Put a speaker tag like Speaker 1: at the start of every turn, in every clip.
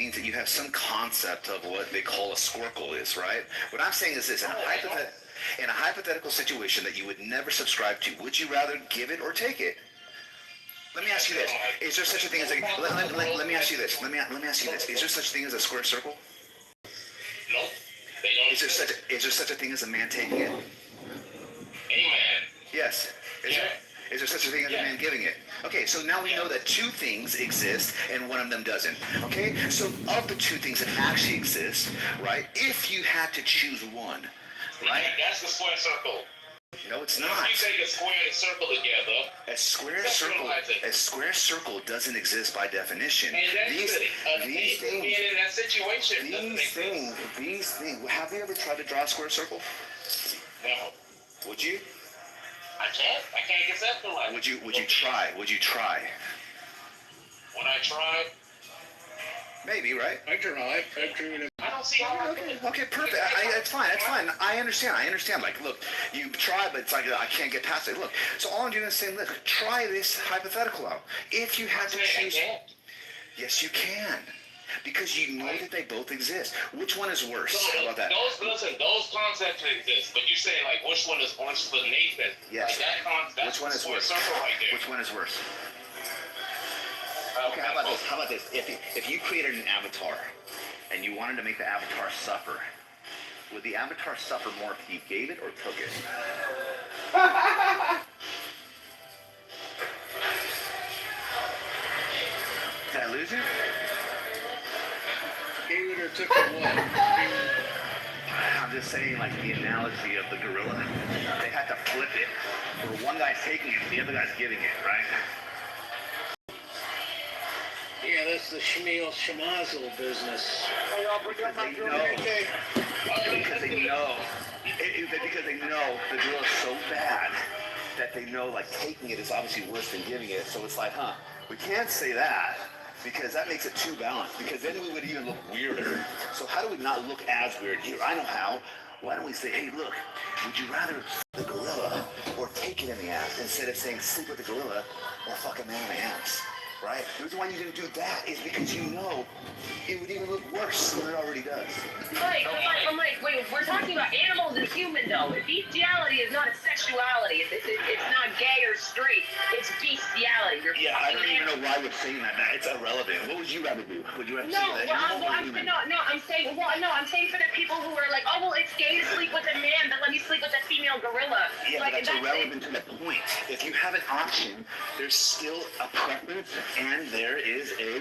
Speaker 1: means that you have some concept of what they call a squircle is, right? What I'm saying is this: in a hypothetical situation that you would never subscribe to, would you rather give it or take it? Let me ask you this: is there such a thing as a? Let me ask you this. Let me ask you this: is there such a thing as a square circle?
Speaker 2: No, they don't.
Speaker 1: Is there such a thing as a man taking it?
Speaker 2: A man.
Speaker 1: Yes. Is there such a thing as a man giving it? Okay, so now we know that two things exist and one of them doesn't. Okay, so of the two things that actually exist, right? If you had to choose one, right?
Speaker 2: That's the square circle.
Speaker 1: No, it's not.
Speaker 2: If you take a square and a circle together,
Speaker 1: a square circle doesn't exist by definition.
Speaker 2: And these things, being in that situation,
Speaker 1: these things. Have you ever tried to draw a square circle?
Speaker 2: No.
Speaker 1: Would you?
Speaker 2: I can't conceptualize.
Speaker 1: Would you try? Would you try?
Speaker 2: When I tried.
Speaker 1: Maybe, right?
Speaker 3: I tried.
Speaker 2: I don't see how.
Speaker 1: Okay, perfect. It's fine. I understand. Like, look, you try, but it's like I can't get past it. Look, so all I'm doing is saying, look, try this hypothetical out. If you had to choose, yes, you can, because you know that they both exist. Which one is worse? How about that?
Speaker 2: Those concepts exist, but you say like which one is worse for Nathan?
Speaker 1: Yes.
Speaker 2: Like
Speaker 1: which one is worse?
Speaker 2: Right there.
Speaker 1: Which one is worse? Okay, how about this? If you created an avatar and you wanted to make the avatar suffer, would the avatar suffer more if you gave it or took it? Did I lose you?
Speaker 3: Gave it or took it what?
Speaker 1: I'm just saying, like the analogy of the gorilla. They had to flip it. Where one guy's taking it, the other guy's giving it, right?
Speaker 3: Yeah, that's the Shmazel business.
Speaker 1: Because they know the drill is so bad that they know like taking it is obviously worse than giving it. So it's like, we can't say that because that makes it too balanced. Because then we would even look weirder. So how do we not look as weird here? I know how. Why don't we say, hey, look, would you rather the gorilla or take it in the ass instead of saying sleep with the gorilla or fuck a man in the ass? Right? The reason why you didn't do that is because you know it would even look worse than it already does.
Speaker 4: Right, I'm like, wait, we're talking about animals and human though. Bestiality is not a sexuality. It's not gay or straight. It's bestiality.
Speaker 1: I don't even know why you're saying that. It's irrelevant. What would you rather do? Would you rather say that?
Speaker 4: I'm saying for the people who are like, oh well, it's gay to sleep with a man, but let me sleep with a female gorilla.
Speaker 1: Yeah,
Speaker 4: like,
Speaker 1: but that's irrelevant to the point. If you have an option, there's still a preference. And there is a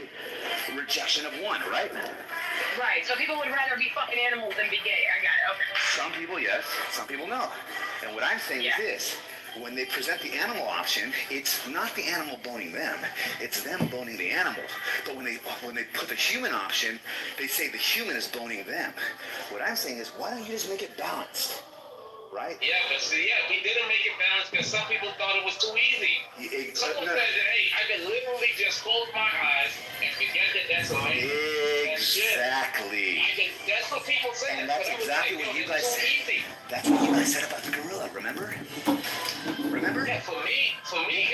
Speaker 1: rejection of one, right?
Speaker 4: Right, so people would rather be fucking animals than be gay. I got it, okay.
Speaker 1: Some people, yes. Some people, no. And what I'm saying is this. When they present the animal option, it's not the animal boning them. It's them boning the animal. But when they put the human option, they say the human is boning them. What I'm saying is, why don't you just make it balanced? Right?
Speaker 2: Yeah, but see, we didn't make it balanced because some people thought it was too easy. Someone said that, hey, I can literally just close my eyes and forget that that's a man.
Speaker 1: Exactly.
Speaker 2: That's what people say.
Speaker 1: And that's exactly what you guys said. That's what you guys said about the gorilla, remember? Yeah,
Speaker 2: for me,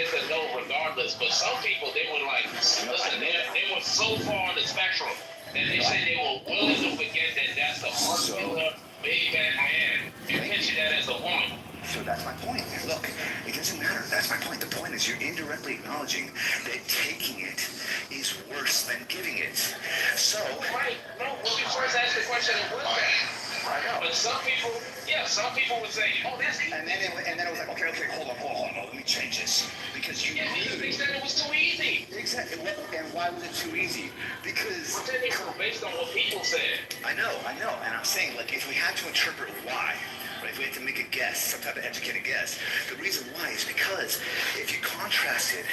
Speaker 2: it's a no regardless. But some people, they were like, listen, they were so far on the spectrum that they said they were willing to forget that that's the muscular, big bad man and picture that as a woman.
Speaker 1: So that's my point. Look, it doesn't matter. That's my point. The point is you're indirectly acknowledging that taking it is worse than giving it. So...
Speaker 2: Right. No, when we first asked the question, it was that.
Speaker 1: I know.
Speaker 2: But some people would say, oh, this...
Speaker 1: And then it was like, okay, hold on. Let me change this. Because you
Speaker 2: because they said it was too easy.
Speaker 1: Exactly. And why was it too easy? Because...
Speaker 2: based on what people said.
Speaker 1: I know. And I'm saying, like, if we had to interpret why... Right? If we had to make a guess, some type of educated guess, the reason why is because if you contrasted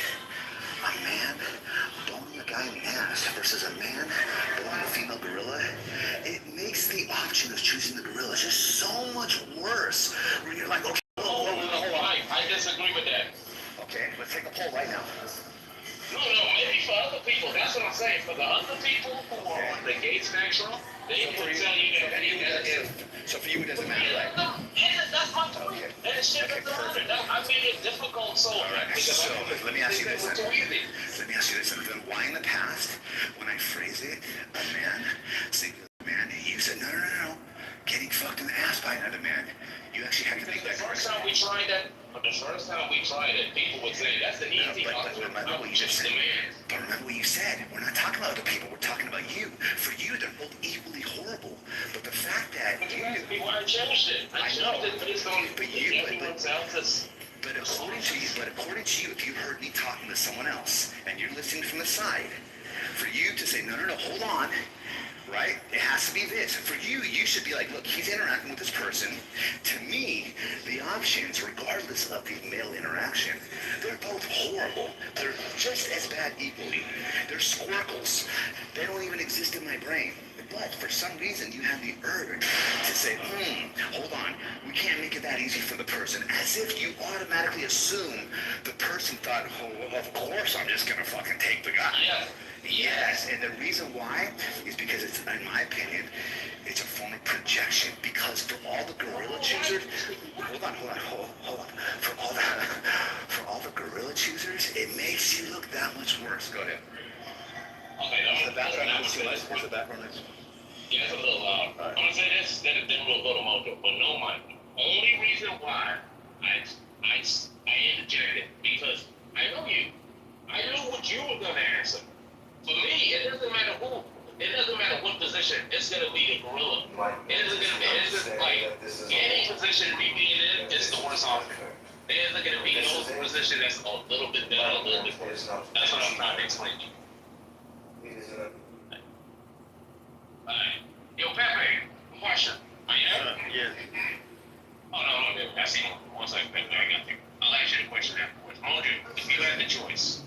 Speaker 1: a man boning a guy in the ass versus a man boning a female gorilla, it makes the option of choosing the gorilla just so much worse. Where you're like, okay, hold on.
Speaker 2: I disagree with that.
Speaker 1: Okay, let's take a poll right now.
Speaker 2: No, maybe for other people, that's what I'm saying. For the other people who are on the gay base spectrum, they will tell you that you got
Speaker 1: So for you, it doesn't matter, right?
Speaker 2: that's my point.
Speaker 1: Okay.
Speaker 2: And it shit doesn't matter. I made it difficult, so.
Speaker 1: All right. So let me ask you this.
Speaker 2: It's too easy.
Speaker 1: Let me ask you this. Then why in the past, when I phrase it, a man, singular man, you said no, getting fucked in the ass by another man. You actually had to make
Speaker 2: The
Speaker 1: that.
Speaker 2: first time we tried that, people would say that's an easy
Speaker 1: But remember what you just said.
Speaker 2: the man.
Speaker 1: But remember what you said. We're not talking about other people. We're talking about you. For you, they're both equally horrible. But the fact that
Speaker 2: But you asked me why I changed it. I changed it based on everyone else's.
Speaker 1: But according to you, if you heard me talking to someone else and you're listening from the side, for you to say, no, hold on, right? It has to be this. For you, you should be like, look, he's interacting with this person. To me, the options, regardless of the male interaction, they're both horrible. They're just as bad equally. They're squircles. They don't even exist in my brain. But for some reason, you have the urge to say, hold on, we can't make it that easy for the person. As if you automatically assume the person thought, oh, of course I'm just going to fucking take the guy.
Speaker 2: Yeah.
Speaker 1: Yes, and the reason why is because it's, in my opinion, it's a form of projection. Because for all the gorilla choosers, hold on. For all the gorilla choosers, it makes you look that much worse. Go ahead.
Speaker 2: Okay,
Speaker 1: The background noise too much. Where's the background noise?
Speaker 2: yeah, it's a little loud. I'm gonna say this, then we'll go to Mojo. But no, Mike. Only reason why I interjected because I know you. I know what you were gonna answer. For me, it doesn't matter who. It doesn't matter what position. It's gonna be the gorilla. It isn't gonna be. It's just like any position we be in is the worst option. There isn't gonna be no position that's a little bit better, a little bit worse. That's what I'm trying to explain to you. Alright. Yo, Pepe, question. Are you there?
Speaker 1: Yeah.
Speaker 2: Oh, no, that's it. One second, Pepe, I got you. I'll ask you the question afterwards. Mojo, if you had the choice,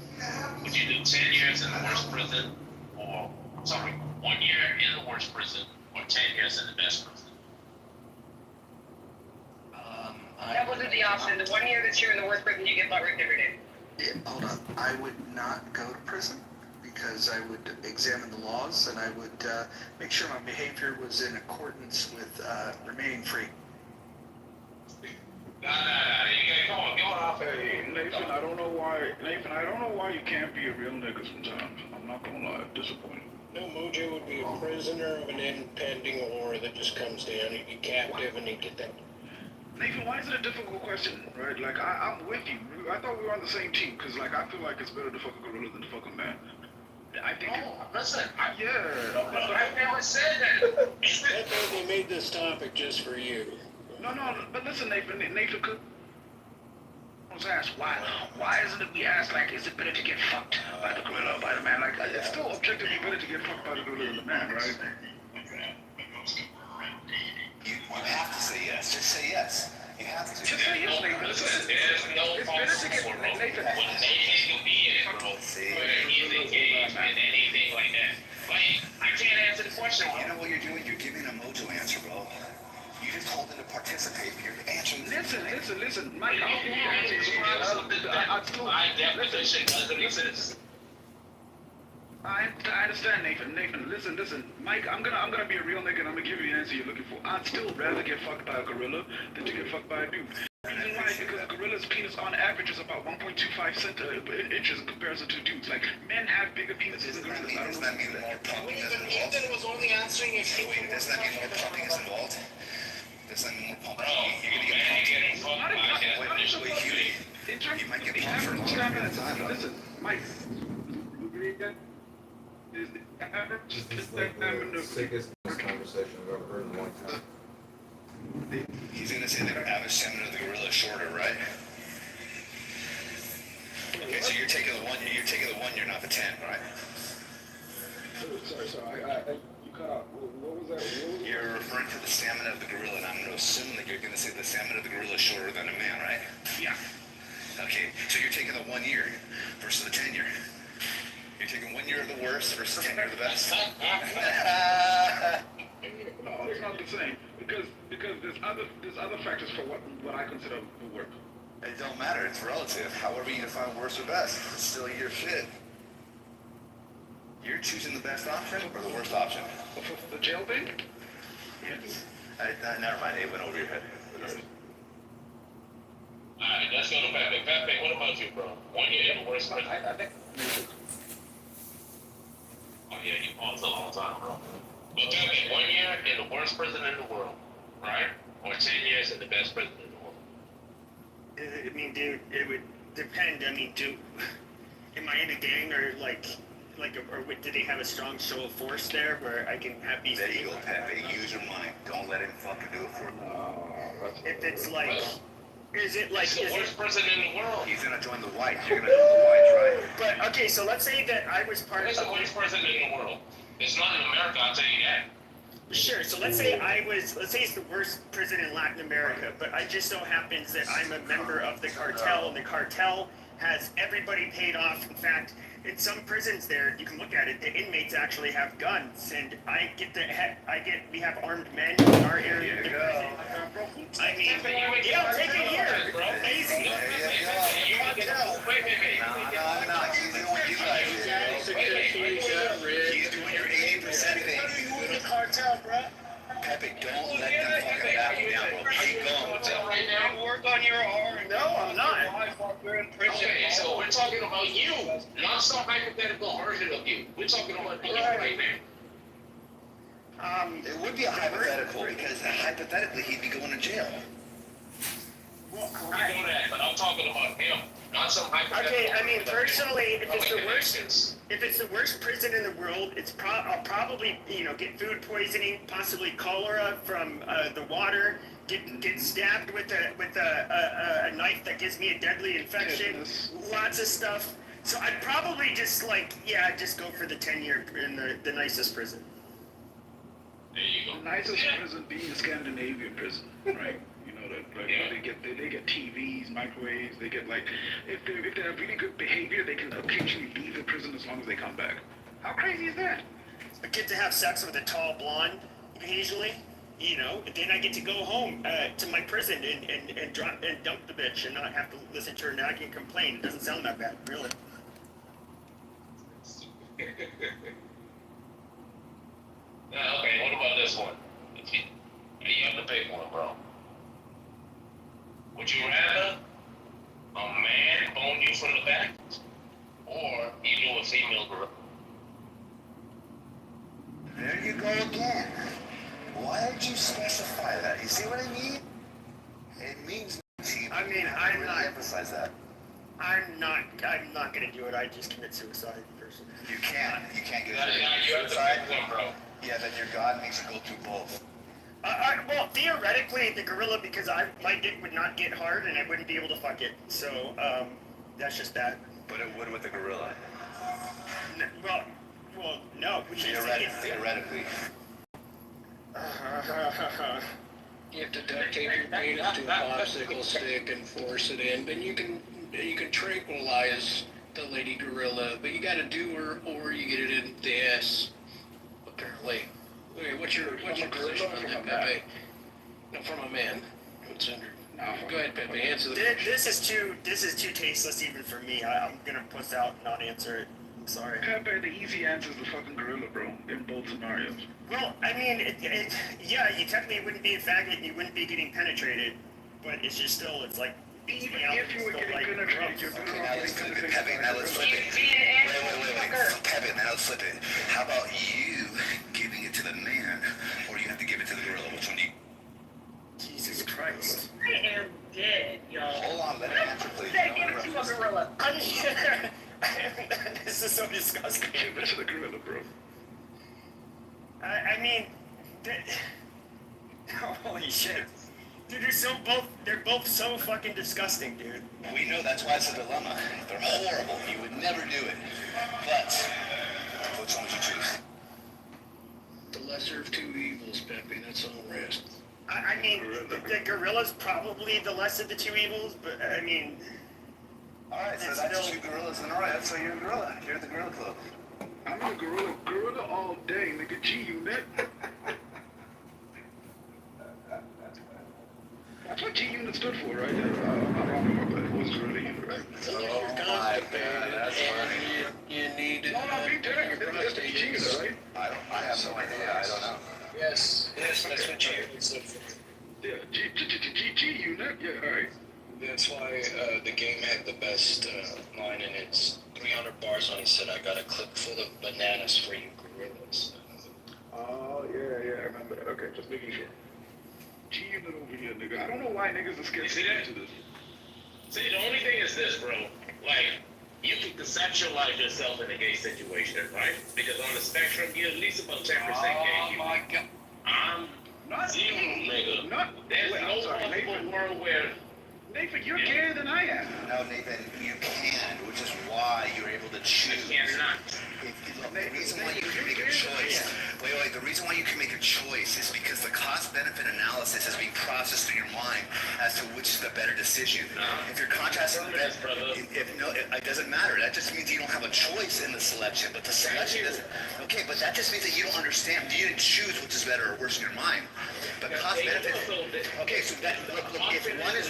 Speaker 2: would you do 10 years in the worst prison, or, 1 year in the worst prison, or 10 years in the best prison?
Speaker 4: That wasn't the option. The 1 year that you're in the worst prison, you get butt raped every day.
Speaker 5: Hold on. I would not go to prison because I would examine the laws and I would make sure my behavior was in accordance with remaining free.
Speaker 2: Nah, you gotta go on off.
Speaker 6: Hey, Nathan, I don't know why you can't be a real nigga sometimes. I'm not gonna lie, disappointing.
Speaker 3: No, Mojo would be a prisoner of an impending war that just comes down. He'd be captive and he'd get that.
Speaker 6: Nathan, why is it a difficult question, right? Like, I'm with you. I thought we were on the same team, because, like, I feel like it's better to fuck a gorilla than to fuck a man. I think
Speaker 2: Listen,
Speaker 6: yeah.
Speaker 2: I never said that.
Speaker 3: They made this topic just for you.
Speaker 6: No, but listen, Nathan could ask why isn't it we ask, like, is it better to get fucked by the gorilla or by the man? Like, it's still objectively better to get fucked by the gorilla than the man, right?
Speaker 1: You have to say yes. Just say yes. You have to.
Speaker 6: Just say yes, Nathan.
Speaker 2: There's no
Speaker 6: It's better to get Nathan.
Speaker 2: when they can be in it, bro. Whether he's engaged in anything like that. Like, I can't answer the question.
Speaker 1: You know what you're doing? You're giving a Mojo answer, bro. You just told him to participate. You're answering.
Speaker 6: Listen, Mike.
Speaker 2: My definition doesn't exist.
Speaker 6: I understand, Nathan, listen, Mike, I'm gonna be a real nigga and I'm gonna give you the answer you're looking for. I'd still rather get fucked by a gorilla than to get fucked by a dude. Reason why is because a gorilla's penis on average is about 1.25 inches in comparison to dudes. Like, men have bigger penises than gorillas.
Speaker 1: Doesn't that mean more pumping is involved?
Speaker 3: Ethan was only answering if he
Speaker 1: Wait, doesn't that mean more pumping is involved? Doesn't that mean more pumping?
Speaker 2: Bro,
Speaker 1: You're gonna get
Speaker 2: man,
Speaker 1: pumped.
Speaker 2: getting fucked by
Speaker 1: Wait, Huey.
Speaker 6: In terms
Speaker 1: You might get
Speaker 6: of
Speaker 1: pumped for a long period of time, though.
Speaker 6: listen, Mike.
Speaker 7: This is like the sickest conversation I've ever heard in a long time.
Speaker 1: He's gonna say the average stamina of the gorilla is shorter, right? Okay, so you're taking the one. You're taking the 1 year, not the 10, right?
Speaker 6: Sorry, you cut out. What was that?
Speaker 1: You're referring to the stamina of the gorilla, and I'm going to assume that you're going to say the stamina of the gorilla is shorter than a man, right?
Speaker 6: Yeah.
Speaker 1: Okay, so you're taking the 1 year versus the 10 year. You're taking 1 year of the worst versus 10 year of the best.
Speaker 6: No, it's not the same because there's other factors for what I consider the work.
Speaker 1: It don't matter. It's relative. However you define worst or best, it's still your shit. You're choosing the best option or the worst option?
Speaker 6: The jail thing?
Speaker 1: Yes. Never mind, it went over your head.
Speaker 2: Alright, let's go to Pepe. Pepe, what about you, bro? 1 year in the worst president.
Speaker 3: I think.
Speaker 2: Oh yeah, you paused a long time, bro. But Pepe, 1 year in the worst president in the world, right? Or 10 years in the best president in the world.
Speaker 8: I mean, dude, it would depend. I mean, am I in a gang or do they have a strong show of force there where I can have these?
Speaker 1: There you go, Pepe. Use your mind. Don't let him fucking do it for you.
Speaker 8: If it's like, is it like?
Speaker 2: He's the worst president in the world.
Speaker 1: He's gonna join the whites. You're gonna join the whites, right?
Speaker 8: But okay, so let's say that I was part
Speaker 2: He's
Speaker 8: of.
Speaker 2: the worst president in the world. It's not in America, I'll tell you that.
Speaker 8: Sure. So let's say let's say it's the worst prison in Latin America, but I just so happens that I'm a member of the cartel, and the cartel has everybody paid off. In fact, in some prisons there, you can look at it, the inmates actually have guns, and we have armed men in our area of the prison. I mean, yeah, take it here. Easy.
Speaker 1: No, he's doing what you guys did. He's doing your 80% thing.
Speaker 8: The cartel, bro.
Speaker 1: Pepe, don't let them fucking back you down, bro. Keep going.
Speaker 2: Right now.
Speaker 8: Work on your arm. No, I'm not.
Speaker 2: Okay, so we're talking about you, not some hypothetical version of you. We're talking about you right now.
Speaker 1: It would be a hypothetical because hypothetically he'd be going to jail.
Speaker 2: I know that, but I'm talking about him, not some hypothetical.
Speaker 8: Okay, I mean,
Speaker 2: version of him.
Speaker 8: personally, if it's the
Speaker 2: Okay,
Speaker 8: worst, if it's the worst prison in the world, I'll probably, get food poisoning, possibly cholera from the water, get stabbed with a knife that gives me a deadly infection, lots of stuff. So I'd probably just just go for the 10-year in the nicest prison.
Speaker 2: There you go.
Speaker 6: The nicest prison being a Scandinavian prison, right? You know that, like,
Speaker 2: Yeah.
Speaker 6: they get TVs, microwaves. They get, like, if they have really good behavior, they can occasionally leave the prison as long as they come back. How crazy is that?
Speaker 8: I get to have sex with a tall blonde occasionally, and then I get to go home to my prison and dump the bitch and not have to listen to her nag and complain. It doesn't sound that bad, really.
Speaker 2: Okay, what about this one? You have to pick one, bro. Would you rather a man bone you from the back, or you do a female gorilla?
Speaker 1: There you go again. Why did you specify that? You see what I mean? It means cheap.
Speaker 8: I mean,
Speaker 1: I really emphasize that.
Speaker 8: I'm not gonna do it. I just commit suicide personally.
Speaker 1: You can't get
Speaker 2: Now you have to
Speaker 1: suicide.
Speaker 2: pick one, bro.
Speaker 1: Yeah, then your God makes you go through both.
Speaker 8: Well, theoretically, the gorilla, because my dick would not get hard and I wouldn't be able to fuck it. So, that's just that.
Speaker 1: But it would with the gorilla.
Speaker 8: Well, no.
Speaker 1: Theoretically.
Speaker 3: You have to duct tape your penis to a popsicle stick and force it in. Then you can tranquilize the lady gorilla, but you got to do her or you get it in the ass. Apparently. Wait, what's your position on that, Pepe? No, from a man. What's under? Go ahead, Pepe. Answer the question.
Speaker 8: This is too tasteless even for me. I'm gonna puss out and not answer it. I'm sorry.
Speaker 6: Pepe, the easy answer is the fucking gorilla, bro, in both scenarios.
Speaker 8: Well, I mean, you technically wouldn't be a faggot and you wouldn't be getting penetrated, but it's just still, it's like,
Speaker 6: Even if you were getting penetrated, you're better off getting penetrated.
Speaker 1: Pepe, now let's flip it. Wait. Pepe, now let's flip it. How about you giving it to the man, or you have to give it to the gorilla? Which one do you?
Speaker 8: Jesus Christ.
Speaker 4: I am dead, y'all.
Speaker 1: Hold on, let me answer, please.
Speaker 4: Say, give it to a gorilla.
Speaker 8: This is so disgusting.
Speaker 6: Give it to the gorilla, bro.
Speaker 8: I mean, holy shit. Dude, they're both so fucking disgusting, dude.
Speaker 1: We know that's why it's a dilemma. They're horrible. You would never do it. But which one would you choose?
Speaker 3: The lesser of two evils, Pepe. That's all rest.
Speaker 8: I mean, the gorilla's probably the less of the two evils, but I mean...
Speaker 1: Alright, so that's two gorillas in a row. So you're a gorilla. You're at the gorilla club.
Speaker 6: I'm a gorilla all day, nigga. G-Unit. That's what G-Unit stood for, right? I'm not wrong about that. It was gorilla unit, right?
Speaker 3: Oh my God, that's funny. You need to.
Speaker 6: No, be dead.
Speaker 1: have no idea. I don't know.
Speaker 3: Yes, that's what G said.
Speaker 6: Yeah, G unit. Yeah, all right.
Speaker 3: That's why the game had the best line in its 300 bars when he said, "I got a clip full of bananas for you gorillas."
Speaker 6: Oh, yeah, I remember that. Okay, just making sure. G unit over here, nigga. I don't know why niggas are scared
Speaker 2: See
Speaker 6: to
Speaker 2: that?
Speaker 6: get into this.
Speaker 2: See, the only thing is this, bro. Like, you can conceptualize yourself in a gay situation, right? Because on the spectrum, you're at least about 10% gay.
Speaker 3: Oh my God!
Speaker 2: I'm
Speaker 6: Not
Speaker 2: zero, nigga.
Speaker 6: Not.
Speaker 2: There's
Speaker 6: wait, I'm
Speaker 2: no
Speaker 6: sorry,
Speaker 2: possible
Speaker 6: Nathan.
Speaker 2: world where
Speaker 6: Nathan, you're gayer than I am.
Speaker 1: No, Nathan, you can, which is why you're able to
Speaker 2: I
Speaker 1: choose.
Speaker 2: cannot.
Speaker 1: Look, the reason why you can make a choice, wait, the reason why you can make a choice is because the cost-benefit analysis is being processed through your mind as to which is the better decision. If you're contrasting it doesn't matter. That just means you don't have a choice in the selection, but the selection doesn't. Okay, but that just means that you don't understand. You didn't choose which is better or worse in your mind. But cost-benefit. Okay, so that look, if one is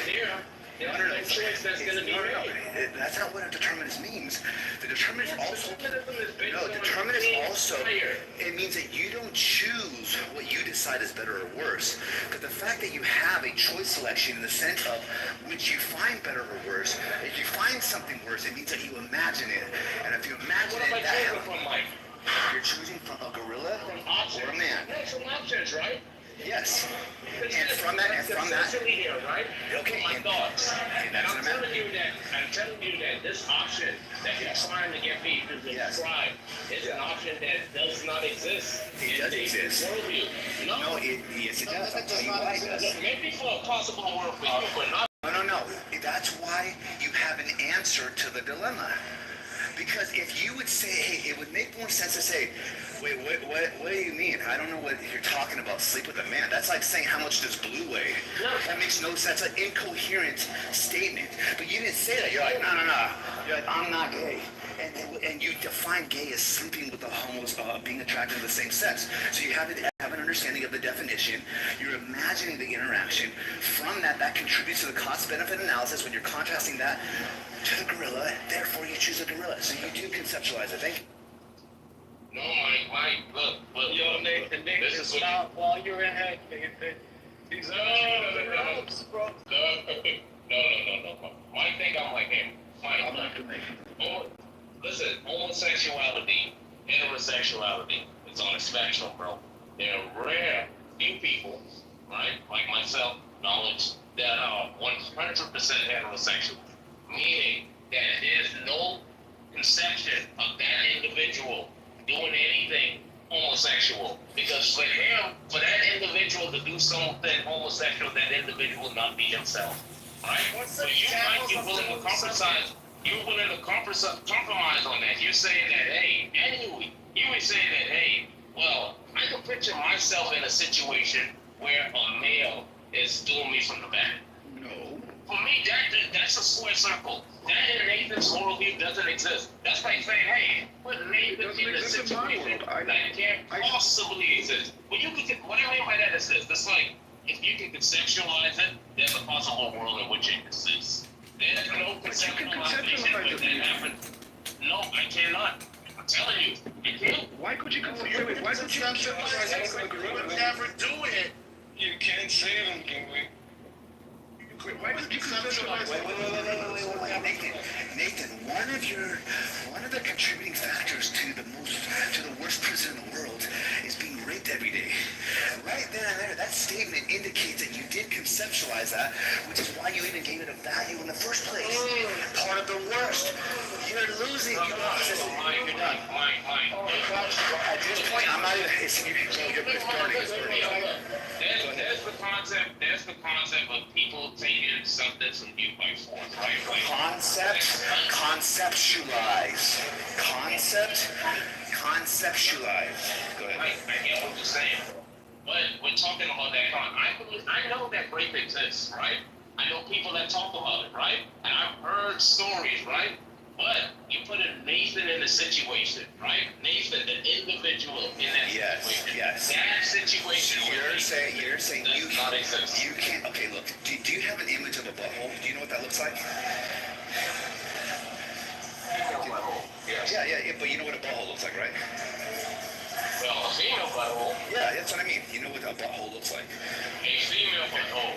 Speaker 2: there's no choice that's going to be made.
Speaker 1: That's not what a determinist means. The determinist also.
Speaker 2: Determinism
Speaker 1: No, determinist also.
Speaker 2: higher.
Speaker 1: It means that you don't choose what you decide is better or worse. But the fact that you have a choice selection in the sense of which you find better or worse, if you find something worse, it means that you imagine it. And if you imagine
Speaker 2: What am I
Speaker 1: it,
Speaker 2: choosing from, Mike?
Speaker 1: you're choosing from a gorilla
Speaker 2: From options.
Speaker 1: or a man.
Speaker 2: No, from options, right?
Speaker 1: Yes. And from that,
Speaker 2: Conceptually here, right?
Speaker 1: Okay,
Speaker 2: My
Speaker 1: and-
Speaker 2: thoughts.
Speaker 1: and
Speaker 2: And
Speaker 1: that's
Speaker 2: I'm
Speaker 1: an
Speaker 2: telling you that this option that you're trying to get people to
Speaker 1: Yes.
Speaker 2: describe is an option that does not exist.
Speaker 1: It does exist.
Speaker 2: Worldview.
Speaker 1: No, yes, it does. I'll tell you why it does.
Speaker 2: Maybe for a possible world for you, but not.
Speaker 1: No. That's why you have an answer to the dilemma. Because if you would say, hey, it would make more sense to say, wait, what do you mean? I don't know what you're talking about, sleep with a man. That's like saying, how much does blue weigh? That makes no sense. That's an incoherent statement. But you didn't say that. You're like, no. You're like, I'm not gay. And you define gay as sleeping with the homos, being attracted to the same sex. So you have an understanding of the definition. You're imagining the interaction. From that contributes to the cost-benefit analysis when you're contrasting that to the gorilla. Therefore, you choose a gorilla. So you do conceptualize it. Thank you.
Speaker 2: No, Mike, look.
Speaker 3: Yo, Nathan,
Speaker 2: this is what
Speaker 3: stop while you're ahead, Nathan.
Speaker 2: No. Mike think I'm like him.
Speaker 6: I'm not the Nathan.
Speaker 2: Listen, homosexuality, heterosexuality, it's on a spectrum, bro. There are rare few people, right, like myself, knowledge, that are 100% heterosexual. Meaning that there's no conception of that individual doing anything homosexual. Because for him, for that individual to do something homosexual, that individual not be himself. Right? So you might be willing to compromise. You're willing to compromise on that. You're saying that, hey, anyway, you were saying that, hey, well, I can picture myself in a situation where a male is doing me from the back.
Speaker 6: No.
Speaker 2: For me, that's a square circle. That in Nathan's worldview doesn't exist. That's like saying, hey, put Nathan in a situation that can't possibly exist. Well, what do you mean by that exists? It's like, if you can conceptualize it, there's a possible world in which it exists. There's no conceptualization of that happen. No, I cannot. I'm telling you, you can't.
Speaker 6: Why could you conceptualize it?
Speaker 2: You would never do it.
Speaker 3: You can't say anything,
Speaker 6: Why could you conceptualize it?
Speaker 1: Nathan, one of the contributing factors to the worst prison in the world is being raped every day. Right then and there, that statement indicates that you did conceptualize that, which is why you even gave it a value in the first place. Part of the worst. You're losing. You lost.
Speaker 2: Mike, you're done. Mike.
Speaker 1: At this point, I'm not even. It's burning.
Speaker 2: There's the concept of people taking something from you by force, right?
Speaker 1: Conceptualize. Conceptualize. Go ahead.
Speaker 2: I get what you're saying, but we're talking about that. I know that rape exists, right? I know people that talk about it, right? And I've heard stories, right? But you put Nathan in a situation, right? Nathan, the individual in that situation.
Speaker 1: Yes.
Speaker 2: That situation.
Speaker 1: You're saying you
Speaker 2: not exist.
Speaker 1: You can't. Okay, look. Do you have an image of a butthole? Do you know what that looks like?
Speaker 2: Yes.
Speaker 1: Yeah. But you know what a butthole looks like, right?
Speaker 2: Well, a female butthole.
Speaker 1: Yeah, that's what I mean. You know what a butthole looks like.
Speaker 2: A female butthole.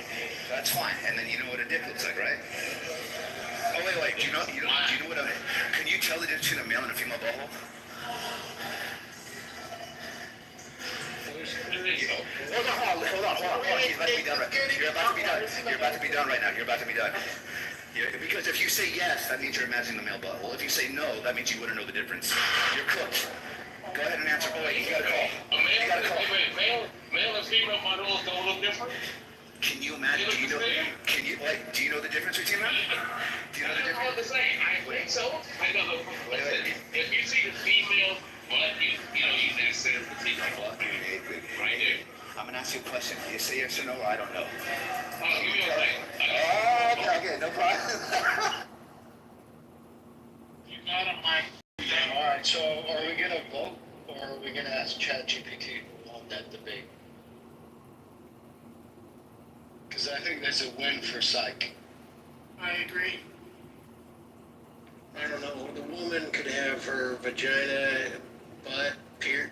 Speaker 1: That's fine. And then you know what a dick looks like, right? Oh wait. Do you know what a? Can you tell the difference between a male and a female butthole? Hold on. He's about to be done right. You're about to be done right now. You're about to be done. Yeah, because if you say yes, that means you're imagining the male butthole. If you say no, that means you wouldn't know the difference. You're cooked. Go ahead and answer. Oh wait, you got a call.
Speaker 2: Male and female buttholes don't look different?
Speaker 1: Can you imagine? Do you know the difference between them? Do you know the
Speaker 2: They're all the
Speaker 1: difference?
Speaker 2: same. I think so. Listen, if you see the female butt, you that's the female butt. Right there.
Speaker 1: I'm gonna ask you a question. You say yes or no, or I don't know.
Speaker 2: Oh, give me a second.
Speaker 1: Oh, okay, no problem.
Speaker 3: You got it, Mike. All right, so are we gonna vote, or are we gonna ask ChatGPT on that debate? Because I think that's a win for psych.
Speaker 8: I agree.
Speaker 3: I don't know. The woman could have her vagina, butt,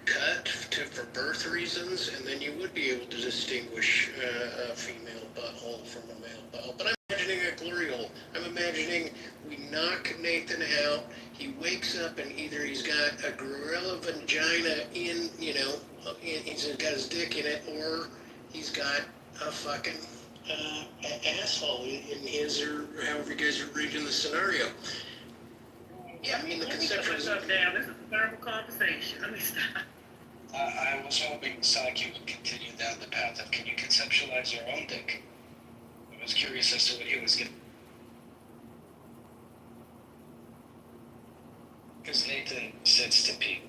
Speaker 3: cut for birth reasons, and then you would be able to distinguish a female butthole from a male butthole. But I'm imagining a glory hole. I'm imagining we knock Nathan out. He wakes up and either he's got a gorilla vagina he's got his dick in it, or he's got a fucking asshole in his, or however you guys are reading the scenario. Yeah, I mean, the conception is...
Speaker 4: This is a terrible conversation. Let me stop.
Speaker 3: I was hoping Saki would continue down the path of, can you conceptualize your own dick? I was curious as to what he was getting. Because Nathan sits to pee.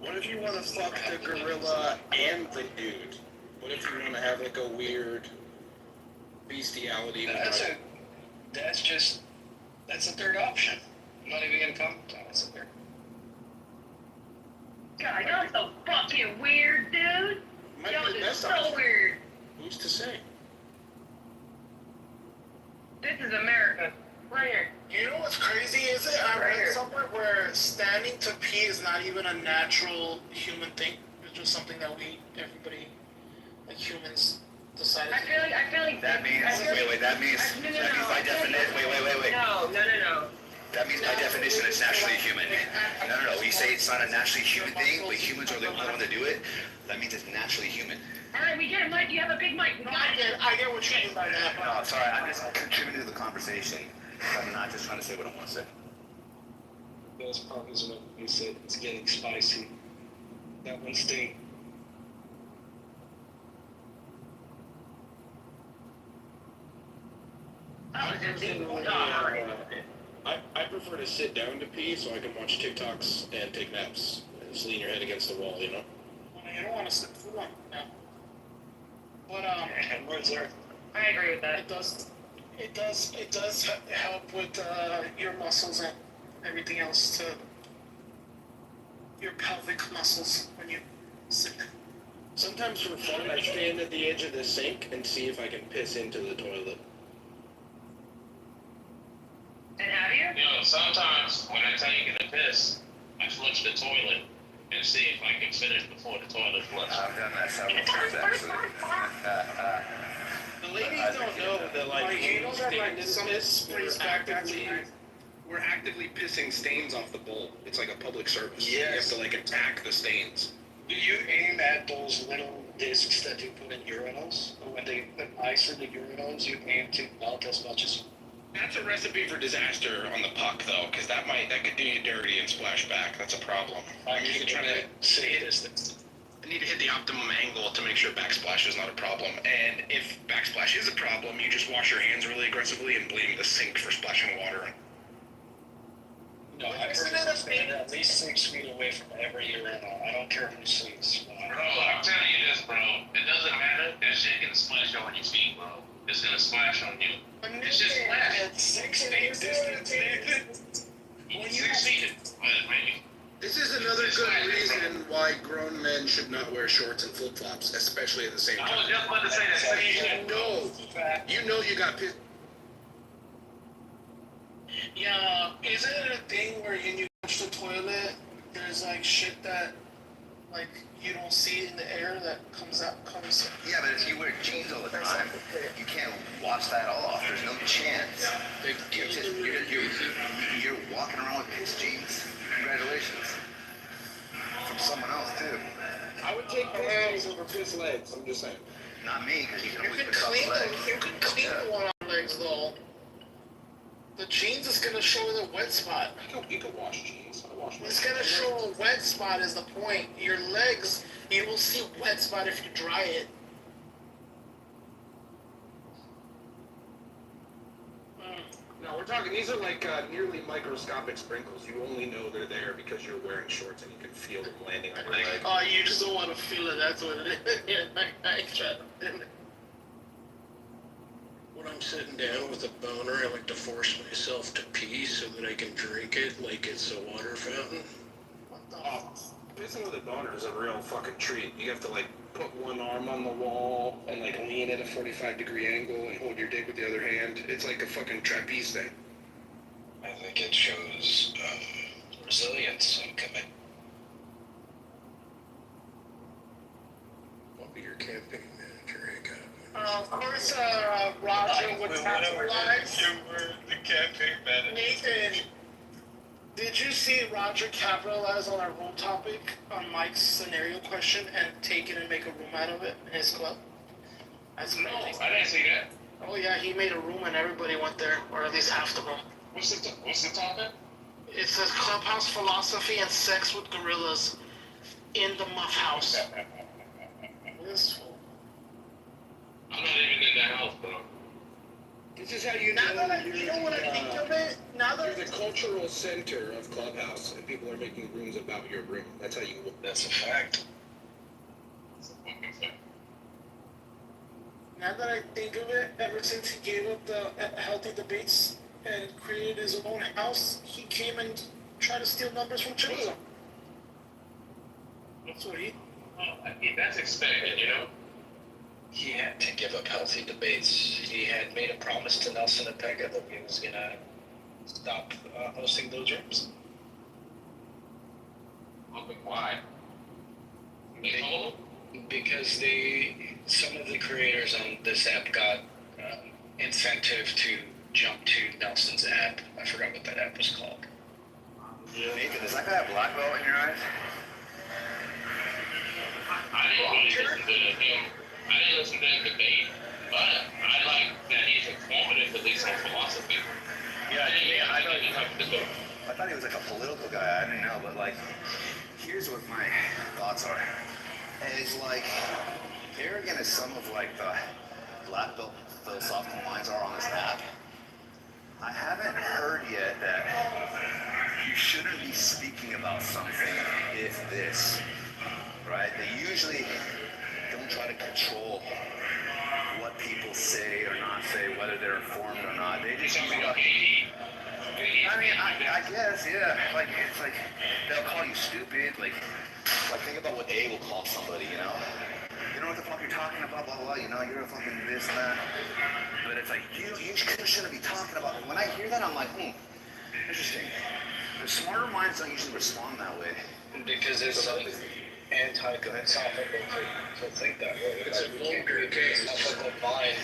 Speaker 9: What if you want to fuck the gorilla and the dude? What if you want to have like a weird bestiality?
Speaker 3: That's a third option. I'm not even gonna comment on it. That's a third.
Speaker 4: God, y'all so fucking weird, dude.
Speaker 9: Might
Speaker 4: Y'all
Speaker 9: be the
Speaker 4: just
Speaker 9: best
Speaker 4: so
Speaker 9: option.
Speaker 4: weird.
Speaker 9: Who's to say?
Speaker 4: This is America. Right here.
Speaker 10: You know what's crazy is it? I read somewhere where standing to pee is not even a natural human thing. It's just something that everybody, like humans, decided.
Speaker 4: I feel like.
Speaker 1: That means by definition. Wait.
Speaker 4: No.
Speaker 1: That means by definition it's naturally human. No. You say it's not a naturally human thing, but humans are the only one to do it. That means it's naturally human.
Speaker 4: All right, we get it, Mike. You have a big mic.
Speaker 10: No, I get what you mean by that.
Speaker 1: No, sorry. I'm just contributing to the conversation. I'm not just trying to say what I want to say.
Speaker 3: Those problems when you said it's getting spicy. That one sting.
Speaker 4: I was just thinking,
Speaker 9: I prefer to sit down to pee so I can watch TikToks and take naps. Just lean your head against the wall, you know?
Speaker 10: You don't want to sit too long. No. But
Speaker 4: I agree with that.
Speaker 10: it does help with your muscles and everything else to your pelvic muscles when you sit.
Speaker 9: Sometimes for fun, I stand at the edge of the sink and see if I can piss into the toilet.
Speaker 4: And have you?
Speaker 2: Sometimes when I take a piss, I flush the toilet and see if I can finish before the toilet flushes.
Speaker 1: I've done that several times actually.
Speaker 9: The ladies don't know that like
Speaker 10: you know that like
Speaker 9: this
Speaker 10: some
Speaker 9: piss,
Speaker 10: places back
Speaker 9: we're actively pissing stains off the bowl. It's like a public service.
Speaker 3: Yes.
Speaker 9: You have to like attack the stains.
Speaker 3: Do you aim at those little discs that you put in urinals? When they put ice in the urinals, you aim to melt as much as.
Speaker 9: That's a recipe for disaster on the puck, though, because that could do you dirty and splash back. That's a problem.
Speaker 3: I'm
Speaker 9: You can try to
Speaker 3: say distance.
Speaker 9: I need to hit the optimum angle to make sure backsplash is not a problem. And if backsplash is a problem, you just wash your hands really aggressively and blame the sink for splashing water.
Speaker 3: No, I prefer to stand at least 6 feet away from every urinal. I don't care who sees.
Speaker 2: Bro, I'm telling you this, bro. It doesn't matter. That shit can splash on your feet, bro. It's gonna splash on you. It's just splash.
Speaker 3: At 6 feet distance, Nathan.
Speaker 2: 6 feet, maybe.
Speaker 9: This is another good reason why grown men should not wear shorts and flip-flops, especially at the same
Speaker 2: I was
Speaker 9: time.
Speaker 2: just about to say the same shit.
Speaker 9: You know you got pissed.
Speaker 10: Yeah, isn't it a thing where when you flush the toilet, there's like shit that like you don't see it in the air that comes.
Speaker 1: Yeah, but if you wear jeans all the time, you can't wash that off. There's no chance. You're walking around with piss jeans. Congratulations. From someone else too.
Speaker 9: I would take piss over piss legs. I'm just saying.
Speaker 1: Not me, because you can
Speaker 10: You
Speaker 1: always
Speaker 10: can
Speaker 1: pick up
Speaker 10: clean
Speaker 1: the leg.
Speaker 10: you can clean the one on legs though. The jeans is gonna show the wet spot.
Speaker 9: You can wash jeans. I wash my
Speaker 10: It's gonna show a wet spot is the point. Your legs, you will see wet spot if you dry it.
Speaker 9: No, we're talking, these are like nearly microscopic sprinkles. You only know they're there because you're wearing shorts and you can feel them landing on your leg.
Speaker 10: Oh, you just don't want to feel it. That's what it is. Yeah, I try to.
Speaker 3: When I'm sitting down with a boner, I like to force myself to pee so that I can drink it like it's a water fountain.
Speaker 9: Pissing with a boner is a real fucking treat. You have to like put one arm on the wall and like lean at a 45-degree angle and hold your dick with the other hand. It's like a fucking trapeze thing.
Speaker 11: I think it shows resilience and commitment.
Speaker 3: I'll be your camping manager, I got it.
Speaker 10: Of course, Roger would capitalize.
Speaker 11: You were the camping manager.
Speaker 10: Nathan, did you see Roger capitalize on our room topic on Mike's scenario question and take it and make a room out of it in his club? That's
Speaker 2: No,
Speaker 10: amazing.
Speaker 2: I didn't see that.
Speaker 10: Oh yeah, he made a room and everybody went there, or at least half the room.
Speaker 2: What's the topic?
Speaker 10: It says clubhouse philosophy and sex with gorillas in the muff house. Blissful.
Speaker 2: I'm not even in that house, bro.
Speaker 9: This is how you
Speaker 10: Now
Speaker 9: know
Speaker 10: that you know what I think of it, now that
Speaker 9: you're the cultural center of Clubhouse and people are making rooms about your room. That's how you look.
Speaker 11: That's a fact.
Speaker 10: Now that I think of it, ever since he gave up the healthy debates and created his own house, he came and tried to steal numbers from Chibuzon. That's what he.
Speaker 2: I mean, that's expected, you know?
Speaker 11: He had to give up healthy debates. He had made a promise to Nelson and Pega that he was gonna stop hosting those rooms.
Speaker 2: Okay, why? They told him?
Speaker 11: Because some of the creators on this app got incentive to jump to Nelson's app. I forgot what that app was called.
Speaker 1: Nathan, is that guy a black belt in your eyes?
Speaker 2: I didn't really listen to him. I didn't listen to him debate, but I like that he's informative, at least on philosophy.
Speaker 1: Yeah, I thought
Speaker 2: he
Speaker 1: I thought he was like a political guy. I didn't know, but like, here's what my thoughts are. Is like, arrogant as some of like the black belt philosophical minds are on this app, I haven't heard yet that you shouldn't be speaking about something if this, right? They usually don't try to control what people say or not say, whether they're informed or not. They just usually go, I mean, I guess, yeah. Like, it's like, they'll call you stupid. Like think about what A will call somebody, you know? You know what the fuck you're talking about, blah, blah, blah, you know, you're a fucking this and that. But it's like, you shouldn't be talking about it. When I hear that, I'm like, interesting. The smarter minds don't usually respond that way.
Speaker 11: Because it's so anti-philosophical to think that way.
Speaker 3: It's a vulgar case.
Speaker 11: Philosophical mind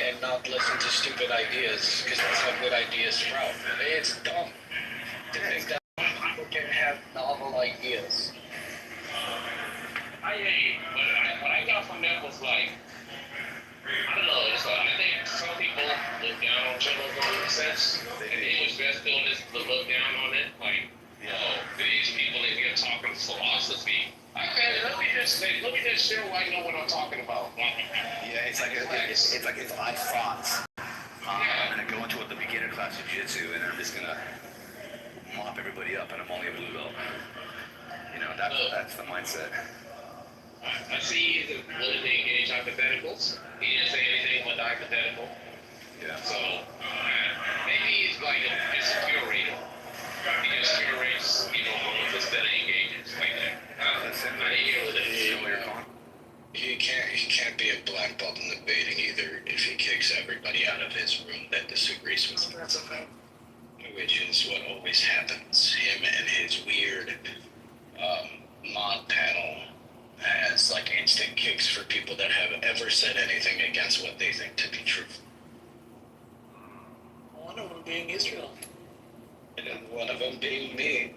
Speaker 11: and not listen to stupid ideas, because that's how good ideas sprout. It's dumb to think that people can have novel ideas.
Speaker 2: I hear you, but what I got from that was like, I don't know, it's like, I think some people look down on children in a sense, and they was best doing this to look down on it, like, oh, these people in here talking philosophy. Okay, let me just share what I know what I'm talking about.
Speaker 1: Yeah, it's like if I fought, I'm gonna go into the beginner class of jiu-jitsu and I'm just gonna mop everybody up and I'm only a blue belt. You know, that's the mindset.
Speaker 2: I see he's willing to engage hypotheticals. He didn't say anything but hypothetical.
Speaker 1: Yeah.
Speaker 2: So maybe he's like just a curator. He just curates, rooms instead of engages like that.
Speaker 11: He can't be a black belt in debating either if he kicks everybody out of his room that disagrees with him.
Speaker 10: That's a fact.
Speaker 11: Which is what always happens. Him and his weird mod panel has like instant kicks for people that have ever said anything against what they think to be true.
Speaker 10: One of them being Israel.
Speaker 11: And then one of them being me.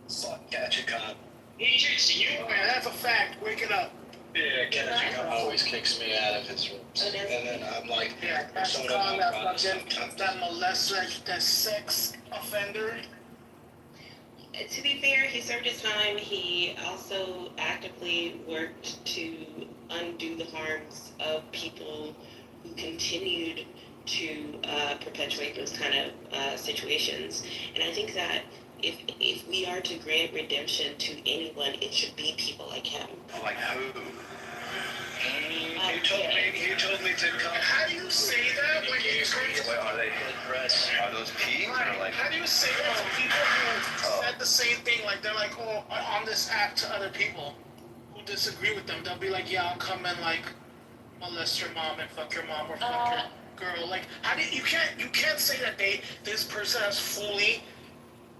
Speaker 11: Fuck Ketchikon.
Speaker 2: He kicks you.
Speaker 10: Okay, that's a fact. Wake it up.
Speaker 11: Yeah, Ketchikon always kicks me out of his rooms. And then I'm like,
Speaker 10: Yeah, that's
Speaker 11: persona
Speaker 10: calling
Speaker 11: non
Speaker 10: that
Speaker 11: grata
Speaker 10: fucking,
Speaker 11: sometimes.
Speaker 10: that molester, that sex offender.
Speaker 12: To be fair, he served his time. He also actively worked to undo the harms of people who continued to perpetuate those kind of situations. And I think that if we are to grant redemption to anyone, it should be people like him.
Speaker 1: Like who?
Speaker 11: You told me to come.
Speaker 10: How do you say that when you
Speaker 1: What are they?
Speaker 11: Press.
Speaker 1: Are those peas or like?
Speaker 10: How do you say that to people who said the same thing? Like they're like, oh, on this app to other people who disagree with them. They'll be like, yeah, I'll come and like molest your mom and fuck your mom or fuck your girl. Like, how do you can't say that this person has fully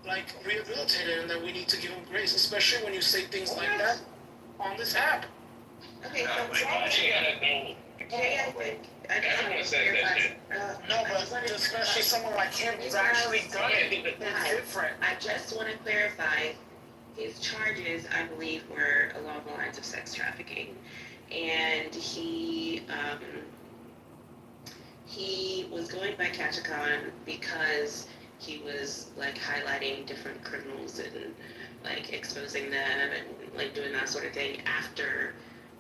Speaker 10: like rehabilitated and that we need to give him grace, especially when you say things like that on this app.
Speaker 12: Okay, so
Speaker 2: You gotta know. Everyone says that shit.
Speaker 10: No, but especially someone like him who's actually done it. It's different.
Speaker 12: I just want to clarify, his charges, I believe, were along the lines of sex trafficking. And he was going by Ketchikon because he was like highlighting different criminals and like exposing them and like doing that sort of thing after,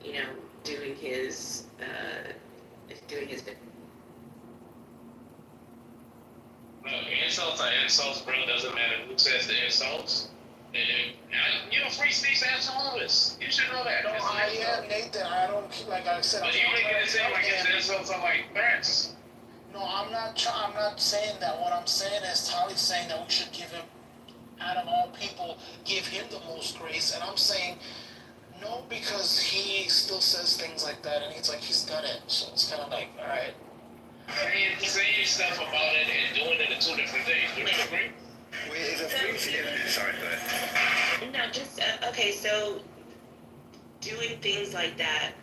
Speaker 12: you know, doing his bit.
Speaker 2: Look, insults are insults, bro. Doesn't matter who says the insults. And you know, free speech absolutely. You should know that.
Speaker 10: No, Nathan, I don't, like I said.
Speaker 2: But you make it seem like his insults are like threats.
Speaker 10: No, I'm not saying that. What I'm saying is Tali's saying that we should give him, out of all people, give him the most grace. And I'm saying no, because he still says things like that and he's done it. So it's kind of like, all right.
Speaker 2: Saying stuff about it and doing it are two different things. Would you agree?
Speaker 1: Wait, is it free? Sorry, go ahead.
Speaker 12: No, just okay. So doing things like that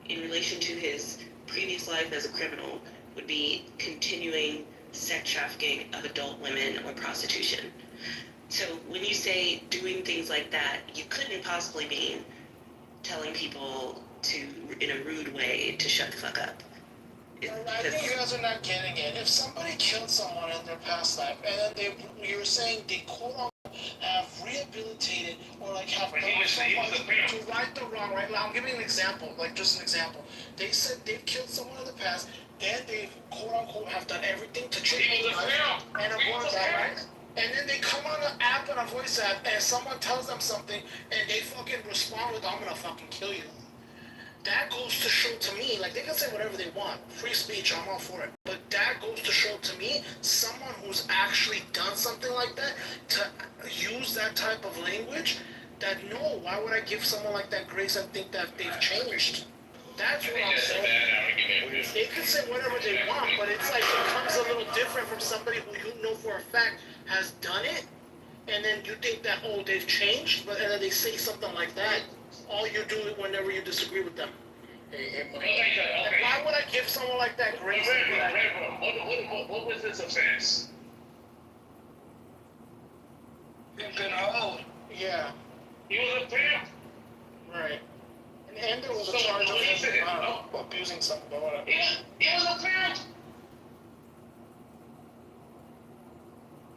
Speaker 12: in relation to his previous life as a criminal would be continuing sex trafficking of adult women or prostitution. So when you say doing things like that, you couldn't possibly mean telling people to, in a rude way, to shut the fuck up.
Speaker 10: I think you guys are not getting it. If somebody killed someone in their past life, and then you were saying they quote unquote have rehabilitated or like have done something to right the wrong, right? Now I'm giving an example, like just an example. They said they've killed someone in the past, then they quote unquote have done everything to change their life and avoid that, right? And then they come on an app and a voice app, and someone tells them something, and they fucking respond with, "I'm gonna fucking kill you." That goes to show to me, like they can say whatever they want, free speech, I'm all for it. But that goes to show to me, someone who's actually done something like that, to use that type of language, that no, why would I give someone like that grace and think that they've changed? That's what I'm saying. They can say whatever they want, but it's like it comes a little different from somebody who you know for a fact has done it, and then you think that, oh, they've changed, but and then they say something like that. All you do it whenever you disagree with them. Why would I give someone like that grace?
Speaker 2: What was his offense?
Speaker 10: Yeah.
Speaker 2: He was a pimp.
Speaker 10: Right. And there was a charge of him abusing someone, but whatever.
Speaker 2: He was a pimp.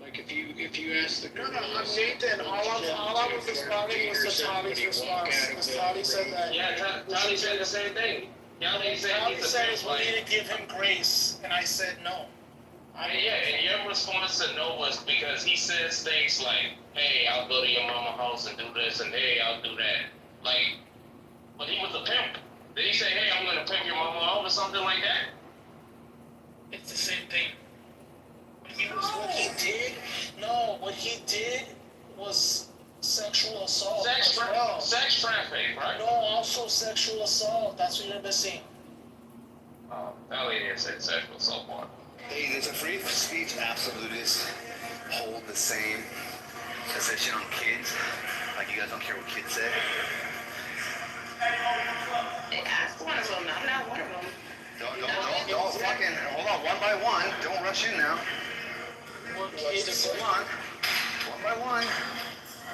Speaker 3: Like if you ask the girl.
Speaker 10: No, Nathan, all I was responding was to Tali's response. Because Tali said that.
Speaker 2: Yeah, Tali said the same thing. Tali said
Speaker 10: we need to give him grace, and I said no.
Speaker 2: And your response to no was because he says things like, "Hey, I'll go to your mama's house and do this," and "Hey, I'll do that." Like, but he was a pimp. Did he say, "Hey, I'm gonna pimp your mama out" or something like that?
Speaker 10: It's the same thing. What he did was sexual assault.
Speaker 2: Sex trafficking, right?
Speaker 10: No, also sexual assault. That's what you're missing.
Speaker 2: Tali didn't say sexual assault part.
Speaker 1: Hey, does a free speech absolutist hold the same position on kids? Like you guys don't care what kids say?
Speaker 12: Ask one of them. I'm not one of them.
Speaker 1: Don't fucking, hold on, one by one. Don't rush in now. Hold on. One by one.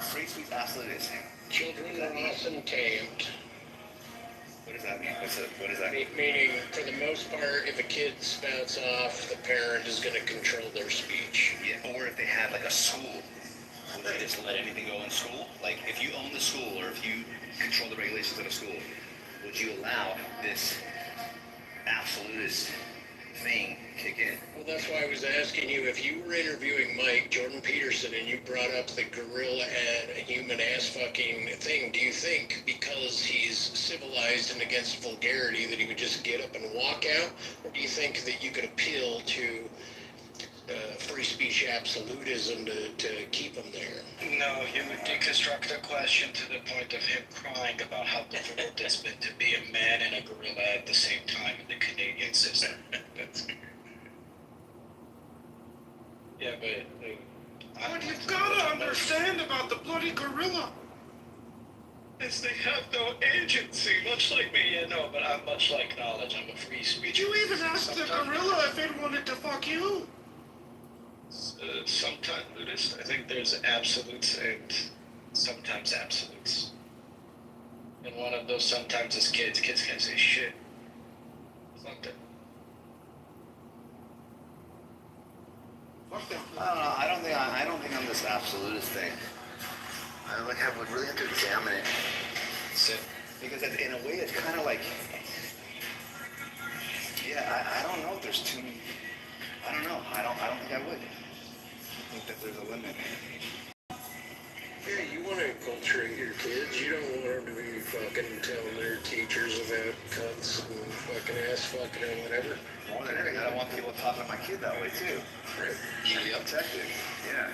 Speaker 1: Free speech absolutism.
Speaker 3: Children are often tamed.
Speaker 1: What does that mean? What does that mean?
Speaker 3: Meaning, for the most part, if a kid spouts off, the parent is going to control their speech.
Speaker 1: Yeah, or if they had like a school, would they just let anything go in school? Like if you own the school or if you control the regulations of a school, would you allow this absolutist thing kick in?
Speaker 3: Well, that's why I was asking you, if you were interviewing Mike, Jordan Peterson, and you brought up the gorilla and a human ass fucking thing, do you think because he's civilized and against vulgarity that he would just get up and walk out? Or do you think that you could appeal to free speech absolutism to keep him there?
Speaker 11: No, you would deconstruct the question to the point of him crying about how difficult it's been to be a man and a gorilla at the same time in the Canadian system. That's yeah, but
Speaker 9: What you've gotta understand about the bloody gorilla
Speaker 11: is they have no agency, much like me. Yeah, no, but I'm much like knowledge. I'm a free speech.
Speaker 9: Did you even ask the gorilla if it wanted to fuck you?
Speaker 11: Sometimes, Buddhist, I think there's absolutes and sometimes absolutes. And one of those sometimes is kids. Kids can't say shit. Something.
Speaker 9: Fuck them.
Speaker 1: I don't think I'm this absolutist thing. I would really have to examine it.
Speaker 11: So,
Speaker 1: Because in a way it's kind of like, yeah, I don't know if there's too many, I don't know. I don't think I would. I think that there's a limit.
Speaker 3: Yeah, you want to enculturate your kids. You don't want them to be fucking telling their teachers about cunts and fucking ass fucking and whatever.
Speaker 1: More than anything, I don't want people talking to my kid that way too.
Speaker 3: Right.
Speaker 1: Be protected. Yeah.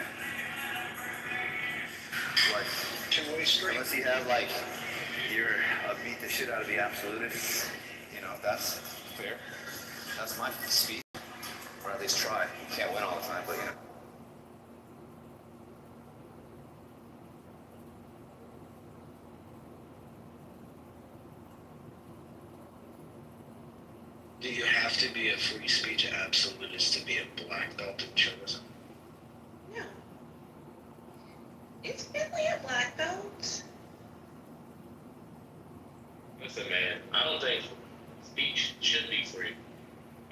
Speaker 1: Like,
Speaker 11: two-way street.
Speaker 1: unless you have like, you're beat the shit out of the absolutists, you know, that's fair. That's my speech. Or at least try. You can't win all the time, but you know.
Speaker 11: Do you have to be a free speech absolutist to be a black belt in journalism?
Speaker 12: No. It's really a black belt.
Speaker 2: Listen, man, I don't think speech should be free.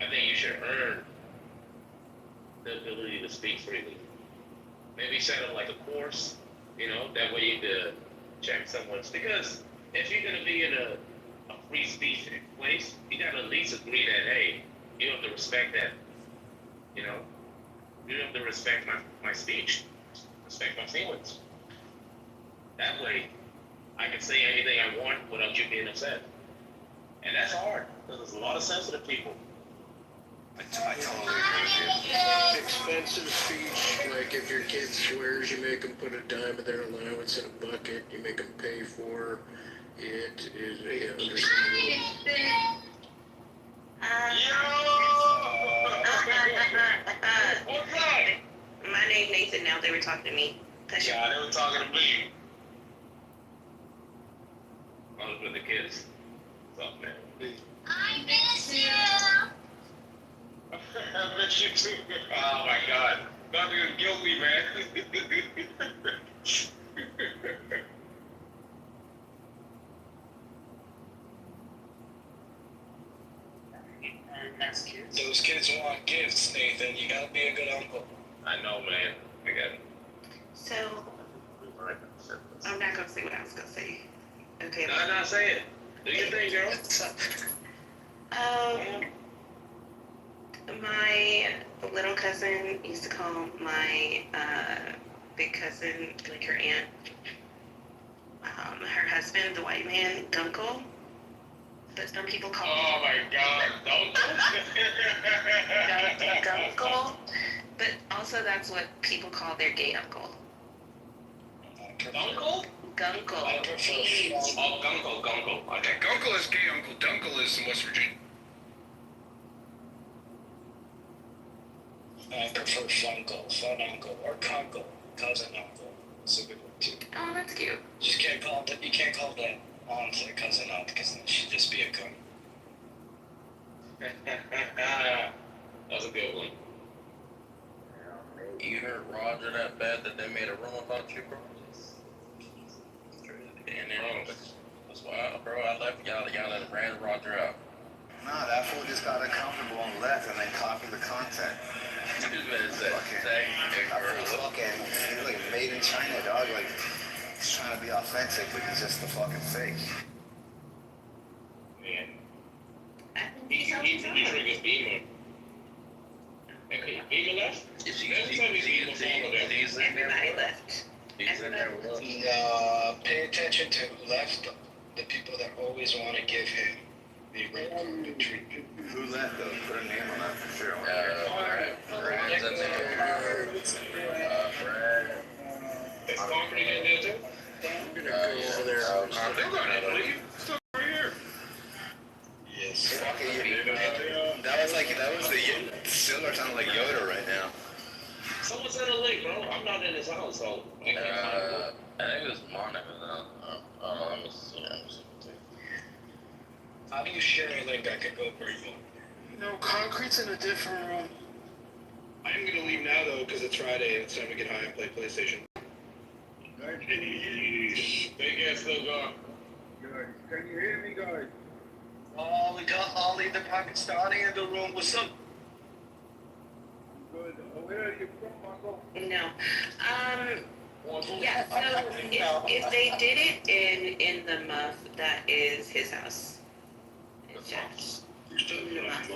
Speaker 2: I think you should earn the ability to speak freely. Maybe set up like a course, you know, that way you could check someone's. Because if you're going to be in a free speech place, you got to at least agree that, hey, you have to respect that, you know, you have to respect my speech, respect my feelings. That way, I can say anything I want without you being upset. And that's hard, because there's a lot of sensitive people.
Speaker 1: I totally agree with you.
Speaker 3: Expensive speech, like if your kid swears, you make them put a dime of their allowance in a bucket, you make them pay for it, is understandable.
Speaker 12: My name Nathan now, they were talking to me.
Speaker 2: Yeah, they were talking to me. I was with the kids. What's up, man?
Speaker 4: I miss you.
Speaker 2: I miss you too. Oh my God. Not even guilty, man.
Speaker 11: Those kids want gifts, Nathan. You gotta be a good uncle.
Speaker 2: I know, man. I got it.
Speaker 12: So, I'm not going to say what I was going to say. Okay.
Speaker 2: No, say it. Do your thing, girl.
Speaker 12: My little cousin used to call my big cousin, like her aunt, her husband, the white man, Gunkle. But some people call
Speaker 2: Oh my God, don't.
Speaker 12: Gunkle. But also that's what people call their gay uncle.
Speaker 2: Uncle?
Speaker 12: Gunkle.
Speaker 2: Oh, Gunko.
Speaker 9: Okay, Gunkle is gay, Uncle Dunkle is in West Virginia.
Speaker 11: I prefer Funko, Fun Uncle, or Kunkle, Cousin Uncle. It's a good one too.
Speaker 12: Oh, that's cute.
Speaker 11: Just can't call that. You can't call that aunt or cousin out because then she'd just be a cunt.
Speaker 2: That's a good one.
Speaker 13: You hurt Roger that bad that they made a room about you, bro? And then, that's why, bro, I left y'all done ran Roger out.
Speaker 1: Nah, that fool just got uncomfortable and left and then copied the content. He's like made in China, dog. Like, he's trying to be authentic, but he's just a fucking fake.
Speaker 2: Man. He triggers Beamer. Beamer left?
Speaker 12: Everybody left.
Speaker 11: Pay attention to who left. The people that always want to give him the red carpet treatment.
Speaker 1: Who left though? Put a name on that for sure.
Speaker 13: Brad's in there. Brad.
Speaker 2: Is Concrete in there too?
Speaker 9: They're gonna leave. Still right here.
Speaker 11: Yes.
Speaker 1: That was the Silver sounded like Yoda right now.
Speaker 2: Someone said a link, bro. I'm not in his house, so I can't find it.
Speaker 13: I think it was Monica. Let me see.
Speaker 11: How do you share a link I could go for you?
Speaker 3: No, Concrete's in a different room.
Speaker 9: I'm gonna leave now though, because it's Friday and it's time to get high and play PlayStation.
Speaker 2: Big ass still gone.
Speaker 6: Guys, can you hear me, guys?
Speaker 11: Oh, we got Ali the Pakistani in the room. What's up?
Speaker 6: Good. Where are you from, Marco?
Speaker 12: No. Yeah, so if they did it in the muff, that is his house. It's Jack's. In the muff.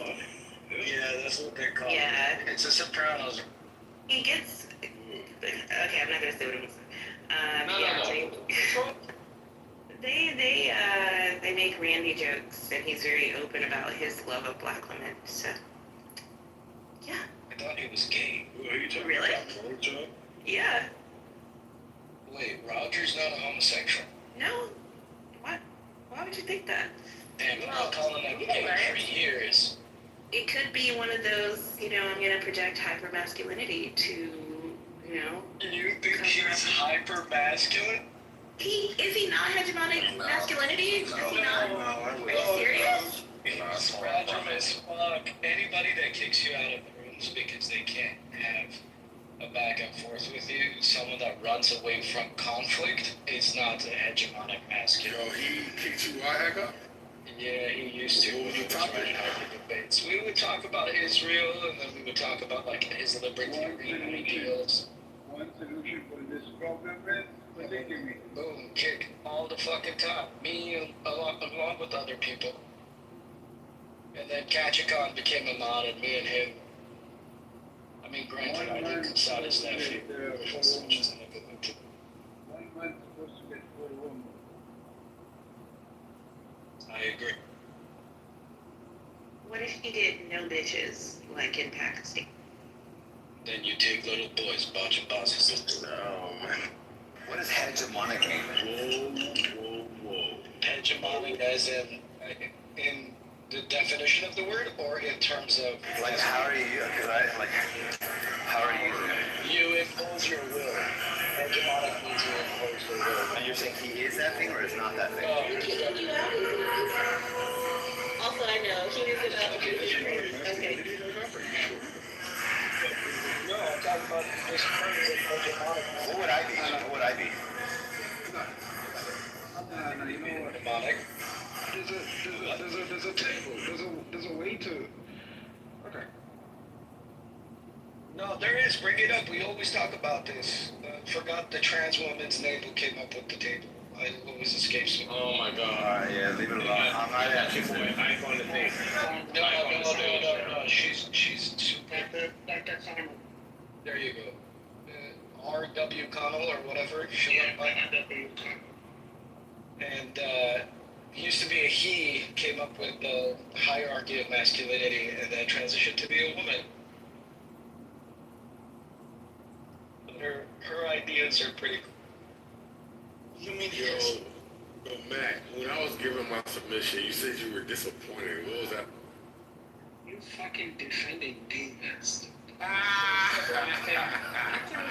Speaker 11: Yeah, that's what they call it.
Speaker 12: Yeah.
Speaker 11: It's a Sopranos.
Speaker 12: He gets. Okay, I'm not gonna say what it was.
Speaker 2: No.
Speaker 12: They make Randy jokes, and he's very open about his love of black women. So, yeah.
Speaker 11: I thought he was gay.
Speaker 9: Who are you talking
Speaker 12: Really?
Speaker 9: about? Roger?
Speaker 12: Yeah.
Speaker 11: Wait, Roger's not a homosexual.
Speaker 12: No. What? Why would you think that?
Speaker 11: Damn, I've been calling him gay for years.
Speaker 12: It could be one of those, I'm gonna project hypermasculinity to,
Speaker 11: You think he's hyper masculine?
Speaker 12: Is he not hegemonic masculinity? Is he not? Are you serious?
Speaker 11: He's random as fuck. Anybody that kicks you out of the rooms because they can't have a back and forth with you, someone that runs away from conflict, is not a hegemonic masculine.
Speaker 9: Yo, he kicked you out, Hacker?
Speaker 11: Yeah, he used to. When he was running our debates, we would talk about Israel, and then we would talk about like his libertarian ideals.
Speaker 6: One solution for this problem is polygamy.
Speaker 11: Boom, kick all the fucking time. Me and along with other people. And then Kachikon became a mod, and me and him. I mean, granted, I did consult his nephew, which is a good one too.
Speaker 6: 1 month supposed to get 4 women.
Speaker 11: I agree.
Speaker 12: What if he did no bitches, like in Pakistan?
Speaker 11: Then you take little boys, bunch of bosses.
Speaker 1: No, man. What does hegemonic mean?
Speaker 9: Whoa.
Speaker 11: Hegemonic as in the definition of the word, or in terms of
Speaker 1: Like, how are you using it?
Speaker 11: you impose your will. Hegemonic means you impose your will.
Speaker 1: And you're saying he is that thing or is not that thing?
Speaker 12: Also, I know he is about. Okay.
Speaker 11: No, I'm talking about this term of hegemonic.
Speaker 1: What would I be?
Speaker 6: No, you know what?
Speaker 11: Hegemonic.
Speaker 6: There's a table. There's a way to. Okay.
Speaker 11: No, there is. Bring it up. We always talk about this. Forgot the trans woman's name who came up with the table. It always escapes me.
Speaker 2: Oh my god.
Speaker 1: Alright, yeah, leave it alone. I'm not asking for it.
Speaker 2: I on the thing.
Speaker 11: No. She's super. There you go. R.W. Connell or whatever. She went by R.W. Connell. And used to be a he, came up with the hierarchy of masculinity, and then transitioned to be a woman. Her ideas are pretty cool.
Speaker 9: You mean Yo, Matt, when I was giving my submission, you said you were disappointed. What was that?
Speaker 3: You fucking defending demons.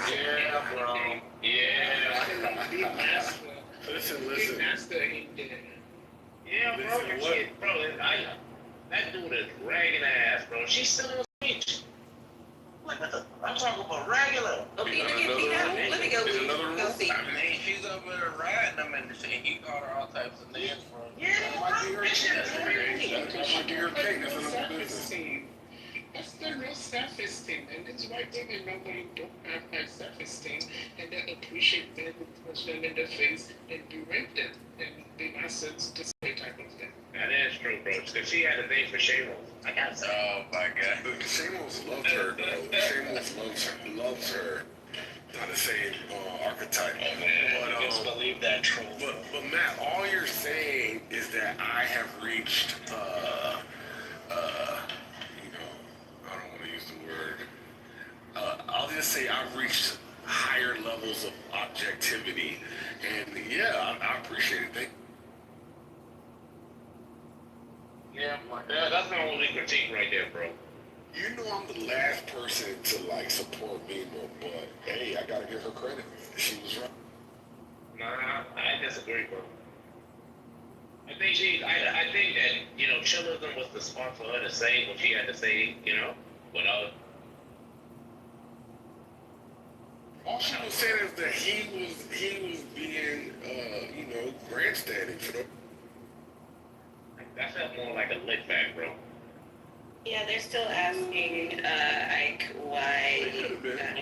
Speaker 2: Yeah, bro. Yeah.
Speaker 3: Be master.
Speaker 9: Listen,
Speaker 3: Be
Speaker 9: listen.
Speaker 3: master he did.
Speaker 2: Yeah, bro.
Speaker 9: Listen,
Speaker 2: Your
Speaker 9: what?
Speaker 2: kid, bro. That dude is ragging ass, bro. She's still in the speech. Like, what the? I'm talking about regular.
Speaker 12: Oh, you didn't get beat out? Let me go see.
Speaker 13: I mean, she's over there riding them and he called her all types of names for him.
Speaker 2: Yeah,
Speaker 9: That might be her case. That might be her case. That's another business.
Speaker 3: Self-esteem. That's the real self-esteem, and it's why women normally don't have high self-esteem, and they appreciate men who punch them in the face and berate them, and they not sense to say type of thing.
Speaker 2: That is true, bro. Because she had a thing for Shamos. I got some.
Speaker 13: Oh my god.
Speaker 9: Look, Shamos loved her, though. Shamos loves her. Not the same archetype.
Speaker 11: Oh man, you just believe that troll.
Speaker 9: But Matt, all you're saying is that I have reached, you know, I don't want to use the word. I'll just say I've reached higher levels of objectivity, and yeah, I appreciate it. Thank
Speaker 2: Yeah, that's my only critique right there, bro.
Speaker 9: you. Know I'm the last person to like support Mimo, but hey, I gotta give her credit. She was right.
Speaker 2: Nah, I disagree, bro. I think that, you know, chillism was the spot for her to say what she had to say, you know, without.
Speaker 9: All she was saying is that he was being, you know, grandstanding for the.
Speaker 2: That felt more like a lick back, bro.
Speaker 12: Yeah, they're still asking Ike why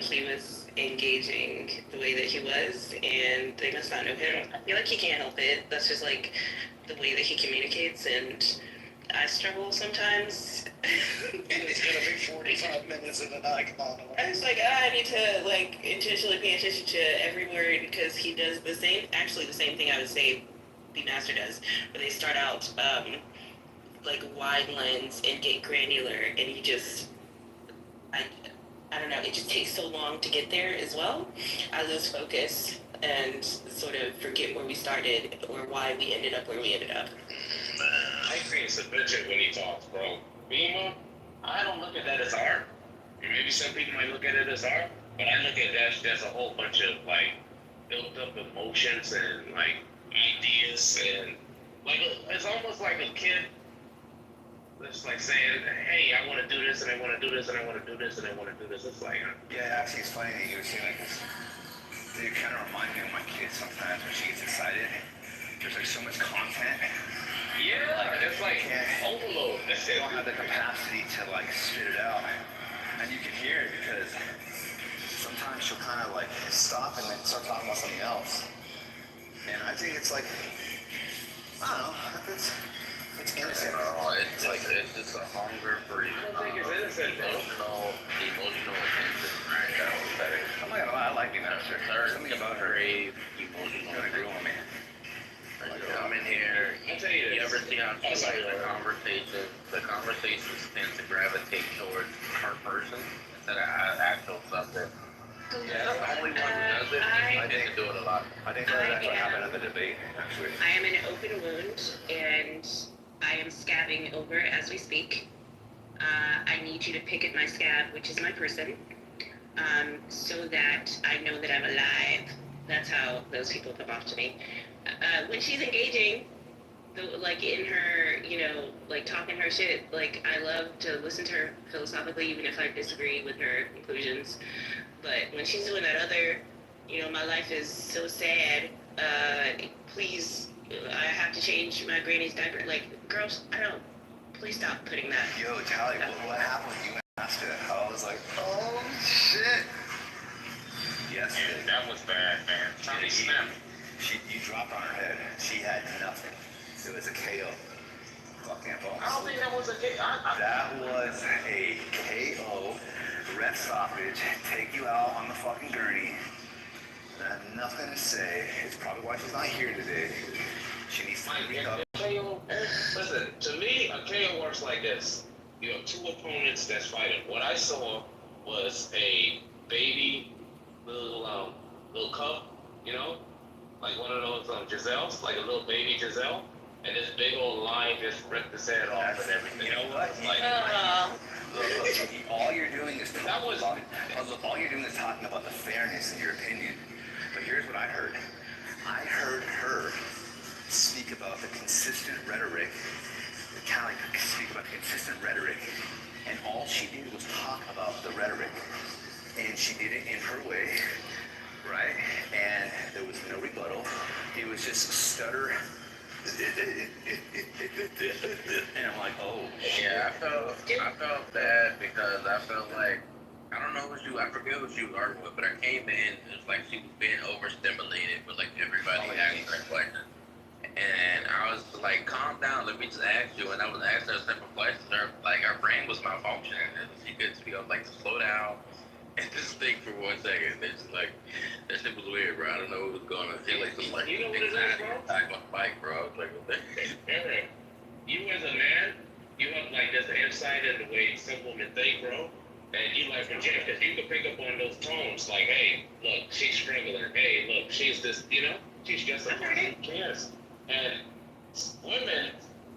Speaker 12: he was engaging the way that he was, and they must not know him. I feel like he can't help it. That's just like the way that he communicates, and I struggle sometimes.
Speaker 11: It's gonna be 45 minutes of an Ike monologue.
Speaker 12: I was like, I need to like intentionally pay attention to every word because he does the same thing I would say the master does, where they start out like wide lens and get granular, and he just, I don't know, it just takes so long to get there as well. I lose focus and sort of forget where we started or why we ended up where we ended up.
Speaker 2: I think it's a bitch when he talks, bro. Mima, I don't look at that as art. And maybe some people might look at it as art, but I look at that as a whole bunch of like built up emotions and like ideas, and like it's almost like a kid that's like saying, hey, I want to do this and I want to do this and I want to do this and I want to do this. It's like,
Speaker 1: Yeah, actually, it's funny that you were saying like this. They kind of remind me of my kids sometimes when she gets excited. There's like so much content.
Speaker 2: yeah, it's like overload.
Speaker 1: They don't have the capacity to like spit it out. And you can hear it because sometimes she'll kind of like stop and then start talking about something else. And I think it's like, I don't know, it's innocent.
Speaker 13: It's like it's just a hunger for emotional attention, right? That was better.
Speaker 1: I'm not gonna lie, I like being out there. There's something about her.
Speaker 13: Crave emotional
Speaker 1: Gonna grow on me.
Speaker 13: Like, come in here,
Speaker 2: I'll tell you
Speaker 13: you
Speaker 2: this.
Speaker 13: ever see on TV the conversations tend to gravitate towards her person instead of actual subject. Yeah, that's the only one who does it. I didn't do it a lot.
Speaker 1: I think that's what happened at the debate, actually.
Speaker 12: I am in an open wound, and I am scabbing over as we speak. I need you to pick at my scab, which is my person, so that I know that I'm alive. That's how those people come off to me. When she's engaging, like in her, you know, like talking her shit, like I love to listen to her philosophically, even if I disagree with her conclusions. But when she's doing that other, you know, my life is so sad, please, I have to change my granny's diaper. Like, girls, I don't, please stop putting that.
Speaker 1: Yo, Tally, what happened when you asked her? I was like, oh shit. Yes,
Speaker 2: Yeah, that was bad, man. Tommy snapped.
Speaker 1: You dropped on her head. She had nothing. It was a KO. Fucking balls.
Speaker 2: I don't think that was a kick.
Speaker 1: That was a KO. Ref stoppage. Take you out on the fucking gurney. I have nothing to say. It's probably why she's not here today. She needs to recover.
Speaker 2: KO, listen, to me, a KO works like this. You have two opponents that's fighting. What I saw was a baby little cub, you know, like one of those Giselles, like a little baby Giselle, and this big old lion just ripped his head off and everything.
Speaker 1: You know what?
Speaker 2: Like,
Speaker 1: Look, all you're doing is all you're doing is talking about the fairness in your opinion. But here's what I heard. I heard her speak about the consistent rhetoric, and all she did was talk about the rhetoric, and she did it in her way, right? And there was no rebuttal. It was just stutter. And I'm like, oh.
Speaker 13: Yeah, I felt bad because I felt like, I don't know I forget what she was arguing with, but I came in, it was like she was being overstimulated with like everybody asking her questions. And I was like, calm down, let me just ask you. And I was asking her simple questions. Like, her brain was malfunctioning, and she couldn't speak. I was like, slow down and just think for 1 second. It's just like, that shit was weird, bro. I don't know what was going on. I feel like some like,
Speaker 2: You know what it is, bro?
Speaker 13: Attack on the bike, bro. I was like, what the
Speaker 2: Aaron, you as a man, you have like this insight into the way some women think, bro. And you like project, because you can pick up on those tones, like, hey, look, she's struggling. Hey, look, she's this, she's just a woman. Who cares? And women,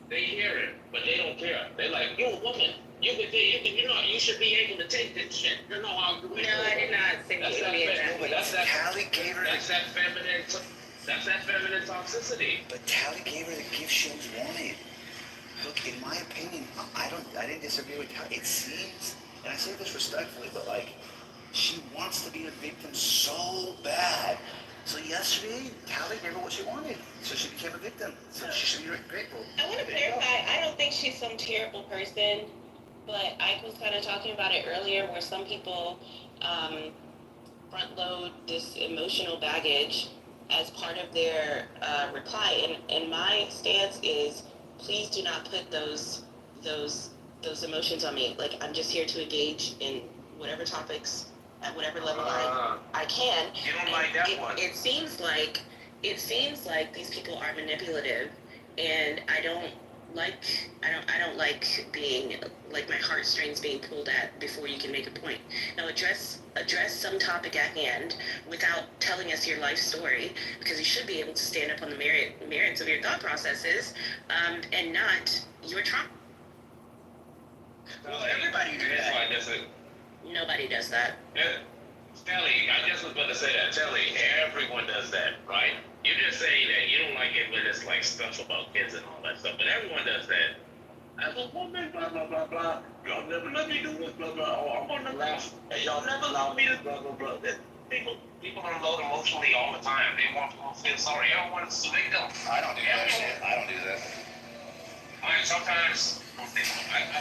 Speaker 2: they hear it, but they don't care. They're like, you're a woman. You should be able to take this shit. You know how.
Speaker 12: No, I did not say
Speaker 2: That's
Speaker 12: that.
Speaker 2: That's that feminine toxicity.
Speaker 1: But Tally gave her the gift she always wanted. Look, in my opinion, I didn't disagree with Tally. It seems, and I say this respectfully, but like, she wants to be a victim so bad. So yesterday, Tally gave her what she wanted. So she became a victim. So she should be grateful.
Speaker 12: I want to clarify, I don't think she's some terrible person, but Ike was kind of talking about it earlier where some people front load this emotional baggage as part of their reply. And my stance is, please do not put those emotions on me. Like, I'm just here to engage in whatever topics at whatever level I can.
Speaker 2: You don't like that one.
Speaker 12: It seems like these people are manipulative, and I don't like being like my heartstrings being pulled at before you can make a point. Now address some topic at hand without telling us your life story, because you should be able to stand up on the merits of your thought processes, and not your trauma.
Speaker 2: Well, everybody does that.
Speaker 12: Nobody does that.
Speaker 2: Telly, I just was about to say that. Telly, everyone does that, right? You just say that you don't like it when it's like stuff about kids and all that stuff, but everyone does that. As a woman, blah, blah, blah, blah. Y'all never let me do this, blah, blah. Oh, I'm on the left. And y'all never allow me to, blah, blah, blah. People unload emotionally all the time. They want people to feel sorry. Everyone is a victim.
Speaker 1: I don't do that shit. I don't do that.
Speaker 2: I mean, sometimes, I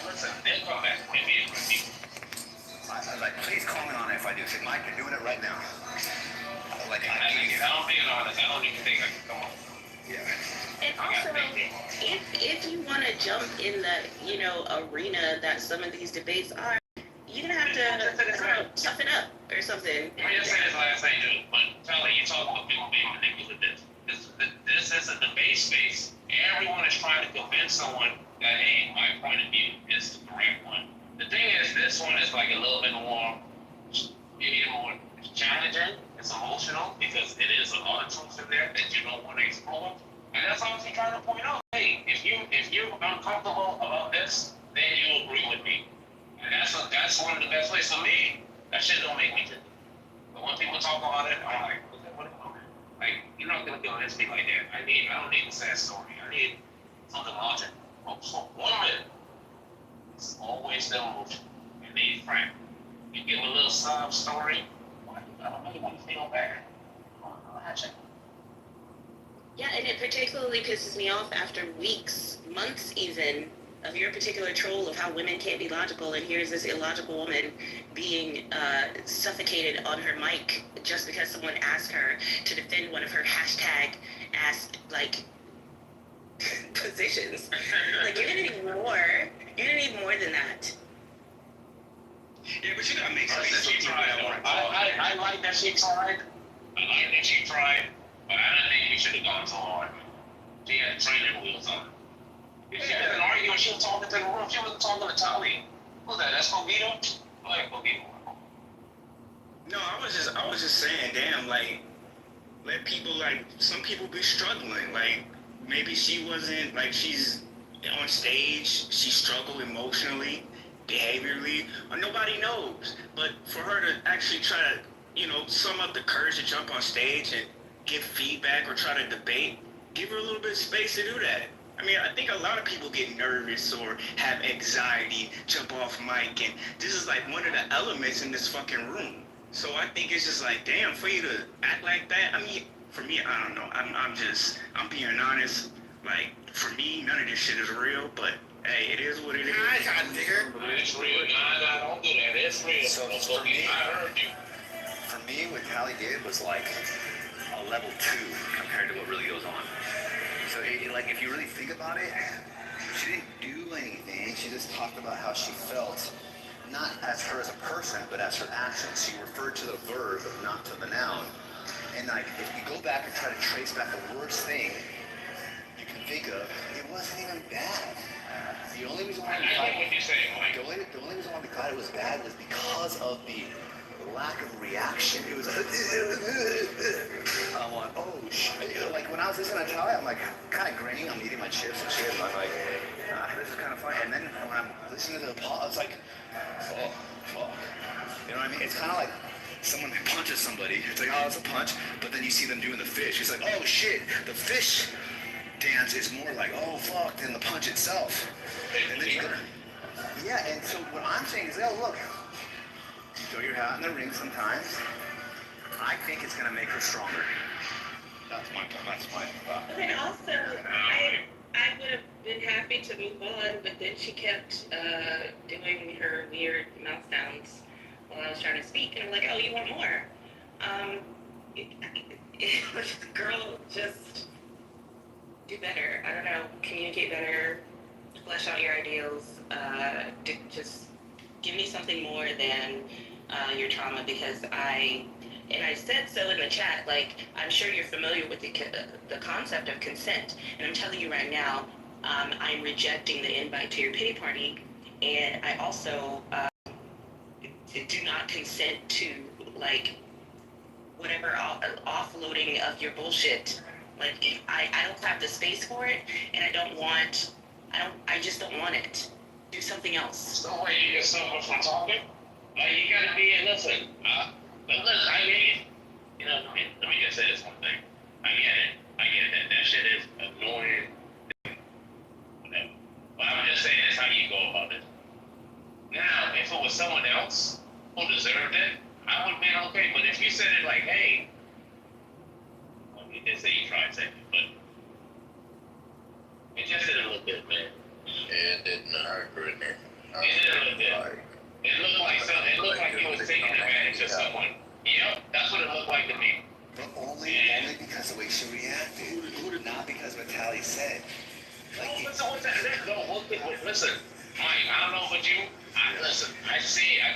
Speaker 2: listen, they'll come back with me and people.
Speaker 1: Like, please comment on it if I do. Say, Mike, you're doing it right now. Like,
Speaker 2: I'm being honest. I don't even think I can come on.
Speaker 1: Yeah.
Speaker 12: And also, if you want to jump in the arena that some of these debates are, you're gonna have to toughen up or something.
Speaker 2: Let me just say this last thing, dude. But Telly, you talk about people being manipulative. This is a debate space. Everyone is trying to convince someone that, hey, my point of view is the correct one. The thing is, this one is like a little bit more, maybe more challenging. It's emotional because it is a lot of truths in there that you don't want to explore. And that's all she's trying to point out. Hey, if you're uncomfortable about this, then you agree with me. And that's one of the best ways. For me, that shit don't make me think. But when people talk about it, I'm like, what? Like, you're not gonna convince me like that. I don't need a sad story. I need something logical. So woman, it's always the emotion. And they frank. You give a little sob story, I don't really want to feel bad.
Speaker 12: Yeah, and it particularly pisses me off after weeks, months even, of your particular troll of how women can't be logical, and here's this illogical woman being suffocated on her mic just because someone asked her to defend one of her hashtag-asked, positions. Like, you're gonna need more. You're gonna need more than that.
Speaker 6: Yeah, but you gotta make sense.
Speaker 2: I like that she tried. But I don't think we should have gone so hard. She had training wheels on. If she wasn't arguing, she was talking to the room. She wasn't talking to Tali. Who's that? That's Cogito? I like Cogito.
Speaker 14: No, I was just saying, damn, like, let people, some people be struggling. Like, maybe she wasn't, she's on stage, she struggled emotionally, behaviorally, or nobody knows. But for her to actually try to, sum up the courage to jump on stage and give feedback or try to debate, give her a little bit of space to do that. I mean, I think a lot of people get nervous or have anxiety, jump off mic, and this is like one of the elements in this fucking room. So I think it's just like, damn, for you to act like that. I mean, for me, I don't know. I'm being honest. Like, for me, none of this shit is real, but hey, it is what it is.
Speaker 2: It's real. Nah, don't do that. It's real.
Speaker 1: So for me,
Speaker 2: I heard you.
Speaker 1: For me, what Callie did was like a level 2 compared to what really goes on. So, like, if you really think about it, she didn't do anything. She just talked about how she felt, not as her as a person, but as her actions. She referred to the verb, not to the noun. And like, if you go back and try to trace back the worst thing you can think of, it wasn't even bad. The only reason why we thought it was bad was because of the lack of reaction. It was like, I'm like, oh shit. Like when I was listening to Talia, I'm like kind of grinning. I'm eating my chips and shit. I'm like, this is kind of funny. And then when I'm listening to the Paul, it's like, oh, fuck. You know what I mean? It's kind of like someone punches somebody. It's like, oh, it's a punch. But then you see them doing the fish. It's like, oh shit. The fish dance is more like, oh fuck, than the punch itself. And then you go, yeah. And so what I'm saying is, oh look. You throw your hat in the ring sometimes. I think it's gonna make her stronger. That's my thought.
Speaker 12: But also, I would have been happy to move on, but then she kept doing her weird mouth sounds while I was trying to speak, and I'm like, oh, you want more? Girl, just do better. I don't know, communicate better, flesh out your ideals, just give me something more than your trauma, because I said so in the chat, like, I'm sure you're familiar with the concept of consent, and I'm telling you right now, I'm rejecting the invite to your pity party, and I also do not consent to, like, whatever offloading of your bullshit. Like, I don't have the space for it, and I just don't want it. Do something else.
Speaker 2: So wait, you get someone from talking? Like, you gotta be, listen, I get it. Let me just say this one thing. I get it, that shit is annoying. Whatever. But I'm just saying, that's how you go about it. Now, if it was someone else who deserved it, I would have been okay. But if you said it like, hey, well, you did say you tried saying it, but it just did a little bit, man.
Speaker 13: It didn't hurt, Brittany.
Speaker 2: It did a little bit. It looked like something. It looked like he was taking advantage of someone. Yep, that's what it looked like to me.
Speaker 1: But only because of the way she reacted, not because of what Tally said. Like,
Speaker 2: Listen, Mike, I don't know about you. Listen, I've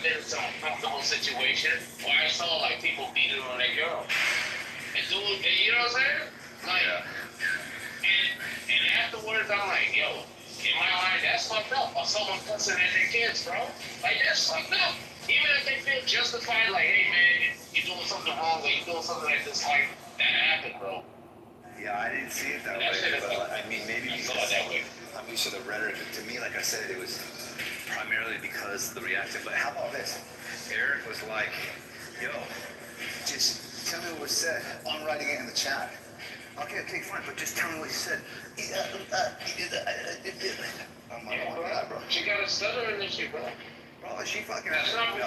Speaker 2: been in some uncomfortable situation where I saw like people beating on that girl. And dude, you know what I'm saying? Like, and afterwards I'm like, yo, in my mind, that's fucked up. Or someone cussing at their kids, bro. Like, that's fucked up. Even if they feel justified, like, hey, man, you're doing something wrong, or you're doing something like this, like, that happened, bro.
Speaker 1: Yeah, I didn't see it that way, but I mean, maybe because I'm used to the rhetoric. To me, like I said, it was primarily because of the reaction. But how about this? Eric was like, yo, just tell me what was said. I'm writing it in the chat. Okay, fine, but just tell me what you said. I'm like, oh my God, bro.
Speaker 2: She got a stutter in this shit, bro.
Speaker 1: Bro, she fucking
Speaker 2: that's
Speaker 1: has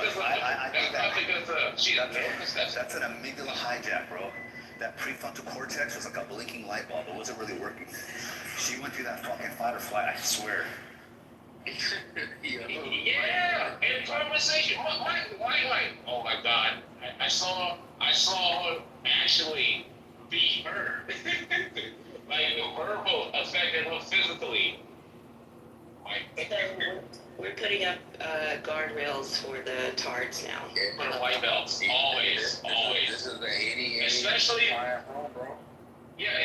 Speaker 1: that's an amygdala hijack, bro. That prefrontal cortex was like a blinking light bulb. It wasn't really working. She went through that fucking fight or flight, I swear.
Speaker 2: Yeah, in conversation. Why? Oh my God. I saw her actually beat her. Like, the verbal affected her physically.
Speaker 12: We're putting up guardrails for the tards now.
Speaker 2: For the white belts, always.
Speaker 13: This is the 88.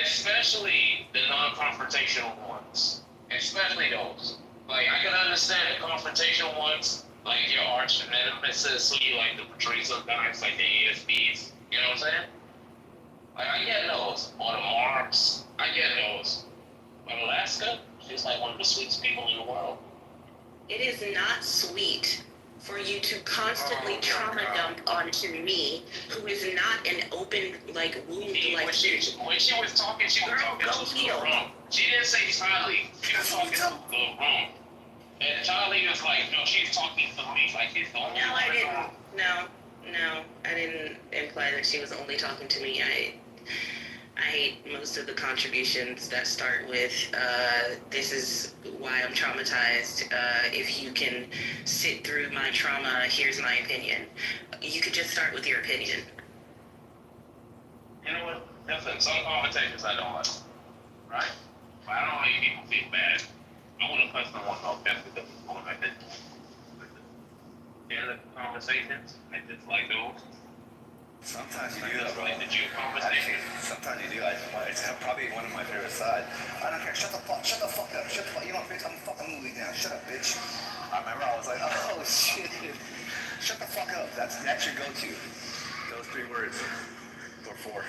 Speaker 2: Especially the non-confrontational ones. Especially those. Like, I can understand the confrontational ones, like your arch nemesis, who you like to portray sometimes, like the ASBs. You know what I'm saying? Like, I get those. Or the Marks. I get those. But Alaska, she's like one of the sweetest people in the world.
Speaker 12: It is not sweet for you to constantly trauma dump onto me, who is not an open, like, wound, like...
Speaker 2: When she was talking, she was talking to wrong. She didn't say Charlie. She was talking to wrong. And Charlie was like, no, she's talking to me. Like, she's the only
Speaker 12: No, I
Speaker 2: one
Speaker 12: didn't.
Speaker 2: wrong.
Speaker 12: No, I didn't imply that she was only talking to me. I hate most of the contributions that start with, this is why I'm traumatized. If you can sit through my trauma, here's my opinion. You could just start with your opinion.
Speaker 2: You know what? Listen, some conversations I don't like. Right? But I don't make people feel bad. I want to put someone off just because it's going like this. The conversations, I just like those.
Speaker 1: Sometimes you do that, bro.
Speaker 2: Like the Jew conversation.
Speaker 1: Sometimes you do. It's probably one of my favorite sides. I don't care. Shut the fuck up. Shut the fuck. You know, bitch, I'm fucking moving now. Shut up, bitch. I remember I was like, oh shit. Shut the fuck up. That's your go-to. Those 3 words. Or 4.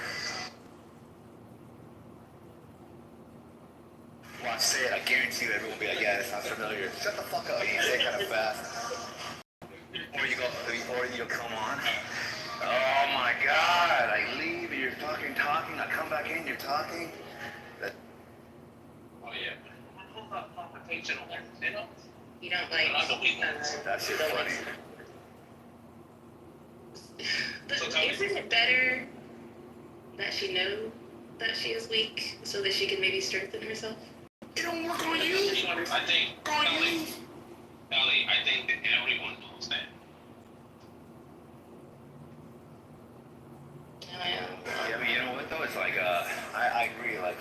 Speaker 1: Watch, say it. I guarantee you everyone will be like, yeah, that sounds familiar. Shut the fuck up. You say it kind of fast. Or you'll come on. Oh my god, I leave and you're fucking talking, I come back in, you're talking.
Speaker 2: Oh yeah. Confrontational, you know?
Speaker 12: You don't like...
Speaker 1: That shit's funny.
Speaker 12: But isn't it better that she know that she is weak so that she can maybe strengthen herself?
Speaker 10: It don't work on you.
Speaker 2: I think, Kelly, I think that everyone knows that.
Speaker 1: Yeah, but you know what though? It's like, I agree, like,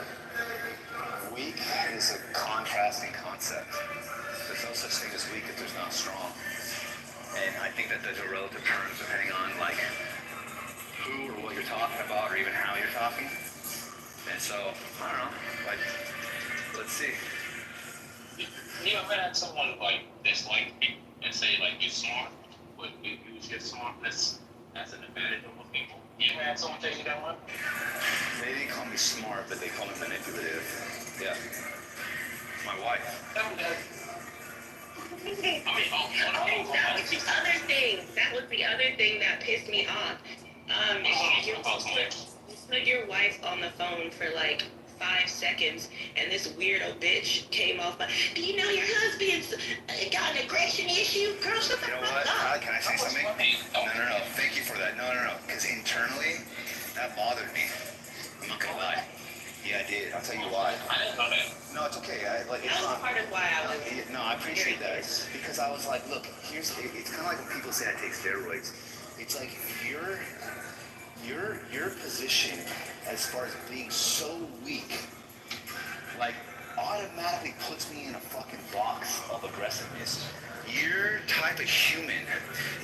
Speaker 1: weak is a contrasting concept. There's no such thing as weak if there's not strong. And I think that those are relative terms depending on, like, who or what you're talking about or even how you're talking. And so, I don't know, like, let's see.
Speaker 2: You ever had someone, like, dislike you and say, like, you're smart, but you use your smartness as an advantage over people? You ever had someone tell you that one?
Speaker 1: They didn't call me smart, but they call me manipulative. Yeah. My wife.
Speaker 12: That was the other thing. That was the other thing that pissed me off. You put your wife on the phone for like 5 seconds, and this weirdo bitch came off. Do you know your husband's got an aggression issue? Girl, shut the fuck up.
Speaker 1: Can I say something? No. Thank you for that. No. Because internally, that bothered me. I'm not gonna lie. Yeah, I did. I'll tell you why.
Speaker 2: I didn't know that.
Speaker 1: No, it's okay.
Speaker 12: That was part of why I was...
Speaker 1: No, I appreciate that. Because I was like, look, it's kind of like when people say I take steroids. It's like your position as far as being so weak, like, automatically puts me in a fucking box of aggressiveness. Your type of human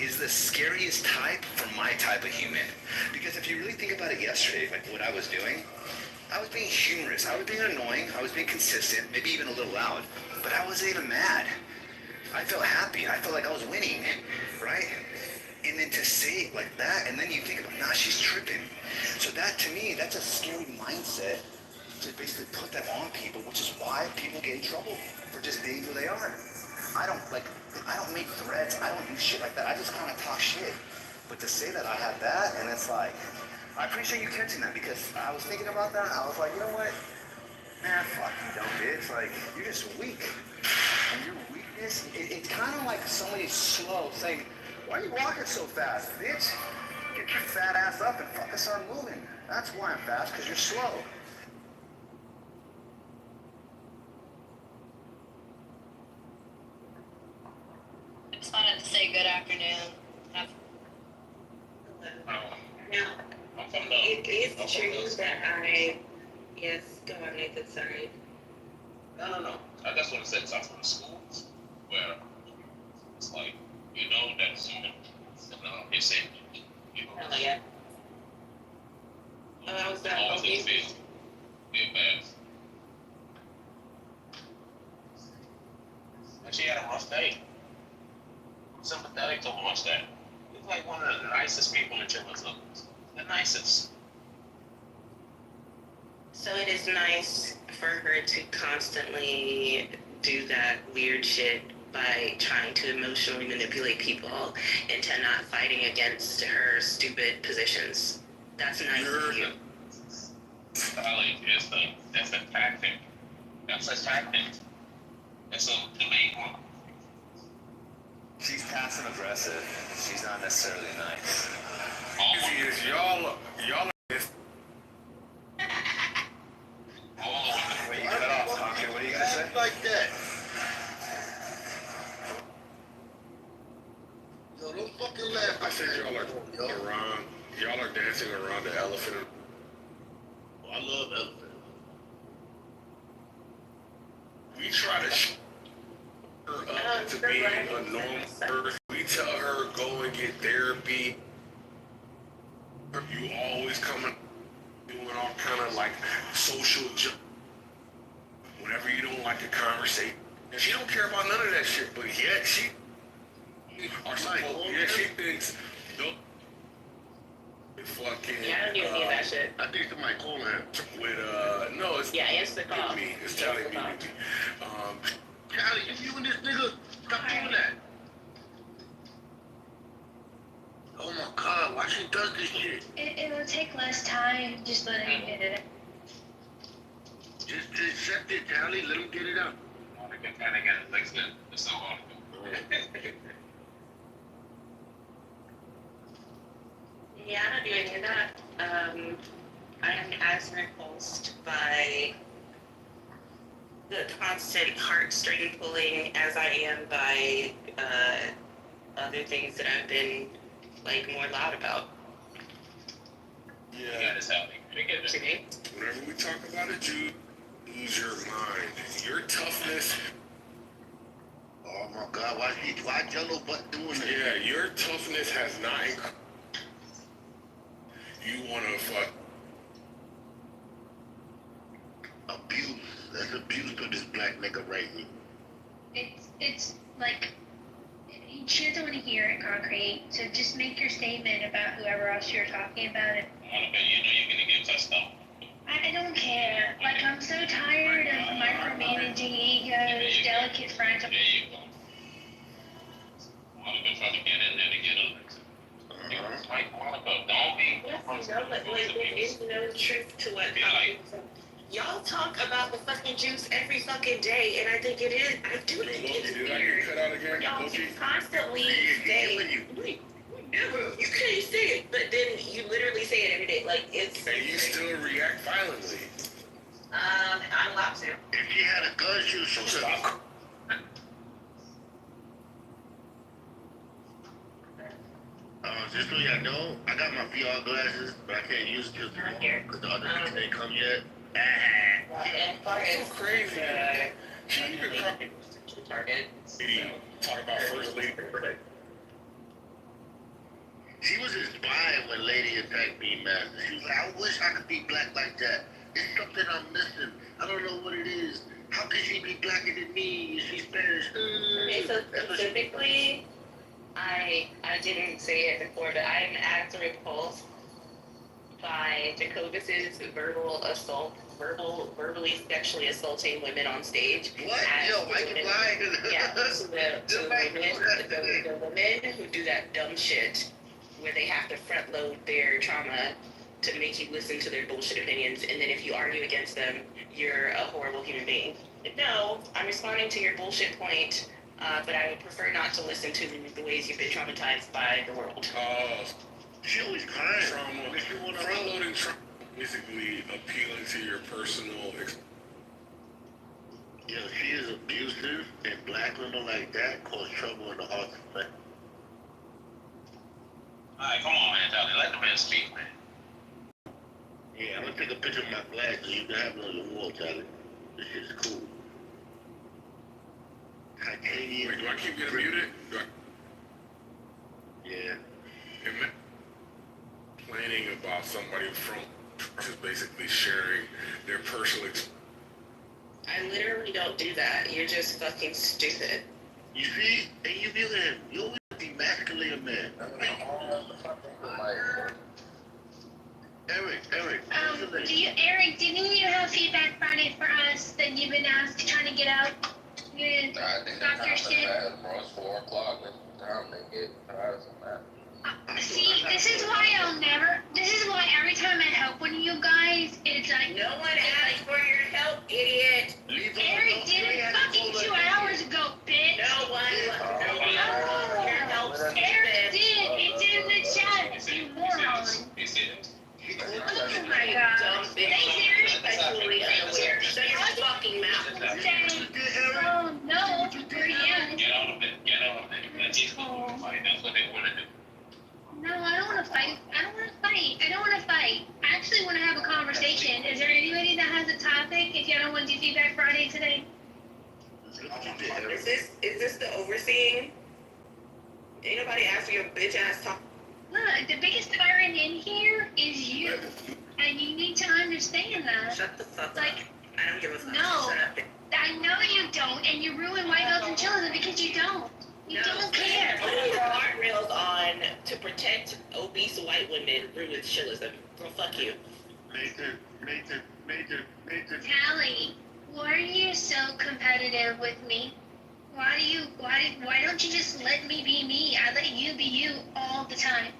Speaker 1: is the scariest type for my type of human. Because if you really think about it yesterday, like what I was doing, I was being humorous, I was being annoying, I was being consistent, maybe even a little loud, but I wasn't even mad. I felt happy, I felt like I was winning, right? And then to say it like that, and then you think about, nah, she's tripping. So that, to me, that's a scary mindset to basically put that on people, which is why people get in trouble for just being who they are. I don't make threats, I don't do shit like that, I just kind of talk shit. But to say that I have that, and it's like, I appreciate you catching that, because I was thinking about that, I was like, you know what? Man, fuck you, dumb bitch. Like, you're just weak. And your weakness, it's kind of like somebody slow saying, why are you walking so fast, bitch? Get your fat ass up and fucking start moving. That's why I'm fast, because you're slow.
Speaker 15: I just wanted to say good afternoon.
Speaker 12: Now, it is true that yes, go on, Nathan, sorry.
Speaker 2: No. I just want to say something from schools where it's like, you know that someone, it's saying, you know.
Speaker 12: Oh, yeah. Oh, I was that.
Speaker 2: Always feel bad. And she had a rough day. I'm sympathetic to watch that. He's like one of the nicest people in children's homes. The nicest.
Speaker 12: So it is nice for her to constantly do that weird shit by trying to emotionally manipulate people into not fighting against her stupid positions. That's nice of you.
Speaker 2: Sally, it's a tactic. That's a tactic. It's a debate one.
Speaker 1: She's passive aggressive. She's not necessarily nice.
Speaker 16: Easy is y'all are this.
Speaker 1: Wait, you cut off, Conker. What are you gonna say?
Speaker 17: Like that. Yo, don't fucking laugh.
Speaker 16: I think y'all are dancing around the elephant.
Speaker 17: Oh, I love elephant.
Speaker 16: We try to her up into being a normal person. We tell her go and get therapy. You always coming doing all kind of like social whenever you don't like a conversation. And she don't care about none of that shit, but yet she she thinks fucking
Speaker 12: Yeah, I don't do any of that shit.
Speaker 17: I think somebody calling him.
Speaker 16: With no, it's
Speaker 12: answer the call.
Speaker 16: me. It's telling me.
Speaker 17: Callie, if you and this nigga, stop doing that. Oh my God, why she does this shit?
Speaker 15: It'll take less time. Just let him get it.
Speaker 17: Just accept it, Callie. Let him get it out.
Speaker 2: Monica kind of got it fixed. It's so hard.
Speaker 12: Yeah, I don't do any of that. I am as repulsed by the constant heartstring pulling as I am by other things that I've been like more loud about.
Speaker 16: Yeah. Whenever we talk about it, you lose your mind. Your toughness.
Speaker 17: Oh my God, why Jello butt doing that?
Speaker 16: Yeah, your toughness has not increased. You wanna fuck
Speaker 17: abuse. That's abuse to this black nigga right here.
Speaker 15: It's like she doesn't want to hear it concrete. So just make your statement about whoever else you're talking about.
Speaker 2: Monica, you know you're gonna get touched up.
Speaker 15: I don't care. Like I'm so tired of micromanaging egos, delicate friends.
Speaker 2: There you go. Monica trying to get in there to get others. Like Monica, don't be.
Speaker 12: There is no truth to what y'all talk about the fucking juice every fucking day, and I think it is. I do think it's weird. Y'all constantly say, you can't say it, but then you literally say it every day. Like it's.
Speaker 16: And you still react violently.
Speaker 12: I'm allowed to.
Speaker 17: If she had a gun, she would shoot her. Just so y'all know, I got my VR glasses, but I can't use it because the other things ain't come yet.
Speaker 16: That's so crazy. She even talk about first lady.
Speaker 17: She was inspired when Lady attacked me, man. She was like, I wish I could be black like that. It's something I'm missing. I don't know what it is. How can she be blacker than me? She's Spanish.
Speaker 12: Okay, so specifically, I didn't say it before, but I am as repulsed by Jacobus's verbal assault, verbally sexually assaulting women on stage.
Speaker 17: What? Yo, why you lying?
Speaker 12: Yeah, the women who do that dumb shit where they have to front load their trauma to make you listen to their bullshit opinions, and then if you argue against them, you're a horrible human being. No, I'm responding to your bullshit point, but I would prefer not to listen to the ways you've been traumatized by the world.
Speaker 17: She always crying.
Speaker 16: Front-loading trauma, basically appealing to your personal
Speaker 17: Yeah, she is abusive, and black women like that cause trouble in the hearts of men.
Speaker 2: Alright, come on, man, Charlie. Let the man speak, man.
Speaker 17: Yeah, I'm gonna take a picture of my glasses. You can have it on your wall, Charlie. This shit is cool. Titanium.
Speaker 16: Wait, do I keep getting muted?
Speaker 17: Yeah.
Speaker 16: Complaining about somebody from just basically sharing their personal experience.
Speaker 12: I literally don't do that. You're just fucking stupid.
Speaker 17: You see? And you feel him. You always demasculate a man. Eric.
Speaker 15: Eric, didn't you have feedback Friday for us that you've been trying to get out? You
Speaker 13: I think
Speaker 15: stop
Speaker 13: that
Speaker 15: your
Speaker 13: time is
Speaker 15: shit.
Speaker 13: fast, bro. It's 4 o'clock. That's the time they get tired on that.
Speaker 15: See, this is why every time I help one of you guys, it's like,
Speaker 12: No one asked for your help, idiot.
Speaker 15: Eric did it fucking 2 hours ago, bitch.
Speaker 12: No one asked for your help.
Speaker 15: Eric did. It's in the chat, you moron. Oh my god. Thanks, Eric.
Speaker 12: Sexually unaware. Shut your fucking mouth.
Speaker 15: Oh no, we're young.
Speaker 2: Get out of it. Get out of it. Let's just go fight. That's what they want to do.
Speaker 15: No, I don't want to fight. I don't want to fight. I actually want to have a conversation. Is there anybody that has a topic? If y'all don't want to do Feedback Friday today?
Speaker 12: Is this the overseeing? Ain't nobody asked for your bitch ass talk.
Speaker 15: Look, the biggest tyrant in here is you. And you need to understand that.
Speaker 12: Shut the fuck
Speaker 15: Like,
Speaker 12: up. I don't give a fuck.
Speaker 15: no.
Speaker 12: Shut up.
Speaker 15: I know you don't, and you ruin white belts and chillism because you don't. You don't care.
Speaker 12: Putting guardrails on to protect obese white women ruins chillism. Girl, fuck you.
Speaker 17: Nathan.
Speaker 15: Callie, why are you so competitive with me? Why don't you just let me be me? I let you be you all the time.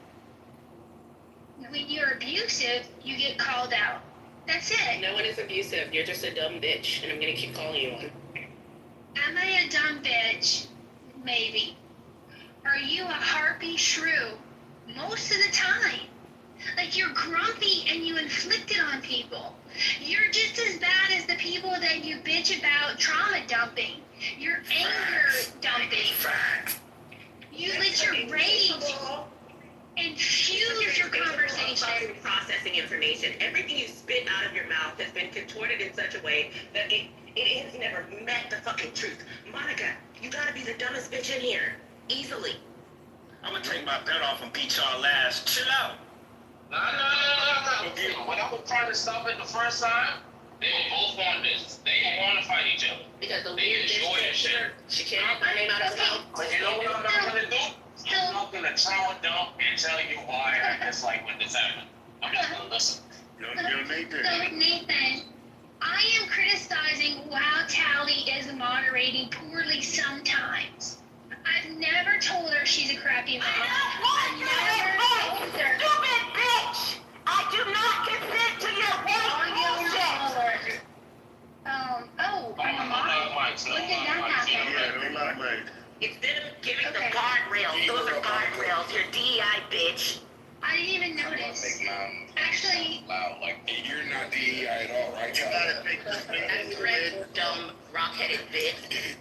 Speaker 15: When you're abusive, you get called out. That's it.
Speaker 12: No one is abusive. You're just a dumb bitch, and I'm gonna keep calling you one.
Speaker 15: Am I a dumb bitch? Maybe. Are you a harpy shrew? Most of the time. Like, you're grumpy and you inflict it on people. You're just as bad as the people that you bitch about trauma dumping. You're anger dumping. You let your rage infuse your conversation.
Speaker 12: Processing information. Everything you spit out of your mouth has been contorted in such a way that it has never met the fucking truth. Monica, you gotta be the dumbest bitch in here. Easily.
Speaker 14: I'm gonna take my bet off and beat y'all ass. Chill out.
Speaker 2: No. When I was trying to stop it the first time, they were both on this. They didn't want to fight each other.
Speaker 12: Because the
Speaker 2: They enjoy that shit.
Speaker 12: She can't get my name out of her mouth.
Speaker 2: But you know what I'm not gonna do? I'm not gonna trauma dump and tell you why I dislike when this happened. I'm just gonna listen.
Speaker 17: Yo, Nathan.
Speaker 15: So, Nathan, I am criticizing how Tally is moderating poorly sometimes. I've never told her she's a crappy mom. I've never told her.
Speaker 12: Stupid bitch! I do not consent to your bullshit!
Speaker 15: When did that happen?
Speaker 12: Instead of giving the guardrails, those are guardrails. You're DEI, bitch.
Speaker 15: I didn't even notice. Actually,
Speaker 13: Loud, like,
Speaker 16: You're not DEI at all, right?
Speaker 17: You gotta take this
Speaker 12: That's right, dumb, rock-headed bitch.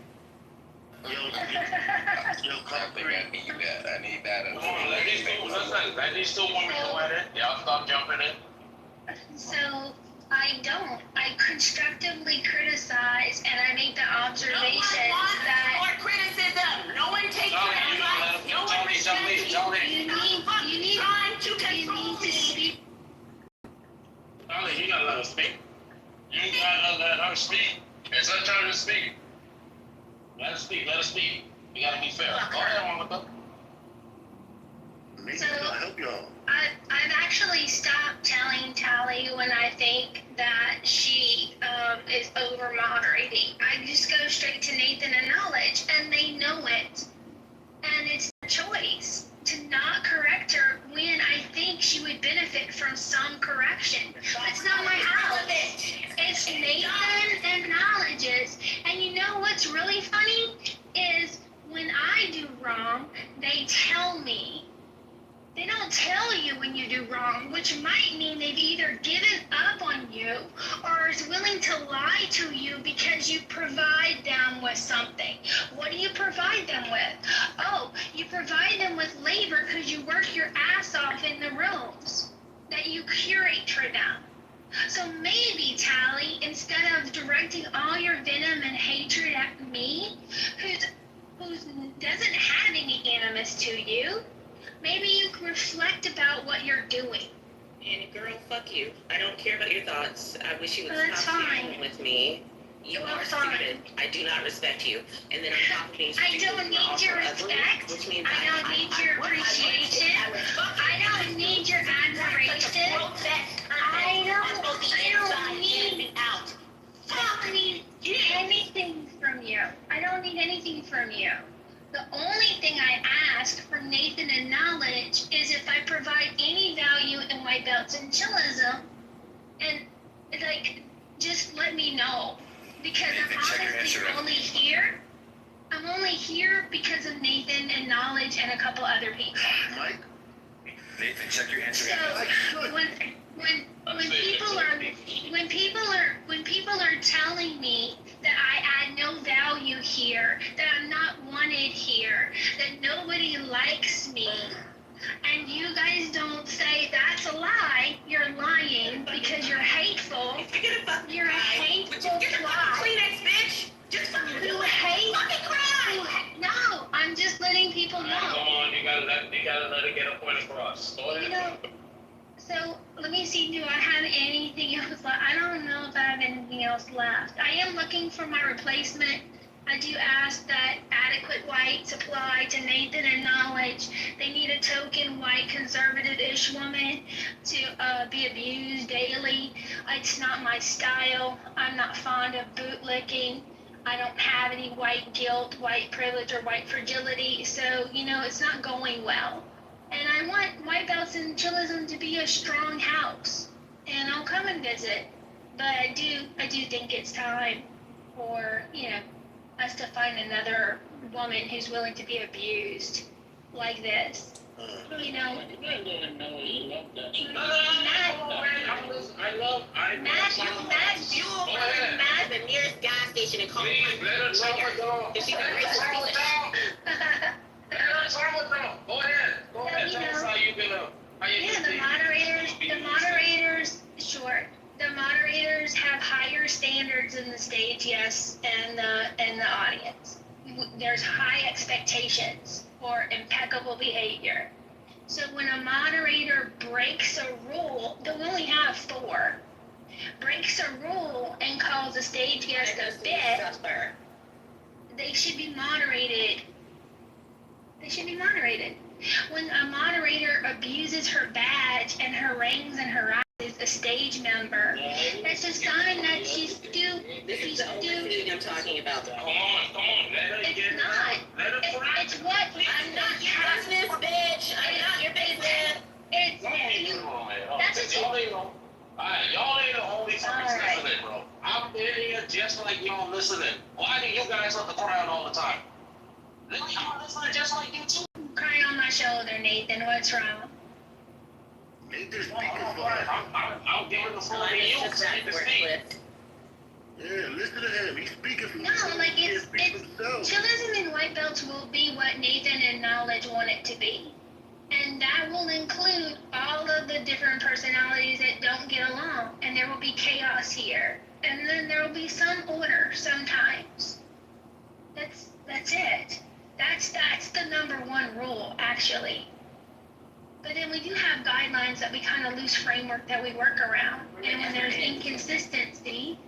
Speaker 17: Yo,
Speaker 13: I think I need that. I need that.
Speaker 2: Come on, let these people listen. Let these two women go at it. Y'all stop jumping in.
Speaker 15: so I don't. I constructively criticize and I make the observation that
Speaker 12: More criticism. No one takes your advice. No one respects you.
Speaker 15: you need
Speaker 12: Trying to
Speaker 15: you
Speaker 12: control
Speaker 15: need to
Speaker 12: me.
Speaker 15: speak.
Speaker 2: Charlie, you gotta let her speak. You gotta let her speak. It's her turn to speak. Let her speak. Let her speak. We gotta be fair. Go ahead, Monica.
Speaker 17: Nathan, I help y'all.
Speaker 15: I've actually stopped telling Tally when I think that she is over moderating. I just go straight to Nathan and knowledge, and they know it. And it's their choice to not correct her when I think she would benefit from some correction. That's not my house. It's Nathan and knowledge's. And you know what's really funny is when I do wrong, they tell me. They don't tell you when you do wrong, which might mean they've either given up on you or is willing to lie to you because you provide them with something. What do you provide them with? Oh, you provide them with labor because you work your ass off in the rooms that you curate for them. So maybe, Tally, instead of directing all your venom and hatred at me, who doesn't have any animus to you, maybe you can reflect about what you're doing.
Speaker 12: And girl, fuck you. I don't care about your thoughts. I wish you would
Speaker 15: That's
Speaker 12: stop
Speaker 15: fine.
Speaker 12: dealing with me. You
Speaker 15: Well,
Speaker 12: are
Speaker 15: fine.
Speaker 12: stupid. I do not respect you. And then on top of being
Speaker 15: I
Speaker 12: stupid,
Speaker 15: don't
Speaker 12: you're
Speaker 15: need
Speaker 12: also
Speaker 15: your
Speaker 12: ugly,
Speaker 15: respect.
Speaker 12: which means
Speaker 15: I don't need your appreciation. I don't need your admiration. I don't need anything from from you. I don't need anything from you. The only thing I ask from Nathan and Knowledge is if I provide any value in white belts and chillism, and like, just let me know. Because I'm honestly only here. I'm only here because of Nathan and Knowledge and a couple other people.
Speaker 17: Mike?
Speaker 1: Nathan, check your answer.
Speaker 15: So when people are telling me that I add no value here, that I'm not wanted here, that nobody likes me, and you guys don't say that's a lie, you're lying because you're hateful. You're a hateful twat.
Speaker 12: Kleenex, bitch. Just fucking do
Speaker 15: You
Speaker 12: it.
Speaker 15: hate.
Speaker 12: Fucking cry.
Speaker 15: No, I'm just letting people know.
Speaker 2: Come on, you gotta let it get a point across. Go ahead.
Speaker 15: You know, so let me see, do I have anything else left? I don't know if I have anything else left. I am looking for my replacement. I do ask that adequate white supply to Nathan and Knowledge. They need a token white conservative-ish woman to be abused daily. It's not my style. I'm not fond of bootlicking. I don't have any white guilt, white privilege, or white fragility. So, you know, it's not going well. And I want white belts and chillism to be a strong house. And I'll come and visit. But I do think it's time for, you know, us to find another woman who's willing to be abused like this. You know,
Speaker 12: Matt, you over Matt, the nearest gas station and call me.
Speaker 2: Let her tell her go.
Speaker 12: If she can
Speaker 2: Let her tell her down. Let her tell her down. Go ahead. Go ahead. Tell us how you gonna.
Speaker 15: yeah, the moderators have higher standards in the stage, yes, and the audience. There's high expectations for impeccable behavior. So when a moderator breaks a rule, they'll only have 4. Breaks a rule and calls a stage guest a bitch, they should be moderated. They should be moderated. When a moderator abuses her badge and harangues and harasses a stage member, that's a sign that she's stupid.
Speaker 12: This is the only thing I'm talking about.
Speaker 2: Come on. Let her
Speaker 15: It's
Speaker 2: get
Speaker 15: not.
Speaker 2: Let her
Speaker 15: It's what
Speaker 12: I'm not your business, bitch. I'm not your business.
Speaker 15: It's that's a
Speaker 2: Y'all ain't the only fucking listening, bro. I'm in here just like y'all listening. Why do you guys have to cry out all the time? I'm listening just like you too.
Speaker 15: crying on my shoulder, Nathan. What's wrong?
Speaker 17: Nathan's speaking for
Speaker 2: I'm giving the floor to you.
Speaker 17: Yeah, listen to him. He's speaking for
Speaker 15: No, like it's chillism and white belts will be what Nathan and Knowledge want it to be. And that will include all of the different personalities that don't get along. And there will be chaos here. And then there will be some order sometimes. That's it. That's the number 1 rule, actually. But then we do have guidelines that we kind of loose framework that we work around. And when there's inconsistency,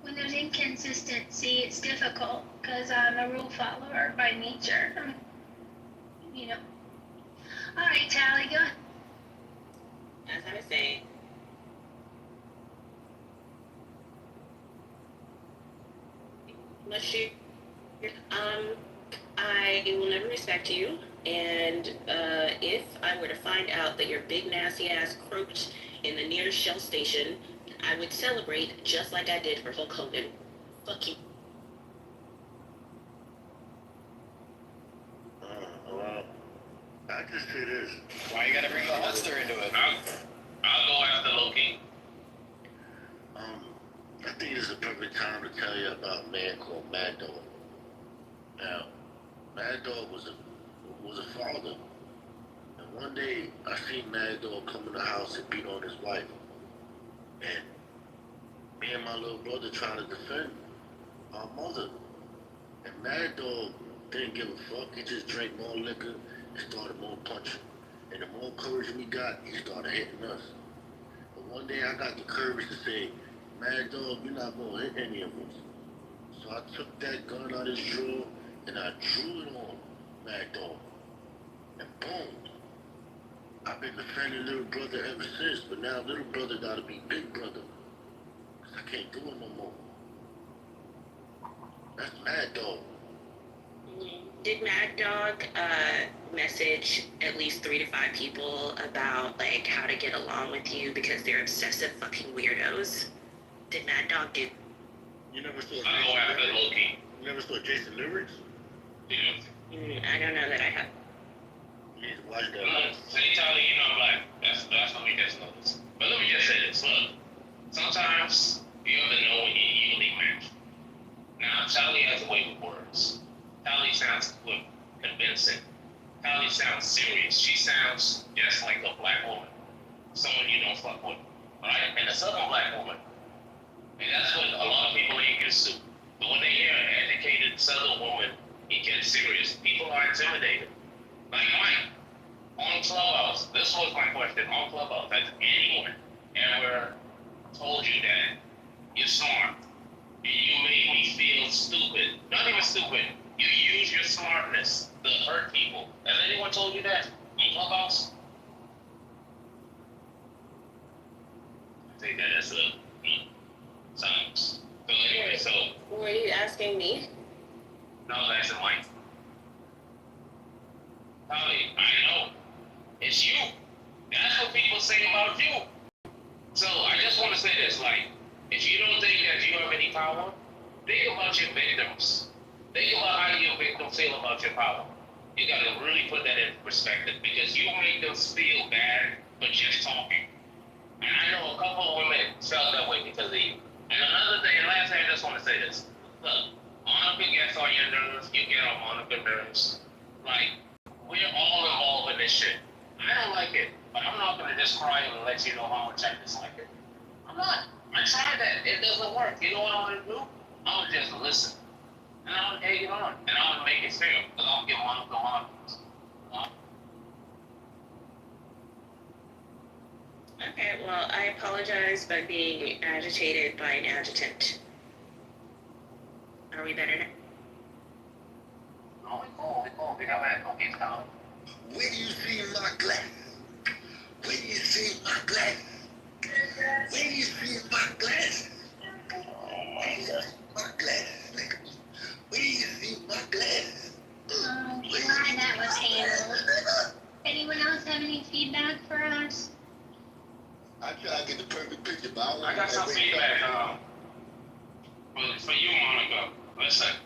Speaker 15: it's difficult because I'm a rule follower by nature. You know. All right, Tally, go ahead.
Speaker 12: As I was saying, let's shoot. I will never respect you, and if I were to find out that you're big nasty ass croaked in the nearest Shell station, I would celebrate just like I did for Hulk Hogan. Fuck you.
Speaker 17: Well, I just say this.
Speaker 11: Why you gotta bring the Hulkster into it?
Speaker 2: I'll go after Loki.
Speaker 17: I think this is a perfect time to tell you about a man called Mad Dog. Now, Mad Dog was a father. And one day, I seen Mad Dog come in the house and beat on his wife. And me and my little brother trying to defend our mother. And Mad Dog didn't give a fuck. He just drank more liquor and started more punching. And the more courage we got, he started hitting us. But one day I got the courage to say, Mad Dog, you're not gonna hit any of us. So I took that gun out of his drawer and I drew it on Mad Dog. And boom. I've been defending little brother ever since, but now little brother gotta be big brother. 'Cause I can't do it no more. That's mad dog.
Speaker 12: Did Mad Dog message at least 3 to 5 people about like how to get along with you because they're obsessive fucking weirdos? Did Mad Dog do?
Speaker 17: You never saw
Speaker 2: I go after
Speaker 17: Jason
Speaker 2: Loki.
Speaker 17: Lyrics? You never saw Jason Lyrics?
Speaker 2: Yeah.
Speaker 12: I don't know that I have.
Speaker 17: You need to watch that.
Speaker 2: Look, so they tell you, like, that's what we just noticed. But let me just say this, look. Sometimes you ever know when you really match. Now, Charlie has a way with words. Charlie sounds good, convincing. Charlie sounds serious. She sounds just like a black woman. Someone you don't fuck with. Right? And a southern black woman. And that's what a lot of people ain't used to. But when they hear an educated southern woman, he gets serious. People are intimidated. Like Mike, on Clubhouse, this was my question, on Clubhouse, has anyone ever told you that you're smart and you made me feel stupid? Not even stupid. You use your smartness to hurt people. Has anyone told you that on Clubhouse? I think that is science. So anyway, so.
Speaker 12: Were you asking me?
Speaker 2: No, I was asking Mike. Holly, I know. It's you. That's what people say about you. So I just want to say this, like, if you don't think that you have any power, think about your victims. Think about how your victims feel about your power. You gotta really put that in perspective because you make them feel bad for just talking. And I know a couple of women felt that way because of you. And another thing, and last thing, I just want to say this. Look, Monica gets on your nerves, you get on Monica nerves. Like, we're all involved in this shit. I don't like it, but I'm not gonna just cry and let you know how much I dislike it. I'm not. I tried that. It doesn't work. You know what I'm gonna do? I'm gonna just listen. And I'm gonna egg it on. And I'm gonna make it fair. Because I'm gonna give Monica Monica.
Speaker 12: Okay, well, I apologize by being agitated by an adjutant. Are we better now?
Speaker 2: Oh, we cool. We got that. Okay, Tom.
Speaker 17: Where do you see my glasses? Where do you see my glasses? Where do you see my glasses? My glasses, nigga. Where do you see my glasses?
Speaker 15: Glad that was handled. Anyone else have any feedback for us?
Speaker 17: I try to get the perfect picture, but I don't
Speaker 2: I got some feedback, for you, Monica. Listen,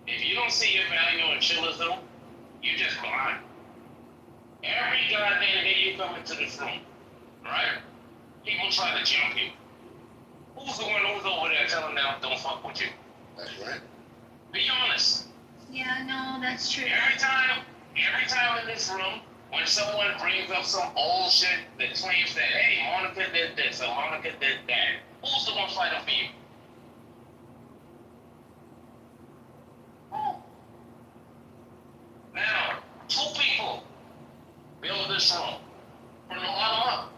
Speaker 2: if you don't see your value in chillism, you're just blind. Every goddamn day you come into this room, right? People try to jump you. Who's the one who's over there telling them don't fuck with you?
Speaker 17: That's right.
Speaker 2: Be honest.
Speaker 15: Yeah, no, that's true.
Speaker 2: Every time in this room, when someone brings up some old shit that claims that, hey, Monica did this or Monica did that, who's the one fighting for you? Who? Now, 2 people build this room from the bottom up.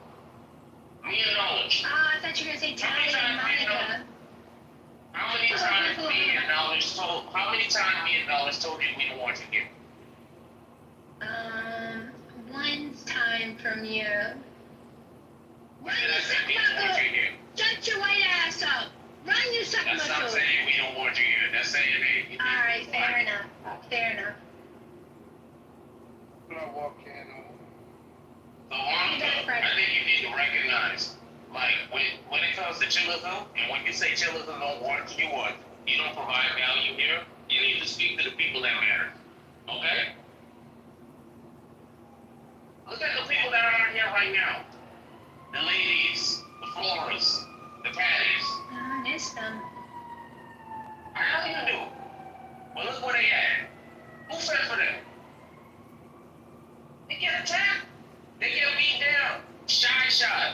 Speaker 2: Me and Knowledge.
Speaker 15: I thought you were gonna say Tally and Monica.
Speaker 2: How many times me and Knowledge told you we don't want you here?
Speaker 15: One time from you.
Speaker 2: When did I say we don't want you here?
Speaker 15: Shut your white ass up. Run you suck my
Speaker 2: That's not saying we don't want you here. That's saying, hey, you
Speaker 15: Alright, fair enough. Fair enough.
Speaker 2: So Monica, I think you need to recognize, like, when it comes to chillism, and when you say chillism don't want you or you don't provide value here, you need to speak to the people that matter. Okay? Look at the people that are here right now. The ladies, the florists, the patties.
Speaker 15: I miss them.
Speaker 2: I know you do. Well, look where they at. Who fed for them? They get attacked. They get beat down. Shy.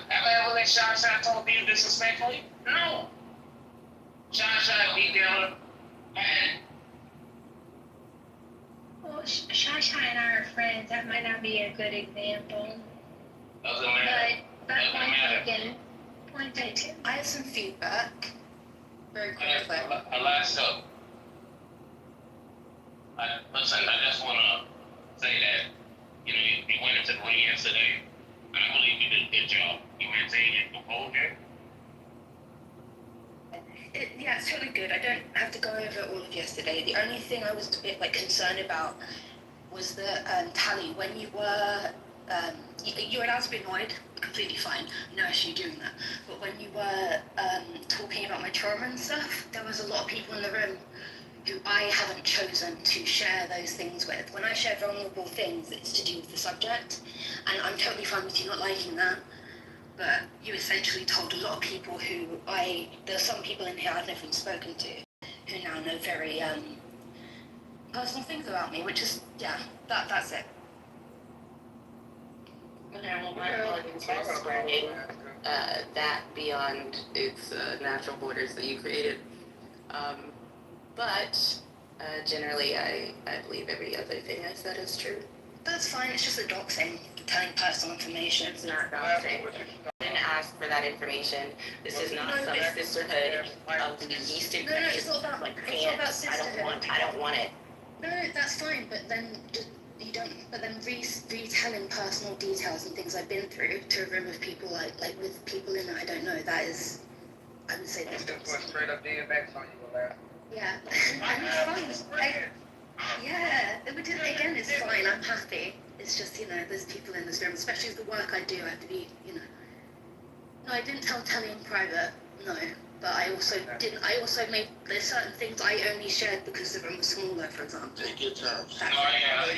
Speaker 2: Have I ever let Shy talk to you disrespectfully? No. Shy beat down and
Speaker 15: Well, Shasha and I are friends. That might not be a good example.
Speaker 2: doesn't matter.
Speaker 15: But point taken. Point taken.
Speaker 18: I have some feedback. Very quickly.
Speaker 2: Alaska. Listen, I just want to say that, you went into the ring yesterday. I believe you did a good job. You maintained your composure.
Speaker 19: Yeah, it's totally good. I don't have to go over all of yesterday. The only thing I was a bit concerned about was the Tally, when you were you're allowed to be annoyed, completely fine, no issue doing that. But when you were talking about my trauma and stuff, there was a lot of people in the room who I haven't chosen to share those things with. When I share vulnerable things, it's to do with the subject, and I'm totally fine with you not liking that. But you essentially told a lot of people there's some people in here I've never even spoken to, who now know very personal things about me, which is, that's it.
Speaker 12: Okay, well, my apologies for spreading that beyond its natural borders that you created. But generally, I believe every other thing I said is true.
Speaker 19: That's fine, it's just a doxing, telling personal information.
Speaker 12: It's not doxing. I didn't ask for that information. This is not some sisterhood of the yeast infection.
Speaker 19: No, it's not about, it's not about sisterhood.
Speaker 12: I don't want it.
Speaker 19: No, that's fine, but then retelling personal details and things I've been through to a room of people, like with people in it I don't know, that is, I would say that's
Speaker 11: just went straight up DMX on you, man.
Speaker 19: Yeah, and it's fine. Yeah, again, it's fine, I'm happy. It's just, there's people in this room, especially with the work I do, I have to be, No, I didn't tell Telly in private, no. But I also made, there's certain things I only shared because the room was smaller, for example.
Speaker 17: Take your time.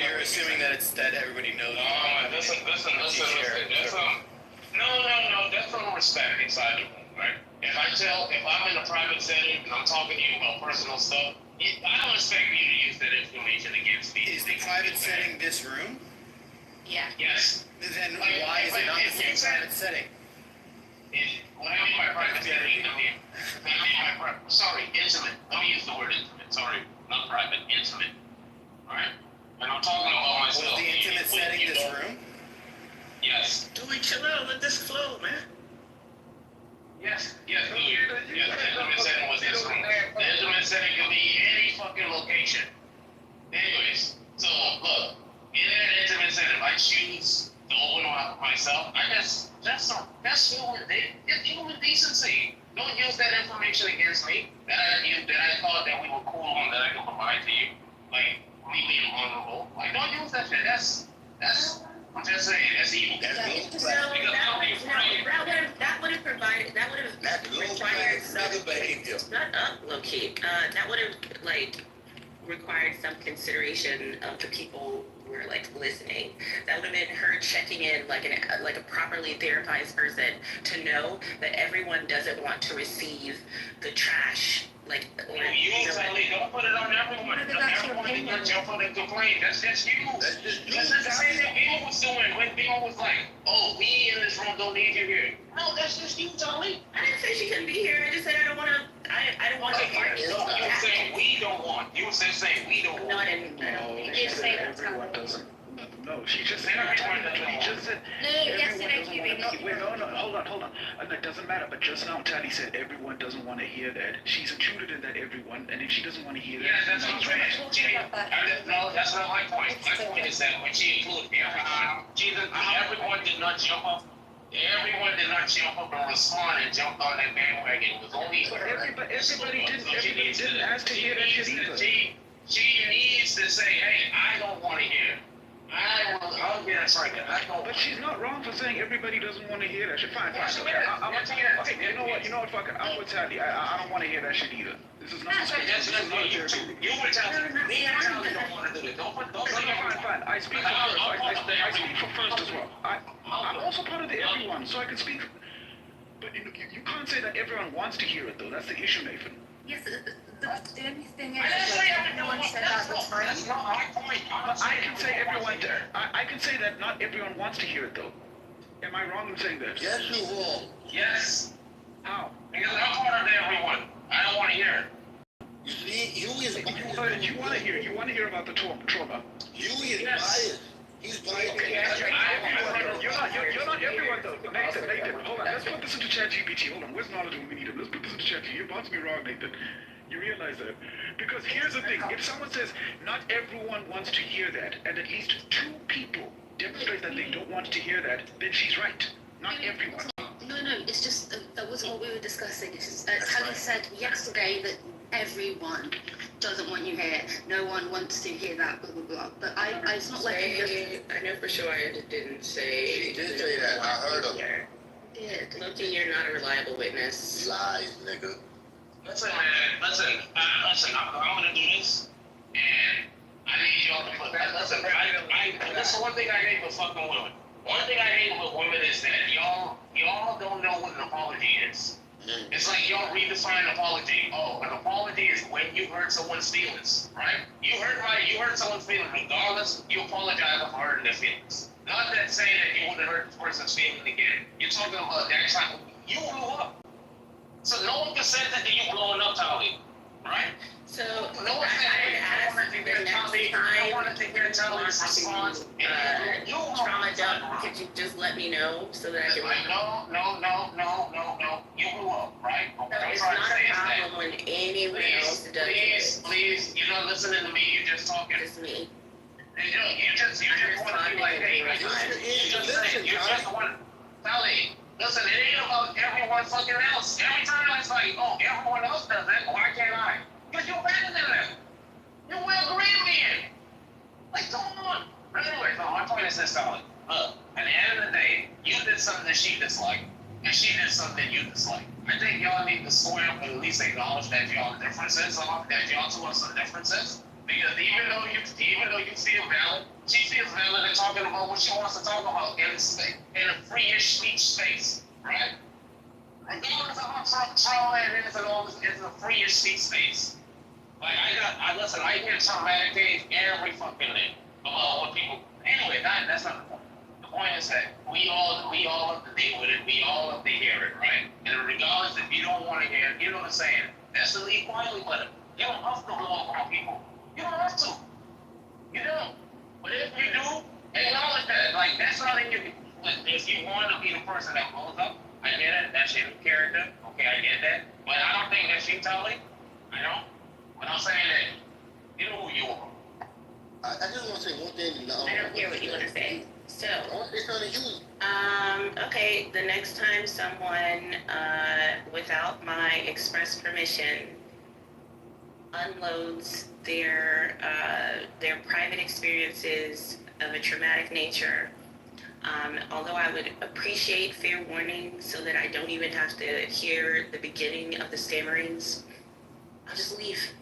Speaker 1: You're assuming that everybody knows.
Speaker 2: No, listen. No, that's from respect inside the room, right? If I'm in a private setting and I'm talking to you about personal stuff, I don't expect you to use that information against me.
Speaker 1: Is the private setting this room?
Speaker 12: Yeah.
Speaker 2: Yes.
Speaker 1: Then why is it not the same private setting?
Speaker 2: When I mean by private setting, intimate. Let me use the word intimate. Sorry, not private, intimate. Alright? And I'm talking about myself.
Speaker 1: Was the intimate setting this room?
Speaker 2: Yes.
Speaker 14: Dewey, chill out. Let this flow, man.
Speaker 2: Yes, Dewey. Yes, the intimate setting was this room. The intimate setting can be any fucking location. Anyways, so look, in that intimate setting, if I choose to open up myself, I guess that's human decency. Don't use that information against me that I thought that we were cool on, that I could provide to you. Like me being vulnerable. Like, don't use that shit. That's I'm just saying, that's evil.
Speaker 12: That would have required some, not up, low key. That would have required some consideration of the people who were listening. That would have been her checking in like a properly therapized person to know that everyone doesn't want to receive the trash.
Speaker 2: You exactly don't put it on everyone. Everyone is gonna jump on and complain. That's just you. That's the same thing people was doing when people was like, "Oh, we in this room don't need you here." No, that's just you, Tony.
Speaker 12: I didn't say she couldn't be here. I just said I don't want to. I don't want to be here.
Speaker 2: No, you were saying we don't want. You were saying we don't want.
Speaker 12: No, I didn't.
Speaker 19: You did say that.
Speaker 6: Everyone doesn't. No, she just said
Speaker 19: yesterday, QB, not.
Speaker 6: Wait, no, hold on. It doesn't matter, but just now Tally said everyone doesn't want to hear that. She's included in that everyone, and if she doesn't want to hear that,
Speaker 2: yeah, that's what I'm saying. No, that's not my point. My point is that when she included everyone did not jump up. Everyone did not jump up and respond and jump on that bandwagon. It was only her.
Speaker 6: But everybody didn't ask to hear that shit either.
Speaker 2: She needs to say, hey, I don't want to hear. I'll get a second.
Speaker 6: But she's not wrong for saying everybody doesn't want to hear that shit. Fine. Okay, you know what, fuck it. I'm with Tally. I don't want to hear that shit either. This is not a therapy.
Speaker 2: You were telling me and Tally don't want to do it. Don't say
Speaker 6: fine. I speak for first. I speak for first as well. I'm also part of the everyone, so I can speak. But you can't say that everyone wants to hear it, though. That's the issue, Nathan.
Speaker 19: Yes, the only thing is everyone said at the time.
Speaker 2: That's not my point.
Speaker 6: But I can say everyone. I can say that not everyone wants to hear it, though. Am I wrong in saying that?
Speaker 17: Yes, you will.
Speaker 2: Yes.
Speaker 6: How?
Speaker 2: Because I'm part of everyone. I don't want to hear it.
Speaker 17: You see, Huey is biased.
Speaker 6: You want to hear about the trauma.
Speaker 17: Huey is biased. He's biased.
Speaker 6: Okay, you're not everyone though. Nathan, hold on. Let's put this into ChatGPT. Hold on. Where's knowledge when we need him? Let's put this into ChatGPT. You're about to be wrong, Nathan. You realize that? Because here's the thing. If someone says not everyone wants to hear that, and at least 2 people demonstrate that they don't want to hear that, then she's right. Not everyone.
Speaker 19: No, no. It's just that wasn't what we were discussing. It's just Tally said yesterday that everyone doesn't want you here. No one wants to hear that. Blah blah blah. But it's not like
Speaker 12: I know for sure I didn't say.
Speaker 17: She did say that. I heard her.
Speaker 12: Loki, you're not a reliable witness.
Speaker 17: Lies, nigga.
Speaker 2: Listen, man. Listen. I'm gonna do this, and I need y'all to put. Listen, listen. One thing I hate with fucking women. One thing I hate with women is that y'all don't know what an apology is. It's like y'all redefine apology. Oh, an apology is when you hurt someone's feelings, right? You hurt someone's feelings. Regardless, you apologize for hurting their feelings. Not that saying that you wouldn't hurt the person's feelings again. You're talking about that time you blew up. So no one can say that you blowing up, Tally, right?
Speaker 12: So
Speaker 2: no one
Speaker 12: I want to hear Tally's response. Trauma dump. Could you just let me know so that I can?
Speaker 2: No. You blew up, right?
Speaker 12: No, it's not a problem when anyone else does it.
Speaker 2: Please, you're not listening to me. You're just talking.
Speaker 12: It's me.
Speaker 2: You just want to be like, hey, you just want. Tally, listen, it ain't about everyone fucking else. Every time it's like, oh, everyone else does that, why can't I? Because you're better than them. You're well green. Like, come on. But anyway, no, my point is this, Tally. Look, at the end of the day, you did something that she disliked, and she did something that you disliked. I think y'all need to swear up and at least acknowledge that y'all differences are, that y'all two have some differences. Because even though you feel valid, she feels valid in talking about what she wants to talk about in a free-ish speech space, right? Regardless of how trauma it is and all this, it's a free-ish speech space. Like I hear traumatic things every fucking day about what people. Anyway, that's not the point. The point is that we all have to deal with it. We all have to hear it, right? And regardless, if you don't want to hear it, you know what I'm saying? That's the leave quietly with it. You don't have to blow up on people. You don't have to. You don't. But if you do, acknowledge that. Like, that's not in your. If you want to be the person that blows up, I get it. That's your character. Okay, I get that. But I don't think that's you, Tally. I don't. But I'm saying that you know who you are.
Speaker 17: I just want to say one thing.
Speaker 12: I don't hear what you want to say. So.
Speaker 17: I want to say something to you.
Speaker 12: Okay. The next time someone, without my express permission, unloads their private experiences of a traumatic nature. Although I would appreciate fair warning so that I don't even have to hear the beginning of the stammerings, I'll just leave.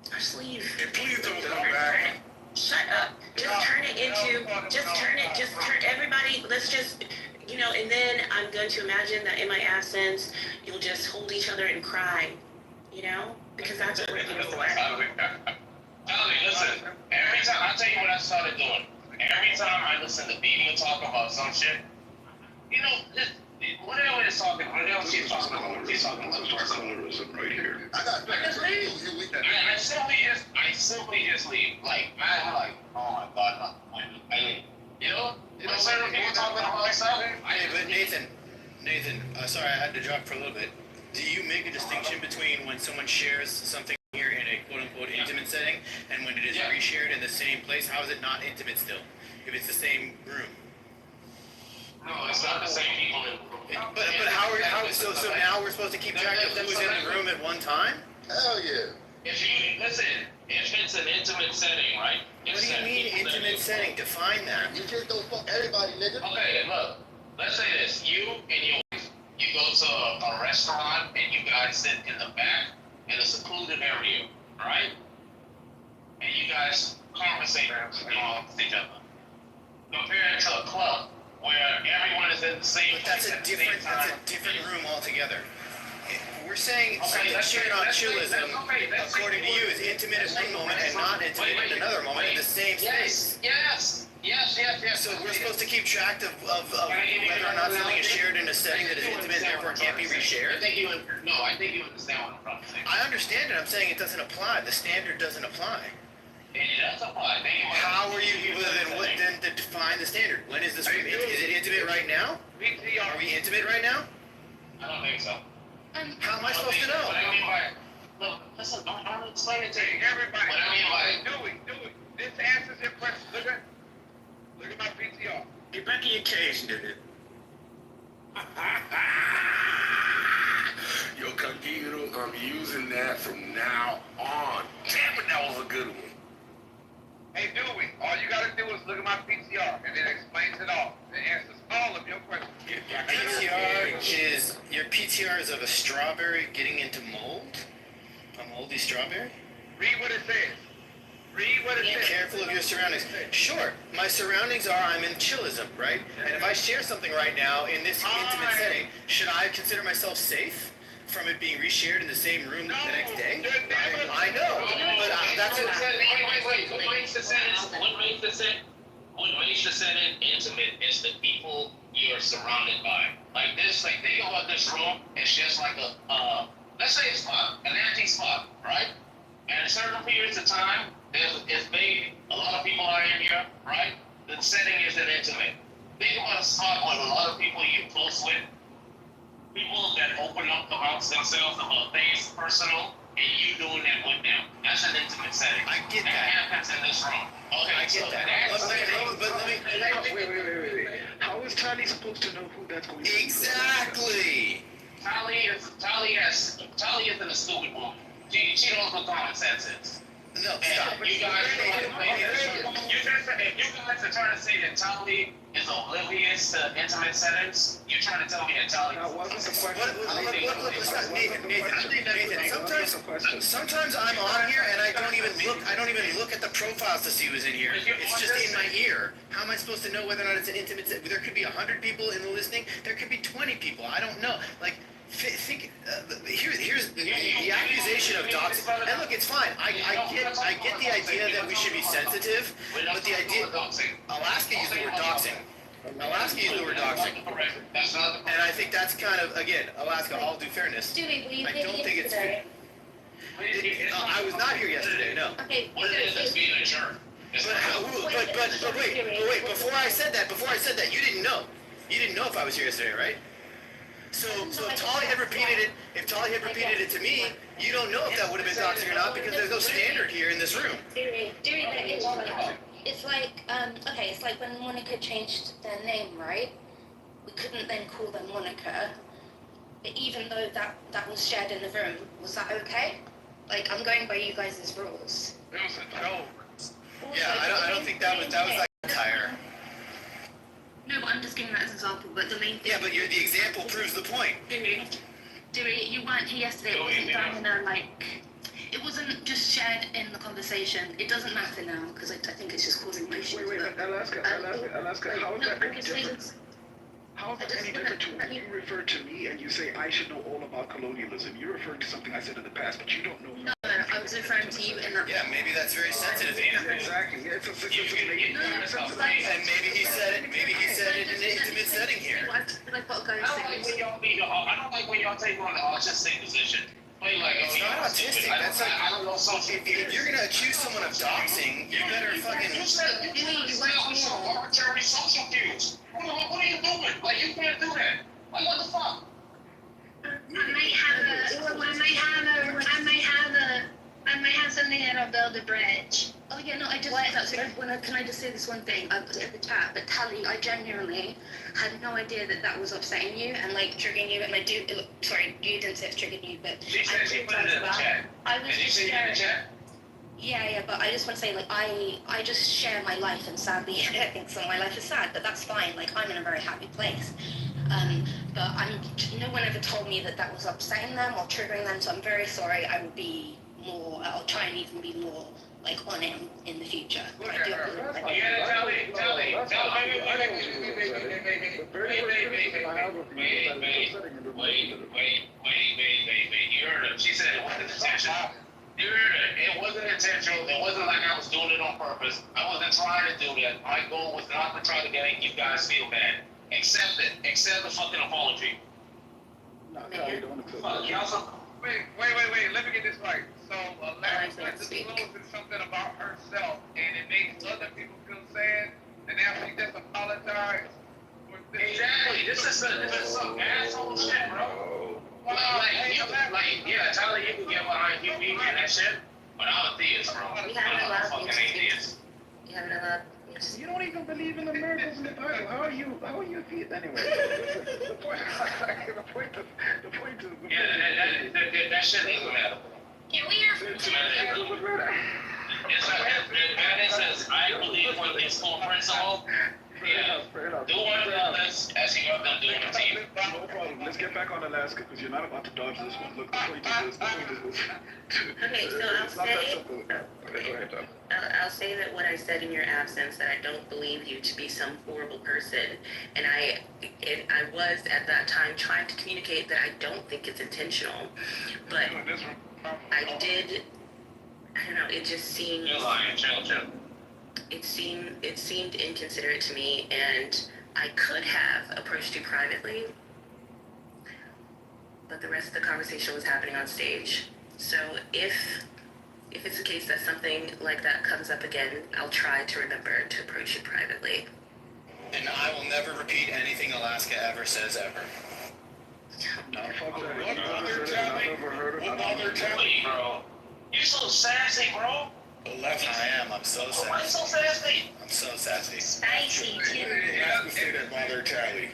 Speaker 16: And please don't come back.
Speaker 12: Shut up. Just turn everybody, let's just, and then I'm going to imagine that in my absence, you'll just hold each other and cry, because that's what we're here for.
Speaker 2: Tally, listen, every time, I'll tell you what I started doing. Every time I listen to people talk about some shit, whatever she's talking about, she's talking about.
Speaker 6: Colorism right here.
Speaker 2: I simply just leave. Like, man, I'm like, oh my God, certain people talking about something.
Speaker 20: But Nathan, sorry, I had to drop for a little bit. Do you make a distinction between when someone shares something here in a quote-unquote intimate setting and when it is reshared in the same place? How is it not intimate still, if it's the same room?
Speaker 2: No, it's not the same people.
Speaker 20: But so now we're supposed to keep track of who's in the room at one time?
Speaker 17: Hell yeah.
Speaker 2: If it's an intimate setting, right?
Speaker 20: What do you mean intimate setting? Define that.
Speaker 17: You just don't fuck everybody, nigga.
Speaker 2: Okay, look. Let's say this. You and your wife, you go to a restaurant and you guys sit in the back in a secluded area, right? And you guys conversate with each other. Compare it to a club where everyone is in the same place.
Speaker 20: That's a different room altogether. We're saying something shared on chillism, according to you, is intimate at one moment and not intimate at another moment in the same space.
Speaker 2: Yes.
Speaker 20: So we're supposed to keep track of whether or not something is shared in a setting that is intimate and therefore can't be reshared?
Speaker 2: I think you understand what I'm trying to say.
Speaker 20: I understand it. I'm saying it doesn't apply. The standard doesn't apply.
Speaker 2: It does apply.
Speaker 20: How are you, then to define the standard? When is this, is it intimate right now? Are we intimate right now?
Speaker 2: I don't think so.
Speaker 20: How am I supposed to know?
Speaker 2: What I mean by, look, listen, I'm explaining to you.
Speaker 6: Everybody,
Speaker 2: what I mean by,
Speaker 6: do it. This answers your question. Look at my PTR.
Speaker 14: Get back in your cage, nigga.
Speaker 16: using that from now on. Damn it, that was a good one.
Speaker 21: Hey, Dewey, all you gotta do is look at my PTR, and it explains it all. It answers all of your questions.
Speaker 20: Your PTR is of a strawberry getting into mold? A moldy strawberry?
Speaker 21: Read what it says. Read what it
Speaker 20: Be
Speaker 21: says.
Speaker 20: careful of your surroundings. Sure, my surroundings are I'm in chillism, right? And if I share something right now in this intimate setting, should I consider myself safe from it being reshared in the same room the next day? I know, but that's
Speaker 2: Wait. What makes the setting intimate is the people you're surrounded by. Like this, like think about this room. It's just like a let's say a spot, an empty spot, right? And at certain periods of time, it's big. A lot of people are in here, right? The setting isn't intimate. Think about a spot with a lot of people you're close with. People that open up about themselves, about things personal, and you doing that with them. That's an intimate setting.
Speaker 20: I get that.
Speaker 2: That happens in this room. Okay,
Speaker 20: I get that.
Speaker 6: Wait. How is Tally supposed to know who that's going to be?
Speaker 20: Exactly.
Speaker 2: Tally isn't a stupid woman. She knows what common sense is.
Speaker 20: No,
Speaker 2: stop. You guys are trying to say that Tally is oblivious to intimate settings. You're trying to tell me that Tally.
Speaker 6: That wasn't the question.
Speaker 20: Nathan, sometimes I'm on here and I don't even look at the profiles to see who's in here. It's just in my ear. How am I supposed to know whether or not it's an intimate setting? There could be 100 people in the listening. There could be 20 people. I don't know. Like, here's the accusation of doxing. And look, it's fine. I get the idea that we should be sensitive, but the idea Alaska used the word doxing. And I think that's kind of, again, Alaska, all due fairness. I don't think it's fair. I was not here yesterday, no.
Speaker 15: Okay.
Speaker 2: Just being a jerk.
Speaker 20: But wait, before I said that, you didn't know. You didn't know if I was here yesterday, right? So if Tali had repeated it to me, you don't know if that would have been doxing or not because there's no standard here in this room.
Speaker 19: It's like, okay, it's like when Monica changed their name, right? We couldn't then call them Monica, but even though that was shared in the room, was that okay? Like, I'm going by you guys' rules.
Speaker 20: Yeah, I don't think that was like entire.
Speaker 19: No, but I'm just giving that as an example, but the main thing...
Speaker 20: Yeah, but the example proves the point.
Speaker 19: Dewey, you weren't here yesterday, it wasn't done in a, like... It wasn't just shared in the conversation. It doesn't matter now, because I think it's just causing issues.
Speaker 6: Wait, Alaska, how is that any different? How is that any different to when you refer to me and you say I should know all about colonialism? You're referring to something I said in the past, but you don't know.
Speaker 19: No, I was referring to you in that...
Speaker 20: Yeah, maybe that's very sensitive.
Speaker 6: Exactly. Yeah, it's
Speaker 20: and maybe he said it in an intimate setting here.
Speaker 2: I don't like when y'all take on the autistic position.
Speaker 20: It's not autistic. That's like, I don't know, if you're gonna accuse someone of doxing, you better fucking...
Speaker 2: You said arbitrary social cues. What are you doing? Like, you can't do that. Like, what the fuck?
Speaker 15: I might have something that'll build a bridge.
Speaker 19: Oh yeah, no, can I just say this one thing? I put it in the chat, but Tally, I genuinely had no idea that was upsetting you and like triggering you, and I do, sorry, you didn't say it's triggering you, but
Speaker 2: she said she put it in the chat.
Speaker 19: I was just sharing.
Speaker 2: Yeah,
Speaker 19: but I just want to say, like, I just share my life, and sadly, I think some of my life is sad, but that's fine. Like, I'm in a very happy place. But no one ever told me that was upsetting them or triggering them, so I'm very sorry. I'll try and even be more, like, on it in the future.
Speaker 2: You heard her. She said it wasn't intentional. You heard her. It wasn't intentional. It wasn't like I was doing it on purpose. I wasn't trying to do that. My goal was not to try to make you guys feel bad. Accept it. Accept the fucking apology.
Speaker 21: Wait. Let me get this right. So, Larry discloses something about herself, and it makes other people feel sad, and now she just apologized.
Speaker 2: Exactly. This is some asshole shit, bro. Yeah, Tyler, you can get behind you being that shit, but I'm a theist, bro. I'm a fucking atheist.
Speaker 19: You haven't allowed me to not.
Speaker 6: You don't even believe in the miracles in the Bible. How are you a theist anyway? The point is.
Speaker 2: Yeah, that shit doesn't matter.
Speaker 15: Yeah, we are from Texas.
Speaker 2: It's like, that says, I believe when it's full principle. Yeah, do one of this as you have been doing the team.
Speaker 6: No problem. Let's get back on Alaska because you're not about to dodge this one. Look, the point is this.
Speaker 12: Okay, so
Speaker 6: It's not that simple. Okay, go ahead, Tom.
Speaker 12: I'll say that what I said in your absence, that I don't believe you to be some horrible person, and I was at that time trying to communicate that I don't think it's intentional, but I did. I don't know. It just seemed.
Speaker 2: You're lying. Chill.
Speaker 12: It seemed inconsiderate to me, and I could have approached you privately, but the rest of the conversation was happening on stage. So if it's the case that something like that comes up again, I'll try to remember to approach you privately.
Speaker 20: And I will never repeat anything Alaska ever says ever.
Speaker 2: What bother Tammy, bro? You so sassy, bro.
Speaker 20: I am. I'm so sassy.
Speaker 2: Why you so sassy?
Speaker 20: I'm so sassy.
Speaker 15: Spicy too.
Speaker 20: Have to say that bother Tally.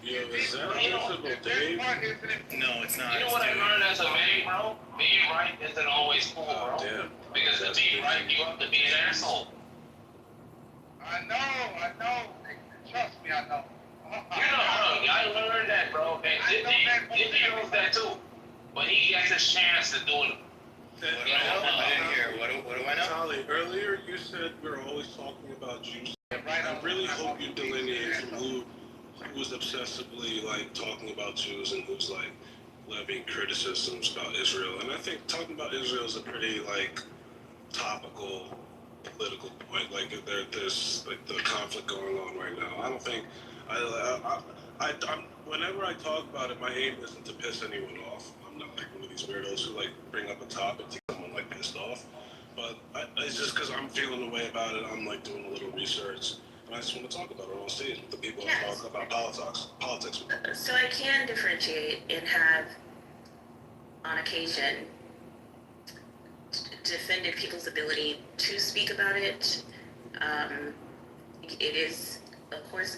Speaker 16: Yo, is that visible, Dave?
Speaker 20: No, it's not.
Speaker 2: You know what I learned as a man, bro? Being right isn't always cool, bro.
Speaker 16: Damn.
Speaker 2: Because to be right, you have to be an asshole.
Speaker 21: I know. Trust me, I know.
Speaker 2: I learned that, bro. And Dippy knows that too. But he gets his chance to do it.
Speaker 20: What do I know? I didn't hear. What do I know?
Speaker 16: Tali, earlier you said we're always talking about Jews. I really hope you delineate who was obsessively like talking about Jews and who's like levying criticisms about Israel. And I think talking about Israel is a pretty like topical political point. Like there's like the conflict going on right now. I don't think I'm whenever I talk about it, my aim isn't to piss anyone off. I'm not like one of these weirdos who like bring up a topic to get someone like pissed off. But it's just because I'm feeling the way about it. I'm like doing a little research, and I just want to talk about it on stage with the people who talk about politics.
Speaker 12: So I can differentiate and have, on occasion, defended people's ability to speak about it. It is, of course,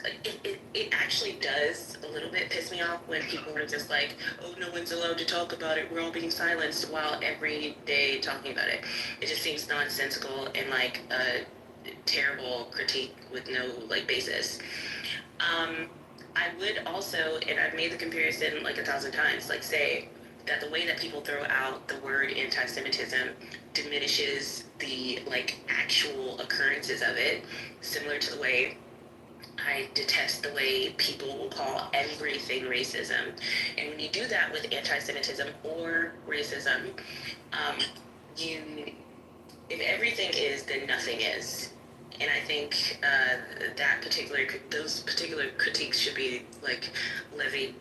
Speaker 12: it actually does a little bit piss me off when people are just like, oh, no one's allowed to talk about it, we're all being silenced, while every day talking about it. It just seems nonsensical and like a terrible critique with no like basis. I would also, and I've made the comparison like 1,000 times, like say that the way that people throw out the word anti-Semitism diminishes the like actual occurrences of it, similar to the way I detest the way people will call everything racism. And when you do that with anti-Semitism or racism, if everything is, then nothing is. And I think those particular critiques should be like levied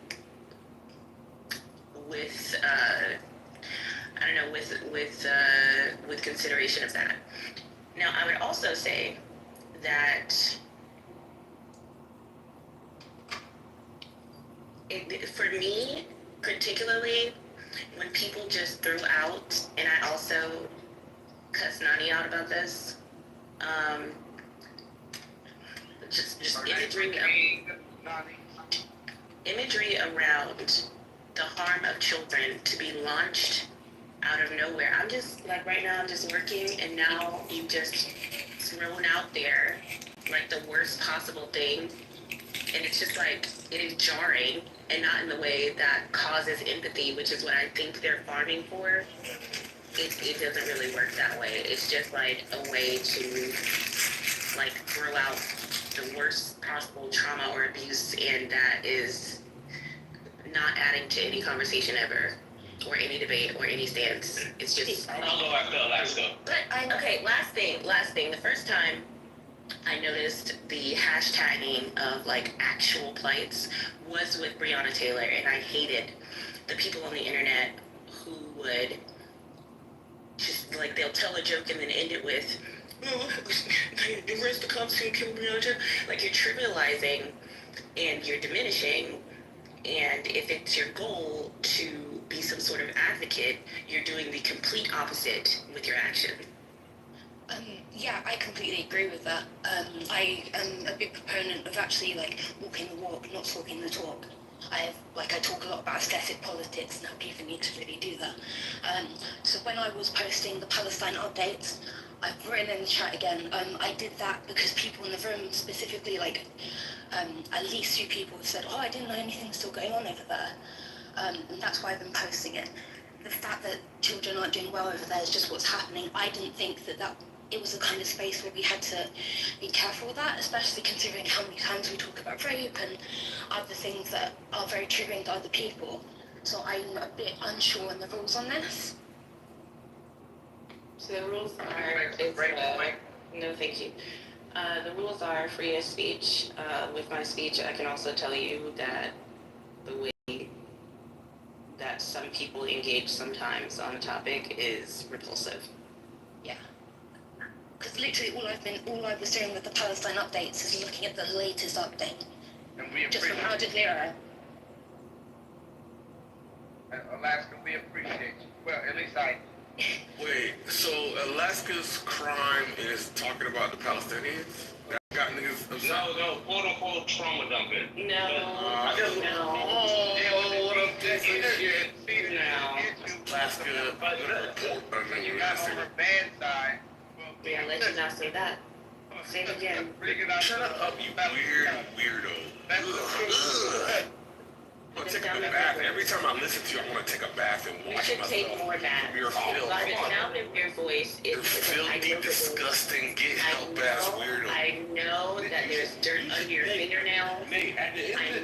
Speaker 12: with with consideration of that. Now, I would also say that for me, particularly, when people just throw out, and I also cuss Nani out about this, just imagery around the harm of children to be launched out of nowhere. I'm just, like right now I'm just working, and now you've just thrown out there like the worst possible thing. And it's just like, it is jarring, and not in the way that causes empathy, which is what I think they're farming for. It doesn't really work that way. It's just like a way to like throw out the worst possible trauma or abuse, and that is not adding to any conversation ever, or any debate, or any stance. It's just...
Speaker 2: I'll go after Alaska.
Speaker 12: Okay, last thing. The first time I noticed the hashtagging of like actual plights was with Breonna Taylor, and I hated the people on the internet who would just like, they'll tell a joke and then end it with, oh, where's the cops who killed Breonna Taylor? Like, you're trivializing and you're diminishing, and if it's your goal to be some sort of advocate, you're doing the complete opposite with your action.
Speaker 19: Yeah, I completely agree with that. I am a big proponent of actually like walking the walk, not talking the talk. I talk a lot about aesthetic politics and how people need to really do that. So when I was posting the Palestine updates, I've written in the chat again. I did that because people in the room, specifically at least 2 people, have said, "Oh, I didn't know anything was still going on over there," and that's why I've been posting it. The fact that children aren't doing well over there is just what's happening. I didn't think that it was the kind of space where we had to be careful with that, especially considering how many times we talk about rape and other things that are very triggering to other people. So I'm a bit unsure on the rules on this.
Speaker 12: So the rules are, no thank you. The rules are free of speech. With my speech, I can also tell you that the way that some people engage sometimes on a topic is repulsive.
Speaker 19: Yeah. Because literally all I was doing with the Palestine updates is looking at the latest update.
Speaker 21: And we
Speaker 19: just from Al Jazeera.
Speaker 21: Alaska, we appreciate you. Well, at least I.
Speaker 5: Wait, so Alaska's crime is talking about the Palestinians? That got niggas upset?
Speaker 2: No, quote unquote trauma dumping.
Speaker 12: No.
Speaker 5: Oh, what up, this and shit?
Speaker 12: No.
Speaker 5: Alaska,
Speaker 21: You got on her bad side.
Speaker 12: Yeah, let you not say that. Say it again.
Speaker 5: Shut up, you weird weirdo. I want to take a bath. Every time I listen to you, I want to take a bath and wash myself.
Speaker 12: You should take more baths.
Speaker 5: Your filth.
Speaker 12: By the sound of your voice,
Speaker 5: You're filthy, disgusting, get help ass weirdo.
Speaker 12: I know that there's dirt under your fingernails. I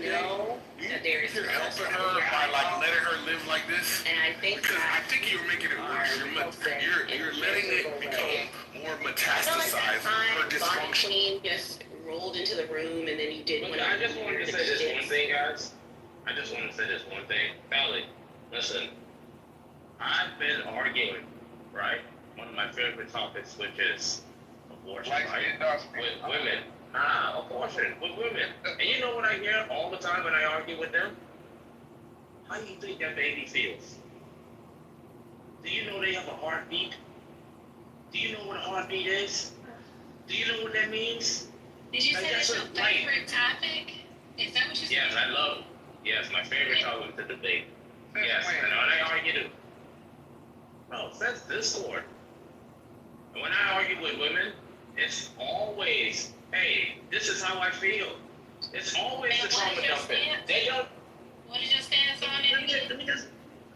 Speaker 12: know that there's
Speaker 5: You're helping her by letting her live like this.
Speaker 12: And I think
Speaker 5: because I think you're making it worse. You're letting it become more metastasized. Her dysfunction.
Speaker 12: Queen just rolled into the room and then you did.
Speaker 2: I just wanted to say this one thing, guys. I just want to say this one thing. Ellie, listen, I've been arguing, right? One of my favorite topics, which is abortion, right? With women. Abortion with women. And you know what I hear all the time when I argue with them? How do you think that baby feels? Do you know they have a heartbeat? Do you know what a heartbeat is? Do you know what that means?
Speaker 15: Did you say that's your favorite topic? Is that what you said?
Speaker 2: Yes, I love it. Yes, my favorite topic is the debate. Yes, and when I argue to, that's discord. And when I argue with women, it's always, hey, this is how I feel. It's always the trauma dumping. They don't.
Speaker 15: What is your stance on it?
Speaker 2: Let me just.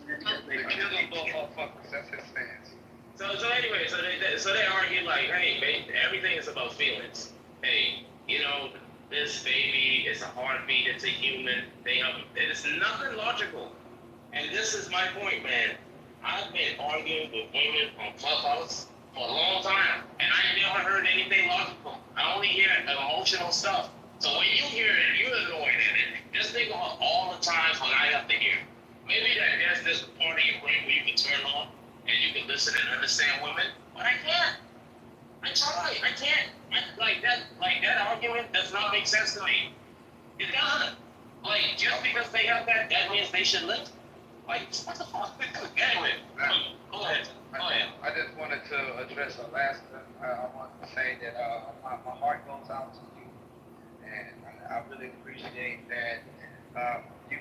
Speaker 21: Kill them both motherfuckers. That's his stance.
Speaker 2: So anyway, so they argue like, hey, babe, everything is about feelings. Hey, this baby is a heartbeat, it's a human thing. It's nothing logical. And this is my point, man. I've been arguing with women on Clubhouse for a long time, and I never heard anything logical. I only hear emotional stuff. So when you hear it, you're annoyed at it. Just think of all the times when I have to hear. Maybe there's this part of your brain where you can turn on and you can listen and understand women, but I can't. I try. I can't. Like that argument does not make sense to me. It doesn't. Just because they have that means they should live? What the fuck? Anyway, go ahead.
Speaker 21: I just wanted to address Alaska. I want to say that my heart goes out to you, and I really appreciate that. You,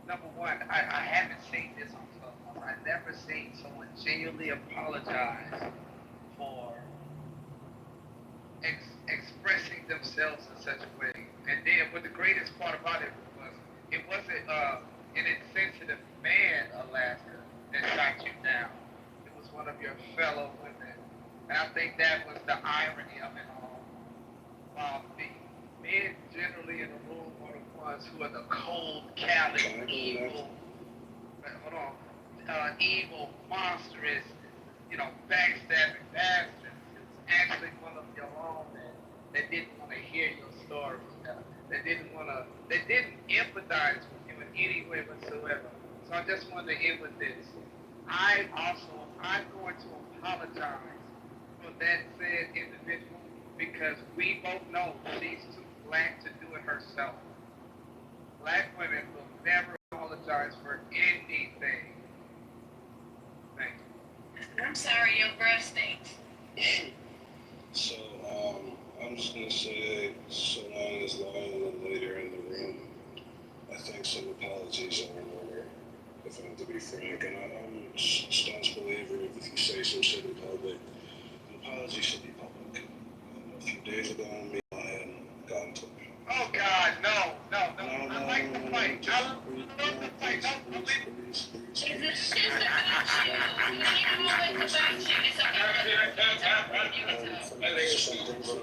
Speaker 21: number one, I haven't seen this on Clubhouse. I've never seen someone genuinely apologize for expressing themselves in such a way. And then, but the greatest part about it wasn't an insensitive man, Alaska, that shot you down. It was one of your fellow women. And I think that was the irony of it all. The men generally in the room are the ones who are the cold, callous, evil, evil, monstrous, backstabbing bastards. It's actually one of your own that didn't want to hear your story. That didn't empathize with you in any way whatsoever. So I just wanted to end with this. I'm going to apologize for that said individual because we both know she's too black to do it herself. Black women will never apologize for anything. Thank you.
Speaker 15: I'm sorry, your breath stinks.
Speaker 16: So, I'm just gonna say, so long as Lion and Lady are in the room, I think some apologies are in order, if I'm to be frank. And I'm a staunch believer if you say some shit in public, an apology should be public. A few days ago, me and Lion got into it.
Speaker 21: Oh God, no. I like the fight. I love the fight.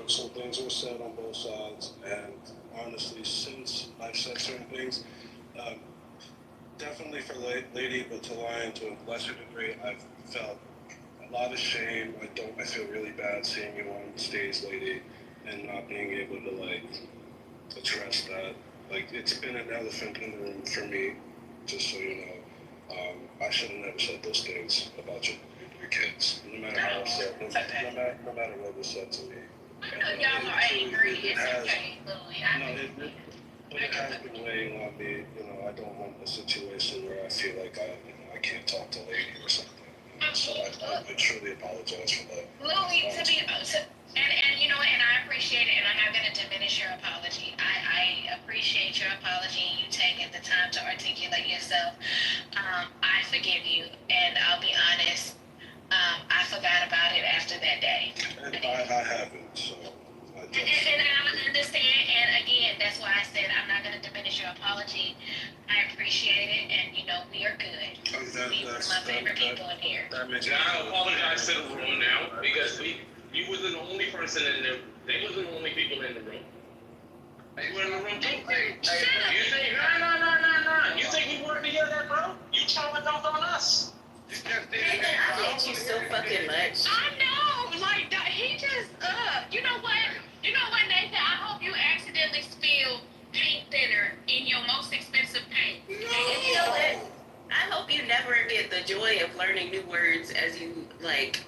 Speaker 16: Some things were said on both sides, and honestly, since I've said certain things, definitely for Lady, but to Lion to a lesser degree, I've felt a lot of shame. I feel really bad seeing you on stage, Lady, and not being able to like address that. Like, it's been an elephant in the room for me, just so you know. I should have never said those things about your kids, no matter how upset, no matter what was said to me.
Speaker 4: I know y'all are angry. It's okay, Louie.
Speaker 16: But it has been weighing on me. You know, I don't want a situation where I feel like I can't talk to Lady or something. So I truly apologize for that.
Speaker 4: Louie, and you know what, and I appreciate it, and I'm not going to diminish your apology. I appreciate your apology and you taking the time to articulate yourself. I forgive you, and I'll be honest, I forgot about it after that day.
Speaker 16: And I haven't, so.
Speaker 4: And I understand, and again, that's why I said I'm not going to diminish your apology. I appreciate it, and you know, we are good. We're my favorite people in here.
Speaker 2: I apologize to the room now, because you wasn't the only person in there. They wasn't the only people in the room. You were in the room too. You think, no. You think we work together, bro? You trying to dump on us.
Speaker 12: I hate you so fucking much.
Speaker 4: I know, like, he just, you know what, Nathan, I hope you accidentally spilled paint thinner in your most expensive paint.
Speaker 12: No. And you know what? I hope you never get the joy of learning new words as you, like,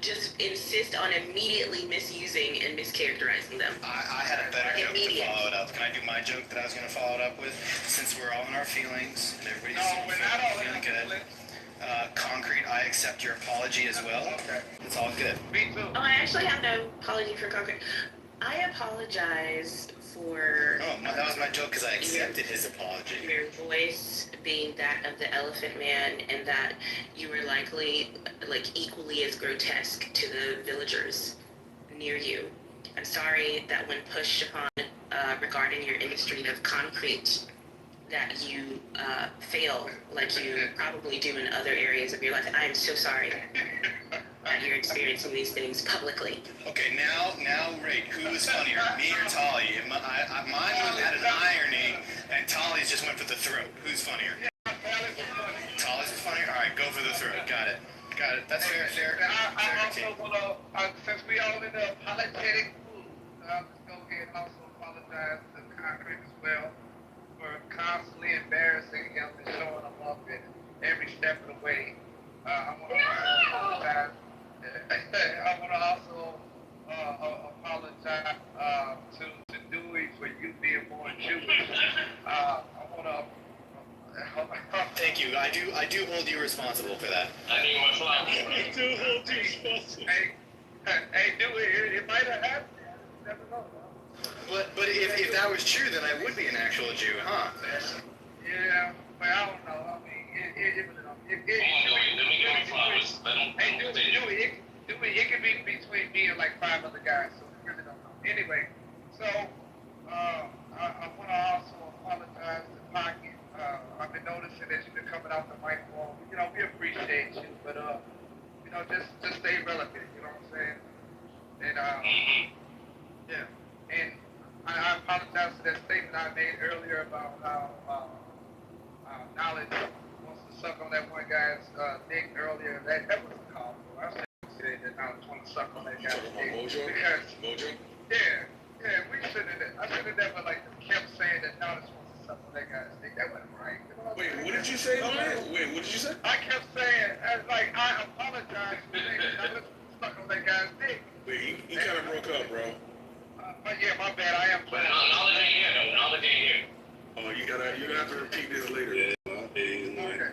Speaker 12: just insist on immediately misusing and mischaracterizing them.
Speaker 20: I had a better joke to follow it up. Can I do my joke that I was going to follow it up with? Since we're all in our feelings and everybody's feeling good. Concrete, I accept your apology as well. It's all good.
Speaker 21: Me too.
Speaker 12: Oh, I actually have no apology for Concrete. I apologize for...
Speaker 20: Oh, that was my joke because I accepted his apology.
Speaker 12: Your voice being that of the Elephant Man, and that you were likely, like, equally as grotesque to the villagers near you. I'm sorry that when pushed upon regarding your industry of concrete, that you fail like you probably do in other areas of your life. I am so sorry that you're experiencing these things publicly.
Speaker 20: Okay, now, Ray, who was funnier, me or Tali? Mine had an irony, and Tali's just went for the throat. Who's funnier? Tali's is funnier? All right, go for the throat. Got it. That's fair.
Speaker 21: I also want to, since we all in the apologetic mood, I'll just go ahead and also apologize to Concrete as well for constantly embarrassing him and showing him up in every step of the way. I want to also apologize. I want to also apologize to Dewey for you being born Jewish. I want to.
Speaker 20: Thank you. I do hold you responsible for that.
Speaker 2: I need my flowers.
Speaker 16: I do hold you responsible.
Speaker 21: Hey, Dewey, it might have happened. You never know.
Speaker 20: But if that was true, then I would be an actual Jew, huh?
Speaker 21: Yeah, but I don't know. I mean, it
Speaker 2: Let me get my flowers.
Speaker 21: Hey, Dewey, it could be between me and like 5 other guys, so we really don't know. Anyway, so I want to also apologize to Pocket. I've been noticing that you've been coming out the microphone. You know, we appreciate you, but you know, just stay relevant. You know what I'm saying? And yeah, and I apologize for that statement I made earlier about how Knowledge wants to suck on that one guy's dick earlier. That wasn't called for. I said that Knowledge wants to suck on that guy's dick. Because
Speaker 5: Mojo?
Speaker 21: Yeah, we shouldn't have. I should have never kept saying that Knowledge wants to suck on that guy's dick. That wasn't right. You know
Speaker 5: Wait, what did you say? Wait, what did you say?
Speaker 21: I kept saying, I apologize for saying that Knowledge wants to suck on that guy's dick.
Speaker 5: Wait, he kind of broke up, bro.
Speaker 21: Yeah, my bad. I am.
Speaker 2: Knowledge ain't here, though. Knowledge ain't here.
Speaker 5: Oh, you're gonna have to repeat this later.
Speaker 21: Okay.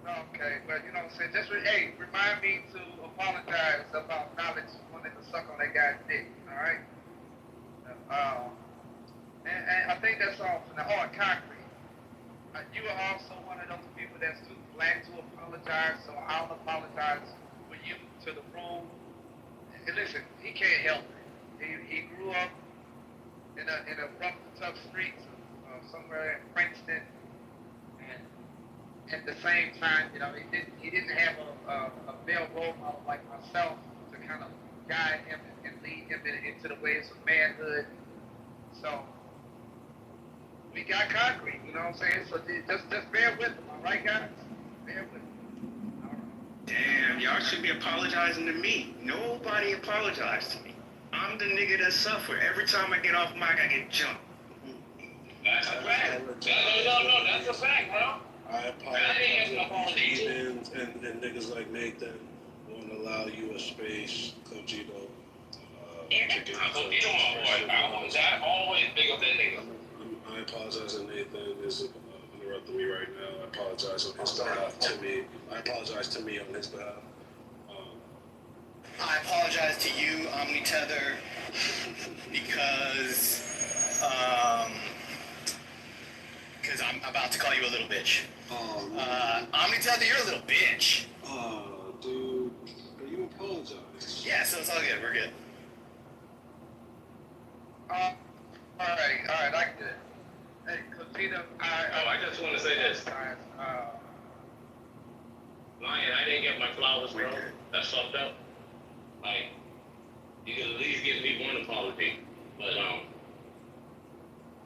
Speaker 21: Okay, but you know what I'm saying? Just hey, remind me to apologize about knowledge wanting to suck on that guy's dick. All right. And I think that's all for now. Oh, and concrete. You are also one of those people that's too flat to apologize, so I'll apologize for you to the room. And listen, he can't help it. He grew up in a rough, tough streets somewhere in Princeton, and at the same time, you know, he didn't have a male role model like myself to kind of guide him and lead him into the ways of manhood. So we got concrete, you know what I'm saying? So just bear with him, all right, guys? Bear with him. All right.
Speaker 14: Damn, y'all should be apologizing to me. Nobody apologized to me. I'm the nigga that suffer. Every time I get off mic, I get jumped.
Speaker 2: That's a fact. No, that's a fact, bro.
Speaker 16: I apologize. Heathens and niggas like Nathan won't allow you a space, Cogito.
Speaker 2: I always big up that nigga.
Speaker 16: I apologize to Nathan is interrupting me right now. I apologize on his behalf to me. I apologize to me on his behalf.
Speaker 20: I apologize to you, Omnitether, because I'm about to call you a little bitch. Omnitether, you're a little bitch.
Speaker 16: Oh, dude, you apologize.
Speaker 20: Yeah, so it's all good. We're good.
Speaker 21: All right, I get it. Hey, Cosita,
Speaker 2: I just want to say this. Lion, I didn't get my flowers, bro. That's fucked up. Like, you could at least give me one apology. But,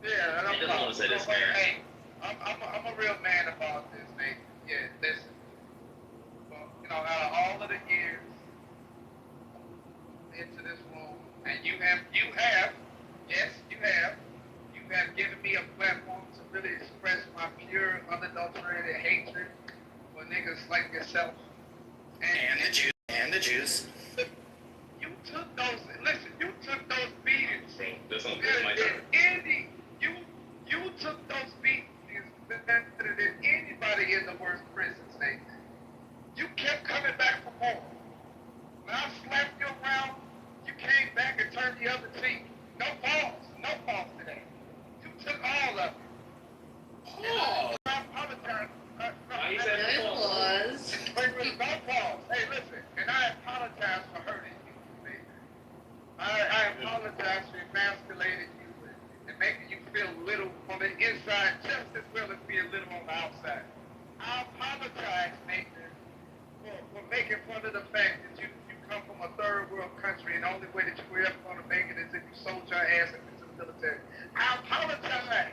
Speaker 21: yeah,
Speaker 2: I just want to say this, man.
Speaker 21: Hey, I'm a real man about this, Nate. Yeah, listen. Well, you know, out of all of the years into this room, and you have, yes, you have given me a platform to really express my pure, unadulterated hatred for niggas like yourself.
Speaker 20: And the Jews.
Speaker 21: You took those, listen, you took those beatings.
Speaker 2: This one
Speaker 21: better
Speaker 2: my
Speaker 21: than
Speaker 2: turn.
Speaker 21: You took those beatings better than anybody in the worst prisons, Nate. You kept coming back for more. When I slapped you around, you came back and turned the other cheek. No faults today. You took all of it.
Speaker 20: Oh.
Speaker 21: I apologize.
Speaker 2: He said
Speaker 18: No applause.
Speaker 21: Wait, no pause. Hey, listen, and I apologize for hurting you, baby. I apologize for emasculating you and making you feel little on the inside just as well as being little on the outside. I apologize, Nathan, for making fun of the fact that you come from a third world country and the only way that you were ever going to make it is if you sold your ass into the military. I apologize,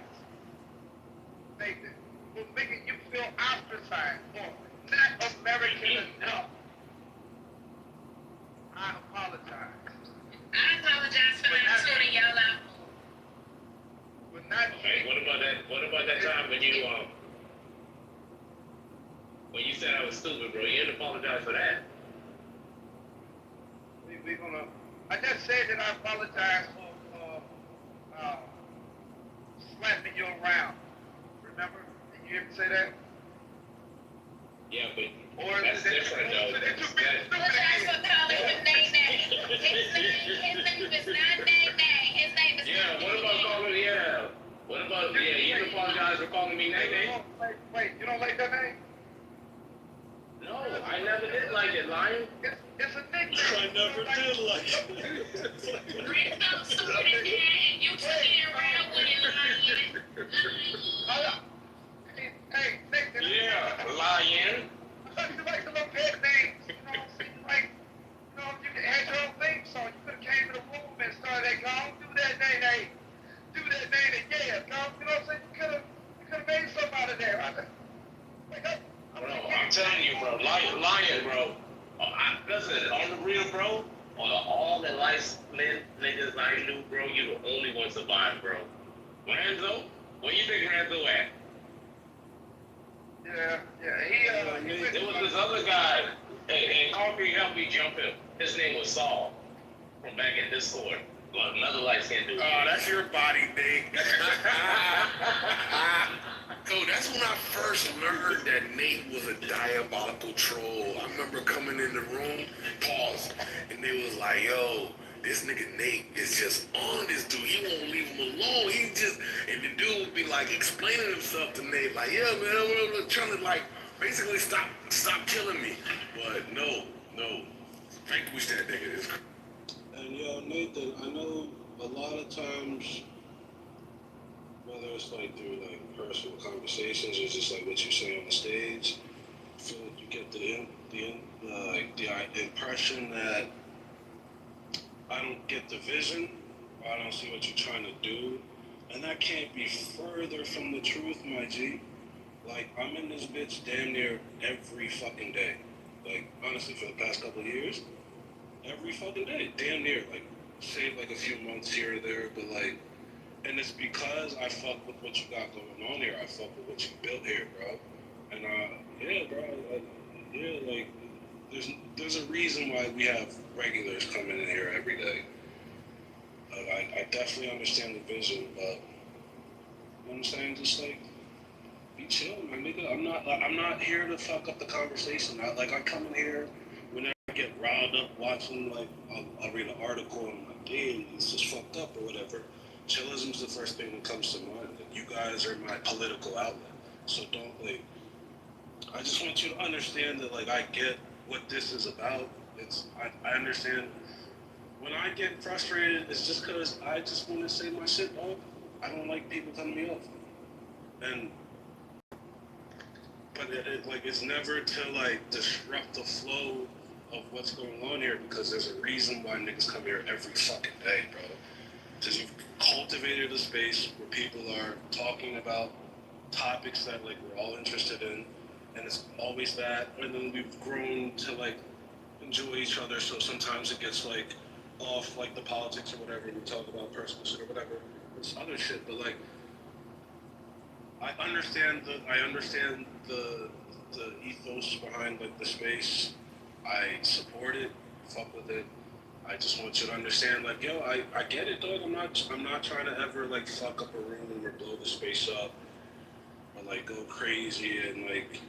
Speaker 21: Nathan, for making you feel ostracized or not American enough. I apologize.
Speaker 4: I apologize for not tuning y'all out.
Speaker 21: But not
Speaker 2: Hey, what about that time when you said I was stupid, bro? You didn't apologize for that.
Speaker 21: we're gonna. I just said that I apologize for slapping you around. Remember? Did you ever say that?
Speaker 2: Yeah, but
Speaker 21: Or
Speaker 2: that's different, though.
Speaker 4: Apologize for calling him Nay-Nay. His name is not Nay-Nay. His name is
Speaker 2: Yeah, what about calling, you didn't apologize for calling me Nay-Nay?
Speaker 21: Wait, you don't like that name?
Speaker 2: No, I never did like it, Lion.
Speaker 21: It's a nickname.
Speaker 16: I never did like it.
Speaker 4: Chris don't stupid as that, and you took it around with it, Lion.
Speaker 21: Hey, Nathan.
Speaker 2: Yeah, Lion.
Speaker 21: I thought you liked the little pet names. You know, so you had your own theme song. You could have came in the room and started that, go, do that Nay-Nay. Do that Nay-Nay, yeah, go. You know what I'm saying? You could have made something out of there.
Speaker 2: Bro, I'm telling you, bro. Lion, bro. Listen, on the real, bro, on all the life-lit niggas I knew, bro, you the only one survived, bro. Ranzo? Where you think Ranzo at?
Speaker 21: Yeah,
Speaker 2: There was this other guy, and Concrete helped me jump him. His name was Saul, from back in Discord. Another light-skinned dude.
Speaker 20: Oh, that's your body, big.
Speaker 5: So that's when I first learned that Nate was a diabolical troll. I remember coming in the room, pause, and they was like, yo, this nigga Nate is just on this dude. He won't leave him alone. He just, and the dude would be like explaining himself to Nate, like, yeah, man, I'm trying to like basically stop killing me. But no, vanquish that nigga.
Speaker 16: And yo, Nathan, I know a lot of times, whether it's like through like personal conversations or just like what you say on the stage, I feel like you get the impression that I don't get the vision, or I don't see what you're trying to do, and that can't be further from the truth, my G. Like, I'm in this bitch damn near every fucking day. Like, honestly, for the past couple of years, every fucking day, damn near. Like, save like a few months here or there, but like, and it's because I fuck with what you got going on here. I fuck with what you built here, bro. And yeah, bro, like, there's a reason why we have regulars coming in here every day. I definitely understand the vision, but you know what I'm saying? Just like, be chill, my nigga. I'm not here to fuck up the conversation. I come in here when I get riled up watching, like, I'll read an article and I'm like, damn, it's just fucked up or whatever. Chillism's the first thing that comes to mind. And you guys are my political outlet. So don't, like, I just want you to understand that, like, I get what this is about. I understand. When I get frustrated, it's just because I just want to say my shit, dog. I don't like people cutting me off. But it's never to, like, disrupt the flow of what's going on here, because there's a reason why niggas come here every fucking day, bro. Because you've cultivated a space where people are talking about topics that, like, we're all interested in, and it's always that, and then we've grown to, like, enjoy each other, so sometimes it gets, like, off, like, the politics or whatever, and we talk about personal shit or whatever, it's other shit, but, like, I understand the ethos behind, like, the space. I support it, fuck with it. I just want you to understand, like, yo, I get it, dog. I'm not trying to ever, like, fuck up a room or blow the space up or, like, go crazy and, like,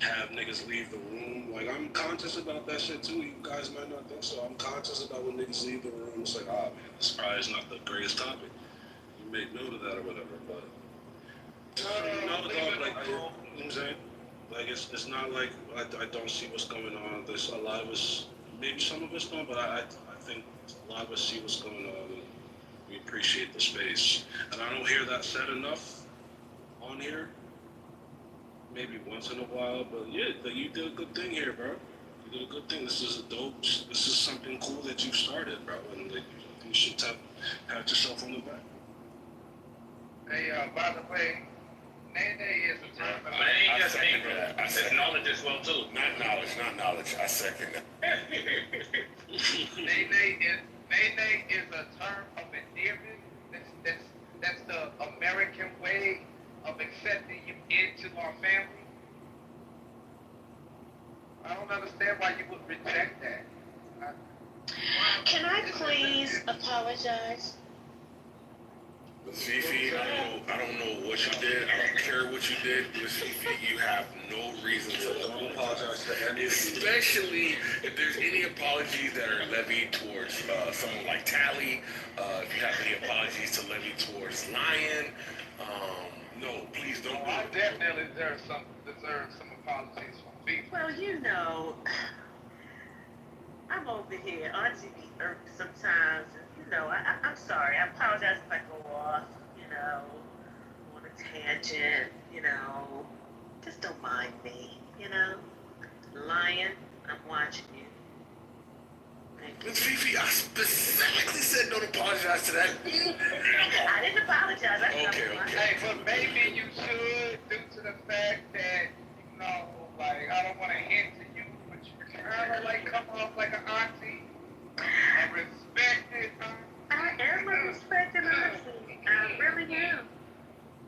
Speaker 16: have niggas leave the room. Like, I'm conscious about that shit too. You guys might not think so. I'm conscious about when niggas leave the room. It's like, man, this probably is not the greatest topic. You make note of that or whatever, but no, dog, like, you know what I'm saying? Like, it's not like I don't see what's going on. There's a lot of us, maybe some of us don't, but I think a lot of us see what's going on, and we appreciate the space. And I don't hear that said enough on here. Maybe once in a while, but yeah, you did a good thing here, bro. You did a good thing. This is this is something cool that you started, bro, and like, you should pat yourself on the back.
Speaker 21: Hey, by the way, Nene is a term.
Speaker 5: But it ain't just me, bro. I said knowledge as well too. Not knowledge. I second that.
Speaker 21: Nene is a term of endearment. That's the American way of accepting you into our family. I don't understand why you would reject that.
Speaker 12: Can I please apologize?
Speaker 5: Miss Fifi, I don't know what you did. I don't care what you did. Miss Fifi, you have no reason to apologize to any, especially if there's any apologies that are levied towards someone like Tally. If you have any apologies to levy towards Lion, no, please don't.
Speaker 21: I definitely deserve some apologies from Fifi.
Speaker 12: Well, you know, I'm over here. Auntie be irked sometimes. You know, I'm sorry. I apologize if I go off, you know, on a tangent, you know. Just don't mind me, you know. Lion, I'm watching you. Thank you.
Speaker 5: Miss Fifi, I specifically said don't apologize to that.
Speaker 12: I didn't apologize.
Speaker 5: Okay.
Speaker 21: Hey, but maybe you should, due to the fact that, you know, like, I don't want to hint to you, but you kind of, like, come off like an auntie. A respected auntie.
Speaker 12: I am a respected auntie. I really am.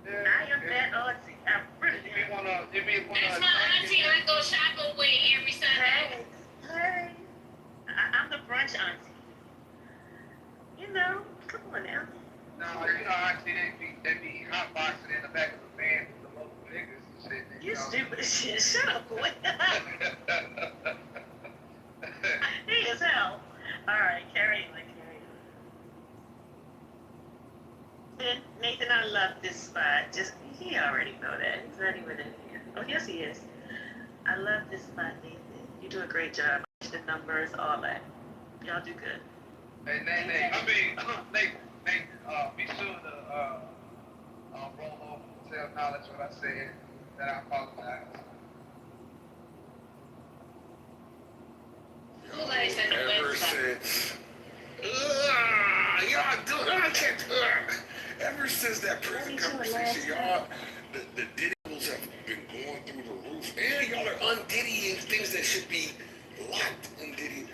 Speaker 12: I am that auntie. I really am.
Speaker 21: That's
Speaker 4: my auntie I go shopping with every Sunday.
Speaker 12: Hey. I'm the brunch auntie. You know, come on now.
Speaker 21: No, you know, auntie, they be hotboxing in the back of the van with the low
Speaker 12: You stupid as shit. Shut up, boy. He as hell. Alright, carry on. And Nathan, I love this spot. Just, he already know that. He's not even in here. Oh, yes, he is. I love this spot, Nathan. You do a great job. The numbers, all that. Y'all do good.
Speaker 21: Hey, Nate, be sure to roll over and tell Knowledge what I said, that I apologize.
Speaker 5: Ever since, ever since that prison conversation, y'all, the Diddy's have been going through the roof, and y'all are undiddying things that should be locked in Diddy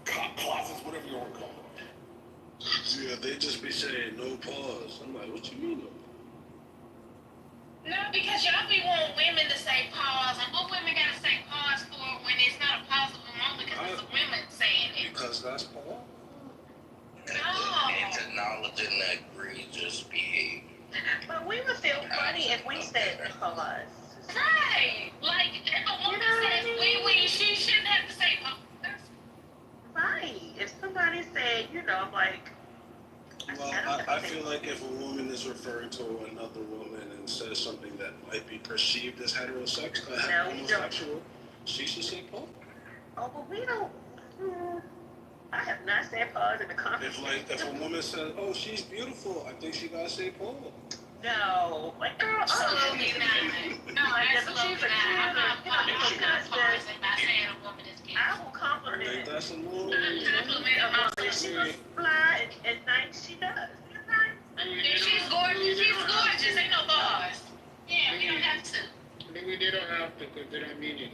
Speaker 5: closets, whatever you want to call them.
Speaker 16: Yeah, they just be saying no pause. I'm like, what you mean?
Speaker 4: No, because y'all be want women to say pause, and what women gotta say pause for when it's not a possible moment because it's a women saying it.
Speaker 16: Because that's Paul.
Speaker 13: It's acknowledging that egregious behavior.
Speaker 12: But we would feel funny if we said pause.
Speaker 4: Right. Like, if a woman says wee, she shouldn't have to say pause.
Speaker 12: Right. If somebody said, I'm like,
Speaker 16: Well, I feel like if a woman is referring to another woman and says something that might be perceived as homosexual, she should say Paul.
Speaker 12: Oh, but we don't. I have not said pause in the conversation.
Speaker 16: If a woman says, "Oh, she's beautiful," I think she gotta say Paul.
Speaker 12: No, like girl,
Speaker 4: absolutely not. No, absolutely not. I'm not pausing by saying a woman is beautiful.
Speaker 12: I will compliment.
Speaker 16: I think that's a little.
Speaker 4: Compliment a woman.
Speaker 12: If she looks fly and nice, she does.
Speaker 4: If she's gorgeous. Ain't no pause. Yeah, we don't have to.
Speaker 3: Maybe they don't have to because they don't mean it.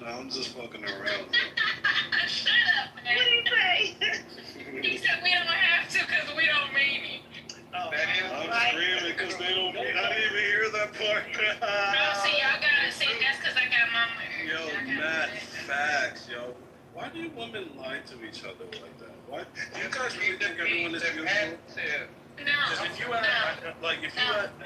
Speaker 16: No, I'm just fucking around.
Speaker 4: Shut up, man.
Speaker 12: What did he say?
Speaker 4: He said we don't have to because we don't mean it.
Speaker 12: Oh,
Speaker 16: I'm screaming because they don't. I didn't even hear that part.
Speaker 4: No, see, y'all gotta see. That's because I got mama.
Speaker 16: Yo, Matt, facts, yo. Why do women lie to each other like that? Why? Do you guys really think everyone is beautiful?
Speaker 4: No.
Speaker 16: Because if you had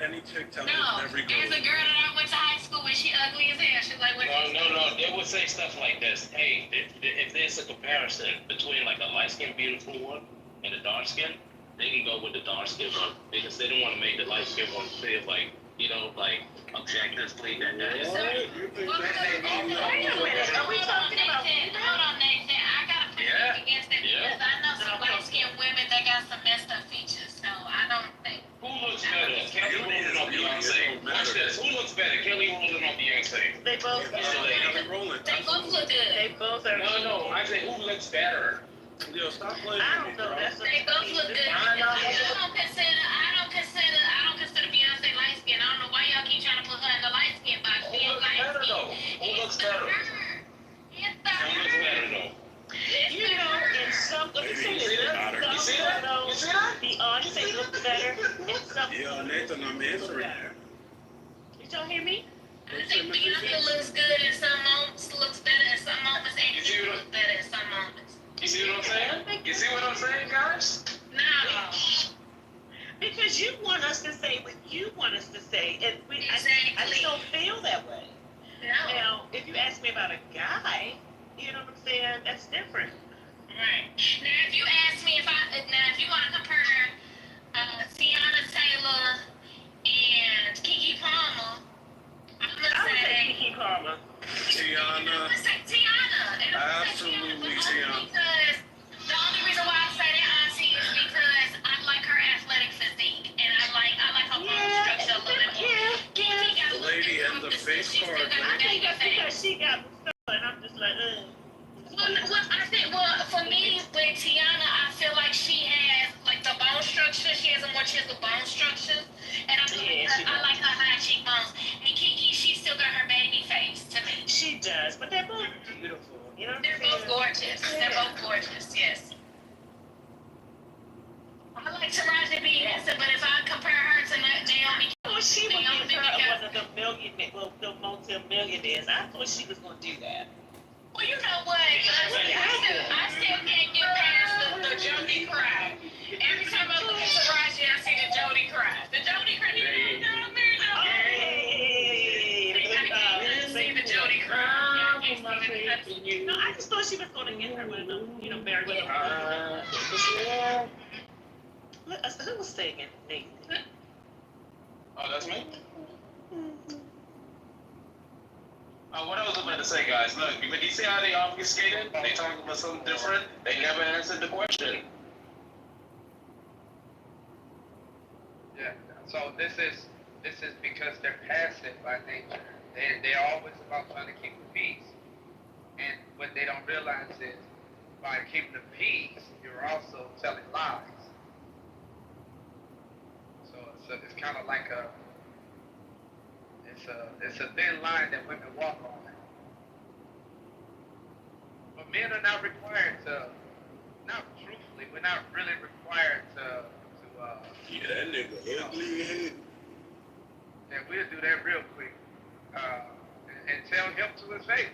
Speaker 16: any chick tell me every girl.
Speaker 4: There's a girl that I went to high school with. She ugly as hell. She's like, what?
Speaker 2: No. They would say stuff like this. Hey, if there's a comparison between like a light-skinned beautiful one and a dark-skinned, they can go with the dark-skinned one because they don't want to make the light-skinned one feel like, objectively that is.
Speaker 12: Wait a minute. Are we talking about?
Speaker 4: Hold on, Nathan. I gotta put it against it because I know some light-skinned women that got some messed up features. So I don't think.
Speaker 2: Who looks better, Kelly Rowland or Beyonce? Watch this. Who looks better, Kelly Rowland or Beyonce?
Speaker 12: They both.
Speaker 4: They both look good.
Speaker 12: They both are.
Speaker 2: No. I say who looks better.
Speaker 16: Yo, stop playing.
Speaker 12: I don't know.
Speaker 4: They both look good. I don't consider Beyonce light skin. I don't know why y'all keep trying to put her in the light skin box. She ain't light skin.
Speaker 2: Who looks better? Who looks better though?
Speaker 12: In some, let me say this. Beyonce looks better in some.
Speaker 16: Yo, Nathan, I'm answering.
Speaker 12: You don't hear me?
Speaker 4: I think Beyonce looks good in some moments, looks better in some moments, and she looks better in some moments.
Speaker 2: You see what I'm saying? You see what I'm saying, guys?
Speaker 4: No.
Speaker 12: Because you want us to say what you want us to say, and I just don't feel that way.
Speaker 4: No.
Speaker 12: Now, if you ask me about a guy, you know what I'm saying? That's different.
Speaker 4: Right. Now, if you ask me if you want to compare Tiana Taylor and Keke Palmer, I'm gonna say
Speaker 12: Keke Palmer.
Speaker 16: Tiana.
Speaker 4: I'm gonna say Tiana. And I'm
Speaker 16: Absolutely,
Speaker 4: Tiana. Because the only reason why I say that, Auntie, is because I like her athletic physique, and I like her bone structure a little bit more. Keke got a little
Speaker 16: Lady
Speaker 4: bit
Speaker 16: in
Speaker 4: more
Speaker 16: the face card.
Speaker 12: I think that's because she got and I'm just like,
Speaker 4: Well, for me, with Tiana, I feel like she has like the bone structure. She has a more chiseled bone structure, and I like her high cheekbones. And Keke, she still got her baby face to me.
Speaker 12: She does, but they're both beautiful. You know,
Speaker 4: they're both gorgeous. They're both gorgeous. Yes. I like Taraji B. Henson, but if I compare her to Naomi,
Speaker 12: she would be one of the multi-millionaires. I thought she was going to do that.
Speaker 4: Well, you know what? I still can't get past the Jody cry. Every time I look at Taraji, I see the Jody cry. The Jody cry.
Speaker 12: No, I just thought she was going to get her one of them, marry with them. Who was saying it? Nathan.
Speaker 7: Oh, that's me? What I was about to say, guys, look, but you see how they obfuscated? They talking about something different? They never answered the question.
Speaker 21: Yeah. So this is because they're passive by nature. They're always about trying to keep the peace. And what they don't realize is by keeping the peace, you're also telling lies. So it's kind of like it's a thin line that women walk on. But men are not required to, not truthfully, we're not really required to
Speaker 16: yeah, that nigga ugly.
Speaker 21: And we'll do that real quick. And tell him to his face.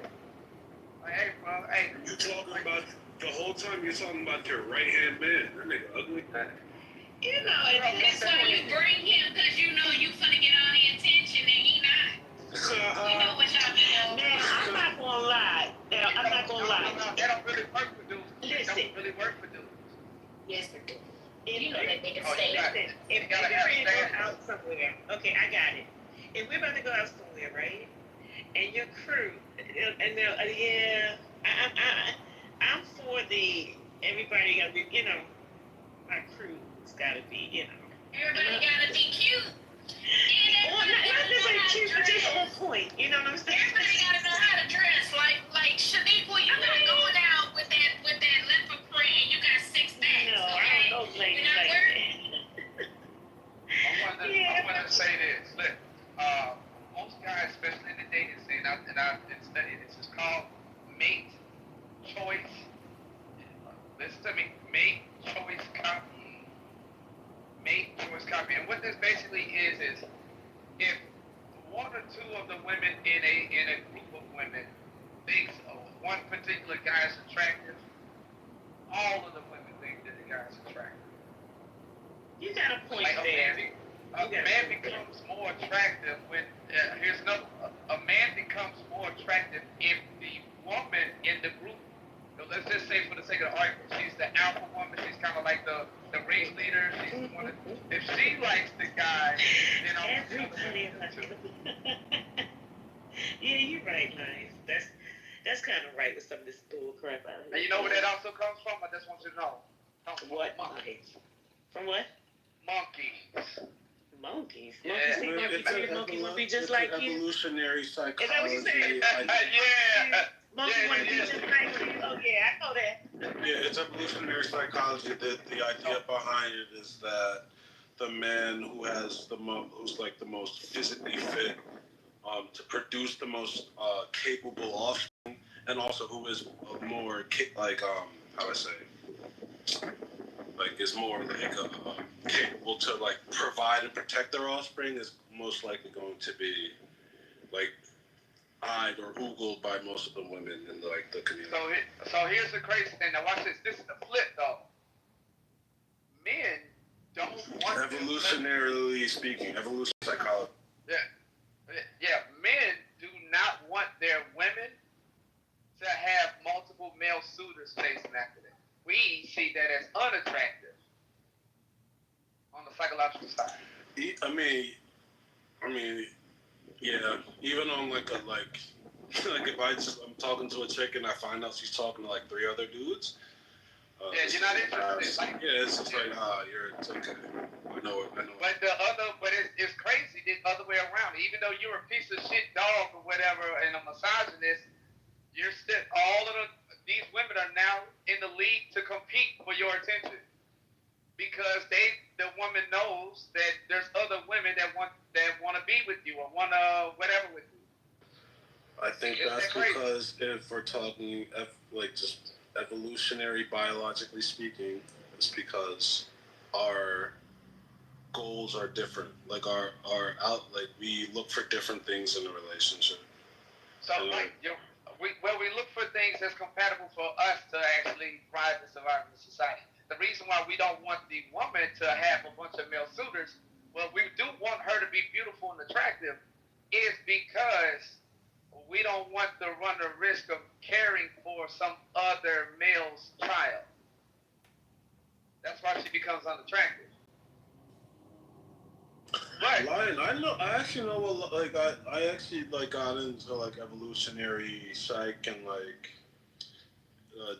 Speaker 21: Like, hey, bro, hey.
Speaker 16: You talking about, the whole time you're talking about your right-hand man. That nigga ugly.
Speaker 4: That's why you bring him, because you know you finna get all the attention and he not. You know what y'all do.
Speaker 12: Now, I'm not gonna lie.
Speaker 21: They don't really work for dudes. They don't really work for dudes.
Speaker 4: Yes, they do.
Speaker 12: You know
Speaker 4: that nigga
Speaker 12: stay. Listen, if we're ready to go out somewhere, okay, I got it. If we're about to go out somewhere, right? And your crew, and they're, I'm for everybody gotta be, my crew's gotta be,
Speaker 4: Everybody gotta be cute.
Speaker 12: Well, not necessarily cute, but just on point. You know what I'm saying?
Speaker 4: Everybody gotta know how to dress. Like Shaniqua, you're not going out with that leopard print and you got 6 bags.
Speaker 12: No,
Speaker 4: okay?
Speaker 12: I don't know ladies like that.
Speaker 21: I want to say this. Look, most guys, especially in the dating scene, and I've studied this, it's called mate choice. Listen to me, mate choice copy. Mate choice copy. And what this basically is if one or two of the women in a group of women thinks one particular guy is attractive, all of the women think that the guy is attractive.
Speaker 12: You got a point
Speaker 21: like
Speaker 12: there.
Speaker 21: A man becomes more attractive when here's another. A man becomes more attractive if the woman in the group. So let's just say, for the sake of the argument, she's the alpha woman. She's kind of like the race leader. She's the one that, if she likes the guy, then I'm
Speaker 12: Yeah, you're right, nice. That's kind of right with some of this bull crap out here.
Speaker 21: And you know where that also comes from? I just want you to know.
Speaker 12: What?
Speaker 21: Monkeys.
Speaker 12: From what?
Speaker 21: Monkeys.
Speaker 12: Monkeys?
Speaker 21: Yeah.
Speaker 12: Monkey would be just like you?
Speaker 16: Evolutionary psychology.
Speaker 12: Is that what you said?
Speaker 21: Yeah.
Speaker 12: Monkey would be just like you? Oh, yeah, I know that.
Speaker 16: Yeah, it's evolutionary psychology. The idea behind it is that the man who has who's like the most physically fit to produce the most capable offspring, and also who is more how I say, like is more like capable to like provide and protect their offspring is most likely going to be like eyed or oogled by most of the women in the community.
Speaker 21: So here's the crazy thing. Now watch this. This is the flip though. Men don't want
Speaker 16: evolutionarily speaking, evolution psychology.
Speaker 21: Yeah. Men do not want their women to have multiple male suitors chasing after them. We see that as unattractive on the psychological side.
Speaker 16: I mean, yeah. Even on like if I'm talking to a chick and I find out she's talking to like 3 other dudes.
Speaker 21: You're not interested.
Speaker 16: It's just like it's okay. I know.
Speaker 21: But it's crazy the other way around. Even though you're a piece of shit dog or whatever and a misogynist, you're still these women are now in the league to compete for your attention because the woman knows that there's other women that want to be with you or want to whatever with you.
Speaker 16: I think that's because if we're talking just evolutionary biologically speaking, it's because our goals are different. Like we look for different things in a relationship.
Speaker 21: So we look for things that's compatible for us to actually thrive and survive in society. The reason why we don't want the woman to have a bunch of male suitors, well, we do want her to be beautiful and attractive, is because we don't want to run the risk of caring for some other male's child. That's why she becomes unattractive. But
Speaker 16: I actually know a lot. Like I actually like got into like evolutionary psych and like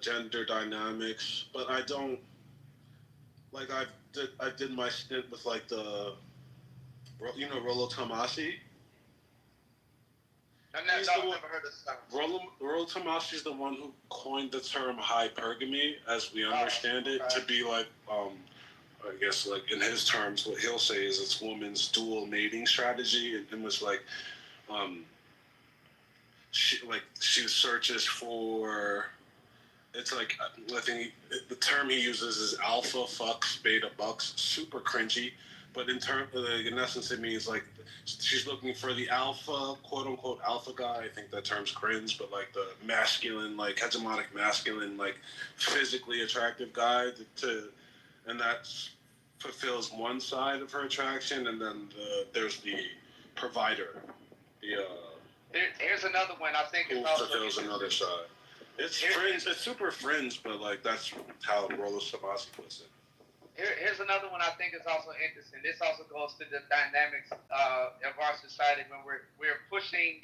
Speaker 16: gender dynamics, but I don't like I did my stint with like the Rollo Tomasi.
Speaker 21: I've never heard of stuff.
Speaker 16: Rollo Tomasi is the one who coined the term hypergamy, as we understand it, to be like I guess like in his terms, what he'll say is it's woman's dual mating strategy, and was like she searches for. It's like I think the term he uses is alpha fucks beta bucks, super cringy, but in essence it means like she's looking for the alpha, quote unquote alpha guy. I think that term's cringe, but like the masculine, like hegemonic masculine, like physically attractive guy and that fulfills one side of her attraction, and then there's the provider.
Speaker 21: Here's another one I think
Speaker 16: who fulfills another side. It's fringe. It's super fringe, but like that's how Rollo Tomasi puts it.
Speaker 21: Here's another one I think is also interesting. This also goes to the dynamics of our society when we're pushing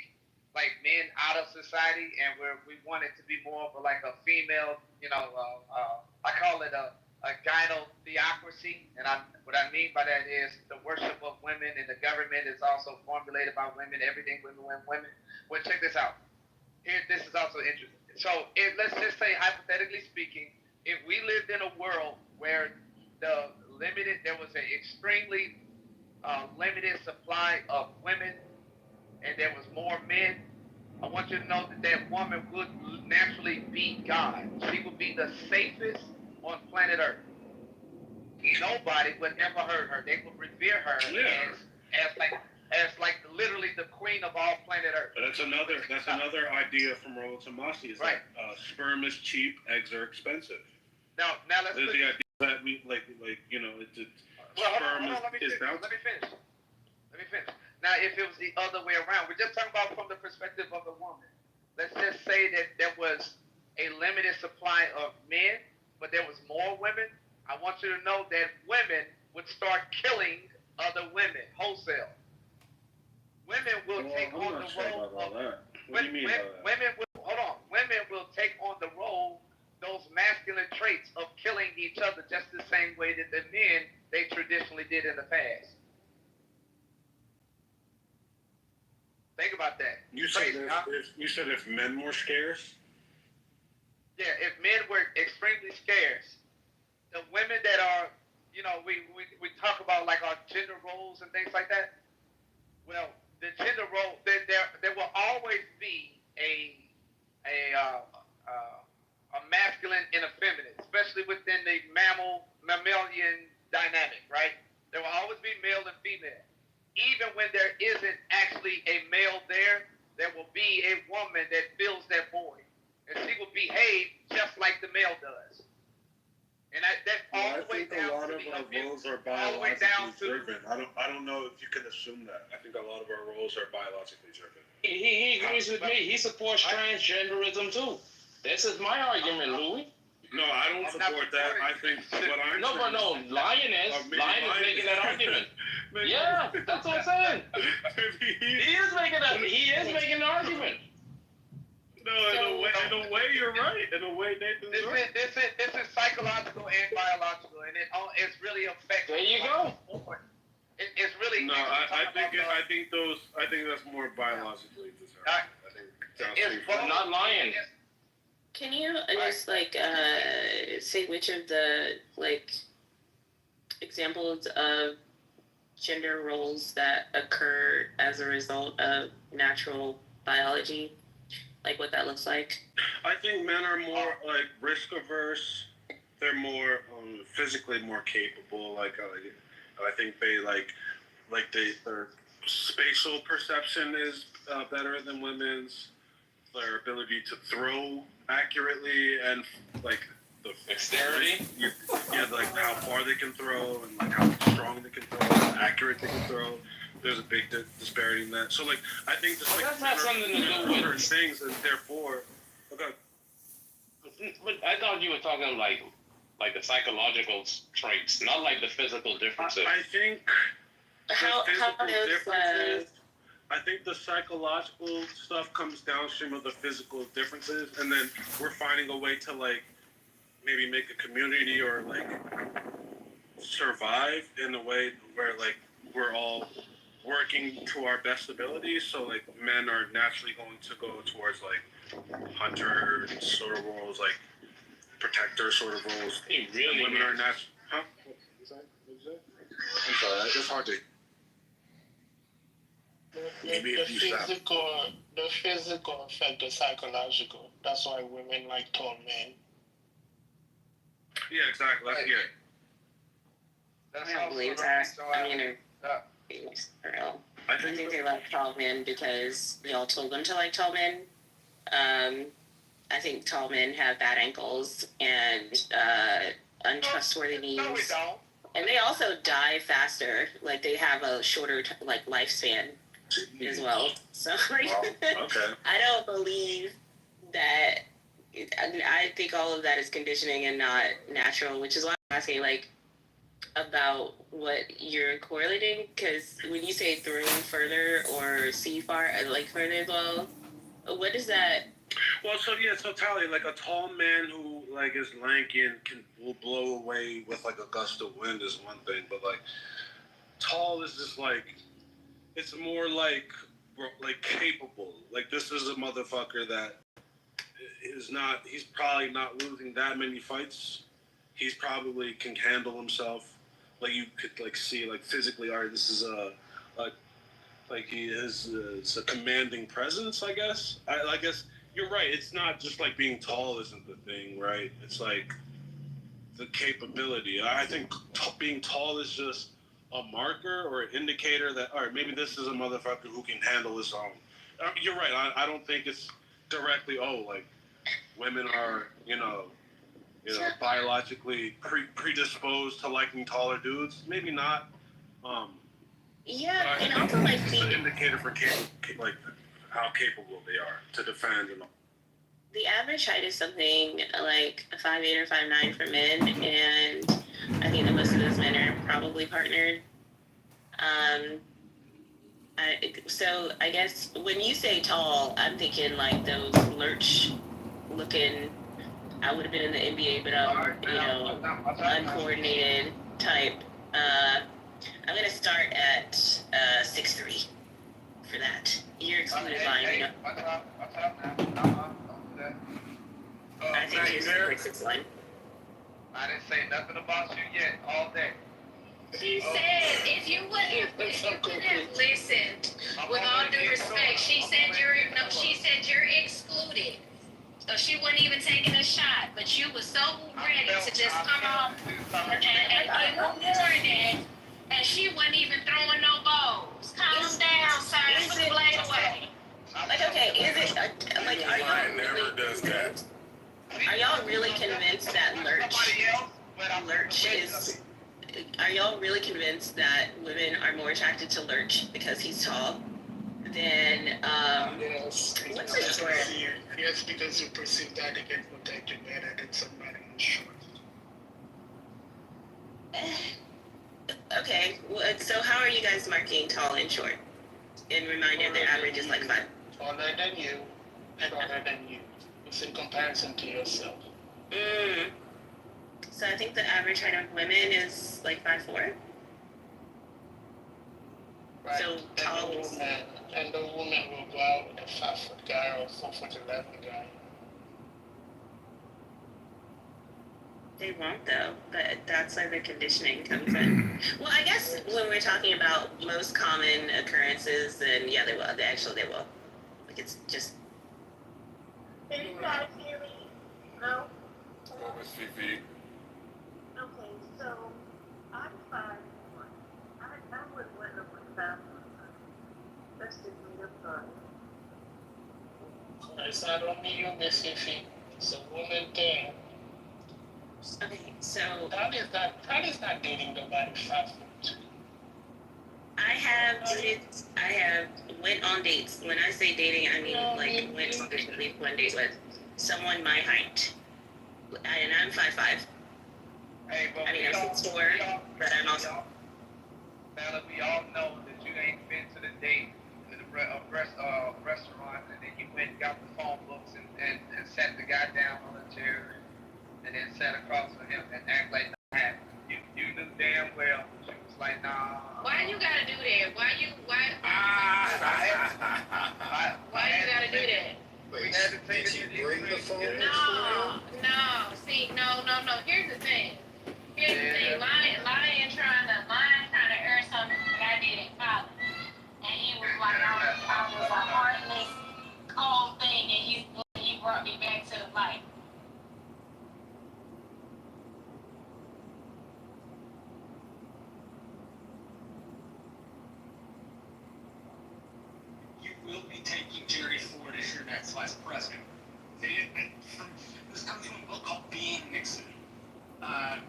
Speaker 21: like men out of society, and we want it to be more of a female. I call it a gyno theocracy, and what I mean by that is the worship of women, and the government is also formulated by women. Everything women. Well, check this out. This is also interesting. So let's just say, hypothetically speaking, if we lived in a world where there was an extremely limited supply of women, and there was more men, I want you to know that woman would naturally be God. She would be the safest on planet Earth. Nobody would ever hurt her. They would revere her as literally the queen of all planet Earth.
Speaker 16: That's another idea from Rollo Tomasi. Is right. That sperm is cheap, eggs are expensive.
Speaker 21: Now let's.
Speaker 16: There's the idea that we sperm is bound.
Speaker 21: Let me finish. Now, if it was the other way around, we're just talking about from the perspective of a woman. Let's just say that there was a limited supply of men, but there was more women. I want you to know that women would start killing other women wholesale. Women will take on the role of.
Speaker 16: What do you mean by that?
Speaker 21: Women will take on the role, those masculine traits of killing each other, just the same way that the men they traditionally did in the past. Think about that.
Speaker 16: You said if men were scarce?
Speaker 21: Yeah, if men were extremely scarce, the women that are, we talk about like our gender roles and things like that. Well, the gender role, there will always be a masculine and a feminine, especially within the mammalian dynamic, right? There will always be male and female. Even when there isn't actually a male there will be a woman that fills that void. And she will behave just like the male does. And that's all the way down to the abuse.
Speaker 16: All the way down to driven. I don't know if you can assume that. I think a lot of our roles are biologically driven.
Speaker 2: He agrees with me. He supports transgenderism too. This is my argument, Louis.
Speaker 16: No, I don't support that. I think what I'm
Speaker 2: Lion is making that argument. Yeah, that's what I'm saying. He is making an argument.
Speaker 16: No, in a way, you're right. In a way, Nathan's right.
Speaker 21: This is psychological and biological, and it's really affects.
Speaker 2: There you go.
Speaker 21: It's really.
Speaker 16: No, I think that's more biologically deserved. I think
Speaker 2: it's not lying.
Speaker 12: Can you just say which of the examples of gender roles that occur as a result of natural biology, what that looks like?
Speaker 16: I think men are more risk averse. They're more physically more capable. I think they their spatial perception is better than women's. Their ability to throw accurately and the
Speaker 2: dexterity.
Speaker 16: How far they can throw and how strong they can throw, how accurate they can throw. there's a big disparity in that. So like I think just like
Speaker 2: that's not something to do with
Speaker 16: different things, and therefore, okay.
Speaker 2: But I thought you were talking like the psychological traits, not like the physical differences.
Speaker 16: I think
Speaker 12: How
Speaker 16: differences. I think the psychological stuff comes downstream of the physical differences, and then we're finding a way to like maybe make a community or like survive in a way where like we're all working to our best abilities. So like men are naturally going to go towards like hunter sort of roles, like protector sort of roles.
Speaker 2: Really?
Speaker 16: Women are natural. Huh? What was that? I'm sorry. It's hard to.
Speaker 10: The physical affect the psychological. That's why women like tall men.
Speaker 16: Yeah, exactly. That's it.
Speaker 11: That's
Speaker 12: I don't believe that. I mean, I think they like tall men because y'all told them to like tall men. I think tall men have bad ankles and untrustworthy knees.
Speaker 10: No, we don't.
Speaker 12: And they also die faster. Like they have a shorter like lifespan as well. So like,
Speaker 16: okay.
Speaker 12: I don't believe that. I think all of that is conditioning and not natural, which is why I'm asking like about what you're correlating. Because when you say throwing further or see far, like further as well, what is that?
Speaker 16: Well, so Tally, like a tall man who like is lanky and will blow away with like a gust of wind is one thing, but like tall is just like it's more like capable. Like this is a motherfucker that is not. He's probably not losing that many fights. He's probably can handle himself. Like you could like see like physically, all right, this is a like he is it's a commanding presence. I guess. I guess. You're right. It's not just like being tall isn't the thing, right? It's like the capability. I think being tall is just a marker or an indicator that, all right, maybe this is a motherfucker who can handle his own. You're right. I don't think it's directly, like women are, biologically predisposed to liking taller dudes. Maybe not.
Speaker 12: Yeah, and also like
Speaker 16: it's an indicator for like how capable they are to defend and all.
Speaker 12: The average height is something like a 5'8" or 5'9" for men, and I think that most of those men are probably partnered. So I guess when you say tall, I'm thinking like those lurch looking. I would have been in the NBA, but I'm uncoordinated type. I'm gonna start at 6'3" for that. You're excluded line, I think he's 6'1".
Speaker 21: I didn't say nothing about you yet all day.
Speaker 4: She said, if you would have listened, with all due respect, she said you're excluded. So she wasn't even taking a shot, but you were so ready to just come off and give a warning, and she wasn't even throwing no balls. Calm down, sir. Put the blade away.
Speaker 12: Like, okay, is it like are y'all
Speaker 5: never does that?
Speaker 12: Are y'all really convinced that Lurch is? Are y'all really convinced that women are more attracted to Lurch because he's tall than
Speaker 10: Yes.
Speaker 12: what's his word?
Speaker 10: Yes, because you perceive that they can protect you better than somebody who's short.
Speaker 12: Okay, so how are you guys marking tall and short? And reminder, their average is like 5.
Speaker 10: Taller than you, shorter than you. It's in comparison to yourself.
Speaker 12: So I think the average height of women is like 5'4".
Speaker 10: Right.
Speaker 12: So tall.
Speaker 10: And the woman will go out with a 5-foot guy or 4'11" guy.
Speaker 12: They won't though, but that's where the conditioning comes in. Well, I guess when we're talking about most common occurrences, then yeah, they will. They will. Like it's just.
Speaker 15: Can you guys hear me? No?
Speaker 5: What was Fifi?
Speaker 15: Okay, so I'm 5'1". I wouldn't want to put 5'1". That's just me, I'm sorry.
Speaker 10: It's not only you, Miss Fifi. It's a woman thing.
Speaker 12: Okay, so
Speaker 10: That is not dating nobody 5'2".
Speaker 12: I have went on dates. When I say dating, I mean like went on at least one date with someone my height. And I'm 5'5".
Speaker 21: Hey, but
Speaker 12: I mean, I'm 6'4", but I'm also.
Speaker 21: Now we all know that you ain't been to the date in a restaurant, and then you went and got the phone books and sat the guy down on a chair and then sat across from him and act like nothing happened. You knew damn well she was like, nah.
Speaker 4: Why you gotta do that? Why you gotta do that?
Speaker 21: We had to take
Speaker 3: Did you bring the phone?
Speaker 4: No. See, no. Here's the thing. Lion trying to earn something that I did in college. And he was like, I was a heartless, cold thing, and he brought me back to life.
Speaker 8: You will be taking Jerry Ford as your next vice president. This comes from a book called Being Nixon. And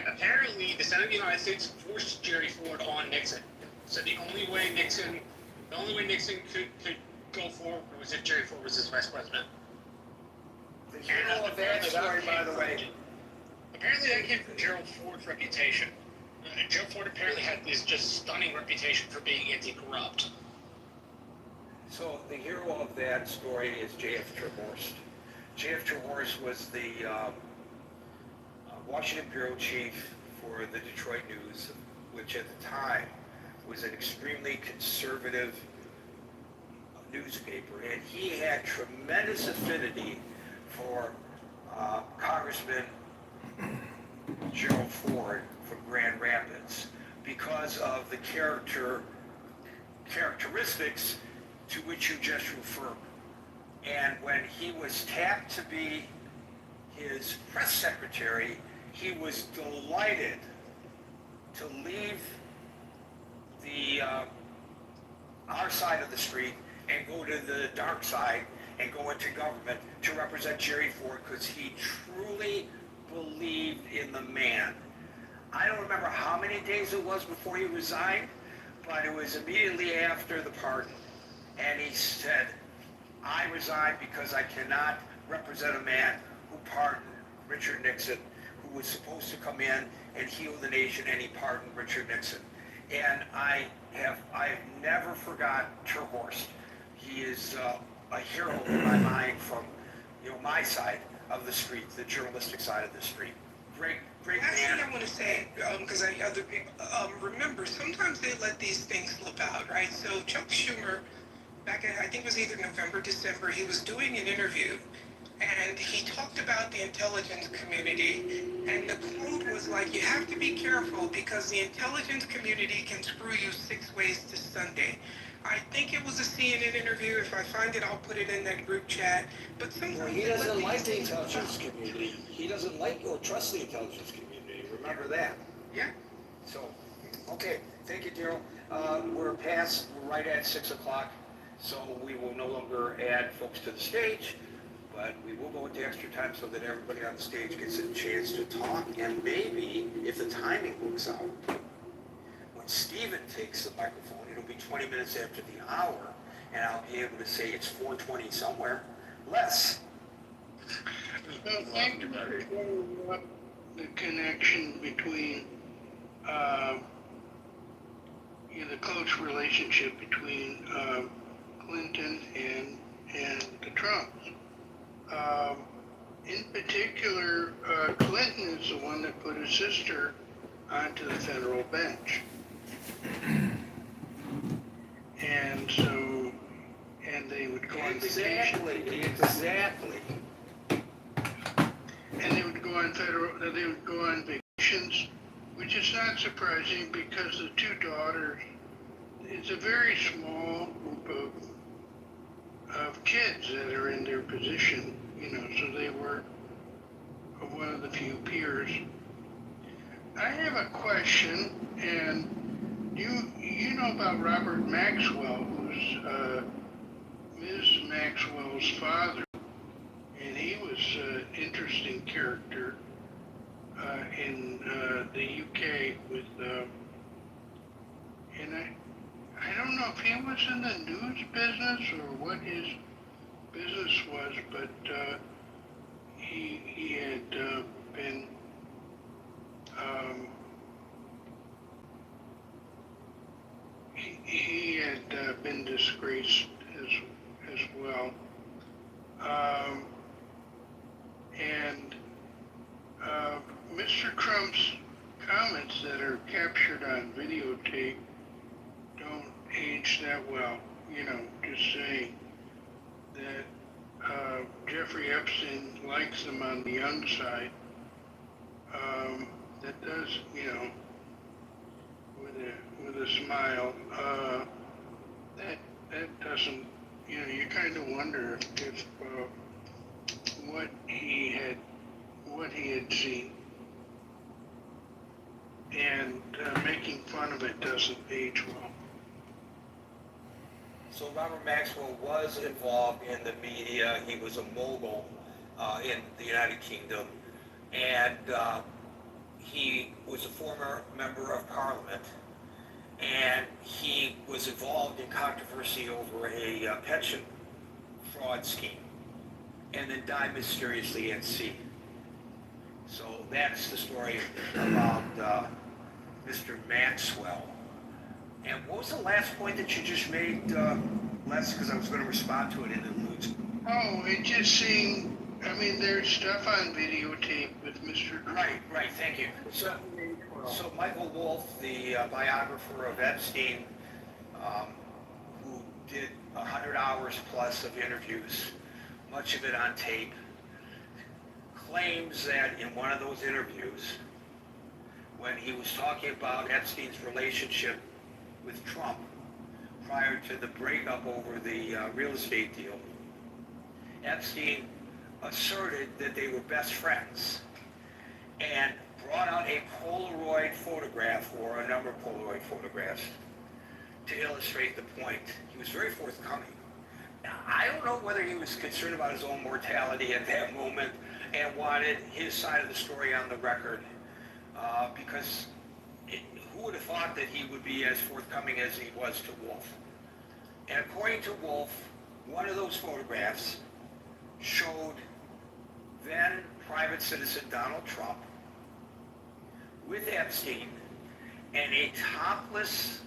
Speaker 8: apparently the Senate of the United States forced Jerry Ford on Nixon. So the only way Nixon could go forward was if Jerry Ford was his vice president.
Speaker 3: The hero of that story, by the way.
Speaker 8: Apparently that came from Gerald Ford's reputation. Gerald Ford apparently had this just stunning reputation for being anti-corrupt.
Speaker 3: So the hero of that story is J.F. Trehorst. J.F. Trehorst was the Washington bureau chief for the Detroit News, which at the time was an extremely conservative newspaper, and he had tremendous affinity for Congressman Gerald Ford from Grand Rapids because of the characteristics to which you just referred. And when he was tapped to be his press secretary, he was delighted to leave the our side of the street and go to the dark side and go into government to represent Jerry Ford because he truly believed in the man. I don't remember how many days it was before he resigned, but it was immediately after the pardon. And he said, I resign because I cannot represent a man who pardoned Richard Nixon, who was supposed to come in and heal the nation, and he pardoned Richard Nixon. And I've never forgot Trehorst. He is a hero in my mind from my side of the street, the journalistic side of the street. Great
Speaker 22: Last
Speaker 3: man.
Speaker 22: thing I want to say, because other people remember, sometimes they let these things slip out, right? So Chuck Schumer, back in, I think it was either November, December, he was doing an interview, and he talked about the intelligence community, and the quote was like, you have to be careful because the intelligence community can screw you 6 ways to Sunday. I think it was a CNN interview. If I find it, I'll put it in that group chat. But sometimes
Speaker 3: He doesn't like the intelligence community. He doesn't like or trust the intelligence community. Remember that.
Speaker 22: Yeah.
Speaker 3: So, okay. Thank you, Daryl. We're right at 6 o'clock, so we will no longer add folks to the stage, but we will go into extra time so that everybody on the stage gets a chance to talk, and maybe, if the timing works out, when Stephen takes the microphone, it'll be 20 minutes after the hour, and I'll be able to say it's 4:20 somewhere. Les.
Speaker 23: Well, thank you for the connection between the close relationship between Clinton and the Trumps. In particular, Clinton is the one that put his sister onto the federal bench. And so, and they would go on vacation.
Speaker 3: Exactly.
Speaker 23: And they would go on vacations, which is not surprising because the two daughters, it's a very small group of kids that are in their position, so they were one of the few peers. I have a question, and you know about Robert Maxwell, who's Ms. Maxwell's father, and he was an interesting character in the UK with, don't know if he was in the news business or what his business was, but he had been he had been disgraced as well. And Mr. Trump's comments that are captured on videotape don't age that well. You know, just saying that Jeffrey Epstein likes him on the young side. That does, you know, with a smile. That doesn't, you know, you kind of wonder if what he had seen, and making fun of it doesn't age well.
Speaker 1: So Robert Maxwell was involved in the media. He was a mogul in the United Kingdom, and he was a former member of Parliament, and he was involved in controversy over a pension fraud scheme, and then died mysteriously at sea. So that's the story about Mr. Maxwell. And what was the last point that you just made, Les? Because I was going to respond to it in the moods.
Speaker 23: Oh, it just seemed, I mean, there's stuff on videotape with Mr. Trump.
Speaker 1: Right, thank you. So Michael Wolff, the biographer of Epstein, who did 100 hours plus of interviews, much of it on tape, claims that in one of those interviews, when he was talking about Epstein's relationship with Trump prior to the breakup over the real estate deal, Epstein asserted that they were best friends and brought out a Polaroid photograph, or a number of Polaroid photographs, to illustrate the point. He was very forthcoming. Now, I don't know whether he was concerned about his own mortality at that moment and wanted his side of the story on the record, because who would have thought that he would be as forthcoming as he was to Wolff? And according to Wolff, one of those photographs showed then private citizen Donald Trump with Epstein and a topless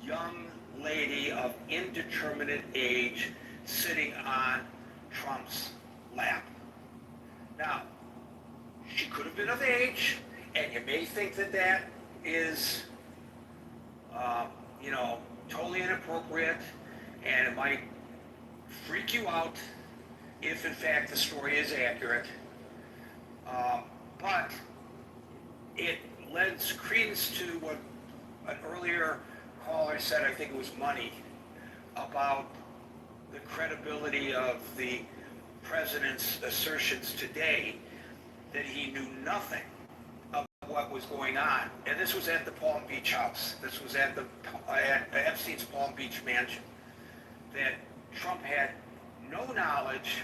Speaker 1: young lady of indeterminate age sitting on Trump's lap. Now, she could have been of age, and you may think that that is, you know, totally inappropriate, and it might freak you out if in fact the story is accurate, but it lends credence to what an earlier caller said, I think it was Money, about the credibility of the president's assertions today that he knew nothing of what was going on. And this was at the Palm Beach house. This was at Epstein's Palm Beach mansion. That Trump had no knowledge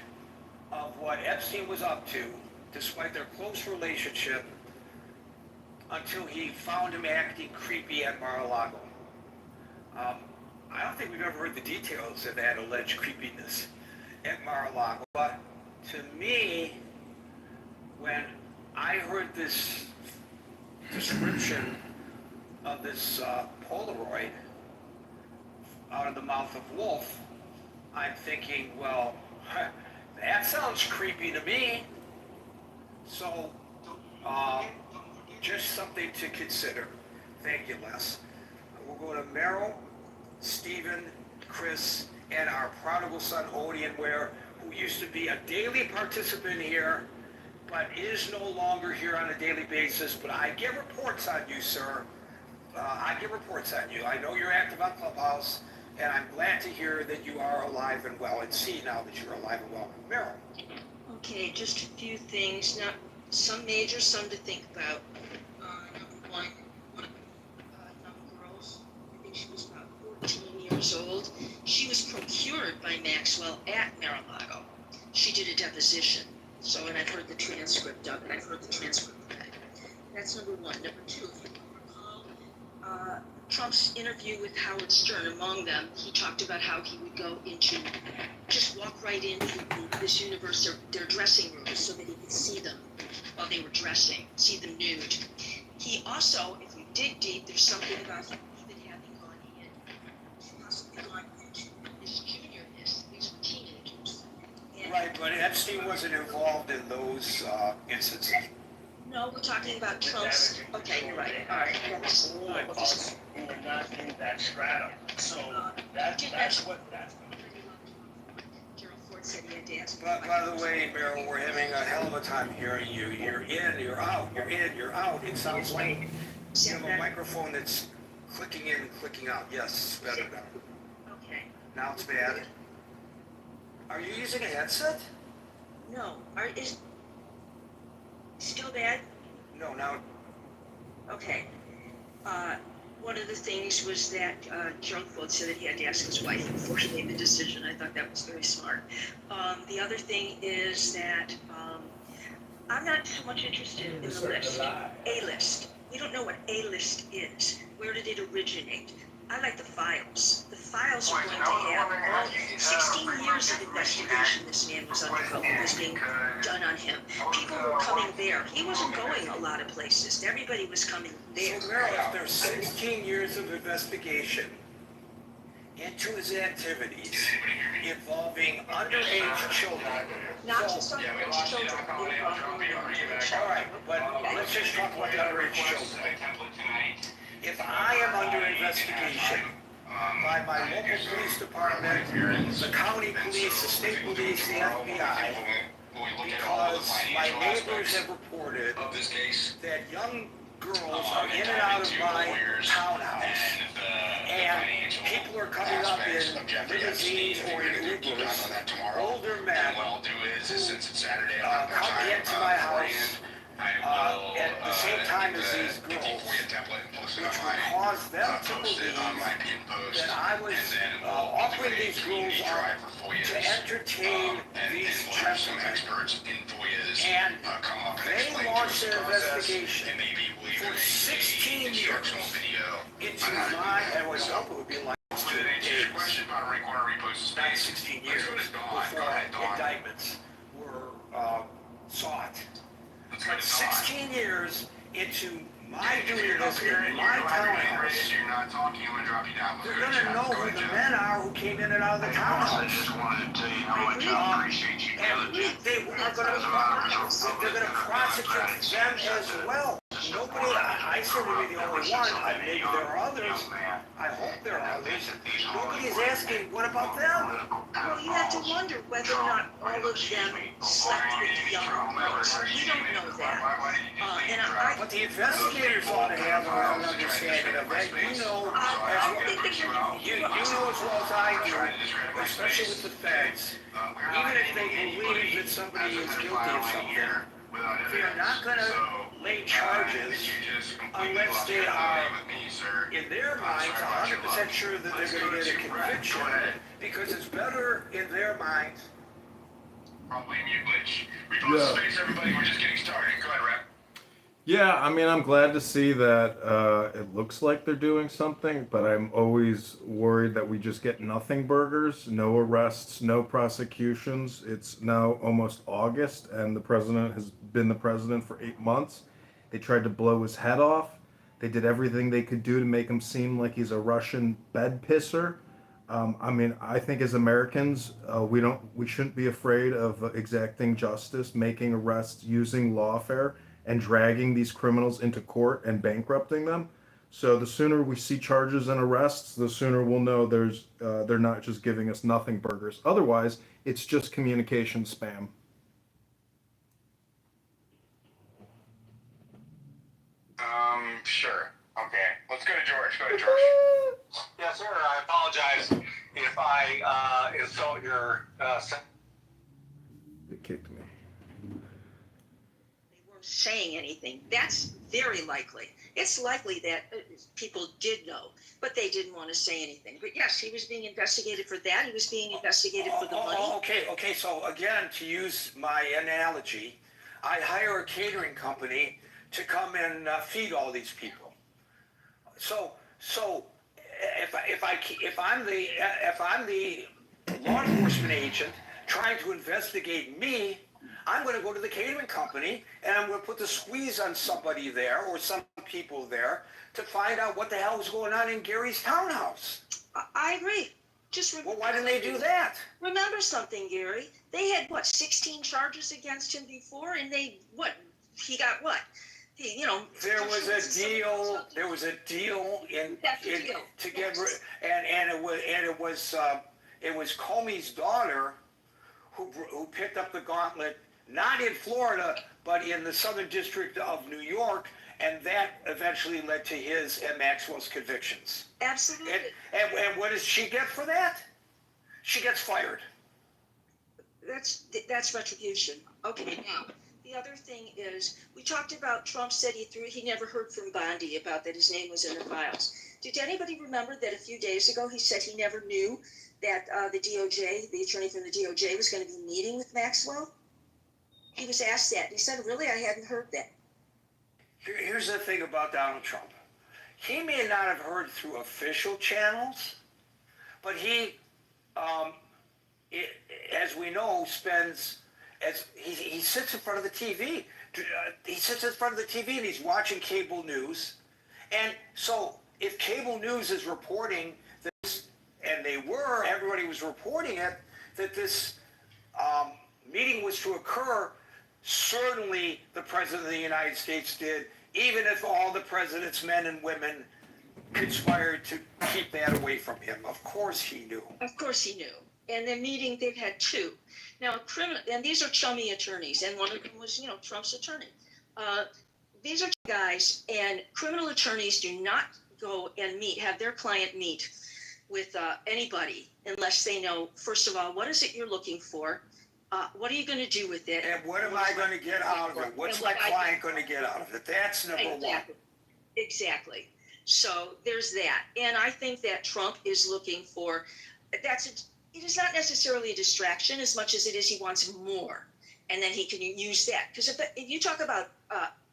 Speaker 1: of what Epstein was up to, despite their close relationship, until he found him acting creepy at Mar-a-Lago. I don't think we've ever heard the details of that alleged creepiness at Mar-a-Lago, but to me, when I heard this description of this Polaroid out of the mouth of Wolff, I'm thinking, well, that sounds creepy to me. So, just something to consider. Thank you, Les. We'll go to Merrill, Stephen, Chris, and our prodigal son, Odeon Ware, who used to be a daily participant here, but is no longer here on a daily basis. But I get reports on you, sir. I get reports on you. I know you're active on Clubhouse, and I'm glad to hear that you are alive and well, and see now that you're alive and well. Merrill.
Speaker 9: Okay, just a few things. Now, some major, some to think about. Number one young girls, I think she was about 14 years old. She was procured by Maxwell at Mar-a-Lago. She did a deposition. So, and I've heard the transcript of it. I've heard the transcript of that. That's number one. Number two, if you recall, Trump's interview with Howard Stern, among them, he talked about how he would go into, just walk right into this universe, their dressing rooms, so that he could see them while they were dressing, see them nude. He also, if you dig deep, there's something about him even having gone in, possibly gone into his juniorness, these were teenagers. And
Speaker 1: Right, but Epstein wasn't involved in those instances.
Speaker 9: no, we're talking about Trump's, okay, you're right, all right.
Speaker 6: Us who are not in that strata. So that's what that's.
Speaker 9: Gerald Ford said he had to ask.
Speaker 1: But by the way, Meryl, we're having a hell of a time hearing you. You're in, you're out, you're in, you're out. It sounds like you have a microphone that's clicking in and clicking out. Yes, better now.
Speaker 9: Okay.
Speaker 1: Now it's bad. Are you using a headset?
Speaker 9: No, is still bad?
Speaker 1: No, now.
Speaker 9: Okay. One of the things was that Gerald Ford said that he had to ask his wife before he made the decision. I thought that was very smart. The other thing is that I'm not so much interested in the list. A-list. We don't know what A-list is. Where did it originate? I like the files. The files are going to have all 16 years of investigation this man was undergoing, was being done on him. People were coming there. He wasn't going a lot of places. Everybody was coming there.
Speaker 1: So, Meryl, if there's 16 years of investigation into his activities involving underage children.
Speaker 9: Not just underage children.
Speaker 1: All right, but let's just talk about the underage children. If I am under investigation by my local police department, the county police, the state police, the FBI, because my neighbors have reported that young girls are in and out of my townhouse, and people are coming up in limousines or in Ubers, older men who come into my house at the same time as these girls, which would cause them to believe that I was offering these girls up to entertain these gentlemen. And they launched an investigation for 16 years into my, and what I hope it would be like 16 years before indictments were sought. 16 years into my doing this in my townhouse. They're going to know who the men are who came in and out of the townhouse. And they are going to, they're going to prosecute them as well. Nobody, I certainly be the only one. Maybe there are others. I hope there are others. Nobody's asking, what about them?
Speaker 9: Well, you have to wonder whether or not all of them slept with the young girls. We don't know that.
Speaker 1: But the investigators ought to have an understanding of that. You know as well as I do, especially with the feds, even if they believe that somebody is guilty of something, they're not going to lay charges unless they are, in their minds, 100% sure that they're going to get a conviction, because it's better in their minds.
Speaker 17: Probably mute glitch. We post space, everybody. We're just getting started. Go ahead, Rep.
Speaker 19: Yeah, I mean, I'm glad to see that it looks like they're doing something, but I'm always worried that we just get nothing burgers, no arrests, no prosecutions. It's now almost August, and the president has been the president for 8 months. They tried to blow his head off. They did everything they could do to make him seem like he's a Russian bed pisser. I mean, I think as Americans, we shouldn't be afraid of exacting justice, making arrests, using lawfare, and dragging these criminals into court and bankrupting them. So the sooner we see charges and arrests, the sooner we'll know they're not just giving us nothing burgers. Otherwise, it's just communication spam.
Speaker 17: Sure. Okay. Let's go to George. Go to George.
Speaker 24: Yes, sir. I apologize if I insult your.
Speaker 19: They kicked me.
Speaker 9: They weren't saying anything. That's very likely. It's likely that people did know, but they didn't want to say anything. But yes, he was being investigated for that. He was being investigated for the money.
Speaker 1: Okay. So again, to use my analogy, I hire a catering company to come and feed all these people. So So if I'm the law enforcement agent trying to investigate me, I'm going to go to the catering company and I'm going to put the squeeze on somebody there or some people there to find out what the hell is going on in Gary's townhouse.
Speaker 9: I agree. Just
Speaker 1: well, why didn't they do that?
Speaker 9: Remember something, Gary. They had, 16 charges against him before, and he got what?
Speaker 1: There was a deal. There was a deal to get rid, and it was Comey's daughter who picked up the gauntlet, not in Florida, but in the Southern District of New York, and that eventually led to his and Maxwell's convictions.
Speaker 9: Absolutely.
Speaker 1: And what does she get for that? She gets fired.
Speaker 9: That's retribution. Okay, now the other thing is we talked about Trump said he never heard from Bondi about that his name was in the files. Did anybody remember that a few days ago he said he never knew that the attorney from the DOJ was going to be meeting with Maxwell? He was asked that. He said, really, I hadn't heard that.
Speaker 1: Here's the thing about Donald Trump. He may not have heard through official channels, but he, as we know, he sits in front of the TV. He sits in front of the TV and he's watching cable news. And so if cable news is reporting this, and everybody was reporting it, that this meeting was to occur, certainly the President of the United States did, even if all the President's men and women conspired to keep that away from him. Of course he knew.
Speaker 9: Of course he knew. And the meeting, they've had two. Now, and these are chummy attorneys, and one of them was, Trump's attorney. These are guys, and criminal attorneys do not go and have their client meet with anybody unless they know, first of all, what is it you're looking for? What are you going to do with it?
Speaker 1: And what am I going to get out of it? What's my client going to get out of it? That's number one.
Speaker 9: Exactly. So there's that. And I think that Trump is looking for, it is not necessarily a distraction as much as it is he wants more. And then he can use that. Because if you talk about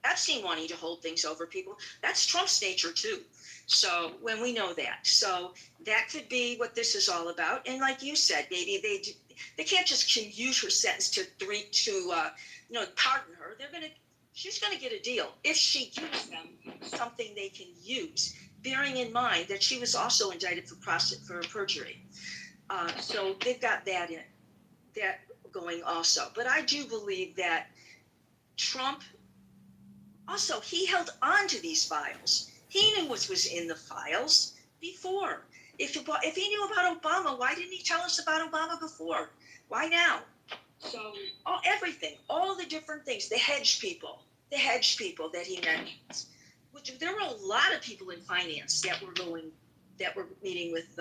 Speaker 9: Epstein wanting to hold things over people, that's Trump's nature too. So when we know that. So that could be what this is all about. And like you said, maybe they can't just commute her sentence to pardon her. She's going to get a deal if she gives them something they can use, bearing in mind that she was also indicted for perjury. So they've got that going also. But I do believe that Trump, also, he held on to these files. He knew what was in the files before. If he knew about Obama, why didn't he tell us about Obama before? Why now? So everything, all the different things, the hedge people that he mentions. Which there were a lot of people in finance that were meeting with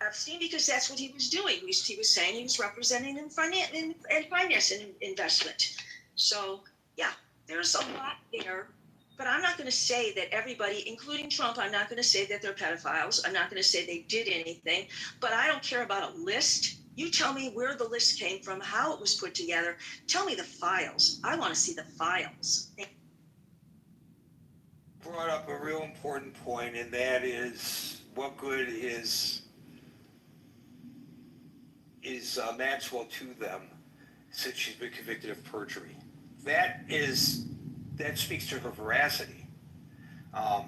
Speaker 9: Epstein because that's what he was doing. He was saying he was representing in finance and investment. So yeah, there's a lot there. But I'm not going to say that everybody, including Trump, I'm not going to say that they're pedophiles. I'm not going to say they did anything. But I don't care about a list. You tell me where the list came from, how it was put together. Tell me the files. I want to see the files.
Speaker 1: Brought up a real important point, and that is what good is Maxwell to them since she's been convicted of perjury. That speaks to her veracity. Of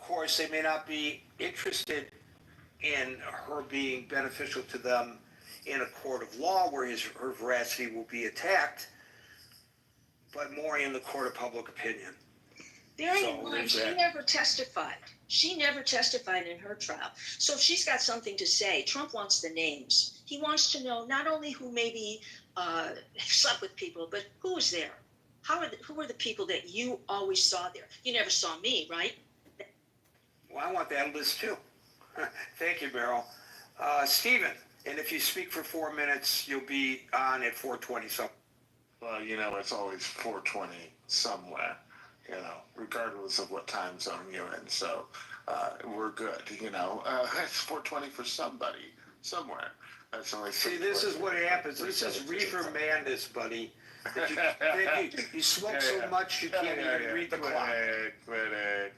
Speaker 1: course, they may not be interested in her being beneficial to them in a court of law where her veracity will be attacked, but more in the court of public opinion.
Speaker 9: Bearing in mind, she never testified. She never testified in her trial. So if she's got something to say, Trump wants the names. He wants to know not only who maybe slept with people, but who was there? Who were the people that you always saw there? You never saw me, right?
Speaker 1: Well, I want that list too. Thank you, Meryl. Stephen, and if you speak for 4 minutes, you'll be on at 4:20 something.
Speaker 13: Well, it's always 4:20 somewhere, regardless of what time zone you're in. So we're good, It's 4:20 for somebody, somewhere. That's only.
Speaker 1: See, this is what happens. This is reefer madness, buddy. You smoke so much you can't even read the clock.
Speaker 13: Quit it.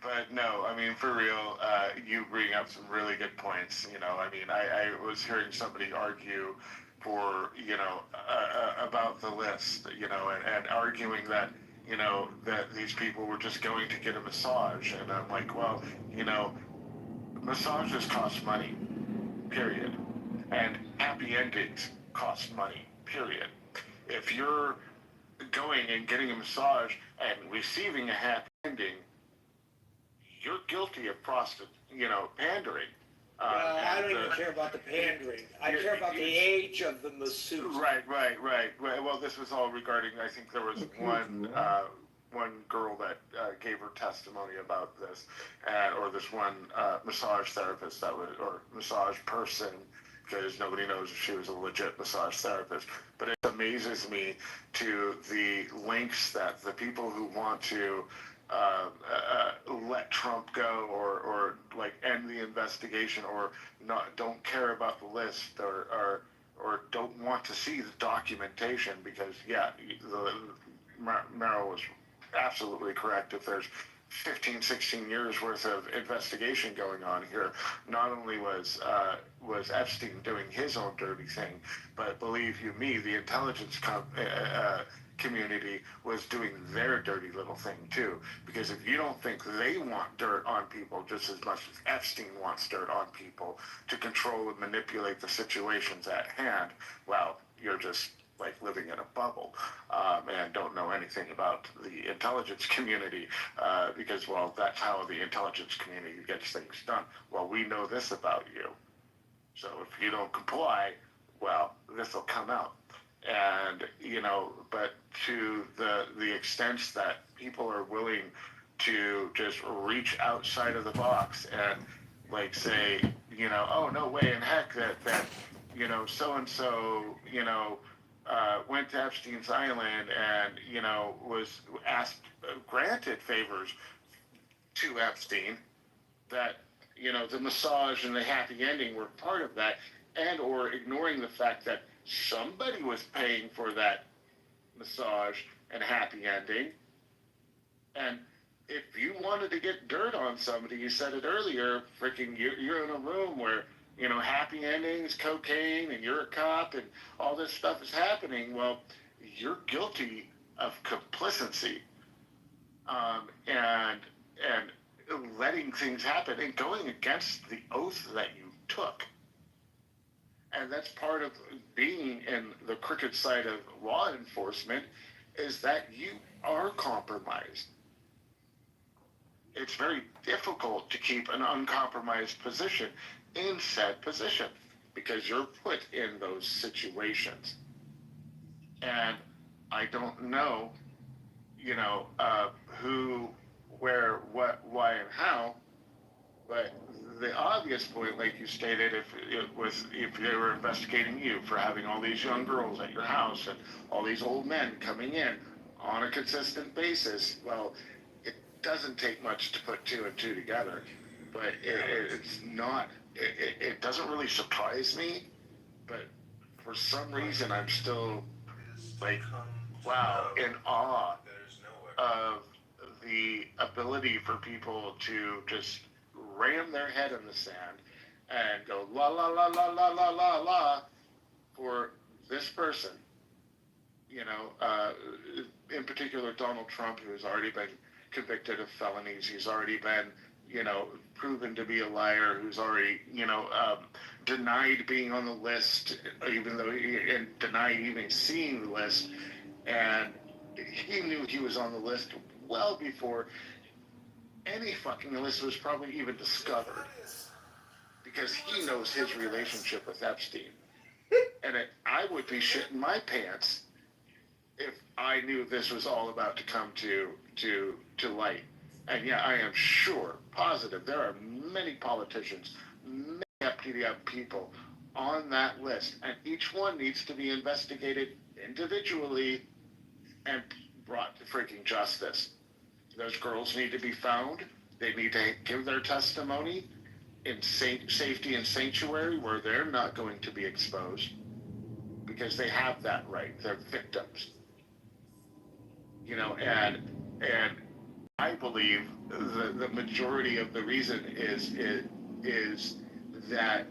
Speaker 13: But no, I mean, for real, you bring up some really good points. You know, I mean, I was hearing somebody argue for, about the list, and arguing that, that these people were just going to get a massage. And I'm like, well, massages cost money, period. And happy endings cost money, period. If you're going and getting a massage and receiving a happy ending, you're guilty of pandering.
Speaker 1: I don't even care about the pandering. I care about the age of the masseuse.
Speaker 13: Right. Well, this was all regarding, I think there was one girl that gave her testimony about this, or this one massage therapist or massage person, because nobody knows if she was a legit massage therapist. But it amazes me to the lengths that the people who want to let Trump go, or like end the investigation, or don't care about the list, or don't want to see the documentation, because Merrill was absolutely correct. If there's 15, 16 years worth of investigation going on here, not only was Epstein doing his own dirty thing, but believe you me, the intelligence community was doing their dirty little thing too. Because if you don't think they want dirt on people just as much as Epstein wants dirt on people to control and manipulate the situations at hand, well, you're just like living in a bubble, and don't know anything about the intelligence community, because, well, that's how the intelligence community gets things done. Well, we know this about you, so if you don't comply, well, this will come out. And, but to the extent that people are willing to just reach outside of the box and, like, say, oh, no way in heck that so-and-so, went to Epstein's Island and, was granted favors to Epstein, that, the massage and the happy ending were part of that, and or ignoring the fact that somebody was paying for that massage and happy ending. And if you wanted to get dirt on somebody, you said it earlier, you're in a room where, happy endings, cocaine, and you're a cop, and all this stuff is happening, well, you're guilty of complicity, and letting things happen and going against the oath that you took. And that's part of being in the crooked side of law enforcement, is that you are compromised. It's very difficult to keep an uncompromised position in said position, because you're put in those situations. And I don't know, who, where, what, why, and how, but the obvious point, like you stated, if they were investigating you for having all these young girls at your house and all these old men coming in on a consistent basis, well, it doesn't take much to put two and two together. But it doesn't really surprise me, but for some reason I'm still like, wow, in awe of the ability for people to just ram their head in the sand and go la la la la la la la la for this person. In particular Donald Trump, who has already been convicted of felonies. He's already been, proven to be a liar, who's already, denied being on the list, even though and denied even seeing the list. And he knew he was on the list well before any fucking list was probably even discovered, because he knows his relationship with Epstein. And I would be shitting my pants if I knew this was all about to come to light. And yeah, I am sure, positive, there are many politicians, many FTDF people on that list, and each one needs to be investigated individually and brought to freaking justice. Those girls need to be found. They need to give their testimony in safety and sanctuary where they're not going to be exposed. because they have that right. They're victims. You know, and I believe the majority of the reason is that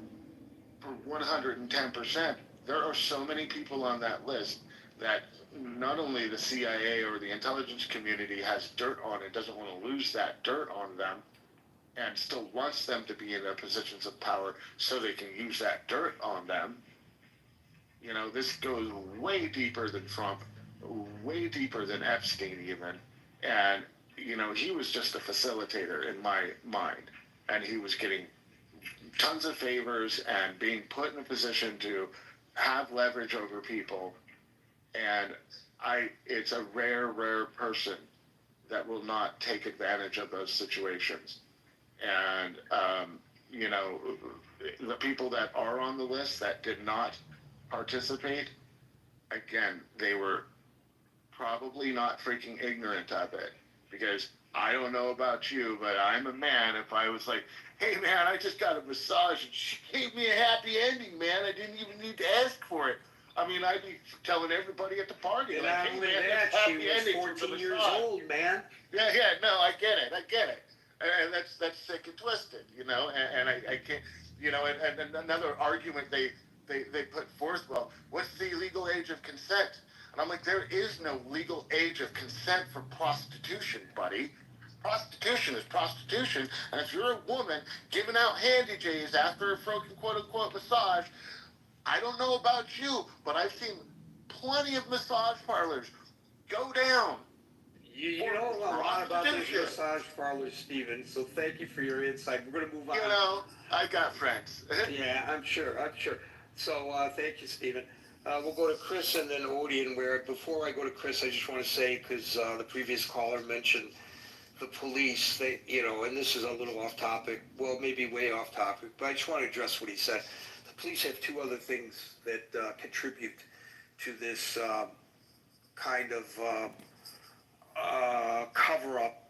Speaker 13: for 110%, there are so many people on that list that not only the CIA or the intelligence community has dirt on it, doesn't want to lose that dirt on them, and still wants them to be in their positions of power so they can use that dirt on them. You know, this goes way deeper than Trump, way deeper than Epstein even. And, you know, he was just a facilitator in my mind. And he was getting tons of favors and being put in a position to have leverage over people. And it's a rare person that will not take advantage of those situations. And, you know, the people that are on the list that did not participate, again, they were probably not freaking ignorant of it. Because I don't know about you, but I'm a man. If I was like, hey man, I just got a massage and she gave me a happy ending, man. I didn't even need to ask for it. I mean, I'd be telling everybody at the party,
Speaker 1: And
Speaker 13: like,
Speaker 1: not
Speaker 13: hey
Speaker 1: only
Speaker 13: man,
Speaker 1: that,
Speaker 13: that's
Speaker 1: she
Speaker 13: happy
Speaker 1: was
Speaker 13: ending from
Speaker 1: 14
Speaker 13: the
Speaker 1: years
Speaker 13: massage.
Speaker 1: old, man.
Speaker 13: Yeah, no, I get it. And that's sick and twisted, you know, and I can't, you know, and another argument they put forth, well, what's the legal age of consent? And I'm like, there is no legal age of consent for prostitution, buddy. Prostitution is prostitution, and if you're a woman giving out handy J's after a broken quote-unquote massage, I don't know about you, but I've seen plenty of massage parlors go down.
Speaker 1: You know a lot about this massage parlor, Stephen, so thank you for your insight. We're going to move on.
Speaker 13: You know, I got friends.
Speaker 1: Yeah, I'm sure. So thank you, Stephen. We'll go to Chris and then Odie, and where before I go to Chris, I just want to say, because the previous caller mentioned the police, they, you know, and this is a little off topic, well, maybe way off topic, but I just want to address what he said. The police have two other things that contribute to this kind of cover up.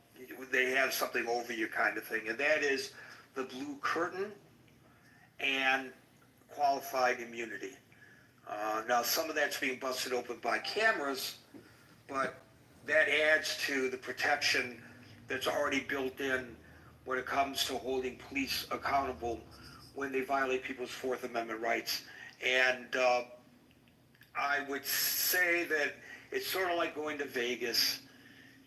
Speaker 1: They have something over you kind of thing, and that is the blue curtain and qualified immunity. Now, some of that's being busted open by cameras, but that adds to the protection that's already built in when it comes to holding police accountable when they violate people's Fourth Amendment rights. And I would say that it's sort of like going to Vegas.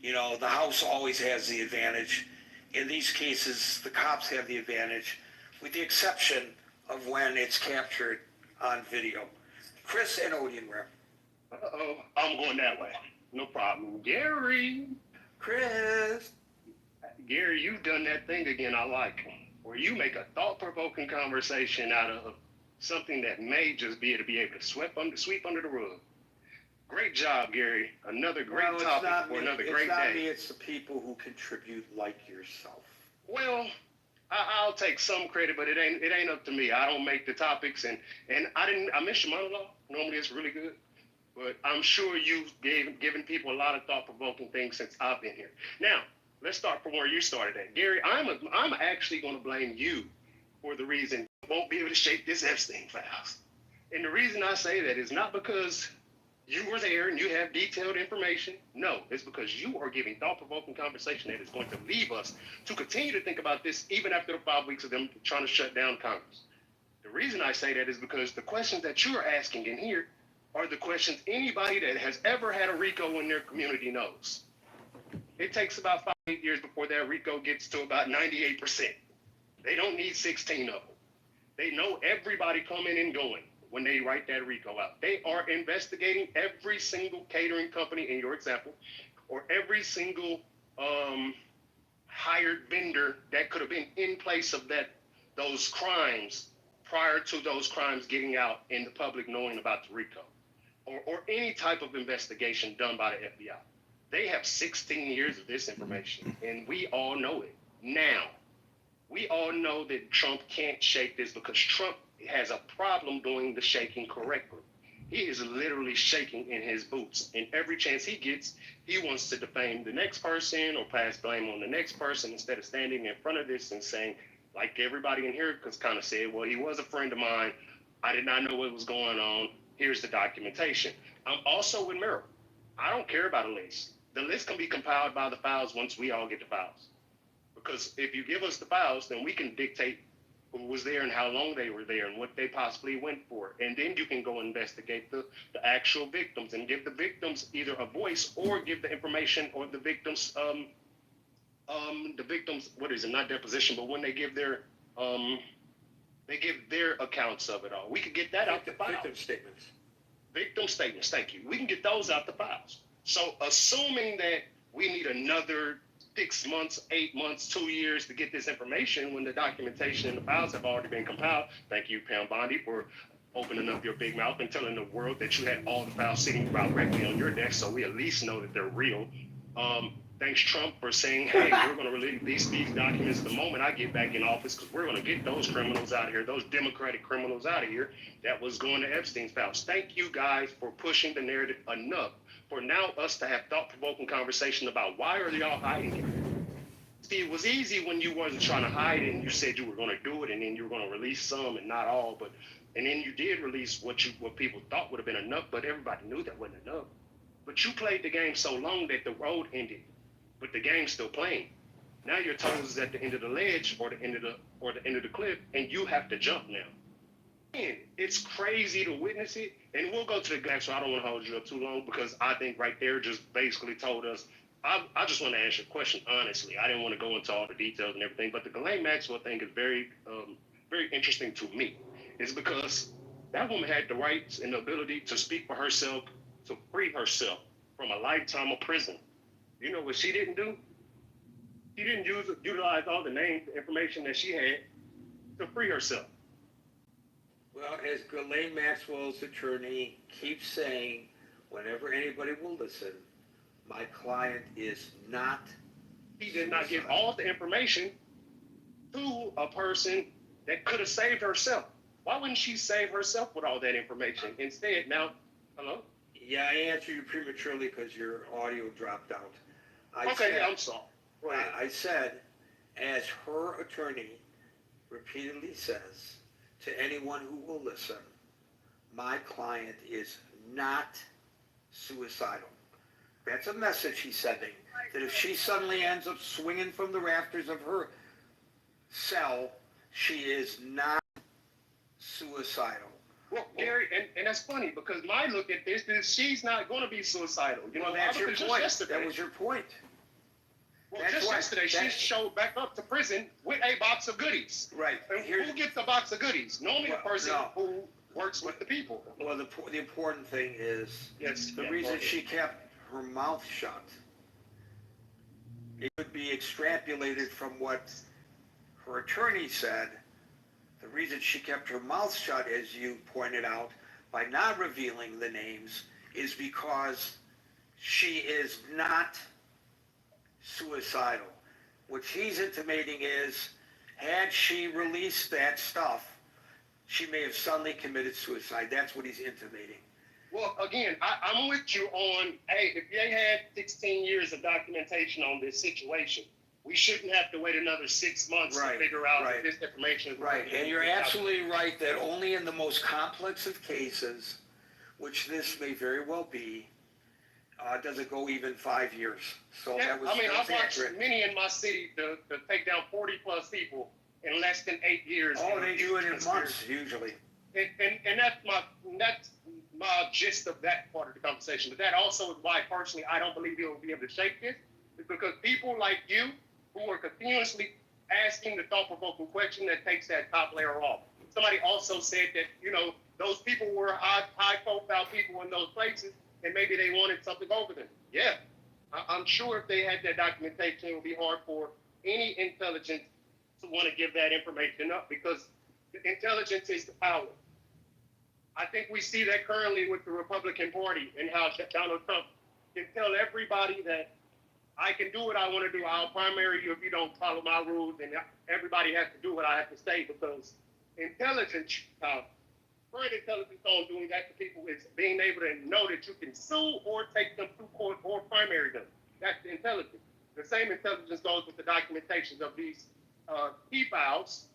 Speaker 1: You know, the house always has the advantage. In these cases, the cops have the advantage, with the exception of when it's captured on video. Chris and Odeonware.
Speaker 7: Uh-oh, I'm going that way. No problem. Gary.
Speaker 1: Chris.
Speaker 7: Gary, you've done that thing again I like, where you make a thought-provoking conversation out of something that may just be able to sweep under the rug. Great job, Gary. Another great topic for another great day.
Speaker 1: It's not me, it's the people who contribute like yourself.
Speaker 7: Well, I'll take some credit, but it ain't up to me. I don't make the topics, and I missed your monologue. Normally it's really good, but I'm sure you've given people a lot of thought-provoking things since I've been here. Now, let's start from where you started at. Gary, I'm actually going to blame you for the reason you won't be able to shake this Epstein files. And the reason I say that is not because you were there and you have detailed information. No, it's because you are giving thought-provoking conversation that is going to leave us to continue to think about this even after the 5 weeks of them trying to shut down Congress. The reason I say that is because the questions that you're asking in here are the questions anybody that has ever had a RICO in their community knows. It takes about 5-8 years before that RICO gets to about 98%. They don't need 16 of them. They know everybody coming and going when they write that RICO out. They are investigating every single catering company in your example, or every single hired vendor that could have been in place of those crimes prior to those crimes getting out in the public knowing about the RICO, or any type of investigation done by the FBI. They have 16 years of this information, and we all know it. Now, we all know that Trump can't shake this because Trump has a problem doing the shaking correctly. He is literally shaking in his boots. And every chance he gets, he wants to defame the next person or pass blame on the next person instead of standing in front of this and saying, like everybody in here kind of said, well, he was a friend of mine. I did not know what was going on. Here's the documentation. I'm also with Merrill. I don't care about a list. The list can be compiled by the files once we all get the files. Because if you give us the files, then we can dictate who was there and how long they were there and what they possibly went for. And then you can go investigate the actual victims and give the victims either a voice or give the information or the victims, what is it, not deposition, but when they give their accounts of it all. We could get that out the files.
Speaker 1: Victim statements.
Speaker 7: Victim statements, thank you. We can get those out the files. So assuming that we need another 6 months, 8 months, 2 years to get this information when the documentation and the files have already been compiled. Thank you, Pam Bondi, for opening up your big mouth and telling the world that you had all the files sitting directly on your desk, so we at least know that they're real. Thanks, Trump, for saying, hey, we're going to release these documents the moment I get back in office, because we're going to get those criminals out of here, those Democratic criminals out of here that was going to Epstein's files. Thank you guys for pushing the narrative enough for now us to have thought-provoking conversation about why are y'all hiding it. See, it was easy when you wasn't trying to hide it and you said you were going to do it and then you were going to release some and not all, and then you did release what people thought would have been enough, but everybody knew that wasn't enough. But you played the game so long that the road ended, but the game's still playing. Now your toes is at the end of the ledge or the end of the cliff, and you have to jump now. Man, it's crazy to witness it, and we'll go to the guy, so I don't want to hold you up too long because I think right there just basically told us. I just want to answer your question honestly. I didn't want to go into all the details and everything, but the Ghislaine Maxwell thing is very interesting to me. It's because that woman had the rights and the ability to speak for herself, to free herself from a lifetime of prison. You know what she didn't do? She didn't utilize all the names, the information that she had to free herself.
Speaker 1: Well, as Ghislaine Maxwell's attorney keeps saying, whenever anybody will listen, my client is not.
Speaker 7: He did not give all the information to a person that could have saved herself. Why wouldn't she save herself with all that information? Instead, now, hello?
Speaker 1: Yeah, I answered you prematurely because your audio dropped out.
Speaker 7: I'm sorry.
Speaker 1: I said, as her attorney repeatedly says to anyone who will listen, my client is not suicidal. That's a message he's sending, that if she suddenly ends up swinging from the rafters of her cell, she is not suicidal.
Speaker 7: Well, Gary, and that's funny because my look at this is she's not going to be suicidal. You know,
Speaker 1: that's your point. That was your point.
Speaker 7: Well, just yesterday, she showed back up to prison with a box of goodies.
Speaker 1: Right.
Speaker 7: And who gets the box of goodies? Normally the person who works with the people.
Speaker 1: Well, the important thing is the reason she kept her mouth shut, it could be extrapolated from what her attorney said. The reason she kept her mouth shut, as you pointed out, by not revealing the names, is because she is not suicidal. What he's intimating is, had she released that stuff, she may have suddenly committed suicide. That's what he's intimating.
Speaker 7: Well, again, I'm with you on, hey, if they had 16 years of documentation on this situation, we shouldn't have to wait another 6 months to figure out if this information is
Speaker 1: right. And you're absolutely right that only in the most complex of cases, which this may very well be, does it go even 5 years. So
Speaker 7: yeah,
Speaker 1: that was,
Speaker 7: I've watched many in my city to take down 40 plus people in less than 8 years.
Speaker 1: Oh, they do it in months usually.
Speaker 7: And that's my gist of that part of the conversation. But that also is why personally I don't believe he'll be able to shake this, is because people like you who are continuously asking the thought-provoking question that takes that top layer off. Somebody also said that, you know, those people were high-profile people in those places, and maybe they wanted something over them. Yeah, I'm sure if they had that documentation, it would be hard for any intelligence to want to give that information up, because intelligence is the power. I think we see that currently with the Republican Party and how Donald Trump can tell everybody that I can do what I want to do. I'll primary you if you don't follow my rules, and everybody has to do what I have to say, because intelligence, current intelligence on doing that to people is being able to know that you can sue or take them to court or primary them. That's the intelligence. The same intelligence goes with the documentations of these key files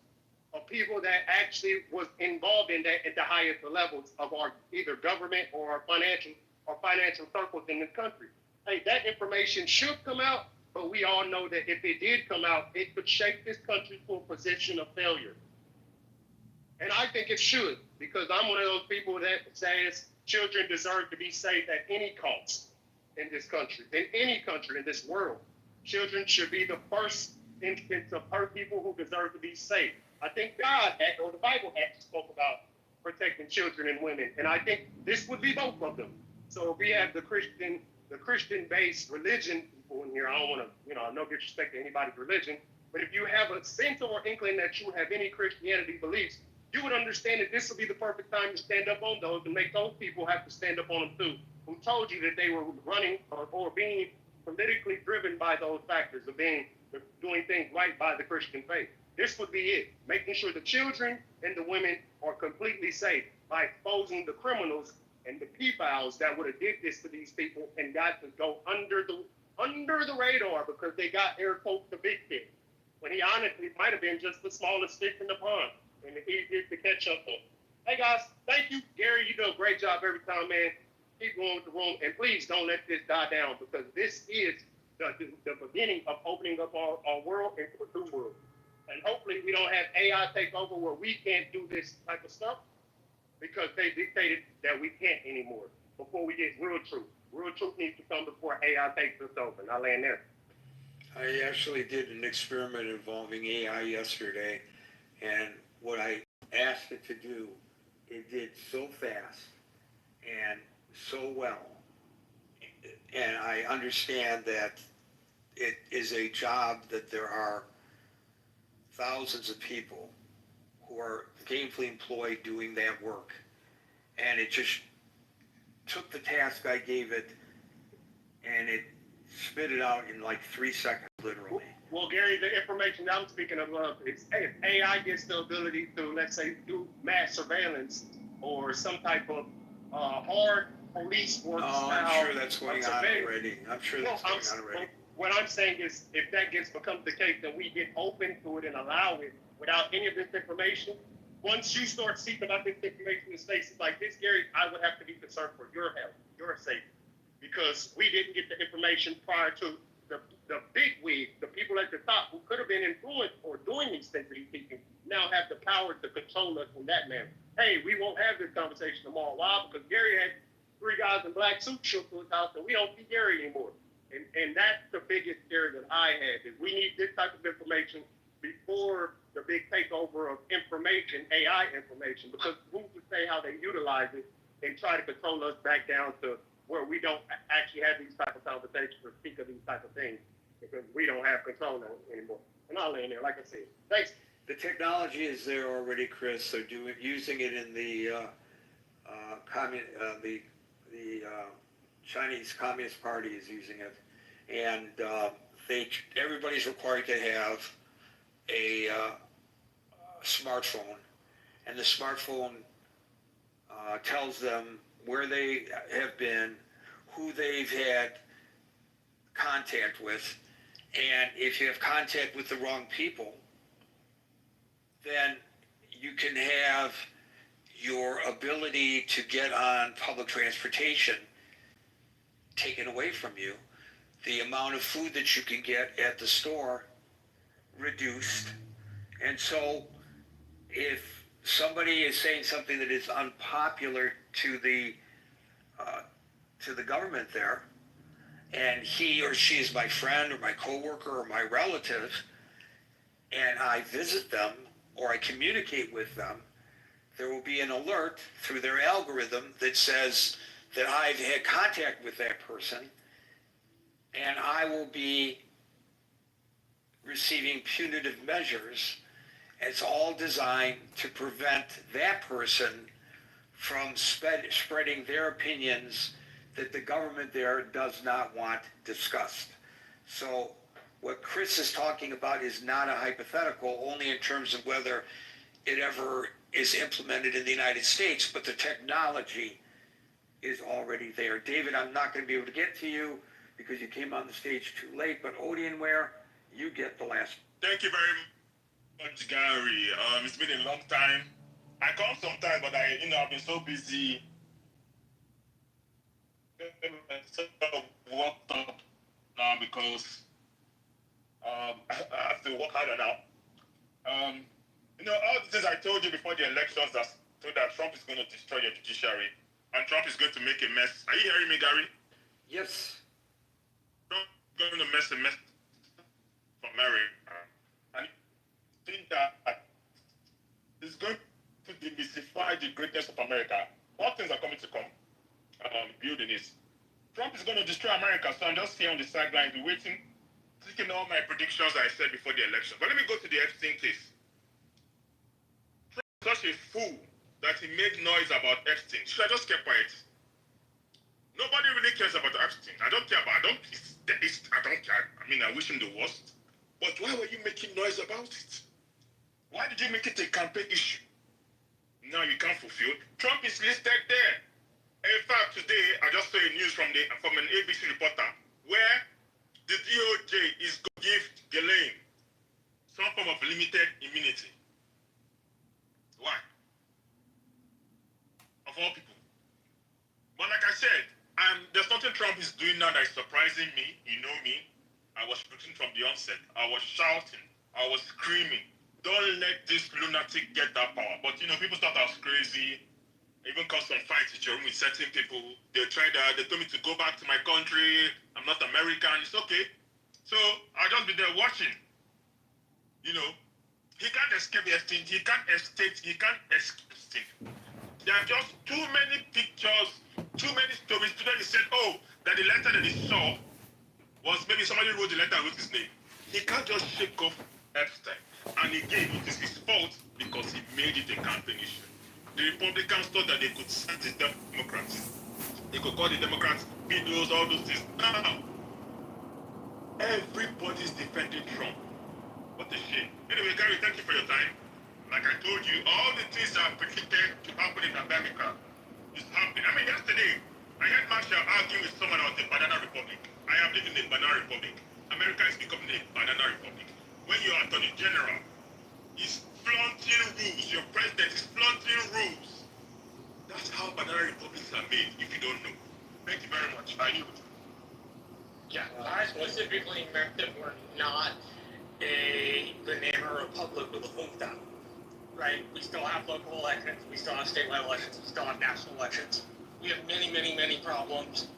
Speaker 7: of people that actually was involved in that at the highest levels of our either government or our financial circles in this country. Hey, that information should come out, but we all know that if it did come out, it could shape this country to a position of failure. And I think it should, because I'm one of those people that says children deserve to be safe at any cost in this country, in any country in this world. Children should be the first instance of her people who deserve to be safe. I think God had, or the Bible had, spoke about protecting children and women, and I think this would be both of them. So if we have the Christian-based religion people in here, I don't want to, no disrespect to anybody's religion, but if you have a sense or inkling that you have any Christianity beliefs, you would understand that this would be the perfect time to stand up on those and make those people have to stand up on them too, who told you that they were running or being politically driven by those factors of doing things right by the Christian faith. This would be it, making sure the children and the women are completely safe by exposing the criminals and the pedophiles that would have did this to these people and got to go under the radar because they got air quotes the big fish, when he honestly might have been just the smallest fish in the pond and the easiest to catch up on. Hey guys, thank you, Gary. You do a great job every time, man. Keep going with the room, and please don't let this die down, because this is the beginning of opening up our world into a new world. And hopefully we don't have AI take over where we can't do this type of stuff, because they dictated that we can't anymore before we get real truth. Real truth needs to come before AI takes us over. And I land there.
Speaker 1: I actually did an experiment involving AI yesterday, and what I asked it to do, it did so fast and so well. And I understand that it is a job that there are thousands of people who are gainfully employed doing that work. And it just took the task I gave it and it spit it out in like 3 seconds, literally.
Speaker 7: Well, Gary, the information I'm speaking of is if AI gets the ability to, let's say, do mass surveillance or some type of hard police work style.
Speaker 1: I'm sure that's going on already.
Speaker 7: What I'm saying is, if that becomes the case, then we get open to it and allow it without any of this information. Once you start seeking out this information in spaces like this, Gary, I would have to be concerned for your health, your safety, because we didn't get the information prior to the big wigs, the people at the top who could have been influenced or doing these things to these people, now have the power to control us in that manner. Hey, we won't have this conversation tomorrow. Why? Because Gary had 3 guys in black suits show to his house, and we don't see Gary anymore. And that's the biggest fear that I had, is we need this type of information before the big takeover of information, AI information, because who's to say how they utilize it and try to control us back down to where we don't actually have these type of conversations or speak of these type of things, because we don't have control anymore. And I'll land there, like I said. Thanks.
Speaker 1: The technology is there already, Chris. They're using it in the Chinese Communist Party is using it, and everybody's required to have a smartphone, and the smartphone tells them where they have been, who they've had contact with, and if you have contact with the wrong people, then you can have your ability to get on public transportation taken away from you, the amount of food that you can get at the store reduced. And so if somebody is saying something that is unpopular to the government there, and he or she is my friend or my coworker or my relative, and I visit them or I communicate with them, there will be an alert through their algorithm that says that I've had contact with that person, and I will be receiving punitive measures. It's all designed to prevent that person from spreading their opinions that the government there does not want discussed. So what Chris is talking about is not a hypothetical, only in terms of whether it ever is implemented in the United States, but the technology is already there. David, I'm not going to be able to get to you because you came on the stage too late, but Odianware, you get the last.
Speaker 17: Thank you very much.
Speaker 2: Coach Gary. It's been a long time. I come sometimes, but I've been so busy. Sort of worked up now because I have to work harder now. All the things I told you before the elections that Trump is going to destroy your judiciary and Trump is going to make a mess. Are you hearing me, Gary?
Speaker 1: Yes.
Speaker 2: Trump is going to mess for America. And I think that is going to demystify the greatness of America. All things are coming to come. Building is. Trump is going to destroy America, so I'm just here on the sidelines waiting, taking all my predictions I said before the election. But let me go to the Epstein case. Trump is such a fool that he made noise about Epstein. Should I just keep quiet? Nobody really cares about Epstein. I don't care. I don't care. I mean, I wish him the worst. But why were you making noise about it? Why did you make it a campaign issue? Now you can't fulfill. Trump is listed there. In fact, today I just saw a news from an ABC reporter where the DOJ is going to give Ghislaine some form of limited immunity. Why? Of all people. But like I said, there's nothing Trump is doing now that is surprising me. You know me. I was shooting from the onset. I was shouting. I was screaming. Don't let this lunatic get that power. But people thought I was crazy. Even caused some fights in Jerome with certain people. They told me to go back to my country. I'm not American. It's okay. So I'll just be there watching. He can't escape Epstein. He can't escape Epstein. There are just too many pictures, too many stories. Today he said, that the letter that he saw was maybe somebody wrote the letter and wrote his name. He can't just shake off Epstein. And again, it is his fault because he made it a campaign issue. The Republicans thought that they could send the Democrats. They could call the Democrats pedos, all those things. Now, everybody's defending Trump. What a shame. Anyway, Gary, thank you for your time. Like I told you, all the things that are predicted to happen in America is happening. I mean, yesterday, I heard Marshall argue with someone about the banana republic. I am living in a banana republic. America is becoming a banana republic. When your attorney general is flaunting rules, your president is flaunting rules. That's how banana republics are made, if you don't know. Thank you very much. I yield.
Speaker 11: Yeah, I specifically meant that we're not a banana republic with a hometown, right? We still have local elections, we still have statewide elections, we still have national elections. We have many, many, many problems,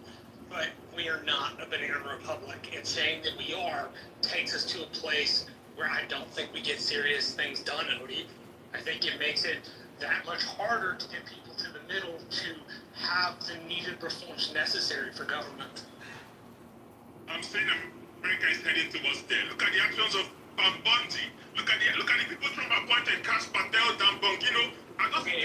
Speaker 11: but we are not a banana republic. And saying that we are takes us to a place where I don't think we get serious things done, Odie. I think it makes it that much harder to get people to the middle to have the needed reforms necessary for government.
Speaker 2: I'm saying America is heading towards there. Look at the actions of Bundy. Look at the people Trump appointed, Cash Patel, Dan Bongino.
Speaker 11: Okay,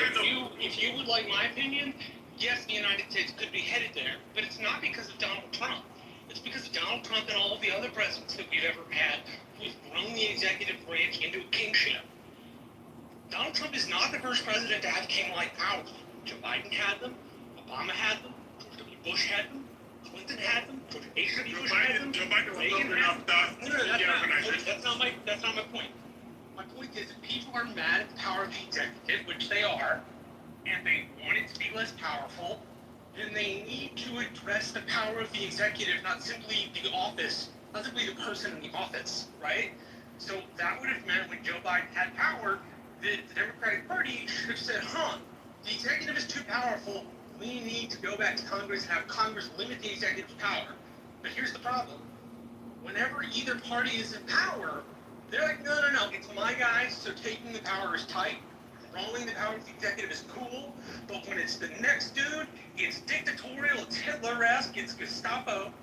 Speaker 11: if you would like my opinion, yes, the United States could be headed there, but it's not because of Donald Trump. It's because of Donald Trump and all of the other presidents that we've ever had who've grown the executive branch into a kingship. Donald Trump is not the first president to have king-like powers. Joe Biden had them, Obama had them, George W. Bush had them, Clinton had them, George H.W. Bush had them, Reagan had them. No, that's not my point. My point is that people are mad at the power of the executive, which they are, and they want it to be less powerful, then they need to address the power of the executive, not simply the office, not simply the person in the office, right? So that would have meant when Joe Biden had power, the Democratic Party should have said, the executive is too powerful, we need to go back to Congress and have Congress limit the executive's power. But here's the problem. Whenever either party is in power, they're like, no, it's my guys, so taking the power is tight. Rolling the power of the executive is cool, but when it's the next dude, it's dictatorial, it's Hitler-esque, it's Gestapo,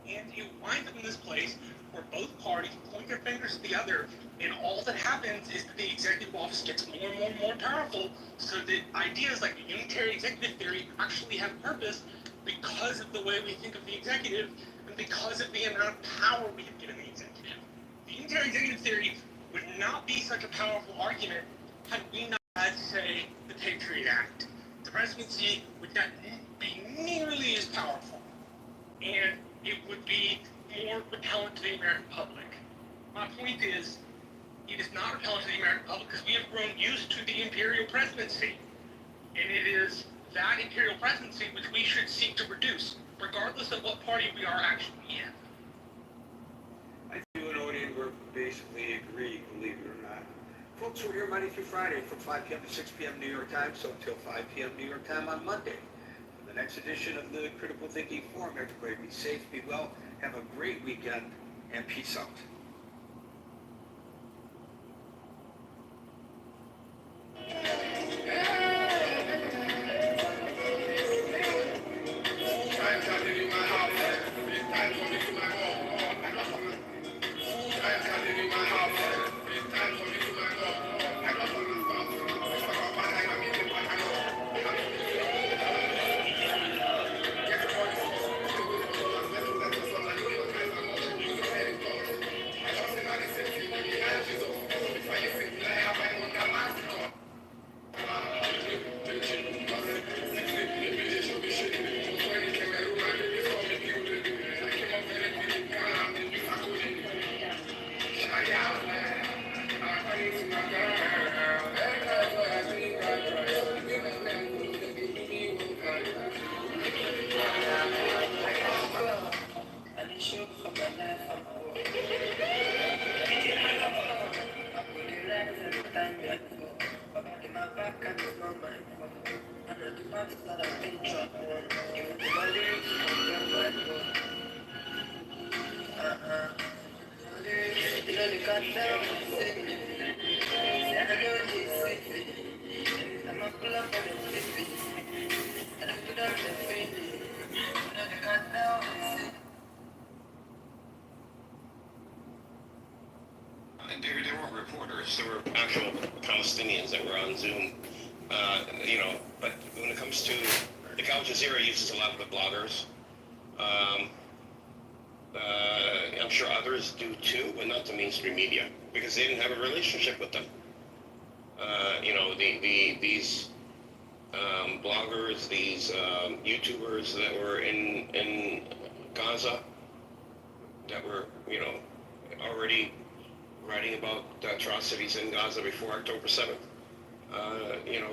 Speaker 11: and you wind up in this place where both parties point their fingers at the other, and all that happens is that the executive office gets more and more and more powerful, so that ideas like the unitary executive theory actually have purpose because of the way we think of the executive, and because of the amount of power we have given the executive. The unitary executive theory would not be such a powerful argument had we not had, say, the Patriot Act. The presidency would not be nearly as powerful, and it would be more repellent to the American public. My point is,
Speaker 8: It is not repellent to the American public because we have grown used to the imperial presidency. And it is that imperial presidency which we should seek to reduce, regardless of what party we are actually in.
Speaker 1: I do and Odin were basically agree, believe it or not. Folks, we're here Monday through Friday from 5 p.m. to 6 p.m. New York time, so until 5 p.m. New York time on Monday. For the next edition of the Critical Thinking Forum, everybody be safe, be well, have a great weekend, and peace out.
Speaker 7: And they weren't reporters. They were actual Palestinians that were on Zoom. But when it comes to, like, Al Jazeera uses a lot of the bloggers. I'm sure others do too, but not the mainstream media because they didn't have a relationship with them. These bloggers, these YouTubers that were in Gaza, that were already writing about the atrocities in Gaza before October 7th.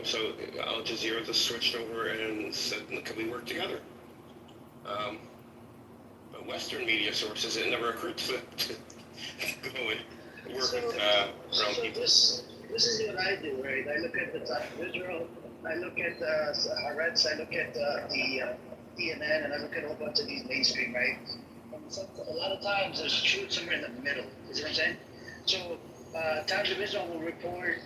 Speaker 7: So Al Jazeera just switched over and said, can we work together? But Western media sources, it never occurred to them to go and work with brown people.
Speaker 23: This is what I do, right? I look at the Times of Israel, I look at Haaretz, I look at the CNN, and I look at a whole bunch of these mainstream, right? A lot of times there's truth somewhere in the middle. You see what I'm saying? So Times of Israel will report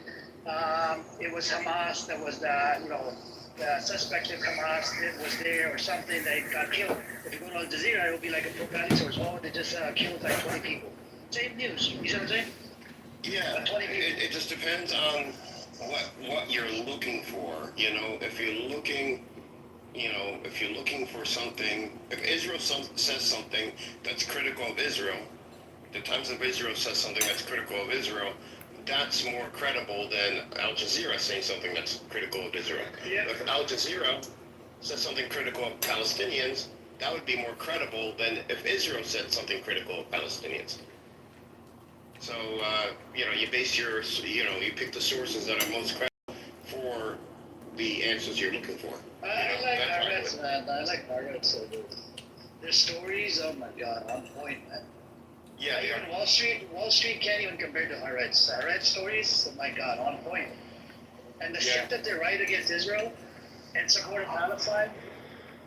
Speaker 23: it was Hamas that was the suspect of Hamas that was there or something that got killed. If you go to Al Jazeera, it will be like a propaganda source. Oh, they just killed like 20 people. Same news. You see what I'm saying?
Speaker 7: Yeah, it just depends on what you're looking for. If you're looking for something, if Israel says something that's critical of Israel, the Times of Israel says something that's critical of Israel, that's more credible than Al Jazeera saying something that's critical of Israel.
Speaker 23: Yeah.
Speaker 7: If Al Jazeera says something critical of Palestinians, that would be more credible than if Israel said something critical of Palestinians. So, you base you pick the sources that are most credible for the answers you're looking for.
Speaker 23: I like Haaretz, man. I like Haaretz. Their stories, oh my God, on point, man.
Speaker 7: Yeah,
Speaker 23: even Wall Street can't even compare to Haaretz. Haaretz stories, oh my God, on point. And the shit that they write against Israel and support of Palestine,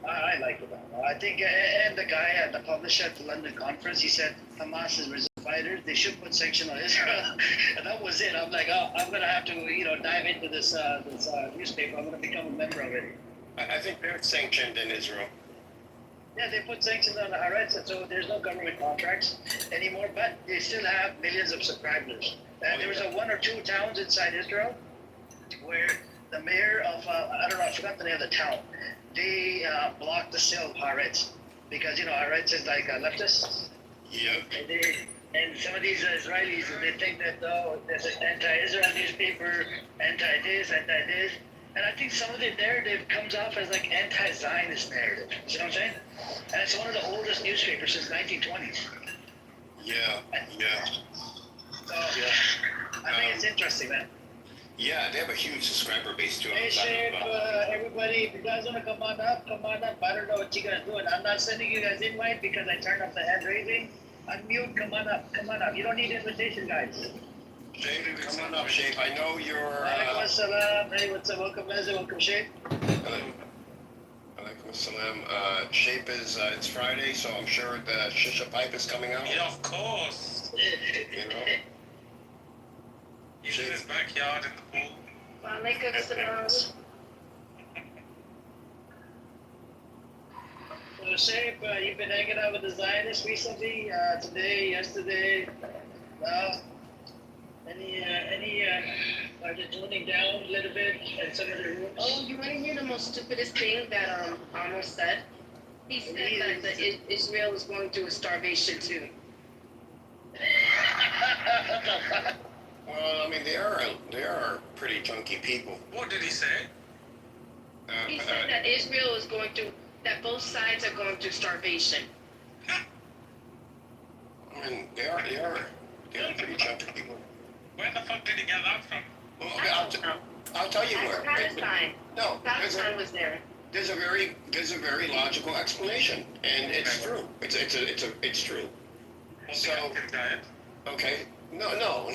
Speaker 23: I like it. I think, and the guy at the publisher at the London conference, he said Hamas is reserve fighters. They should put sanctions on Israel, and that was it. I'm like, oh, I'm gonna have to, dive into this newspaper. I'm gonna become a member of it.
Speaker 7: I think they're sanctioned in Israel.
Speaker 23: Yeah, they put sanctions on the Haaretz, and so there's no government contracts anymore, but they still have millions of subscribers. And there was one or two towns inside Israel where the mayor of, I forgot the name of the town, they blocked the sale of Haaretz because, Haaretz is like a leftist.
Speaker 7: Yeah.
Speaker 23: And some of these Israelis, they think that, there's an anti-Israel newspaper, anti-this, anti-this. And I think some of the narrative comes off as like anti-Zionist narrative. You know what I'm saying? And it's one of the oldest newspapers since 1920s.
Speaker 7: Yeah.
Speaker 23: So,
Speaker 14: it's interesting, man.
Speaker 16: Yeah, they have a huge subscriber base too.
Speaker 14: Hey, Shape, everybody, if you guys want to come on up, come on up. I don't know what you guys doing. I'm not sending you guys invite because I turned off the hand raising. Unmute, come on up, come on up. You don't need invitation, guys.
Speaker 16: Shape, come on up, Shape. I know you're.
Speaker 14: Alaikum assalam. Hey, what's up? Welcome, Leslie. Welcome, Shape.
Speaker 16: Alaikum assalam. Shape is, it's Friday, so I'm sure the shisha pipe is coming out.
Speaker 18: Yeah, of course.
Speaker 16: You know?
Speaker 18: He's in his backyard in the pool.
Speaker 14: Alaikum assalam. So, Shape, you've been hanging out with the Zionists recently? Today, yesterday? Are they toning down a little bit in some of the rooms?
Speaker 20: Oh, you want to hear the most stupidest thing that Amr said? He said that Israel is going through a starvation too.
Speaker 16: Well, I mean, they are pretty chunky people.
Speaker 18: What did he say?
Speaker 20: He said that Israel is going through, that both sides are going through starvation.
Speaker 16: I mean, they are pretty chunky people.
Speaker 18: Where the fuck did he get that from?
Speaker 16: Well, I'll tell you where.
Speaker 20: Palestine.
Speaker 16: No,
Speaker 20: Palestine was there.
Speaker 16: There's a very logical explanation, and it's true. It's true. So, okay, no. I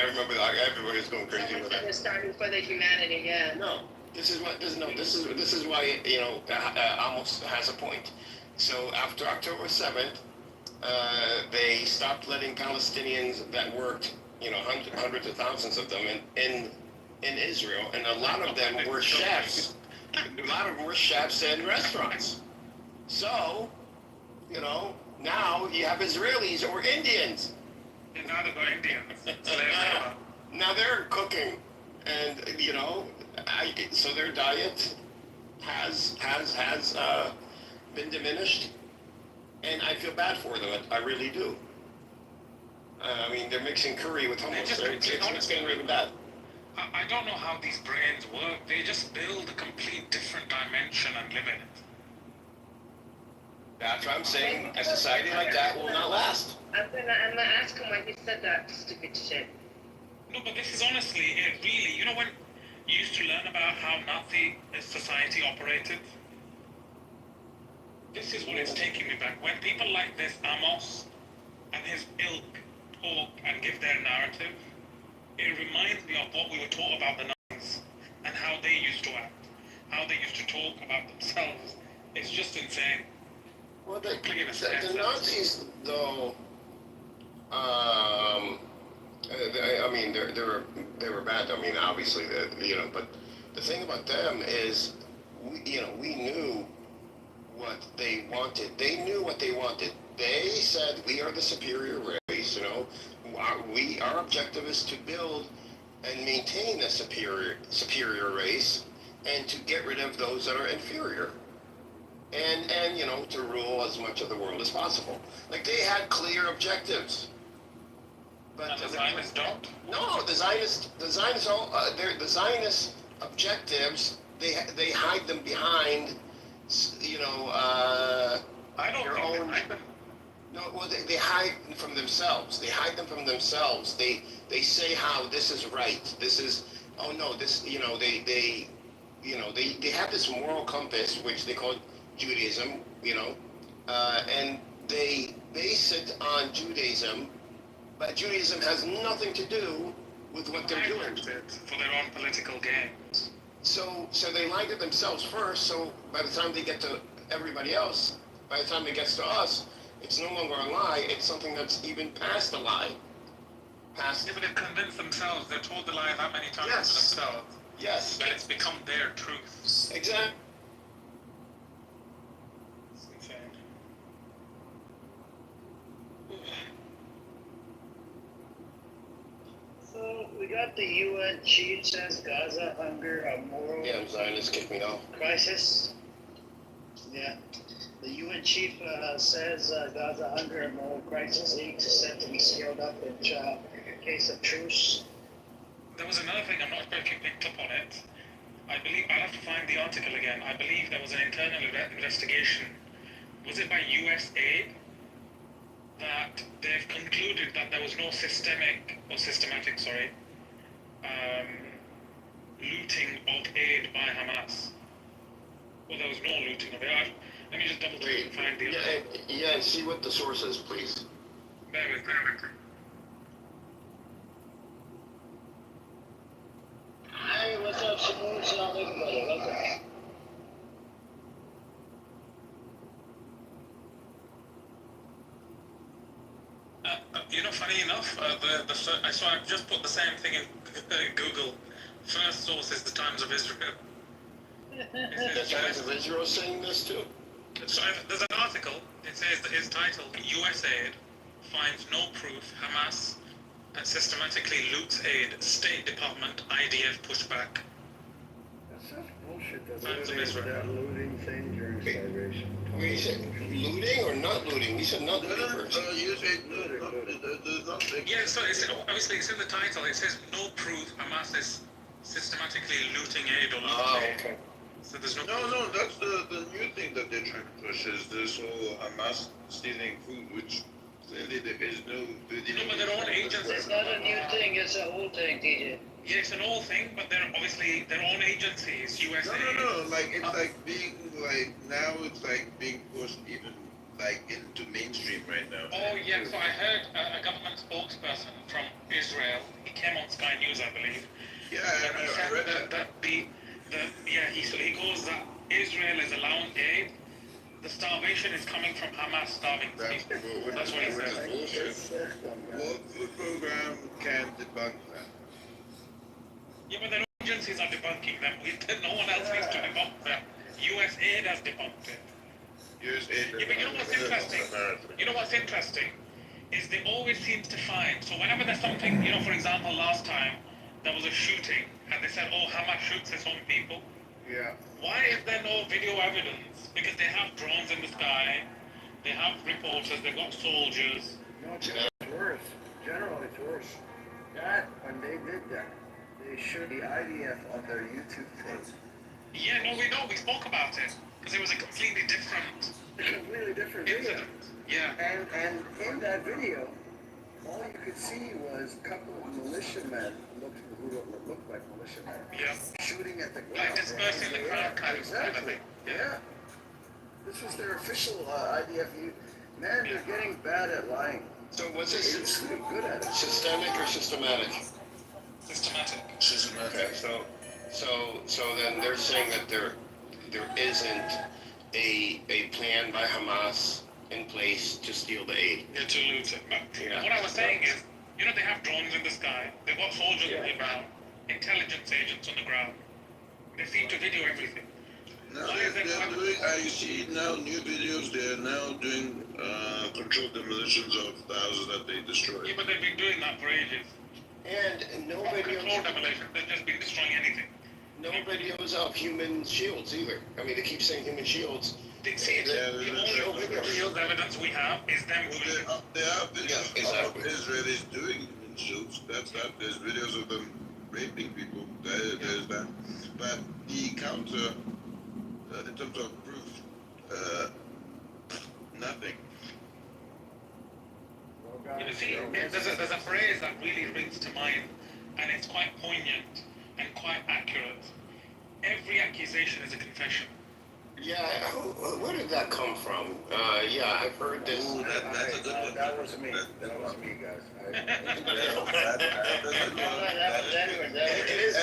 Speaker 16: remember everybody's going crazy with that.
Speaker 20: They're starting for the humanity, yeah.
Speaker 16: No, this is why Amos has a point. So after October 7th, they stopped letting Palestinians that worked, hundreds of thousands of them in Israel, and a lot of them were chefs. A lot of them were chefs and restaurants. So, now you have Israelis or Indians.
Speaker 18: Now they've got Indians.
Speaker 16: Now they're cooking, and so their diet has been diminished, and I feel bad for them. I really do. I mean, they're mixing curry with hummus. It's getting really bad.
Speaker 18: I don't know how these brains work. They just build a complete different dimension and live in it.
Speaker 16: That's what I'm saying. A society like that will not last.
Speaker 20: I'm gonna ask him why he said that stupid shit.
Speaker 18: No, but this is honestly it. Really, when you used to learn about how Nazi society operated. This is what it's taking me back. When people like this Amos and his ilk talk and give their narrative, it reminds me of what we were taught about the Nazis and how they used to act, how they used to talk about themselves. It's just insane.
Speaker 16: Well, the Nazis, though, I mean, they were bad. I mean, obviously, but the thing about them is, we knew what they wanted. They knew what they wanted. They said, we are the superior race, our objective is to build and maintain a superior race and to get rid of those that are inferior. And to rule as much of the world as possible. Like, they had clear objectives. But
Speaker 18: the Zionists don't?
Speaker 16: No, the Zionists the Zionist objectives, they hide them behind,
Speaker 18: I don't
Speaker 16: their own. No, well, they hide from themselves. They hide them from themselves. They say how this is right. This is, oh no, this, they have this moral compass, which they call Judaism, and they base it on Judaism, but Judaism has nothing to do with what they're doing.
Speaker 18: For their own political gain.
Speaker 16: So they lie to themselves first, so by the time they get to everybody else, by the time it gets to us, it's no longer a lie, it's something that's even past a lie.
Speaker 18: Yeah, but they've convinced themselves, they're told the lie that many times to themselves.
Speaker 16: Yes.
Speaker 18: That it's become their truth.
Speaker 16: Exactly.
Speaker 18: It's insane.
Speaker 14: So we got the UN chief says Gaza under a moral
Speaker 16: Zionists kicked me off.
Speaker 14: crisis. Yeah. The UN chief says Gaza under a moral crisis. Aid is set to be scaled up in case of truce.
Speaker 18: There was another thing, I'm not sure if you picked up on it. I believe, I'll have to find the article again. I believe there was an internal investigation. Was it by USAID? That they've concluded that there was no systematic looting of aid by Hamas. Well, there was no looting of it. Let me just double check and find the other.
Speaker 16: Yeah, and see what the source is, please.
Speaker 18: Bear with me.
Speaker 14: Hey, what's up, Simone? Salam alaikum, brother. Welcome.
Speaker 18: Funny enough, I just put the same thing in Google. First source is the Times of Israel.
Speaker 16: The Times of Israel saying this too?
Speaker 18: So there's an article. It says that it's titled "U.S. Aid finds no proof Hamas systematically loots aid. State Department IDF pushback."
Speaker 5: That's such bullshit.
Speaker 18: Times of Israel.
Speaker 5: That looting thing during starvation.
Speaker 16: Wait, you said looting or not looting? You said not looting first.
Speaker 5: You said looting.
Speaker 18: Yeah, so obviously it's in the title. It says no proof Hamas is systematically looting aid or looting aid.
Speaker 16: Okay.
Speaker 18: So there's no.
Speaker 5: No, that's the new thing that they're trying to push is this whole Hamas stealing food, which clearly there is no video.
Speaker 18: No, but their own agencies.
Speaker 14: It's not a new thing, it's an old thing, TJ.
Speaker 18: Yeah, it's an old thing, but they're obviously their own agencies, USA.
Speaker 5: No, like it's like being like now it's like being pushed even like into mainstream right now.
Speaker 18: Oh yeah, so I heard a government spokesperson from Israel. He came on Sky News, I believe.
Speaker 5: Yeah,
Speaker 18: I read that. He goes that Israel is allowing aid. The starvation is coming from Hamas starving people. That's what he said.
Speaker 5: World Food Program can't debunk that.
Speaker 18: Yeah, but their agencies are debunking them. No one else needs to debunk them. USAID has debunked it.
Speaker 5: USAID.
Speaker 18: Yeah, but you know what's interesting? You know what's interesting? Is they always seem to find, so whenever there's something, for example, last time, there was a shooting, and they said, oh, Hamas shoots its own people.
Speaker 5: Yeah.
Speaker 18: Why is there no video evidence? Because they have drones in the sky, they have reporters, they've got soldiers.
Speaker 5: No, it's worse. Generally, it's worse. That, when they did that, they showed the IDF on their YouTube feed.
Speaker 18: Yeah, no, we spoke about it, because it was a completely different
Speaker 5: video.
Speaker 18: Yeah.
Speaker 5: And in that video, all you could see was a couple of militiamen who looked like militiamen.
Speaker 18: Yeah.
Speaker 5: Shooting at the ground.
Speaker 18: Like dispersing the crowd kind of
Speaker 5: Exactly.
Speaker 18: thing.
Speaker 5: Yeah. This was their official IDF. Man, they're getting bad at lying.
Speaker 16: So what's this?
Speaker 5: They're pretty good at it.
Speaker 16: Systemic or systematic?
Speaker 18: Systematic.
Speaker 16: Okay, so then they're saying that there isn't a plan by Hamas in place to steal the aid.
Speaker 18: Yeah, to loot it. Yeah. What I was saying is, they have drones in the sky, they've got soldiers on the ground, intelligence agents on the ground. They seem to video everything.
Speaker 5: Now they're doing, I see now new videos, they're now doing controlled demolitions of the houses that they destroyed.
Speaker 18: Yeah, but they've been doing that for ages.
Speaker 16: And no videos.
Speaker 18: Controlled demolition, they've just been destroying anything.
Speaker 16: No videos of human shields either. I mean, they keep saying human shields.
Speaker 18: The only video evidence we have is them.
Speaker 5: There are videos of Israelis doing human shields. There's videos of them raping people. There's that. But the counter, in terms of proof, nothing.
Speaker 18: You see, there's a phrase that really rings to mind, and it's quite poignant and quite accurate. Every accusation is a confession.
Speaker 16: Yeah, where did that come from? Yeah, I've heard this.
Speaker 5: That was me. That was me, guys.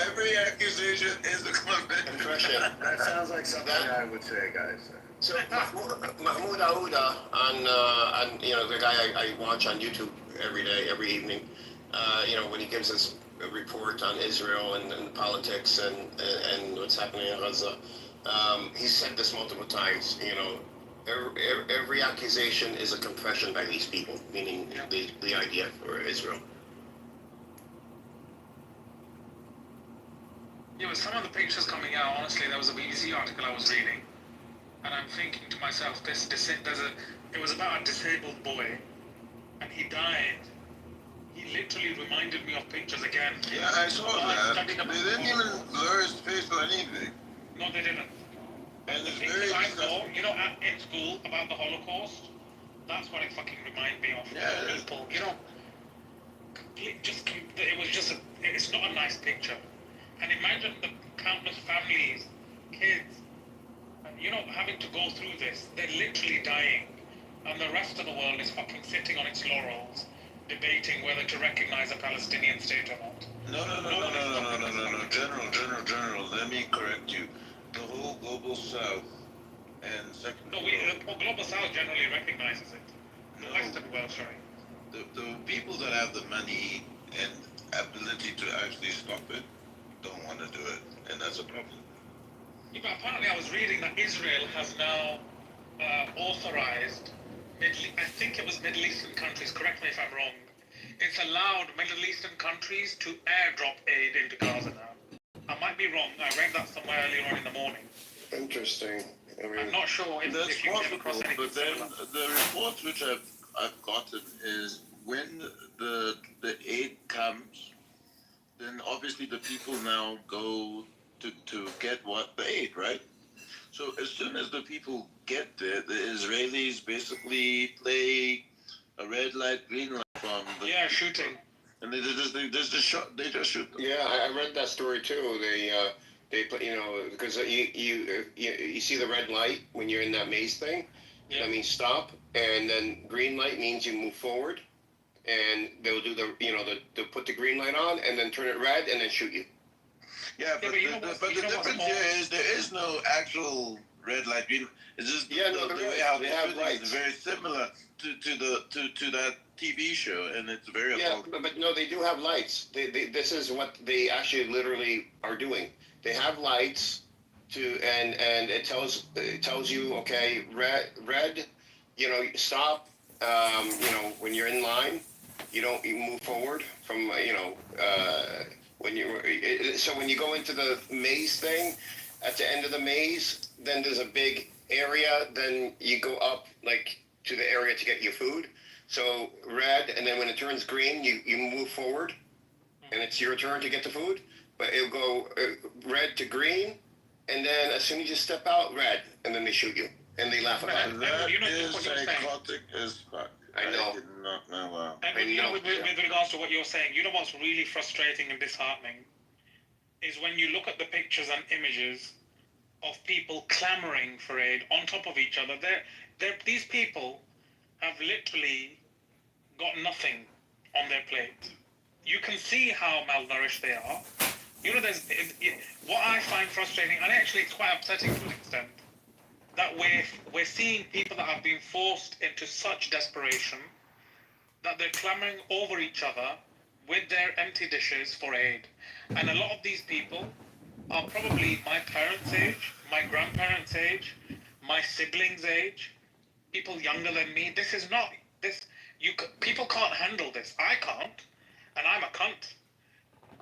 Speaker 5: Every accusation is a confession. That sounds like something I would say, guys.
Speaker 16: So Mahmoud Aouda, on the guy I watch on YouTube every day, every evening, when he gives us a report on Israel and politics and what's happening in Gaza. He's said this multiple times, every accusation is a confession by these people, meaning the IDF or Israel.
Speaker 18: Yeah, with some of the pictures coming out, honestly, there was a BBC article I was reading, and I'm thinking to myself, it was about a disabled boy, and he died. He literally reminded me of pictures again.
Speaker 5: Yeah, I saw that. They didn't even blur his face or anything.
Speaker 18: No, they didn't.
Speaker 5: And
Speaker 18: the pictures I saw, in school about the Holocaust, that's what it fucking reminded me of.
Speaker 5: Yeah,
Speaker 18: people, it's not a nice picture. And imagine the countless families, kids, having to go through this. They're literally dying. And the rest of the world is fucking sitting on its laurels, debating whether to recognize a Palestinian state or not.
Speaker 5: No. General, let me correct you. The whole global south and second
Speaker 18: The global south generally recognizes it. The Western world, sorry.
Speaker 5: The people that have the money and ability to actually stop it don't want to do it, and that's a problem.
Speaker 18: Yeah, but apparently I was reading that Israel has now authorized, I think it was Middle Eastern countries, correct me if I'm wrong, it's allowed Middle Eastern countries to airdrop aid into Gaza now. I might be wrong, I read that somewhere earlier on in the morning.
Speaker 16: Interesting.
Speaker 18: I'm not sure if you came across anything
Speaker 5: but then
Speaker 18: similar.
Speaker 5: the reports which I've gotten is when the aid comes, then obviously the people now go to get the aid, right? So as soon as the people get there, the Israelis basically play a red light, green light from the
Speaker 18: shooting,
Speaker 5: and they just shoot them.
Speaker 16: Yeah, I read that story too. They put, because you see the red light when you're in that maze thing. Yeah. That means stop, and then green light means you move forward, and they'll do they'll put the green light on and then turn it red and then shoot you.
Speaker 5: Yeah, but the difference here is there is no actual red light, green. It's just the way how they have lights is very similar to that TV show, and it's very
Speaker 16: but no, they do have lights. This is what they actually literally are doing. They have lights and it tells you, okay, red, stop. When you're in line, you move forward from when you go into the maze thing, at the end of the maze, then there's a big area. Then you go up to the area to get your food. So red, and then when it turns green, you move forward, and it's your turn to get the food. But it'll go red to green, and then as soon as you step out, red, and then they shoot you, and they laugh about it.
Speaker 5: That is psychotic as fuck.
Speaker 16: I know.
Speaker 5: I did not know.
Speaker 18: With regards to what you're saying, what's really frustrating and disheartening is when you look at the pictures and images of people clamoring for aid on top of each other. These people have literally got nothing on their plate. You can see how malnourished they are. What I find frustrating, and actually it's quite upsetting to an extent, that we're seeing people that have been forced into such desperation that they're clamoring over each other with their empty dishes for aid. And a lot of these people are probably my parents' age, my grandparents' age, my siblings' age, people younger than me. People can't handle this. I can't, and I'm a cunt.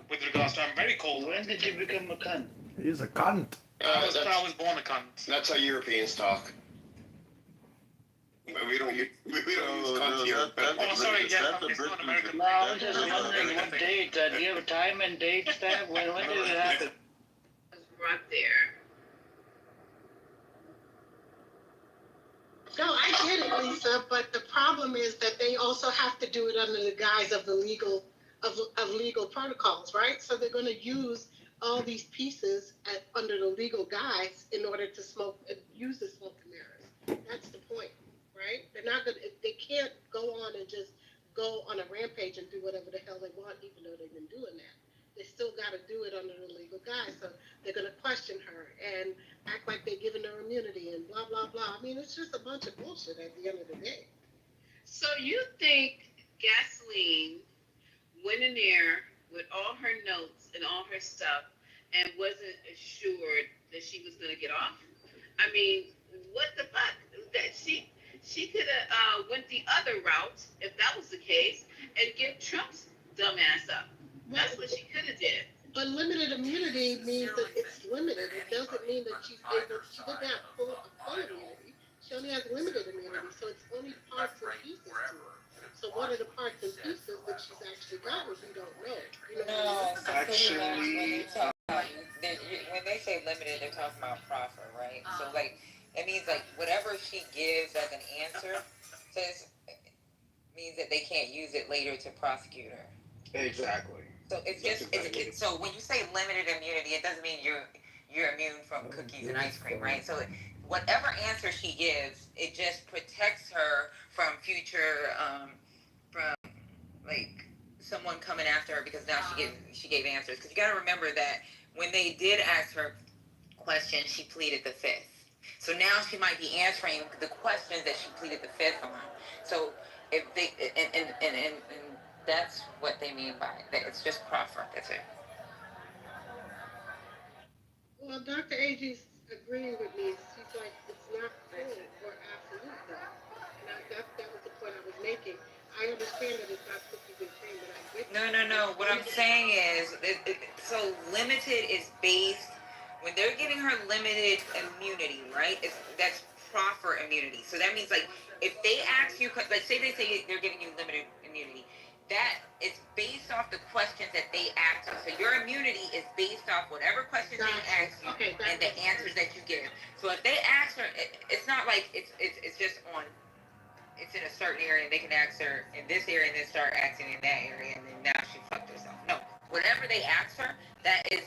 Speaker 18: With regards to, I'm very cold.
Speaker 23: When did you become a cunt?
Speaker 19: He's a cunt.
Speaker 18: I was born a cunt.
Speaker 16: That's how Europeans talk. We don't use cunt here.
Speaker 18: Sorry, I'm just not American.
Speaker 23: No, I was just wondering what date. Do you have a time and date stamp? When did it happen?
Speaker 10: Right there.
Speaker 12: No, I get it, Lisa, but the problem is that they also have to do it under the guise of the legal protocols, right? So they're going to use all these pieces under the legal guise in order to use the smoke and mirrors. That's the point, right? They can't go on and just go on a rampage and do whatever the hell they want, even though they've been doing that. They still got to do it under the legal guise. So they're going to question her and act like they're giving her immunity and blah, blah, blah. I mean, it's just a bunch of bullshit at the end of the day.
Speaker 10: So you think Gasoline went in there with all her notes and all her stuff and wasn't assured that she was going to get off? I mean, what the fuck? That she could have went the other route, if that was the case, and give Trump's dumb ass up. That's what she could have did.
Speaker 12: But limited immunity means that it's limited. It doesn't mean that she didn't have full immunity. She only has limited immunity, so it's only parts and pieces to it. So what are the parts and pieces that she's actually got, we don't know.
Speaker 15: When they say limited, they're talking about proffer, right? So it means whatever she gives as an answer means that they can't use it later to prosecute her.
Speaker 16: Exactly.
Speaker 15: So it's
Speaker 16: That's
Speaker 15: just
Speaker 16: exactly
Speaker 15: it's so when you say limited immunity, it doesn't mean you're immune from cookies and ice cream, right? So whatever answer she gives, it just protects her from future from like someone coming after her because now she gave answers. Because you got to remember that when they did ask her questions, she pleaded the fifth. So now she might be answering the questions that she pleaded the fifth on. So if they and that's what they mean by it. It's just proffer. That's it.
Speaker 12: Well, Dr. Agee's agreeing with me. She's like, it's not full or absolute though. And that was the point I was making. I understand that it's not cookies and cream, but I get
Speaker 15: No,
Speaker 12: that.
Speaker 15: no, no. What I'm saying is, so limited is based when they're giving her limited immunity, right? That's proffer immunity. So that means like if they ask you, like say they're giving you limited immunity, that it's based off the questions that they ask you. So your immunity is based off whatever questions they ask you and the answers that you give. So if they ask her, it's not like it's just on. It's in a certain area and they can ask her in this area and then start asking in that area and then now she fucked herself. No, whatever they ask her, that is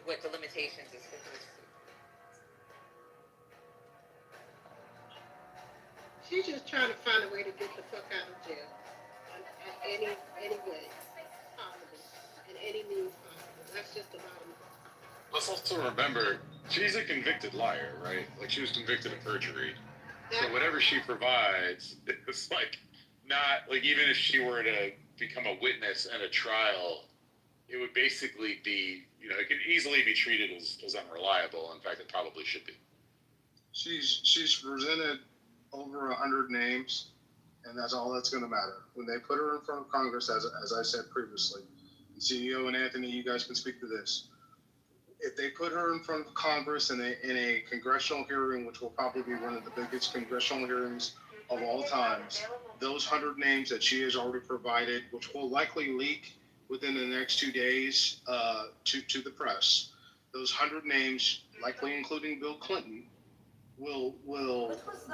Speaker 15: what the limitations is.
Speaker 12: She's just trying to find a way to get the fuck out of jail. Any way possible. In any means possible. That's just the bottom line.
Speaker 13: Let's also remember, she's a convicted liar, right? Like, she was convicted of perjury. So whatever she provides, it's like not like even if she were to become a witness in a trial, it would basically be, it could easily be treated as unreliable. In fact, it probably should be.
Speaker 3: She's presented over 100 names, and that's all that's going to matter. When they put her in front of Congress, as I said previously, and CEO and Anthony, you guys can speak to this. If they put her in front of Congress in a congressional hearing, which will probably be one of the biggest congressional hearings of all times, those 100 names that she has already provided, which will likely leak within the next 2 days to the press, those 100 names, likely including Bill Clinton, will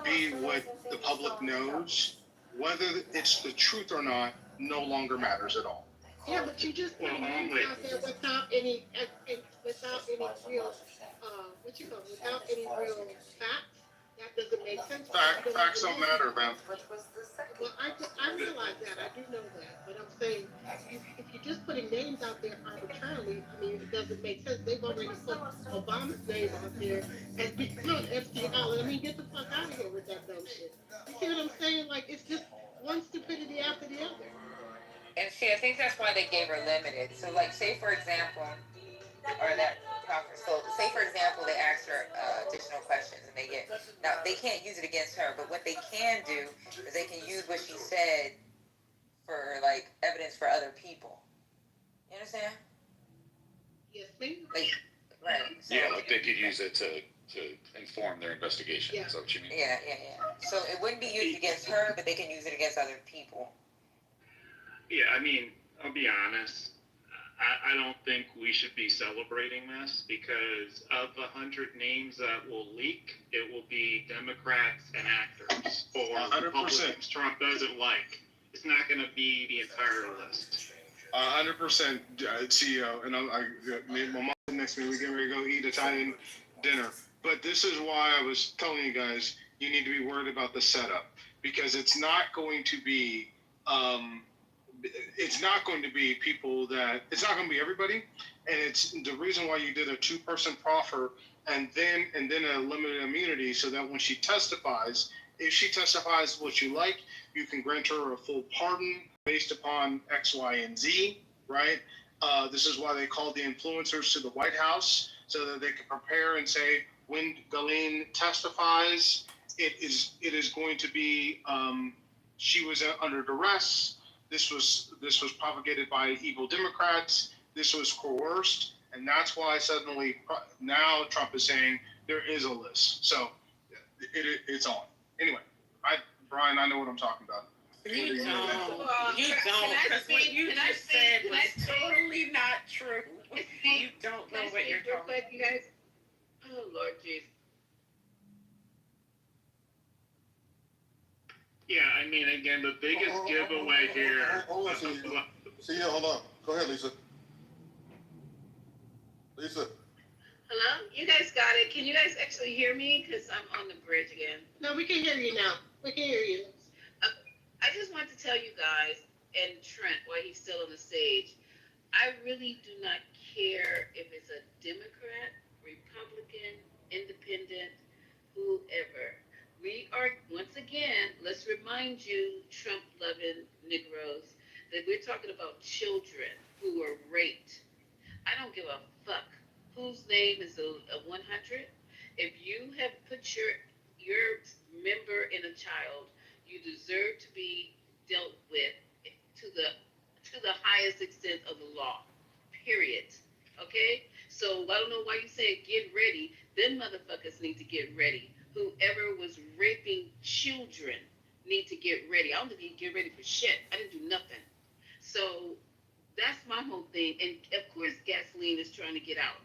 Speaker 3: be what the public knows. Whether it's the truth or not no longer matters at all.
Speaker 12: Yeah, but you just put names out there without any real, without any real facts. That doesn't make sense.
Speaker 3: Facts don't matter, man.
Speaker 12: Well, I realize that. I do know that. But I'm saying, if you're just putting names out there arbitrarily, I mean, it doesn't make sense. They've already put Obama's name out there as being Epstein Island. I mean, get the fuck out of here with that dumb shit. You see what I'm saying? Like, it's just one stupidity after the other.
Speaker 15: And see, I think that's why they gave her limited. So, like, say for example, or that proffer. So, say for example, they ask her additional questions, and they can't use it against her. But what they can do is they can use what she said for like evidence for other people. You understand?
Speaker 12: Yes, ma'am.
Speaker 15: Like, right. So,
Speaker 13: Yeah, like they could use it to inform their investigation.
Speaker 12: Yeah.
Speaker 13: Is that what you mean?
Speaker 15: Yeah. So it wouldn't be used against her, but they can use it against other people.
Speaker 4: Yeah, I mean, I'll be honest. I don't think we should be celebrating this because of the 100 names that will leak, it will be Democrats and actors or
Speaker 3: 100%.
Speaker 4: Republicans Trump doesn't like. It's not going to be the entire list.
Speaker 3: 100% CEO, and my mom next to me, we're getting ready to go eat Italian dinner. But this is why I was telling you guys, you need to be worried about the setup because it's not going to be people that, it's not going to be everybody. And it's the reason why you did a 2-person proffer and then a limited immunity so that when she testifies, if she testifies what you like, you can grant her a full pardon based upon X, Y, and Z, right? This is why they called the influencers to the White House so that they could prepare and say, when Ghislaine testifies, it is going to be, she was under duress. This was propagated by evil Democrats. This was coerced, and that's why suddenly now Trump is saying there is a list. So it's on. Anyway, Brian, I know what I'm talking about.
Speaker 15: You don't, because what you just said was totally not true. You don't know what you're talking about.
Speaker 10: You guys, oh Lord Jesus.
Speaker 4: Yeah, I mean, again, the biggest giveaway here,
Speaker 5: See you. Hold on. Go ahead, Lisa. Lisa.
Speaker 10: Hello? You guys got it. Can you guys actually hear me? Because I'm on the bridge again.
Speaker 12: No, we can hear you now. We can hear you.
Speaker 10: I just want to tell you guys, and Trent, while he's still on the stage, I really do not care if it's a Democrat, Republican, Independent, whoever. We are, once again, let's remind you, Trump-loving Negroes, that we're talking about children who were raped. I don't give a fuck whose name is a 100. If you have put your member in a child, you deserve to be dealt with to the highest extent of the law. Period. Okay? So I don't know why you say get ready. Then motherfuckers need to get ready. Whoever was raping children need to get ready. I don't think you get ready for shit. I didn't do nothing. So that's my whole thing. And of course Gasoline is trying to get out.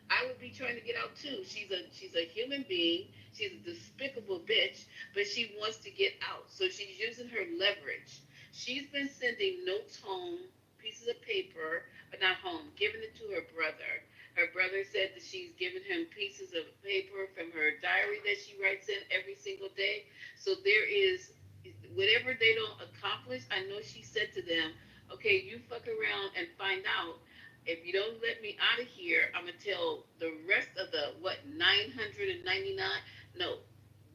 Speaker 10: I would be trying to get out too. She's a human being. She's a despicable bitch, but she wants to get out. So she's using her leverage. She's been sending notes home, pieces of paper, but not home, giving it to her brother. Her brother said that she's giving him pieces of paper from her diary that she writes in every single day. So there is, whatever they don't accomplish, I know she said to them, okay, you fuck around and find out. If you don't let me out of here, I'm going to tell the rest of the, 999? No,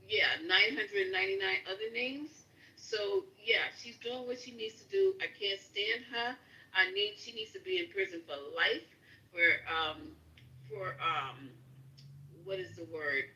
Speaker 10: yeah, 999 other names. So, yeah, she's doing what she needs to do. I can't stand her. She needs to be in prison for life for what is the word?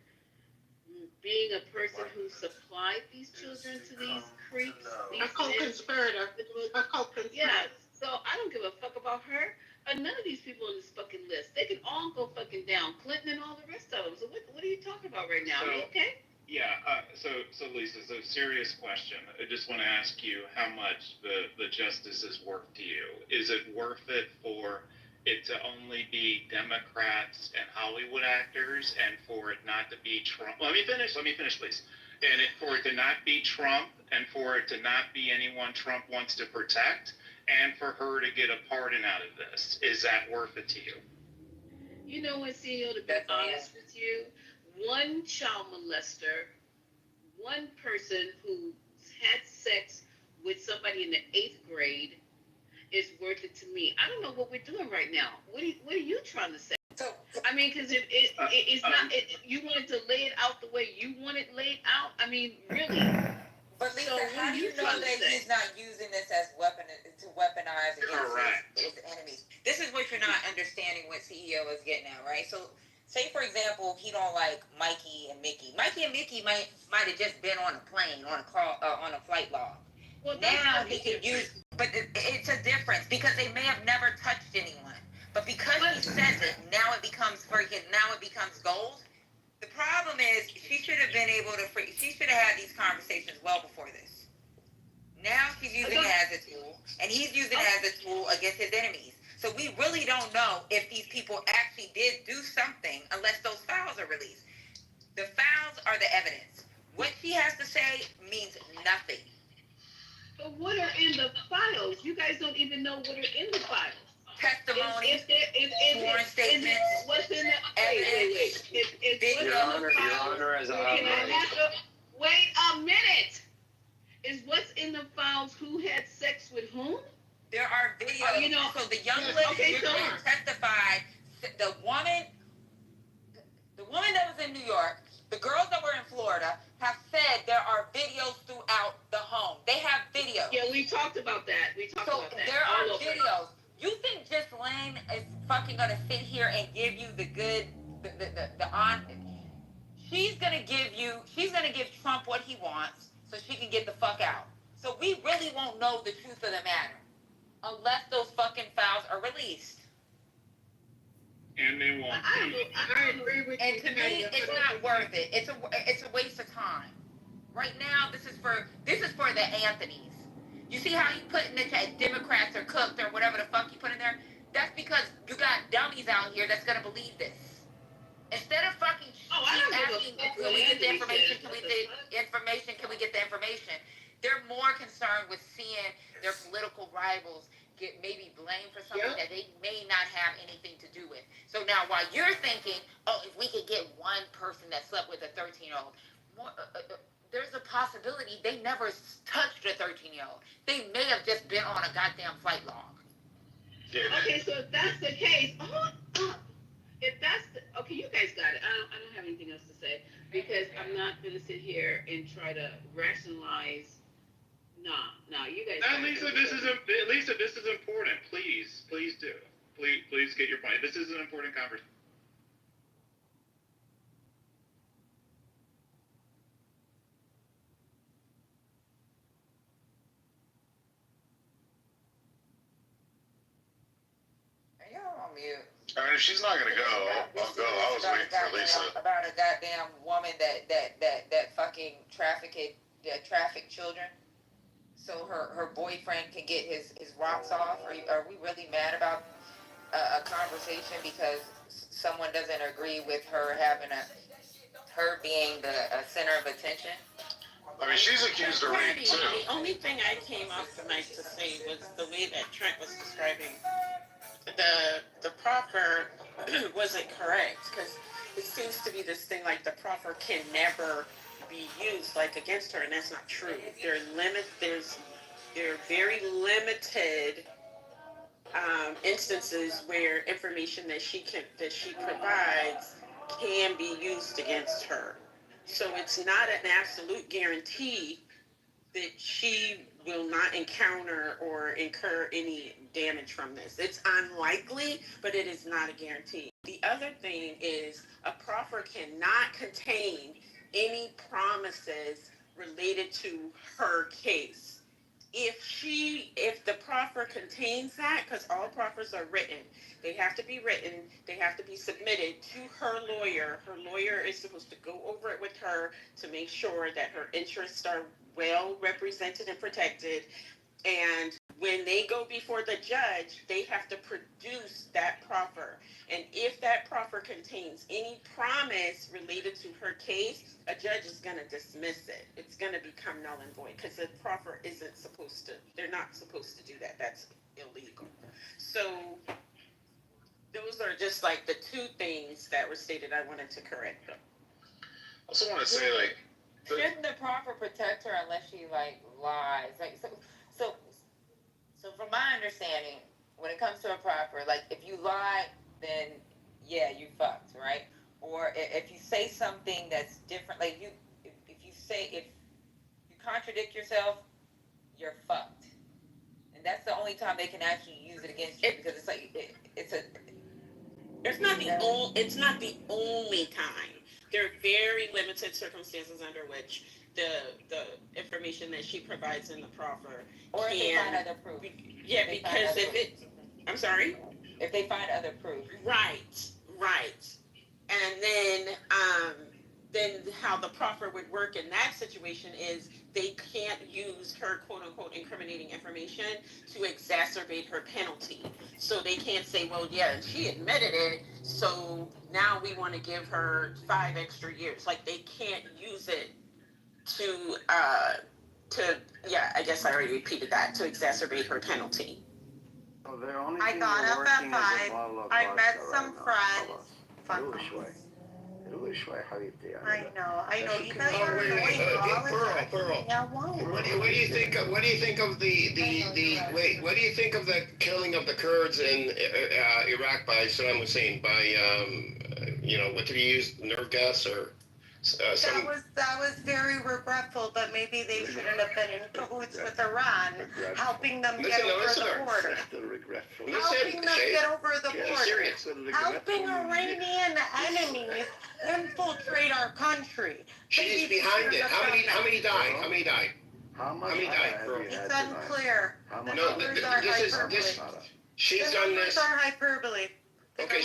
Speaker 10: Being a person who supplied these children to these creeps.
Speaker 12: A co-conspirator. A co-conspirator.
Speaker 10: Yeah, so I don't give a fuck about her. None of these people on this fucking list. They can all go fucking down. Clinton and all the rest of them. So what are you talking about right now? Are you okay?
Speaker 4: Yeah, so Lisa, so serious question. I just want to ask you how much the justice is worth to you. Is it worth it for it to only be Democrats and Hollywood actors, and for it not to be Trump? Let me finish, please. And for it to not be Trump, and for it to not be anyone Trump wants to protect, and for her to get a pardon out of this. Is that worth it to you?
Speaker 10: You know what, CEO, to be honest with you, one child molester, one person who had sex with somebody in the 8th grade is worth it to me. I don't know what we're doing right now. What are you trying to say? I mean, because it's not, you wanted to lay it out the way you want it laid out. I mean, really.
Speaker 15: But Lisa, how do you know that he's not using this as to weaponize against his enemies? This is what you're not understanding what CEO is getting at, right? So, say for example, he don't like Mikey and Mickey. Mikey and Mickey might have just been on a plane, on a flight log. Well, now he can use, but it's a difference because they may have never touched anyone. But because he says it, now it becomes gold. The problem is she should have been able to. She should have had these conversations well before this. Now she's using it as a tool, and he's using it as a tool against his enemies. So we really don't know if these people actually did do something unless those files are released. The files are the evidence. What she has to say means nothing.
Speaker 10: But what are in the files? You guys don't even know what are in the files.
Speaker 15: Testimony, sworn statements,
Speaker 10: what's in the evidence.
Speaker 6: Your Honor, as
Speaker 10: wait a minute. Is what's in the files who had sex with whom?
Speaker 15: There are videos. So the young lady testified. The woman that was in New York, the girls that were in Florida have said there are videos throughout the home. They have videos.
Speaker 10: Yeah, we talked about that.
Speaker 15: There are videos. You think Just Lane is fucking gonna sit here and give you the good, the on? She's gonna give Trump what he wants so she can get the fuck out. So we really won't know the truth of the matter unless those fucking files are released.
Speaker 4: And they won't.
Speaker 12: I agree with you.
Speaker 15: And to me, it's not worth it. It's a waste of time. Right now, this is for the Anthonys. You see how you put in the chat Democrats are cooked or whatever the fuck you put in there? That's because you got dummies out here that's gonna believe this. Instead of fucking asking, can we get the information? Can we get the information? They're more concerned with seeing their political rivals get maybe blamed for something that they may not have anything to do with. So now while you're thinking, oh, if we could get one person that slept with a 13-year-old, there's a possibility they never touched a 13-year-old. They may have just been on a goddamn flight log.
Speaker 10: Okay, so if that's the case, if that's the, okay, you guys got it. I don't have anything else to say because I'm not gonna sit here and try to rationalize. No, you guys.
Speaker 4: Lisa, this is important. Please do. Please get your point. This is an important conversation.
Speaker 15: You're on mute.
Speaker 9: I mean, if she's not gonna go, I'll go. I was waiting for Lisa.
Speaker 15: About a goddamn woman that fucking trafficked children, so her boyfriend can get his rocks off. Are we really mad about a conversation because someone doesn't agree with her being the center of attention?
Speaker 9: I mean, she's accused of rape too.
Speaker 21: The only thing I came off the night to say was the way that Trent was describing the proffer wasn't correct, because it seems to be this thing like the proffer can never be used like against her, and that's not true. There are very limited instances where information that she provides can be used against her. So it's not an absolute guarantee that she will not encounter or incur any damage from this. It's unlikely, but it is not a guarantee. The other thing is a proffer cannot contain any promises related to her case. If the proffer contains that, because all proffers are written, they have to be written, they have to be submitted to her lawyer. Her lawyer is supposed to go over it with her to make sure that her interests are well represented and protected. And when they go before the judge, they have to produce that proffer. And if that proffer contains any promise related to her case, a judge is going to dismiss it. It's going to become null and void because the proffer isn't supposed to, they're not supposed to do that. That's illegal. So those are just like the two things that were stated. I wanted to correct them.
Speaker 9: I also want to say, like,
Speaker 15: shouldn't the proffer protect her unless she lies? So from my understanding, when it comes to a proffer, like if you lie, then yeah, you fucked, right? Or if you say something that's different, like if you contradict yourself, you're fucked. And that's the only time they can actually use it against you, because it's like
Speaker 21: it's not the only time. There are very limited circumstances under which the information that she provides in the proffer
Speaker 15: or if they find other proof.
Speaker 21: Yeah, because I'm sorry?
Speaker 15: If they find other proof.
Speaker 21: Right. And then how the proffer would work in that situation is they can't use her quote-unquote incriminating information to exacerbate her penalty. So they can't say, well, yeah, and she admitted it, so now we want to give her 5 extra years. Like, they can't use it to I guess I already repeated that, to exacerbate her penalty.
Speaker 22: I got up at 5. I met some friends. I know. You guys are annoying all the time.
Speaker 16: Pearl.
Speaker 22: Yeah, why?
Speaker 16: What do you think of the killing of the Kurds in Iraq by Saddam Hussein? What did he use? Nerve gas or?
Speaker 22: That was very regretful, but maybe they shouldn't have been in cahoots with Iran, helping them get over the border. Helping them get over the border. Helping Iranian enemies infiltrate our country.
Speaker 16: She's behind it. How many died? How many died?
Speaker 22: It's unclear.
Speaker 16: She's done this.
Speaker 22: Are hyperbole.
Speaker 16: Okay,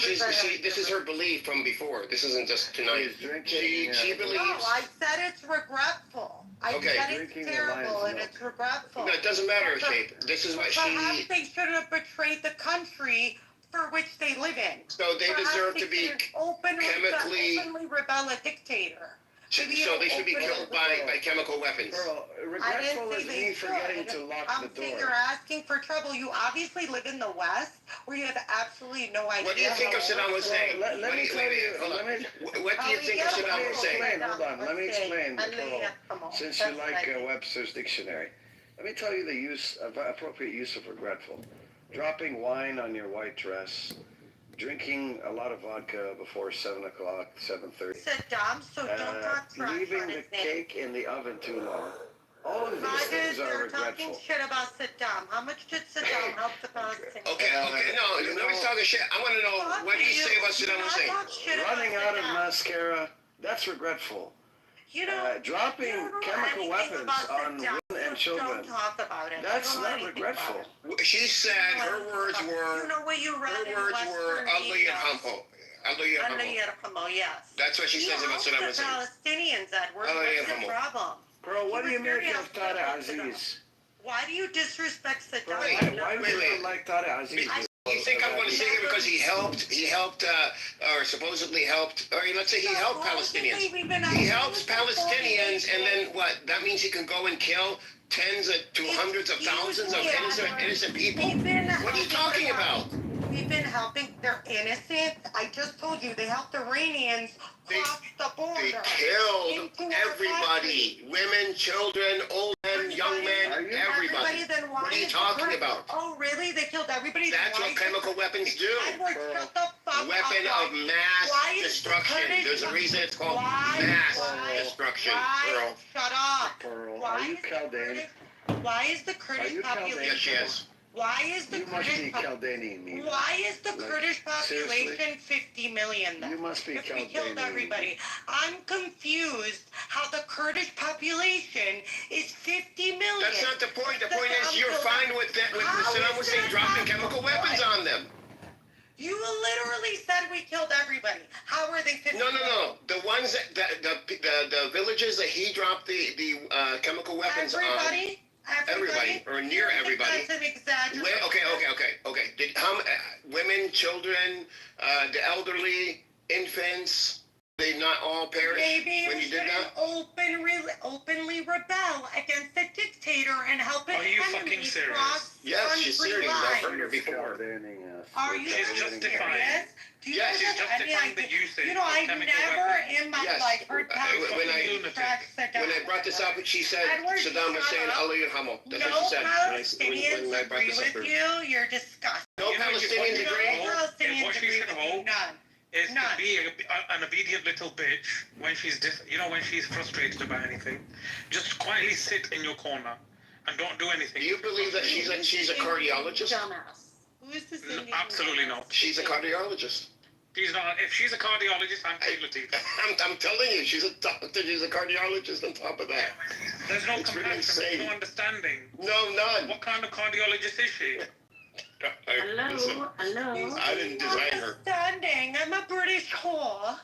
Speaker 16: this is her belief from before. This isn't just tonight. She believes.
Speaker 22: No, I said it's regretful. I said it's terrible and it's regretful.
Speaker 16: No, it doesn't matter, Shape. This is what
Speaker 22: Perhaps they should have betrayed the country for which they live in.
Speaker 16: So they deserve to be
Speaker 22: openly rebel a dictator.
Speaker 16: So they should be killed by chemical weapons.
Speaker 22: Girl, I didn't
Speaker 16: regretful
Speaker 22: say
Speaker 16: is
Speaker 22: they
Speaker 16: me forgetting
Speaker 22: should.
Speaker 16: to lock
Speaker 22: I'm
Speaker 16: the
Speaker 22: saying
Speaker 16: door.
Speaker 22: you're asking for trouble. You obviously live in the West where you have absolutely no idea.
Speaker 16: What do you think of Saddam Hussein?
Speaker 5: Let me tell you.
Speaker 16: What do you think of Saddam Hussein?
Speaker 5: Hold on. Let me explain, Pearl. Since you like Webster's dictionary, let me tell you the appropriate use of regretful. Dropping wine on your white dress, drinking a lot of vodka before 7 o'clock, 7:30.
Speaker 22: Saddam, so don't talk trash
Speaker 5: leaving
Speaker 22: on
Speaker 5: the
Speaker 22: his name.
Speaker 5: cake in the oven too long. All of these
Speaker 22: Rogers,
Speaker 5: things are
Speaker 22: you're talking
Speaker 5: regretful.
Speaker 22: shit about Saddam. How much did Saddam help the Palestinians?
Speaker 16: Okay, no, nobody's talking shit. I want to know, what do you say about Saddam Hussein?
Speaker 5: Running out of mascara, that's regretful.
Speaker 22: You know,
Speaker 5: dropping chemical weapons on women and children,
Speaker 22: don't talk about it.
Speaker 5: that's not regretful.
Speaker 16: She said her words were,
Speaker 22: you know what you read
Speaker 16: her words were ugly and humble. Ugly and humble.
Speaker 22: Yes.
Speaker 16: That's what she says about Saddam Hussein.
Speaker 22: Palestinians, Edward.
Speaker 16: Ugly and
Speaker 22: What's the
Speaker 16: humble.
Speaker 22: problem?
Speaker 5: Girl, what do you make of Tariq Aziz?
Speaker 22: Why do you disrespect Saddam?
Speaker 5: Why do you like Tariq Aziz?
Speaker 16: You think I'm going to say it because he helped, or supposedly helped, or let's say he helped Palestinians. He helps Palestinians, and then what? That means he can go and kill tens to hundreds of thousands of innocent people? What are you talking about?
Speaker 22: We've been helping. They're innocent. I just told you they helped Iranians cross the border.
Speaker 16: They killed everybody. Women, children, old men, young men, everybody.
Speaker 22: Then why
Speaker 16: What are you talking about?
Speaker 22: Oh, really? They killed everybody?
Speaker 16: That's what chemical weapons do. Weapon of mass destruction. There's a reason it's called mass destruction, Pearl.
Speaker 22: Shut up.
Speaker 5: Pearl,
Speaker 22: Why
Speaker 5: are you Chaldean?
Speaker 22: Why is the Kurdish population?
Speaker 16: Yes, she is.
Speaker 22: Why is the
Speaker 5: You must be Chaldean, Mina.
Speaker 22: Why is the Kurdish population
Speaker 5: seriously?
Speaker 22: 50 million then?
Speaker 5: You must be
Speaker 22: If we killed
Speaker 5: Chaldean.
Speaker 22: everybody. I'm confused how the Kurdish population is 50 million.
Speaker 16: That's not the point. The point is you're fine with that, with Saddam Hussein dropping chemical weapons on them.
Speaker 22: You literally said we killed everybody. How are they 50 million?
Speaker 16: No. The ones the villages that he dropped the chemical weapons on. Everybody, or near everybody.
Speaker 22: That's an exaggeration.
Speaker 16: Okay. Did women, children, the elderly, infants, they not all perish
Speaker 22: Maybe
Speaker 16: when
Speaker 22: we
Speaker 16: you did that?
Speaker 22: openly rebel against the dictator and help an
Speaker 18: Are you
Speaker 22: enemy
Speaker 18: fucking serious?
Speaker 22: cross
Speaker 16: Yes, she's serious. I've
Speaker 22: lines.
Speaker 16: heard her before.
Speaker 22: Are you
Speaker 18: She's justifying.
Speaker 22: Do you
Speaker 18: Yeah,
Speaker 22: guys
Speaker 18: she's
Speaker 22: have any
Speaker 18: justifying the
Speaker 22: idea?
Speaker 18: usage
Speaker 22: You know,
Speaker 18: of
Speaker 22: I've
Speaker 18: chemical
Speaker 22: never
Speaker 18: weapons.
Speaker 22: in my
Speaker 16: Yes.
Speaker 22: life heard
Speaker 16: When I brought this up, she said
Speaker 22: Edward,
Speaker 16: Saddam
Speaker 22: shut
Speaker 16: Hussein,
Speaker 22: up.
Speaker 16: Ali and Hamel. That's
Speaker 22: No
Speaker 16: what she said
Speaker 22: Palestinians
Speaker 16: when I brought
Speaker 22: agree
Speaker 16: this up.
Speaker 22: with you. You're disgusting.
Speaker 16: No
Speaker 18: You know,
Speaker 16: Palestinians
Speaker 18: you
Speaker 16: agree?
Speaker 22: No Palestinians
Speaker 18: what she
Speaker 22: agree
Speaker 18: should
Speaker 22: with you.
Speaker 18: hope
Speaker 22: None.
Speaker 18: is
Speaker 22: None.
Speaker 18: to be an obedient little bitch when she's when she's frustrated about anything. Just quietly sit in your corner and don't do anything.
Speaker 16: Do you believe that she's a cardiologist?
Speaker 22: Dumbass. Who is this?
Speaker 18: No, absolutely not.
Speaker 16: She's a cardiologist.
Speaker 18: She's not. If she's a cardiologist, I'm Kate Latif.
Speaker 16: I'm telling you, she's a doctor. She's a cardiologist on top of that.
Speaker 18: There's no
Speaker 16: It's really
Speaker 18: compassion. There's
Speaker 16: insane.
Speaker 18: no understanding.
Speaker 16: No, none.
Speaker 18: What kind of cardiologist is she?
Speaker 16: Listen, I didn't design her.
Speaker 22: Understanding. I'm a British whore.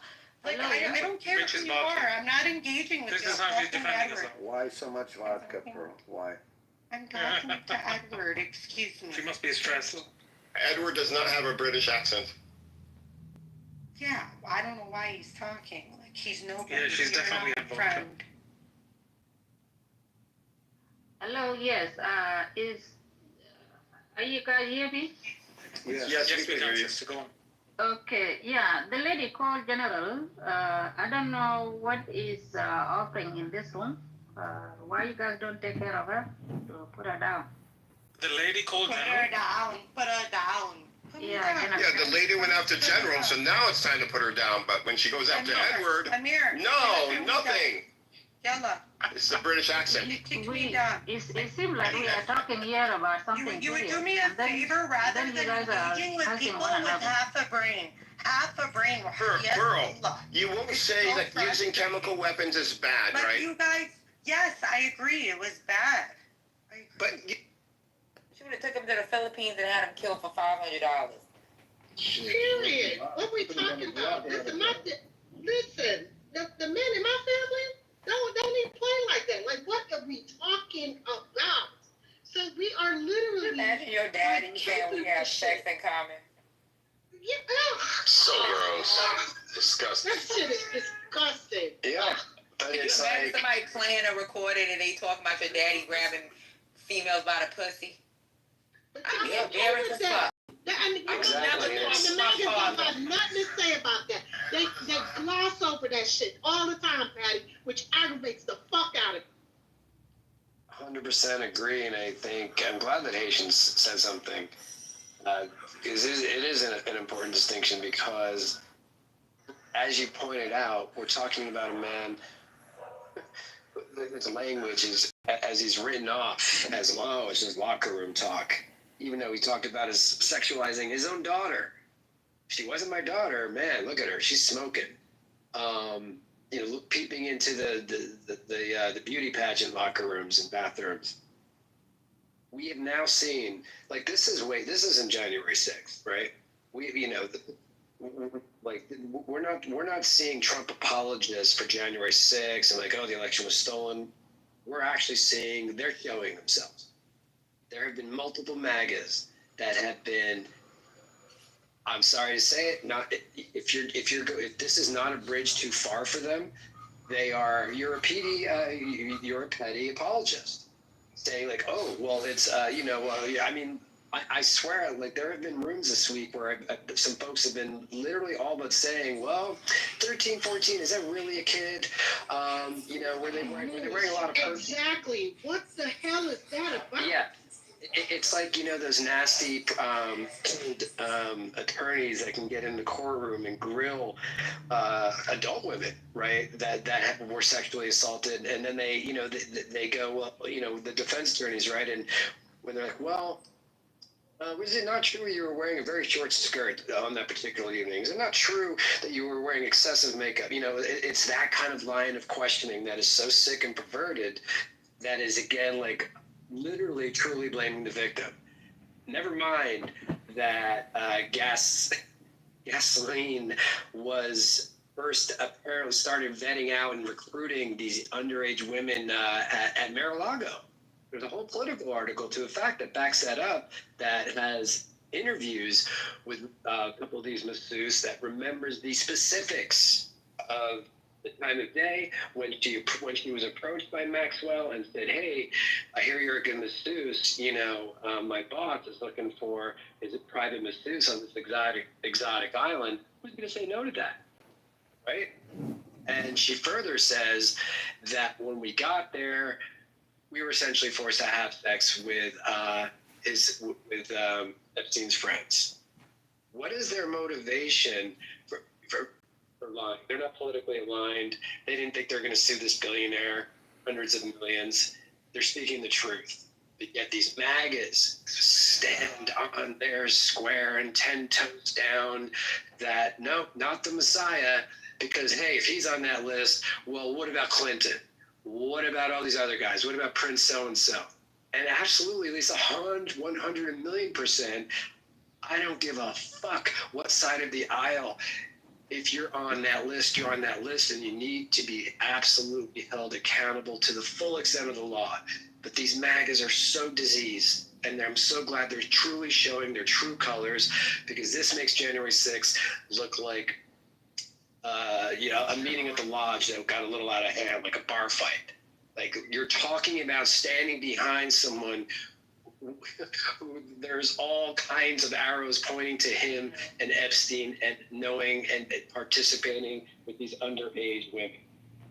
Speaker 22: Like, I don't care
Speaker 18: Bitch
Speaker 22: who
Speaker 18: is
Speaker 22: you
Speaker 18: marketing.
Speaker 22: are. I'm not engaging with
Speaker 18: This
Speaker 22: you.
Speaker 18: is how
Speaker 22: I'm
Speaker 18: she's
Speaker 22: talking to
Speaker 18: defending
Speaker 22: Edward.
Speaker 18: herself.
Speaker 5: Why so much vodka, Pearl? Why?
Speaker 22: I'm talking to Edward. Excuse me.
Speaker 18: She must be stressed.
Speaker 16: Edward does not have a British accent.
Speaker 22: Yeah, I don't know why he's talking. Like, he's nobody.
Speaker 18: Yeah, she's
Speaker 22: You're
Speaker 18: definitely
Speaker 22: not
Speaker 18: a
Speaker 22: a
Speaker 18: vodka.
Speaker 22: friend.
Speaker 2: Hello, yes. Are you guys hear me?
Speaker 16: Yes, we can hear you.
Speaker 18: Sister, go on.
Speaker 2: Okay, yeah. The lady called General. I don't know what is offering in this room. Why you guys don't take care of her to put her down?
Speaker 18: The lady called
Speaker 22: Put
Speaker 18: General.
Speaker 22: her down. Put her down. Put her
Speaker 2: Yeah,
Speaker 22: down.
Speaker 2: General.
Speaker 16: Yeah, the lady went after General, so now it's time to put her down. But when she goes after Edward,
Speaker 22: Amir.
Speaker 16: no, nothing.
Speaker 22: Yalla.
Speaker 16: It's the British accent.
Speaker 22: You kicked me down.
Speaker 2: It seems like we are talking here about something
Speaker 22: You would
Speaker 2: serious,
Speaker 22: do me a
Speaker 2: and then-
Speaker 22: favor rather
Speaker 2: then you
Speaker 22: than
Speaker 2: guys are
Speaker 22: engaging with
Speaker 2: cussing
Speaker 22: people
Speaker 2: one
Speaker 22: with
Speaker 2: another.
Speaker 22: half a brain. Half a brain. Yes,
Speaker 16: Pearl,
Speaker 22: Allah.
Speaker 16: you won't
Speaker 22: It's
Speaker 16: say
Speaker 22: so
Speaker 16: that using chemical weapons is bad,
Speaker 22: But
Speaker 16: right?
Speaker 22: you guys, yes, I agree. It was bad.
Speaker 16: But you,
Speaker 15: She would have took him to the Philippines and had him killed for $500.
Speaker 12: Period. What we talking about? Listen, the men in my family don't even play like that. Like, what are we talking about? So we are literally.
Speaker 15: Imagine your dad and your family have sex in common.
Speaker 12: Yeah.
Speaker 9: So gross. Disgusting.
Speaker 12: That shit is disgusting.
Speaker 9: Yeah.
Speaker 15: Could you
Speaker 6: it's
Speaker 15: imagine
Speaker 6: like,
Speaker 15: somebody playing or recording and they talking about your daddy grabbing females by the pussy? I'd be embarrassed as fuck.
Speaker 6: exactly.
Speaker 12: The magazines don't have nothing to say about that. They gloss over that shit all the time, Patty, which aggravates the fuck out of me.
Speaker 6: 100% agree, and I think I'm glad that Haitians said something. Because it is an important distinction because, as you pointed out, we're talking about a man. His language is, as he's written off as, oh, it's just locker room talk. Even though he talked about his sexualizing his own daughter. She wasn't my daughter, man. Look at her, she's smoking. Peeping into the beauty pageant locker rooms and bathrooms. We have now seen, like, this isn't January 6th, right? We're not seeing Trump apologists for January 6th and like, oh, the election was stolen. We're actually seeing they're showing themselves. There have been multiple MAGAs that have been, I'm sorry to say it, if this is not a bridge too far for them, you're a petty apologist. Saying like, oh, well, it's, I swear, like, there have been rooms this week where some folks have been literally all but saying, well, 13, 14, is that really a kid? Were they wearing a lot of purses?
Speaker 12: Exactly. What the hell is that about?
Speaker 6: Yeah. It's like, those nasty attorneys that can get in the courtroom and grill adult women, right? That were sexually assaulted, and then they go, well, the defense attorneys, right? And when they're like, well, was it not true you were wearing a very short skirt on that particular evening? Is it not true that you were wearing excessive makeup? It's that kind of line of questioning that is so sick and perverted that is, again, like, literally truly blaming the victim. Never mind that gasoline was first apparently started vetting out and recruiting these underage women at Mar-a-Lago. There's a whole political article to the fact that backs that up, that has interviews with a couple of these masseuses that remembers the specifics of the time of day when she was approached by Maxwell and said, hey, I hear you're a good masseuse. My boss is looking for a private masseuse on this exotic island. Who's going to say no to that? Right? And she further says that when we got there, we were essentially forced to have sex with Epstein's friends. What is their motivation for lying? They're not politically aligned. They didn't think they're going to sue this billionaire, hundreds of millions. They're speaking the truth. But yet these MAGAs stand on their square and 10 toes down that, no, not the Messiah, because, hey, if he's on that list, well, what about Clinton? What about all these other guys? What about Prince so-and-so? And absolutely, at least 100 million%, I don't give a fuck what side of the aisle. If you're on that list, you're on that list, and you need to be absolutely held accountable to the full extent of the law. But these MAGAs are so diseased, and I'm so glad they're truly showing their true colors, because this makes January 6th look like a meeting at the lodge that got a little out of hand, like a bar fight. Like, you're talking about standing behind someone there's all kinds of arrows pointing to him and Epstein and knowing and participating with these underage women.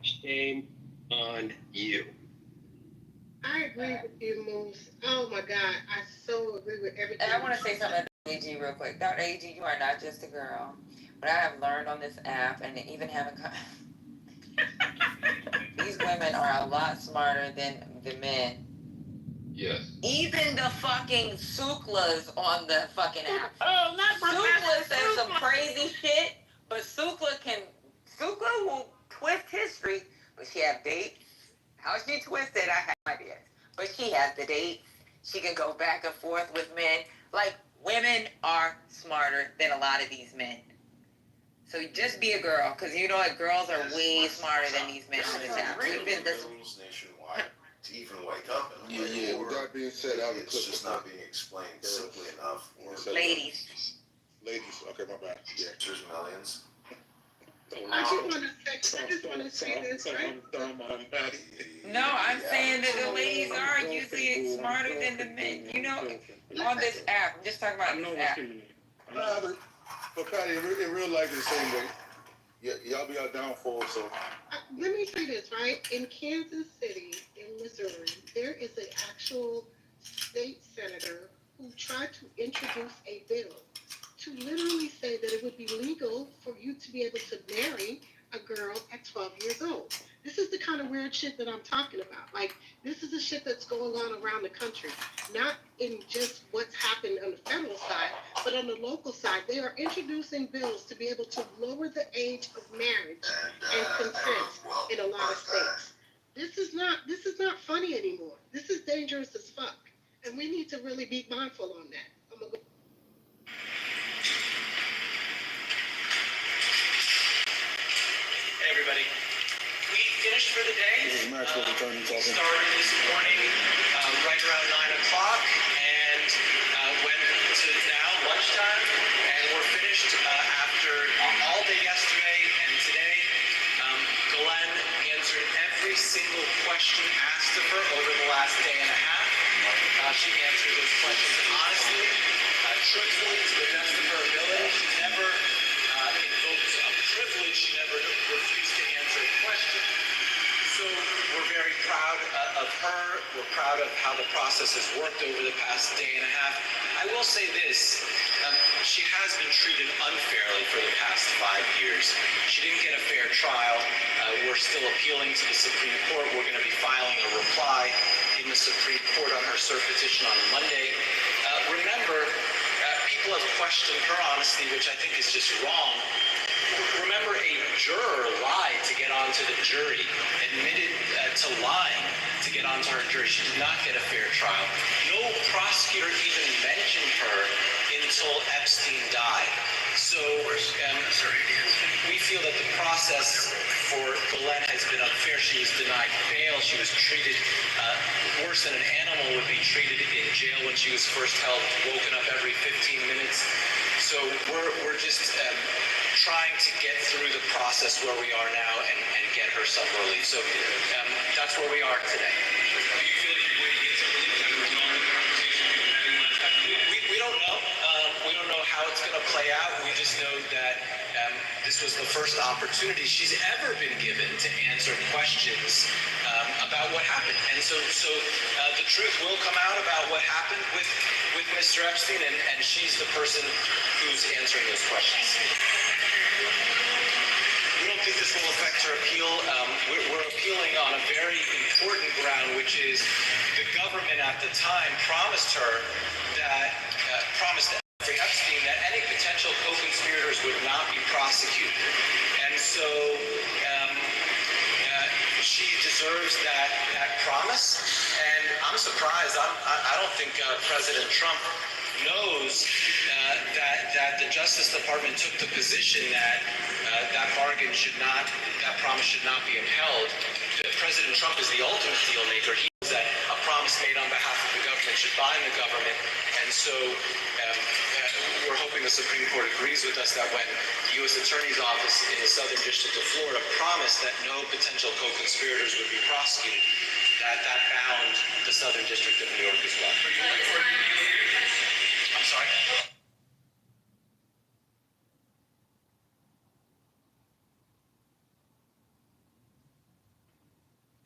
Speaker 6: Shame on you.
Speaker 12: I agree with you, Moose. Oh my God, I so agree with everything.
Speaker 15: And I want to say something to AG real quick. Dr. AG, you are not just a girl. What I have learned on this app, and even having these women are a lot smarter than the men.
Speaker 9: Yes.
Speaker 15: Even the fucking Suklas on the fucking app.
Speaker 12: Oh, not
Speaker 15: Sukla says some crazy shit, but Sukla will twist history, but she have dates. How she twisted, I have no idea. But she has the dates. She can go back and forth with men. Like, women are smarter than a lot of these men. So just be a girl, because you know what? Girls are way smarter than these men on this app. Even this
Speaker 9: nationwide to even wake up.
Speaker 8: Yeah. With that being said,
Speaker 9: it's just not being explained simply enough.
Speaker 15: ladies.
Speaker 8: Ladies, okay, my bad. Yeah.
Speaker 9: There's millions.
Speaker 12: I just want to say this, right?
Speaker 15: No, I'm saying that the ladies are usually smarter than the men. You know, on this app, I'm just talking about this app.
Speaker 9: But Patty, in real life, it's the same way. Y'all be our downfall, so.
Speaker 12: Let me say this, right? In Kansas City, in Missouri, there is an actual state senator who tried to introduce a bill to literally say that it would be legal for you to be able to marry a girl at 12 years old. This is the kind of weird shit that I'm talking about. Like, this is the shit that's going on around the country. Not in just what's happened on the federal side, but on the local side. They are introducing bills to be able to lower the age of marriage and consent in a lot of states. This is not funny anymore. This is dangerous as fuck. And we need to really be mindful on that. I'm gonna go.
Speaker 8: Hey everybody, we finished for the day.
Speaker 9: This is Maxwell returning
Speaker 8: We
Speaker 9: talking.
Speaker 8: started this morning right around 9 o'clock and went to now lunchtime, and we're finished after all day yesterday and today. Glenn answered every single question asked of her over the last day and a half. She answered those questions honestly, truthfully, to the best of her ability. She never invoked a privilege. She never refused to answer a question. So we're very proud of her. We're proud of how the process has worked over the past day and a half. I will say this, she has been treated unfairly for the past 5 years. She didn't get a fair trial. We're still appealing to the Supreme Court. We're going to be filing a reply in the Supreme Court on her cert petition on Monday. Remember, people have questioned her honesty, which I think is just wrong. Remember, a juror lied to get onto the jury, admitted to lying to get onto her jury. She did not get a fair trial. No prosecutor even mentioned her until Epstein died. So we feel that the process for Glenn has been unfair. She was denied bail. She was treated worse than an animal would be treated in jail when she was first held, woken up every 15 minutes. So we're just trying to get through the process where we are now and get her some relief. So that's where we are today. Do you feel like you're going to get some relief after all the conversation we've had in the last couple of weeks? We don't know. We don't know how it's going to play out. We just know that this was the first opportunity she's ever been given to answer questions about what happened. And so the truth will come out about what happened with Mr. Epstein, and she's the person who's answering those questions. We don't think this will affect her appeal. We're appealing on a very important ground, which is the government at the time promised her that, promised Epstein that any potential co-conspirators would not be prosecuted. And so she deserves that promise. And I'm surprised. I don't think President Trump knows that the Justice Department took the position that that promise should not be upheld. President Trump is the ultimate deal maker. He knows that a promise made on behalf of the government should bind the government. And so we're hoping the Supreme Court agrees with us that when the U.S. Attorney's Office in the Southern District of Florida promised that no potential co-conspirators would be prosecuted, that bound the Southern District of New York as well. I'm sorry?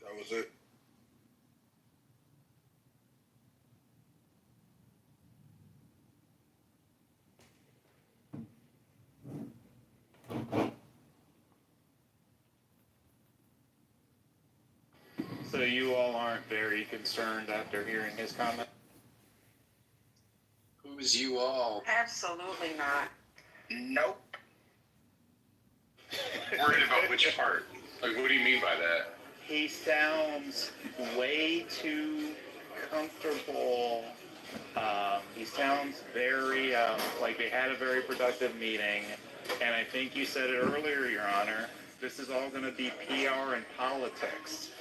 Speaker 9: That was it.
Speaker 11: So you all aren't very concerned after hearing his comment?
Speaker 6: Who's you all?
Speaker 21: Absolutely not.
Speaker 6: Nope.
Speaker 11: Worried about which part? Like, what do you mean by that? He sounds way too comfortable. He sounds very, like they had a very productive meeting. And I think you said it earlier, Your Honor, this is all going to be PR and politics.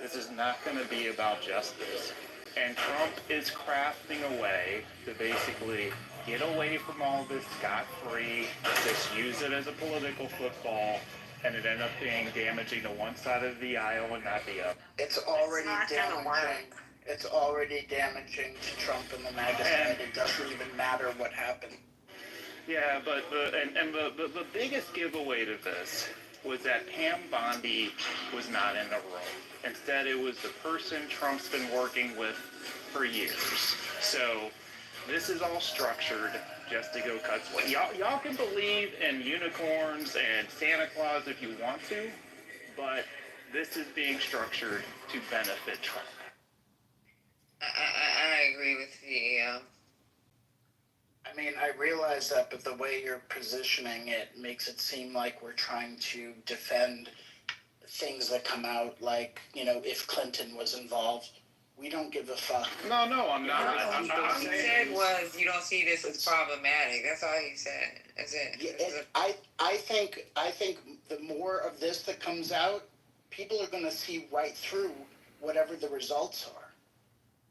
Speaker 11: This is not going to be about justice. And Trump is crafting a way to basically get away from all this scot-free, just use it as a political football, and it ended up being damaging to one side of the aisle and not the other.
Speaker 22: It's already damaging. It's already damaging to Trump and the MAGA side. It doesn't even matter what happened.
Speaker 11: Yeah, but the biggest giveaway to this was that Pam Bondi was not in the room. Instead, it was the person Trump's been working with for years. So this is all structured just to go cut sweat. Y'all can believe in unicorns and Santa Claus if you want to, but this is being structured to benefit Trump.
Speaker 15: I agree with you.
Speaker 22: I mean, I realize that, but the way you're positioning it makes it seem like we're trying to defend things that come out, like, you know, if Clinton was involved. We don't give a fuck.
Speaker 11: No, I'm not.
Speaker 15: All he said was, you don't see this as problematic. That's all he said. That's it.
Speaker 22: Yeah, I think the more of this that comes out, people are going to see right through whatever the results are.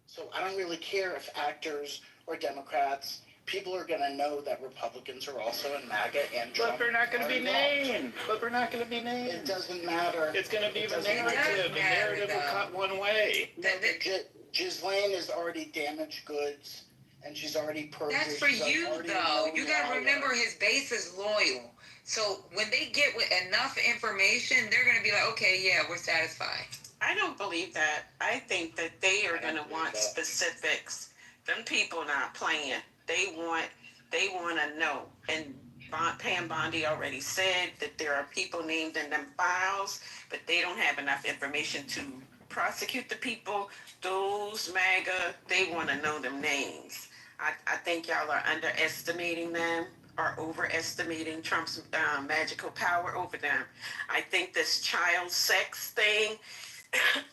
Speaker 22: So I don't really care if actors or Democrats. People are going to know that Republicans are also in MAGA and Trump.
Speaker 11: But they're not going to be named.
Speaker 22: It doesn't matter.
Speaker 11: It's going to be the narrative. The narrative will cut one way.
Speaker 22: Ghislaine is already damaged goods, and she's already perjured.
Speaker 15: That's for you, though. You got to remember his base is loyal. So when they get enough information, they're going to be like, okay, yeah, we're satisfied.
Speaker 21: I don't believe that. I think that they are going to want specifics. Them people not playing. They want to know. And Pam Bondi already said that there are people named in them files, but they don't have enough information to prosecute the people. Those MAGA, they want to know them names. I think y'all are underestimating them or overestimating Trump's magical power over them. I think this child sex thing,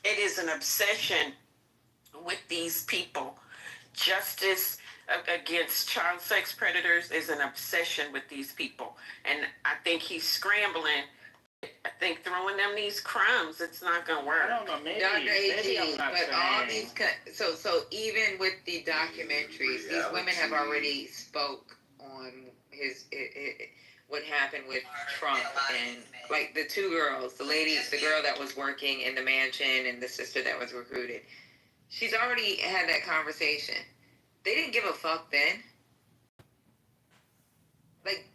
Speaker 21: it is an obsession with these people. Justice against child sex predators is an obsession with these people. And I think he's scrambling. I think throwing them these crumbs, it's not going to work.
Speaker 11: I don't know, maybe I'm not
Speaker 15: but all these, so even with the documentaries, these women have already spoke on what happened with Trump and like the two girls, the girl that was working in the mansion and the sister that was recruited. She's already had that conversation. They didn't give a fuck then. Like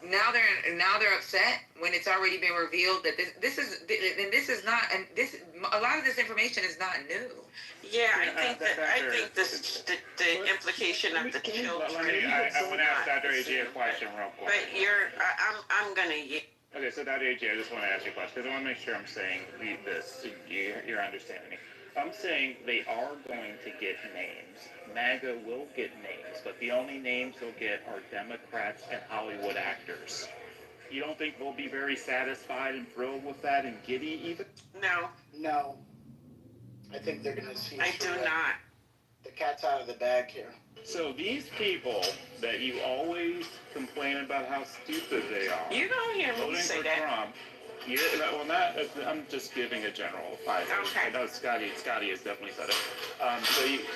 Speaker 15: now they're upset when it's already been revealed that this is not, and this a lot of this information is not new.
Speaker 21: Yeah, I think the implication of the children.
Speaker 11: I'm going to ask Dr. AJ a question real quick.
Speaker 21: But I'm going to.
Speaker 11: Okay, so Dr. AJ, I just want to ask you a question because I want to make sure I'm saying this. You're understanding me. I'm saying they are going to get names. MAGA will get names, but the only names they'll get are Democrats and Hollywood actors. You don't think they'll be very satisfied and thrilled with that and giddy even?
Speaker 22: No. I think they're going to see.
Speaker 21: I do not.
Speaker 22: The cat's out of the bag here.
Speaker 11: So these people that you always complain about how stupid they are.
Speaker 21: You don't hear me say that.
Speaker 11: Trump, I'm just giving a general advice.
Speaker 21: Okay.
Speaker 11: I know Scotty has definitely said it.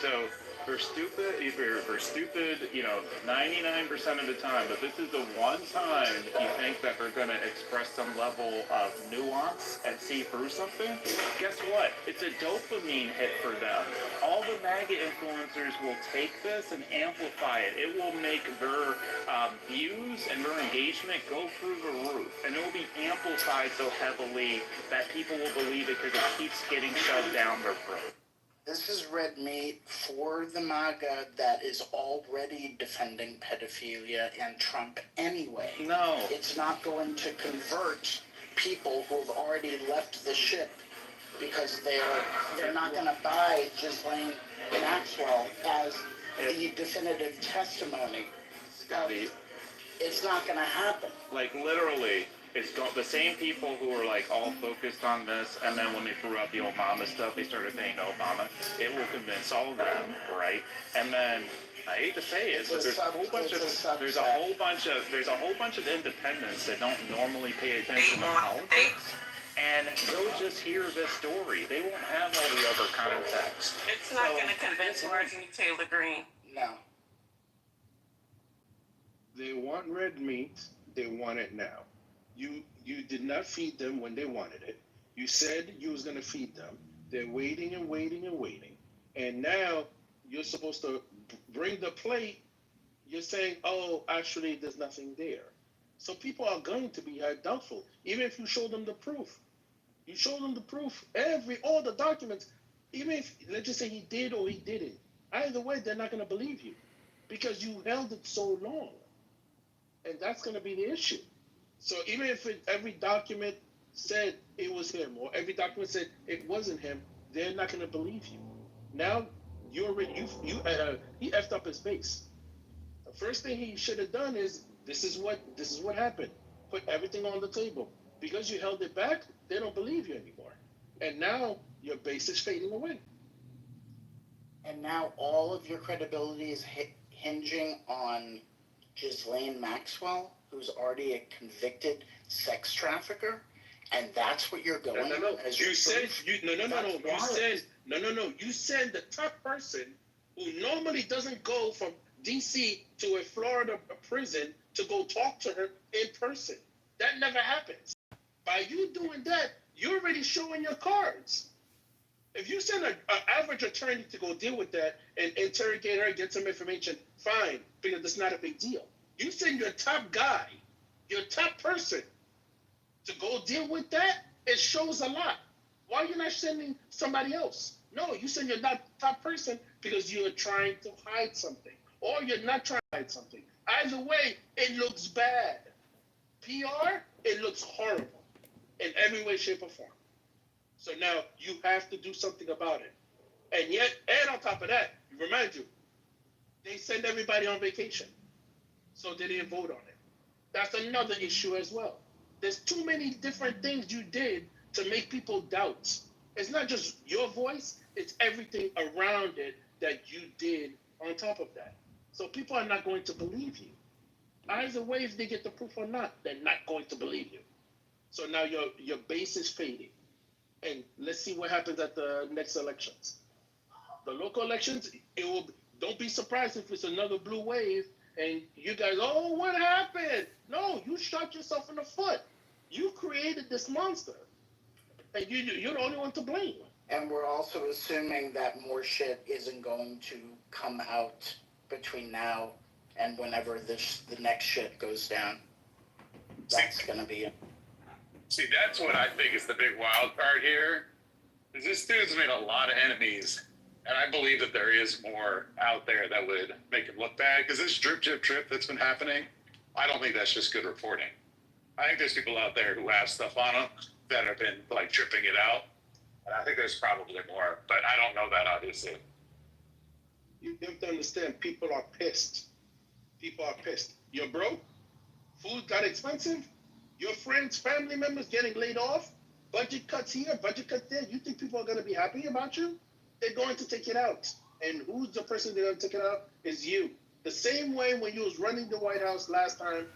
Speaker 11: So for stupid, 99% of the time, but this is the one time you think that they're going to express some level of nuance and see through something. Guess what? It's a dopamine hit for them. All the MAGA influencers will take this and amplify it. It will make their views and their engagement go through the roof, and it will be amplified so heavily that people will believe it because it keeps getting shoved down their throat.
Speaker 22: This is red meat for the MAGA that is already defending pedophilia and Trump anyway.
Speaker 11: No.
Speaker 22: It's not going to convert people who have already left the ship because they're not going to buy Ghislaine Maxwell as the definitive testimony.
Speaker 11: Scotty.
Speaker 22: It's not going to happen.
Speaker 11: Like literally. It's the same people who were like all focused on this, and then when they threw out the Obama stuff, they started saying Obama. It will convince all of them, right? And then I hate to say it, but there's a whole bunch of independents that don't normally pay attention to politics, and they'll just hear this story. They won't have all the other context.
Speaker 21: It's not going to convince Marjorie Taylor Greene.
Speaker 22: No.
Speaker 1: They want red meat. They want it now. You did not feed them when they wanted it. You said you was gonna feed them. They're waiting and waiting and waiting, and now you're supposed to bring the plate. You're saying, oh, actually, there's nothing there. So people are going to be doubtful, even if you show them the proof. You show them the proof, all the documents. Even if, let's just say he did or he didn't. Either way, they're not going to believe you because you held it so long, and that's going to be the issue. So even if every document said it was him, or every document said it wasn't him, they're not going to believe you. Now he effed up his face. The first thing he should have done is this is what happened. Put everything on the table. Because you held it back, they don't believe you anymore. And now your base is fading away.
Speaker 7: And now all of your credibility is hinging on Ghislaine Maxwell, who's already a convicted sex trafficker, and that's what you're going.
Speaker 1: No.
Speaker 7: As
Speaker 1: You said
Speaker 7: proof?
Speaker 1: you no. You said the top person who normally doesn't go from D.C. to a Florida prison to go talk to her in person. That never happens. By you doing that, you're already showing your cards. If you send an average attorney to go deal with that and interrogate her, get some information, fine, because it's not a big deal. You send your top guy, your top person, to go deal with that, it shows a lot. Why are you not sending somebody else? No, you send your top person because you're trying to hide something, or you're not trying to hide something. Either way, it looks bad. PR, it looks horrible in every way, shape, or form. So now you have to do something about it. And yet, and on top of that, remind you, they send everybody on vacation. So they didn't vote on it. That's another issue as well. There's too many different things you did to make people doubt. It's not just your voice, it's everything around it that you did on top of that. So people are not going to believe you. Either way, if they get the proof or not, they're not going to believe you. So now your base is fading. And let's see what happens at the next elections. The local elections, don't be surprised if it's another blue wave and you guys, oh, what happened? No, you shot yourself in the foot. You created this monster. And you're the only one to blame.
Speaker 7: And we're also assuming that more shit isn't going to come out between now and whenever the next shit goes down. That's going to be it.
Speaker 17: See, that's what I think is the big wild card here. Is this dude's made a lot of enemies, and I believe that there is more out there that would make him look bad. Because this drip that's been happening, I don't think that's just good reporting. I think there's people out there who have stuff on them that have been like dripping it out, and I think there's probably more, but I don't know that obviously.
Speaker 1: You have to understand, people are pissed. People are pissed. You're broke. Food got expensive. Your friends, family members getting laid off, budget cuts here, budget cuts there. You think people are going to be happy about you? They're going to take it out. And who's the person they're going to take it out? Is you. The same way when you was running the White House last time,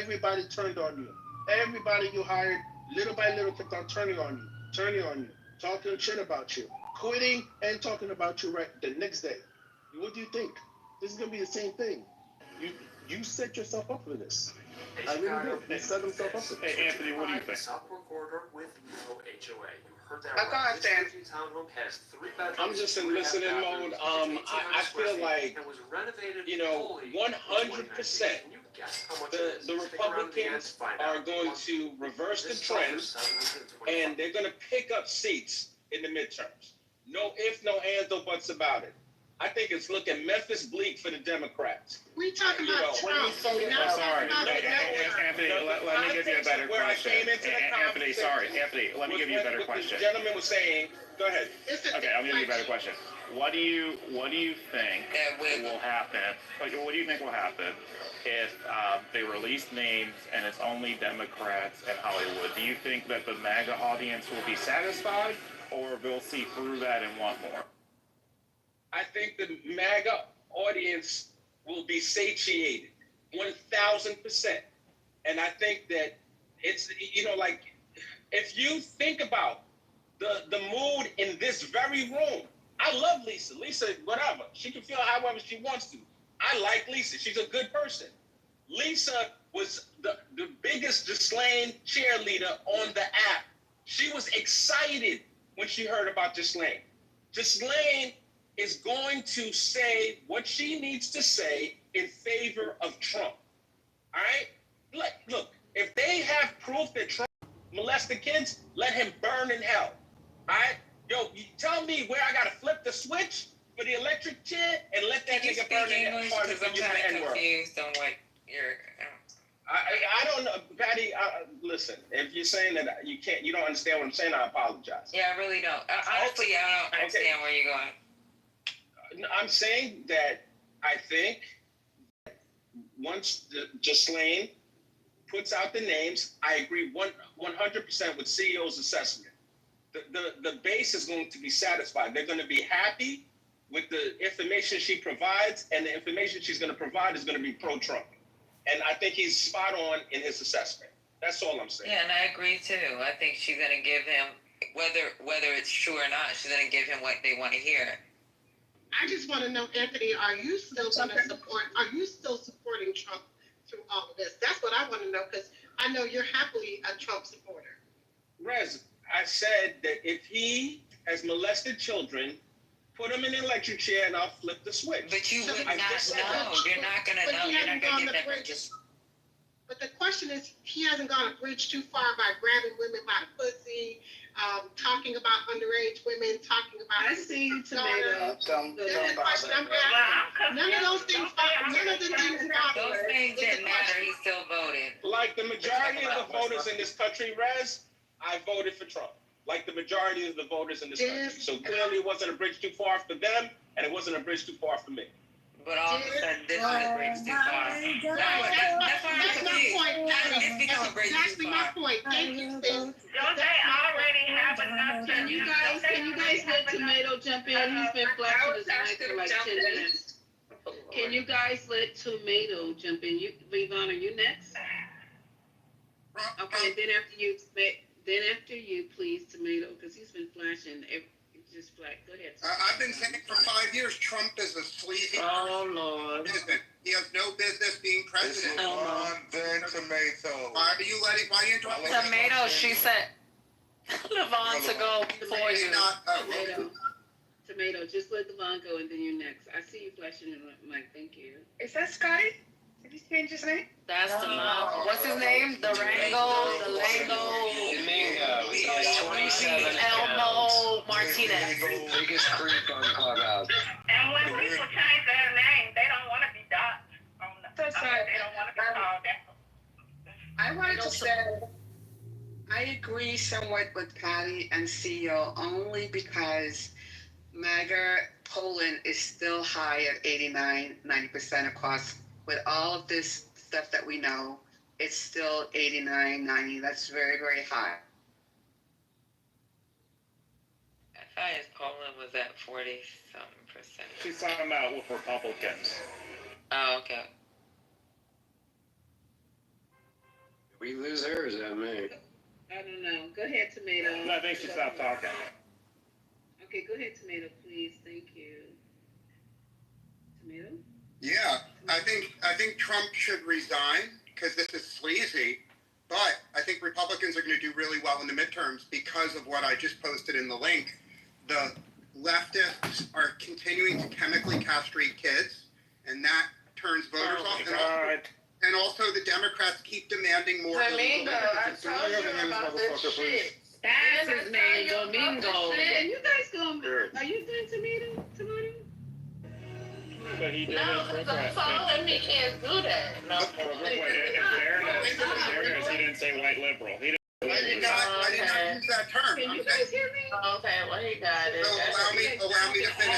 Speaker 1: everybody turned on you. Everybody you hired, little by little, kept on turning on you, talking shit about you, quitting and talking about you right the next day. What do you think? This is going to be the same thing. You set yourself up for this. I really do. He set himself up for this.
Speaker 17: Hey, Anthony, what do you think?
Speaker 24: Southport corridor with no HOA. You heard that
Speaker 25: I
Speaker 24: right.
Speaker 25: understand.
Speaker 24: This townhome has 3 bedrooms.
Speaker 25: I'm just in listening mode. I feel like, 100%, the Republicans are going to reverse the trend, and they're going to pick up seats in the midterms. No ifs, no ands, no buts about it. I think it's looking Memphis bleak for the Democrats.
Speaker 12: We talking about Trump.
Speaker 17: I'm sorry. Anthony, let me give you a better question. Anthony, sorry. Anthony, let me give you a better question.
Speaker 25: The gentleman was saying, go ahead.
Speaker 17: Okay, I'm giving you a better question. What do you think will happen? What do you think will happen if they release names and it's only Democrats in Hollywood? Do you think that the MAGA audience will be satisfied, or they'll see through that and want more?
Speaker 25: I think the MAGA audience will be satiated, 1,000%. And I think that it's, if you think about the mood in this very room, I love Lisa. Lisa, whatever. She can feel however she wants to. I like Lisa. She's a good person.
Speaker 1: Lisa was the biggest Ghislaine cheerleader on the app. She was excited when she heard about Ghislaine. Ghislaine is going to say what she needs to say in favor of Trump. All right? Look, if they have proof that Trump molested kids, let him burn in hell. All right? Yo, you tell me where I got to flip the switch for the electric chair and let that nigga burn in hell.
Speaker 15: Because I'm kind of confused on what you're...
Speaker 1: I don't know, Patty. Listen, if you're saying that you don't understand what I'm saying, I apologize.
Speaker 15: Yeah, I really don't. Honestly, I don't understand where you're going.
Speaker 1: I'm saying that I think once Ghislaine puts out the names, I agree 100% with CEO's assessment. The base is going to be satisfied. They're going to be happy with the information she provides, and the information she's going to provide is going to be pro-Trump. And I think he's spot on in his assessment. That's all I'm saying.
Speaker 15: Yeah, and I agree too. I think she's going to give him, whether it's true or not, she's going to give him what they want to hear.
Speaker 12: I just want to know, Anthony, are you still going to support? Are you still supporting Trump through all of this? That's what I want to know, because I know you're happily a Trump supporter.
Speaker 1: Rez, I said that if he has molested children, put him in an electric chair and I'll flip the switch.
Speaker 15: But you would not know. You're not going to know. You're not going to get that bridge.
Speaker 12: But the question is, he hasn't gone a bridge too far by grabbing women by the pussy, talking about underage women, talking about...
Speaker 10: I see you, Tomato.
Speaker 12: None of those things bother. None of the things bother.
Speaker 15: Those things didn't matter. He still voted.
Speaker 1: Like the majority of the voters in this country, Rez, I voted for Trump. Like the majority of the voters in this country. So clearly it wasn't a bridge too far for them, and it wasn't a bridge too far for me.
Speaker 15: But all of a sudden, this is a bridge too far.
Speaker 12: That's my point.
Speaker 15: That's
Speaker 12: exactly my point. Thank you, sis.
Speaker 13: Don't they already have enough?
Speaker 10: Can you guys let Tomato jump in? He's been flashing his mic for like 10 minutes. Can you guys let Tomato jump in? Yvonne, are you next? Okay, then after you, please, Tomato, because he's been flashing. Just black. Go ahead.
Speaker 14: I've been saying for 5 years, Trump is a sleazy.
Speaker 10: Oh Lord.
Speaker 14: He has no business being president.
Speaker 9: Then Tomato.
Speaker 14: Why do you let it? Why you interrupt?
Speaker 22: Tomato, she said, Levon to go before you.
Speaker 10: Tomato, just let Levon go and then you're next. I see you flashing in the mic. Thank you.
Speaker 13: Is that Scotty? Did he change his name?
Speaker 22: That's the what's his name? Durango,
Speaker 6: Domingo. He has 27
Speaker 22: Elmo Martinez.
Speaker 6: Biggest creep on Clubhouse.
Speaker 13: And when people change their name, they don't want to be doxxed. They don't want to be called that.
Speaker 19: I wanted to say, I agree somewhat with Patty and CEO only because MAGA polling is still high at 89-90% across. With all of this stuff that we know, it's still 89-90. That's very, very high.
Speaker 15: I thought his polling was at 40-something%.
Speaker 11: She's talking about with Republicans.
Speaker 15: Oh, okay.
Speaker 6: Did we lose her or is that me?
Speaker 10: I don't know. Go ahead, Tomato.
Speaker 11: No, I think she stopped talking.
Speaker 10: Okay, go ahead, Tomato, please. Thank you. Tomato?
Speaker 14: Yeah, I think Trump should resign because this is sleazy. But I think Republicans are going to do really well in the midterms because of what I just posted in the link. The leftists are continuing to chemically castrate kids, and that turns voters off. And also the Democrats keep demanding more.
Speaker 22: Domingo, I told you about this shit.
Speaker 10: That's his name, Domingo. And you guys are you doing Tomato?
Speaker 11: But he did
Speaker 22: No,
Speaker 11: it.
Speaker 22: because I'm telling he can't do that. No.
Speaker 11: In fairness, he didn't say white liberal. He didn't.
Speaker 14: I did not use that term.
Speaker 10: Can you guys hear me?
Speaker 22: Okay, well he got it.
Speaker 14: So allow me to finish.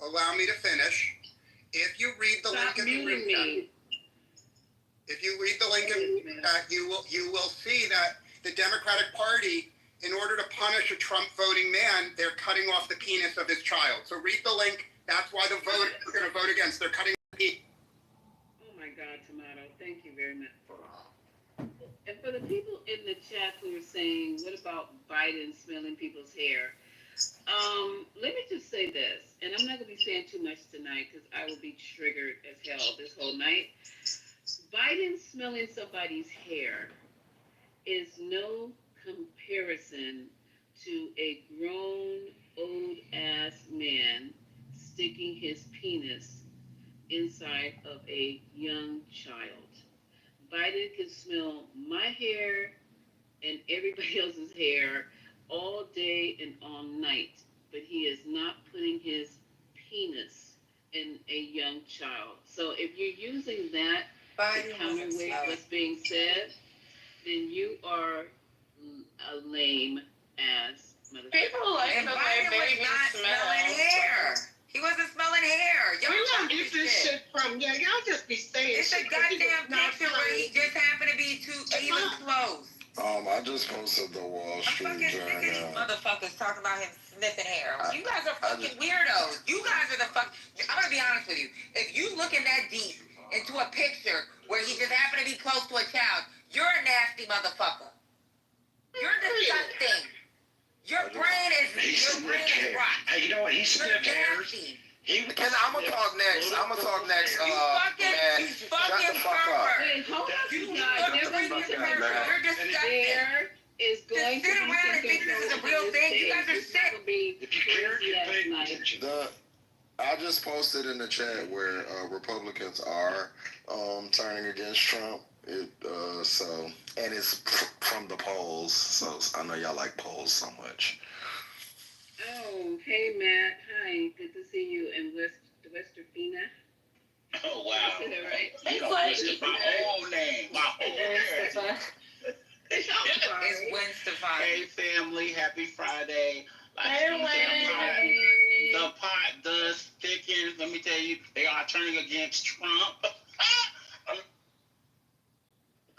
Speaker 14: Allow me to finish. If you read the link in the room chat, if you read the link in the chat, you will see that the Democratic Party, in order to punish a Trump voting man, they're cutting off the penis of his child. So read the link. That's why the vote are going to vote against. They're cutting the penis.
Speaker 10: Oh my God, Tomato. Thank you very much. And for the people in the chat who are saying, what about Biden smelling people's hair? Let me just say this, and I'm not going to be saying too much tonight because I will be triggered as hell this whole night. Biden smelling somebody's hair is no comparison to a grown, old-ass man sticking his penis inside of a young child. Biden can smell my hair and everybody else's hair all day and all night, but he is not putting his penis in a young child. So if you're using that to counterweight what's being said, then you are a lame ass motherfucker.
Speaker 15: People like and Biden was not smelling hair. He wasn't smelling hair. Y'all
Speaker 12: don't get this shit from, y'all just be saying
Speaker 15: it's
Speaker 12: shit.
Speaker 15: It's a goddamn picture where he just happened to be even close.
Speaker 3: I just posted the Wall Street Journal.
Speaker 15: Motherfuckers talking about him sniffing hair. You guys are fucking weirdos. You guys are the fuck. I'm gonna be honest with you. If you looking that deep into a picture where he just happened to be close to a child, you're a nasty motherfucker. You're disgusting. Your brain is rotten.
Speaker 16: Hey, you know what? He sniffed hairs.
Speaker 3: I'm gonna talk next.
Speaker 15: You fucking pervert.
Speaker 10: Wait, hold up, you guys.
Speaker 15: You're disgusting.
Speaker 10: There is going to
Speaker 15: sit around and think this is a real thing. You guys are sick.
Speaker 3: If you care, you pay attention. I just posted in the chat where Republicans are turning against Trump. And it's from the polls. So I know y'all like polls so much.
Speaker 10: Oh, hey Matt. Hi, good to see you in Westerfina.
Speaker 1: Oh wow.
Speaker 10: I said it right.
Speaker 1: It's my whole name. My whole name.
Speaker 15: It's Gwen Stefani.
Speaker 7: Hey family, happy Friday. The pot does thicken. Let me tell you, they are turning against Trump.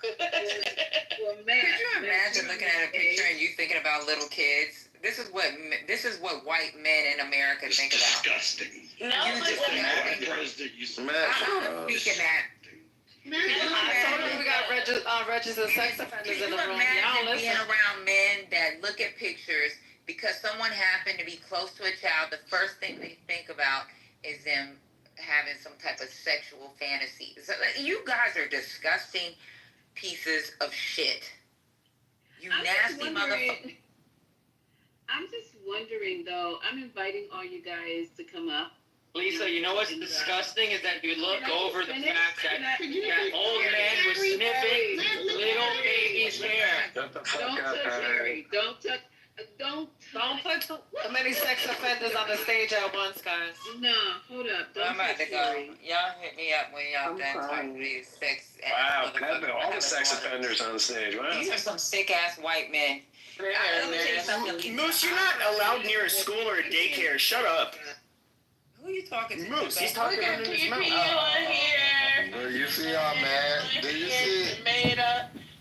Speaker 10: Well, Matt,
Speaker 15: could you imagine looking at a picture and you thinking about little kids? This is what white men in America think about.
Speaker 16: Disgusting.
Speaker 21: No,
Speaker 15: you just
Speaker 16: Madam President, you
Speaker 15: I'm speaking that.
Speaker 4: I told you we got registered sex offenders in the room.
Speaker 15: Imagine being around men that look at pictures because someone happened to be close to a child. The first thing they think about is them having some type of sexual fantasy. So, you guys are disgusting pieces of shit. You nasty motherfucker.
Speaker 10: I'm just wondering, though. I'm inviting all you guys to come up.
Speaker 5: Lisa, you know what's disgusting is that you look over the fact that old men were sniffing little baby's hair.
Speaker 10: Don't touch Harry. Don't touch.
Speaker 4: Don't put too many sex offenders on the stage at once, guys.
Speaker 10: No, hold up. Don't
Speaker 15: I'm about to go.
Speaker 10: Harry.
Speaker 15: Y'all hit me up when y'all done talking to these sex.
Speaker 6: Wow, all the sex offenders on the stage. Wow.
Speaker 15: These are some sick ass white men.
Speaker 5: Moose, you're not allowed near a school or a daycare. Shut up.
Speaker 15: Who are you talking to?
Speaker 5: Moose, he's talking about his mouth.
Speaker 3: You see how mad? Do you see?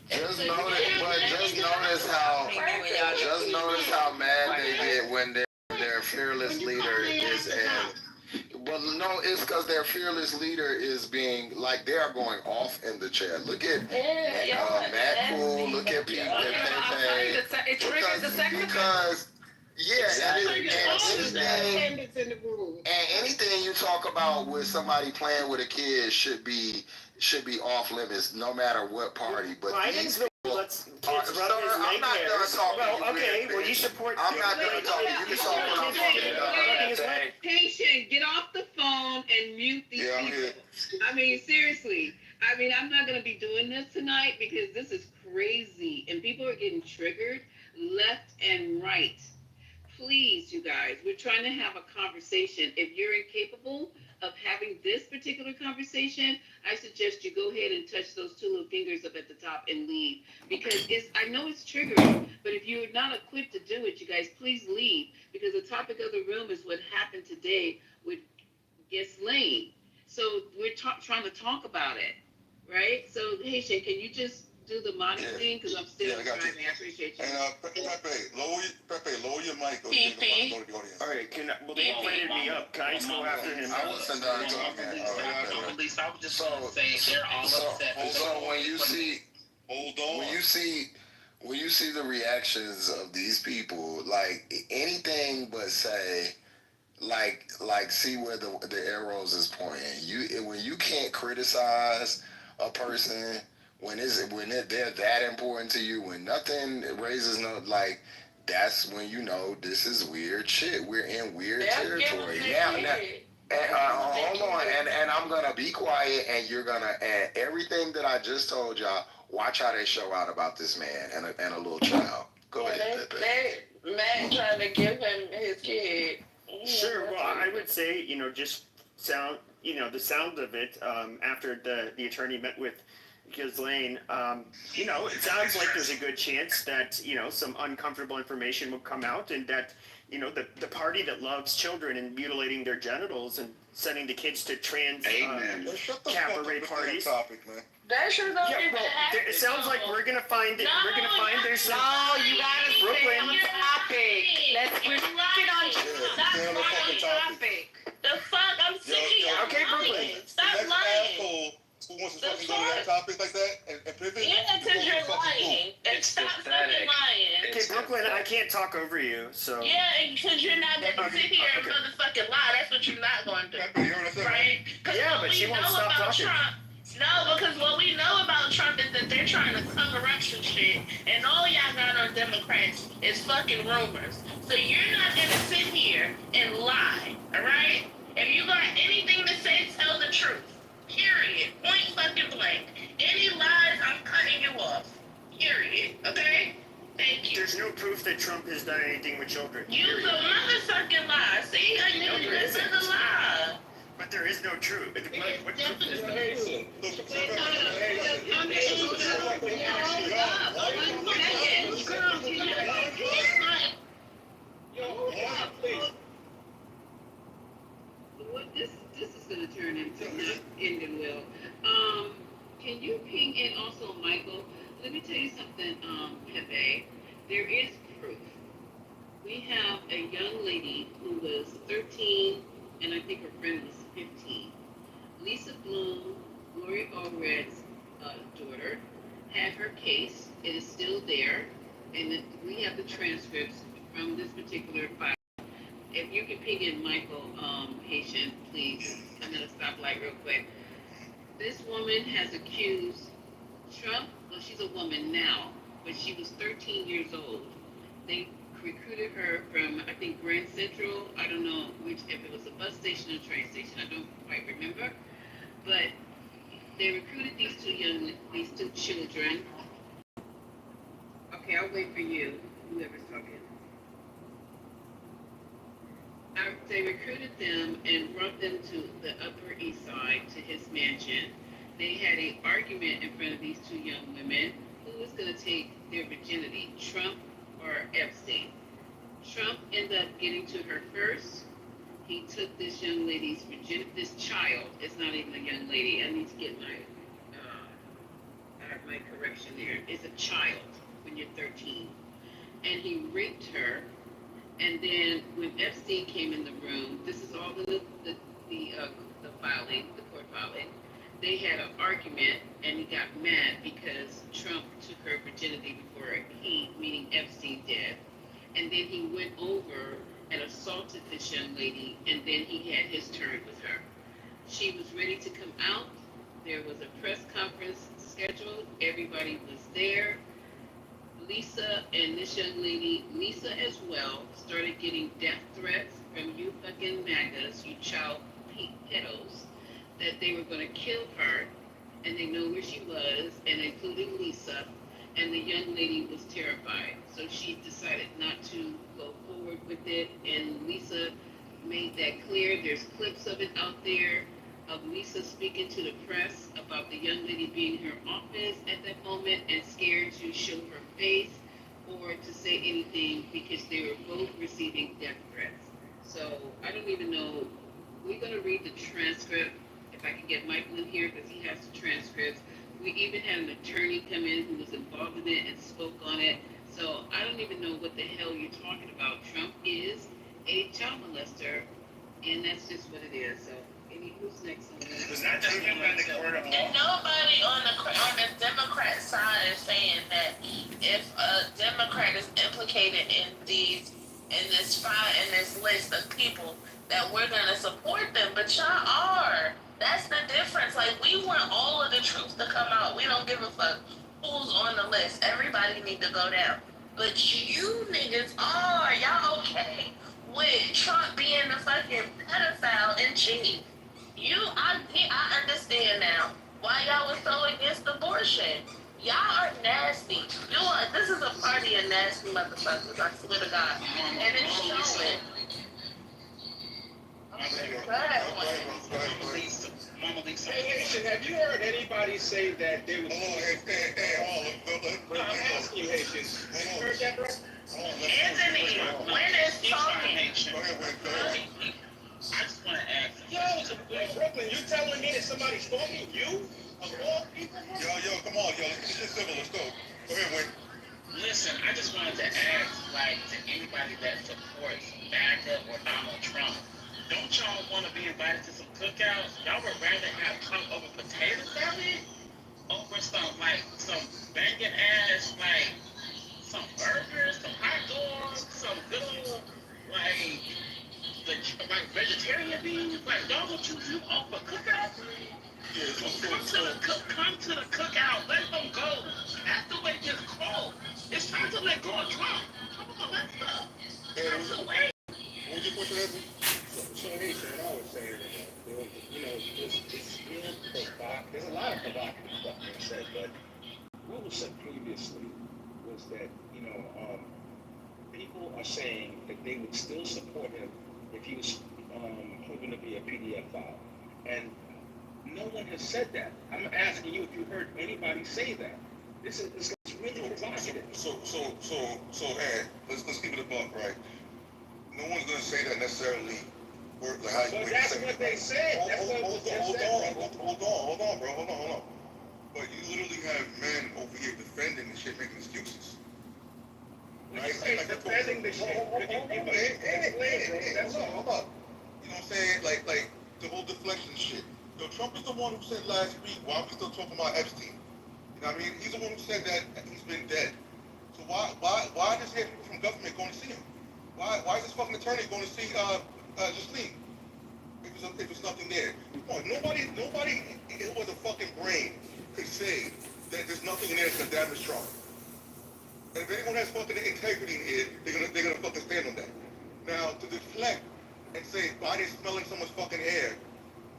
Speaker 3: Just notice how mad they get when their fearless leader is in. Well, no, it's because their fearless leader is being like they are going off in the chat. Look at Matt Cool. Look at Pete and Pepe.
Speaker 4: It triggers the sex
Speaker 3: because. Yeah,
Speaker 12: in the room.
Speaker 3: And anything you talk about with somebody playing with a kid should be off limits, no matter what party. But
Speaker 5: Biden's the let's rub his
Speaker 3: I'm not done talking.
Speaker 5: Well, okay, well you support.
Speaker 3: I'm not done talking. You can talk when I'm talking.
Speaker 10: Patient, get off the phone and mute these people. I mean, seriously. I mean, I'm not going to be doing this tonight because this is crazy and people are getting triggered left and right. Please, you guys, we're trying to have a conversation. If you're incapable of having this particular conversation, I suggest you go ahead and touch those two little fingers up at the top and leave. Because I know it's triggering, but if you're not equipped to do it, you guys, please leave. Because the topic of the room is what happened today with Ghislaine. So we're trying to talk about it, right? So, hey, Shay, can you just do the money thing? Because I'm still driving. I appreciate you.
Speaker 9: And Pepe, lower your mic. Go to the audience.
Speaker 5: All right, well, they invited me up. Can I just go after him?
Speaker 3: I wasn't done talking.
Speaker 7: I was just saying they're all upset.
Speaker 3: So when you see the reactions of these people, like anything but say, like see where the arrows is pointing. When you can't criticize a person, they're that important to you, when nothing raises no, like, that's when you know this is weird shit. We're in weird territory. Now, hold on, and I'm gonna be quiet, and you're gonna add everything that I just told y'all. Watch how they show out about this man and a little child. Go ahead, Pepe.
Speaker 10: Matt trying to give him his kid.
Speaker 2: Sure. Well, I would say, just the sound of it, after the attorney met with Ghislaine, it sounds like there's a good chance that, some uncomfortable information will come out, and that, the party that loves children and mutilating their genitals and sending the kids to trans cabaret parties.
Speaker 9: Topic, man.
Speaker 10: That sure don't
Speaker 2: Yeah, well, it sounds like we're gonna find it. We're gonna find there's some.
Speaker 10: No, you gotta stay
Speaker 2: Brooklyn.
Speaker 10: on topic. We're get on topic. The fuck? I'm sick of you.
Speaker 2: Okay, Brooklyn.
Speaker 10: Stop lying.
Speaker 9: Who wants to fucking go to that topic like that and pivot?
Speaker 10: Yeah, because you're lying. And stop fucking lying.
Speaker 2: Okay, Brooklyn, I can't talk over you, so.
Speaker 10: Yeah, because you're not gonna sit here and motherfucking lie. That's what you're not going to do. Right?
Speaker 2: Yeah, but she won't stop talking.
Speaker 10: No, because what we know about Trump is that they're trying to cover up some shit, and all y'all got on Democrats is fucking rumors. So you're not gonna sit here and lie, alright? If you got anything to say, tell the truth. Period. Point fucking blank. Any lies, I'm cutting you off. Period. Okay? Thank you.
Speaker 2: There's no proof that Trump has done anything with children.
Speaker 10: You the motherfucking lie. See, I knew this is a lie.
Speaker 2: But there is no truth. What truth is there?
Speaker 10: This is going to turn into not ending well. Can you ping in also, Michael? Let me tell you something, Pepe. There is proof. We have a young lady who was 13, and I think her friend was 15. Lisa Bloom, Gloria Allred's daughter, had her case. It is still there, and we have the transcripts from this particular file. If you can ping in Michael Haitian, please. I'm going to stop light real quick. This woman has accused Trump, well, she's a woman now, but she was 13 years old. They recruited her from, I think, Grand Central. I don't know if it was a bus station or train station. I don't quite remember. But they recruited these two children. Okay, I'll wait for you, whoever's talking. They recruited them and brought them to the Upper East Side, to his mansion. They had an argument in front of these two young women. Who was going to take their virginity, Trump or Epstein? Trump ended up getting to her first. He took this young lady's virginity. This child, it's not even a young lady. I need to get my correction there. It's a child when you're 13. And he raped her. And then when Epstein came in the room, this is all the filing, the court filing. They had an argument, and he got mad because Trump took her virginity before he, meaning Epstein, did. And then he went over and assaulted this young lady, and then he had his turn with her. She was ready to come out. There was a press conference scheduled. Everybody was there. Lisa and this young lady, Lisa as well, started getting death threats from you fucking MAGAs, you child pedos, that they were going to kill her, and they know where she was, and including Lisa, and the young lady was terrified. So she decided not to go forward with it, and Lisa made that clear. There's clips of it out there of Lisa speaking to the press about the young lady being in her office at that moment and scared to show her face or to say anything because they were both receiving death threats. So I don't even know. We're going to read the transcript. If I can get Michael in here because he has the transcripts. We even had an attorney come in who was involved in it and spoke on it. So I don't even know what the hell you're talking about. Trump is a child molester, and that's just what it is. So who's next on that?
Speaker 2: Was that taken by the court of law?
Speaker 10: And nobody on the Democrat side is saying that if a Democrat is implicated in this list of people that we're gonna support them, but y'all are. That's the difference. Like, we want all of this
Speaker 8: the troops to come out. We don't give a fuck who's on the list. Everybody need to go down. But you niggas y'all okay with Trump being the fucking pedophile in chief. I understand now why y'all was so against abortion. Y'all are nasty. This is a party of nasty motherfuckers, I swear to God. And it's showing.
Speaker 25: Hey, Haitian, have you heard anybody say that they was... I'm asking you, Haitian. You heard that, bro?
Speaker 8: Anthony, when is talking?
Speaker 25: I just want to ask. Yo, Brooklyn, you telling me that somebody's stalking you? Of all people?
Speaker 9: Yo, come on, yo. Let's get civil. Let's go. Go ahead, Wayne.
Speaker 25: Listen, I just wanted to ask, to anybody that supports MAGA or Donald Trump, don't y'all want to be invited to some cookouts? Y'all would rather have come over potato salad over some banging ass, some burgers, some hot dogs, some good old, vegetarian beans? Y'all would choose you off a cookout? Come to the cookout. Let them go. That's the way it gets cold. It's time to let go of Trump. Come on, let's go. That's the way.
Speaker 9: What was your question, Anthony?
Speaker 25: So Haitian, I was saying it's real provocative. There's a lot of provocative stuff being said, but what was said previously was that, people are saying that they would still support him if he was proven to be a PDF file. And no one has said that. I'm asking you if you heard anybody say that. This is really provocative.
Speaker 9: So, hey, let's keep it a buck, right? No one's gonna say that necessarily.
Speaker 25: That's what they said.
Speaker 9: Hold on, bro. But you literally have men over here defending the shit, making excuses.
Speaker 25: Right? Defending the shit.
Speaker 9: That's all. Hold up. You know what I'm saying? Like the whole deflection shit. Yo, Trump is the one who said last week, why are we still talking about Epstein? You know what I mean? He's the one who said that he's been dead. So why does he have people from government going to see him? Why is this fucking attorney going to see Justine? If there's nothing there. Come on, nobody with a fucking brain could say that there's nothing there to damage Trump. And if anyone has fucking integrity in here, they're gonna fucking stand on that. Now, to deflect and say Biden's smelling someone's fucking hair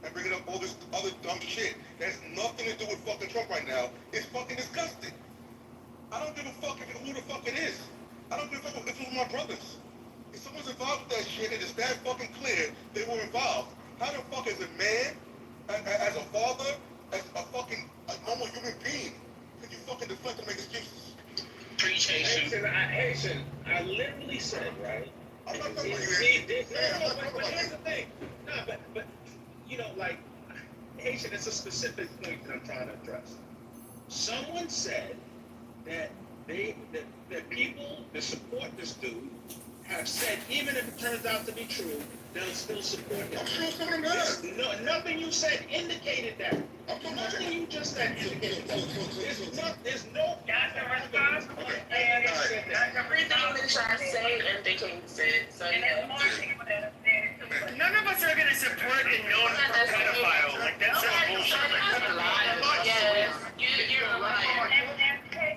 Speaker 9: and bringing up all this other dumb shit that has nothing to do with fucking Trump right now is fucking disgusting. I don't give a fuck who the fuck it is. I don't give a fuck if it's my brothers. If someone's involved with that shit and it's that fucking clear they were involved, how the fuck as a man, as a father, as a fucking normal human being, can you fucking deflect and make excuses?
Speaker 25: Haitian, I literally said, right?
Speaker 9: I'm not talking about you.
Speaker 25: But here's the thing. No, but Haitian, it's a specific point that I'm trying to address. Someone said that that people that support this dude have said, even if it turns out to be true, they'll still support him.
Speaker 9: I'm sure someone does.
Speaker 25: Nothing you said indicated that. Nothing you just said indicated that. There's no...
Speaker 8: That's a response. And everything that y'all say indicates it. So, and there's more people that have said it too.
Speaker 2: None of us are going to support a known pedophile. That's a lie.
Speaker 8: Yes, you're a liar.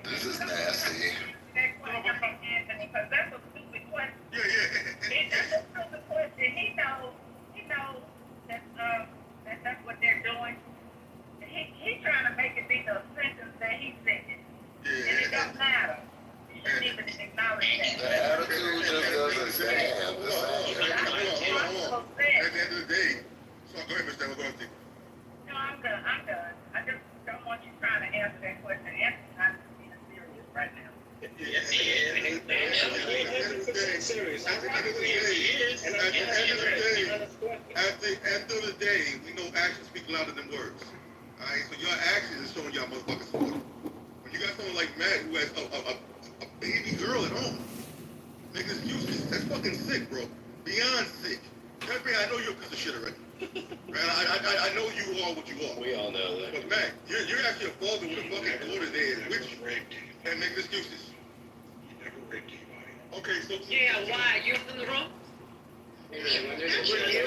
Speaker 3: This is nasty.
Speaker 13: Because that's a stupid question. That's a stupid question. He knows that's what they're doing. He's trying to make it be the sentence that he said. And it don't matter. You shouldn't even acknowledge that.
Speaker 3: The attitude just doesn't stand.
Speaker 9: At the end of the day, so go ahead, Mr. Demography.
Speaker 13: No, I'm done. I just don't want you trying to answer that question. Answer not being serious right now.
Speaker 25: Yes, he is. Serious.
Speaker 9: At the end of the day, we know actions speak louder than words. Alright, so your actions is showing y'all motherfuckers support. When you got someone like Matt who has a baby girl at home, making excuses, that's fucking sick, bro. Beyond sick. Henry, I know you're a piece of shit already. Right? I know you are what you are.
Speaker 6: We all know that.
Speaker 9: But Matt, you're actually a father with a fucking daughter there with you and making excuses. Okay, so...
Speaker 4: Yeah, why? You was in the room?
Speaker 3: So you're saying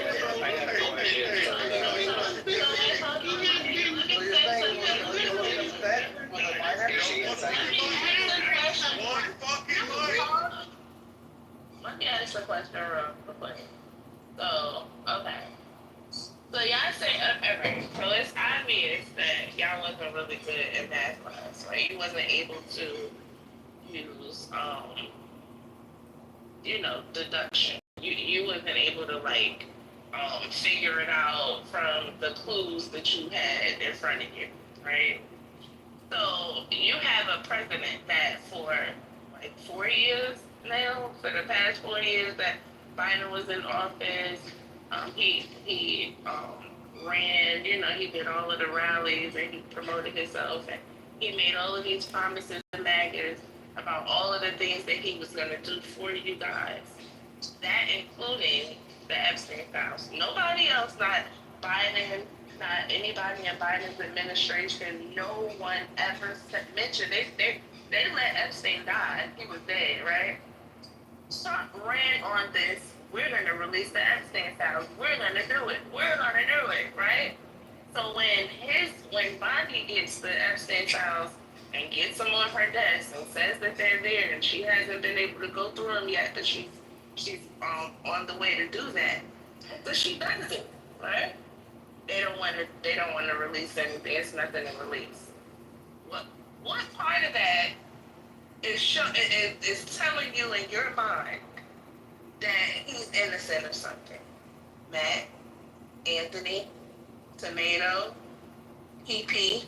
Speaker 8: ask a question real quick? So, okay. So y'all say, okay, so it's obvious that y'all wasn't really good in math class, right? You wasn't able to use, deduction. You wasn't able to figure it out from the clues that you had in front of you, right? So you have a president that for 4 years now, for the past 4 years that Biden was in office, he ran, he did all of the rallies and he promoted himself and he made all of these promises to MAGAs about all of the things that he was going to do for you guys. That including the Epstein files. Nobody else, not Biden, not anybody in Biden's administration, no one ever mentioned. They let Epstein die. He was dead, right? Trump ran on this. We're going to release the Epstein files. We're going to do it. We're going to do it, right? So when Bondi gets the Epstein files and gets them on her desk and says that they're there and she hasn't been able to go through them yet, that she's on the way to do that, but she does it, right? They don't want to release anything. It's nothing to release. What part of that is telling you in your mind that he's innocent of something? Matt, Anthony, Tomato, PP.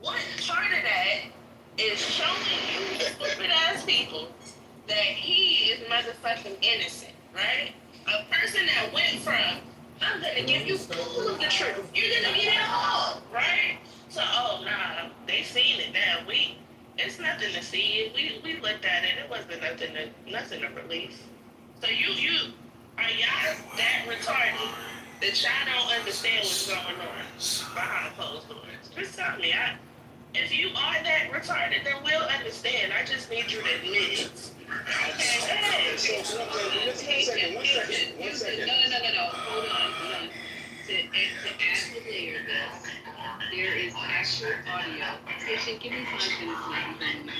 Speaker 8: What part of that is showing you stupid ass people that he is motherfucking innocent, right? A person that went from, I'm gonna give you all of the truth, you're gonna get it all, right? So, oh nah, they seen it now. It's nothing to see. We looked at it. It wasn't nothing to release. So are y'all that retarded that y'all don't understand what's going on behind closed doors? Just tell me. If you are that retarded, then we'll understand. I just need you to admit it. Okay, go ahead.
Speaker 10: One second. No. Hold on. To add the layer this, there is actual audio. Station, give me 5 minutes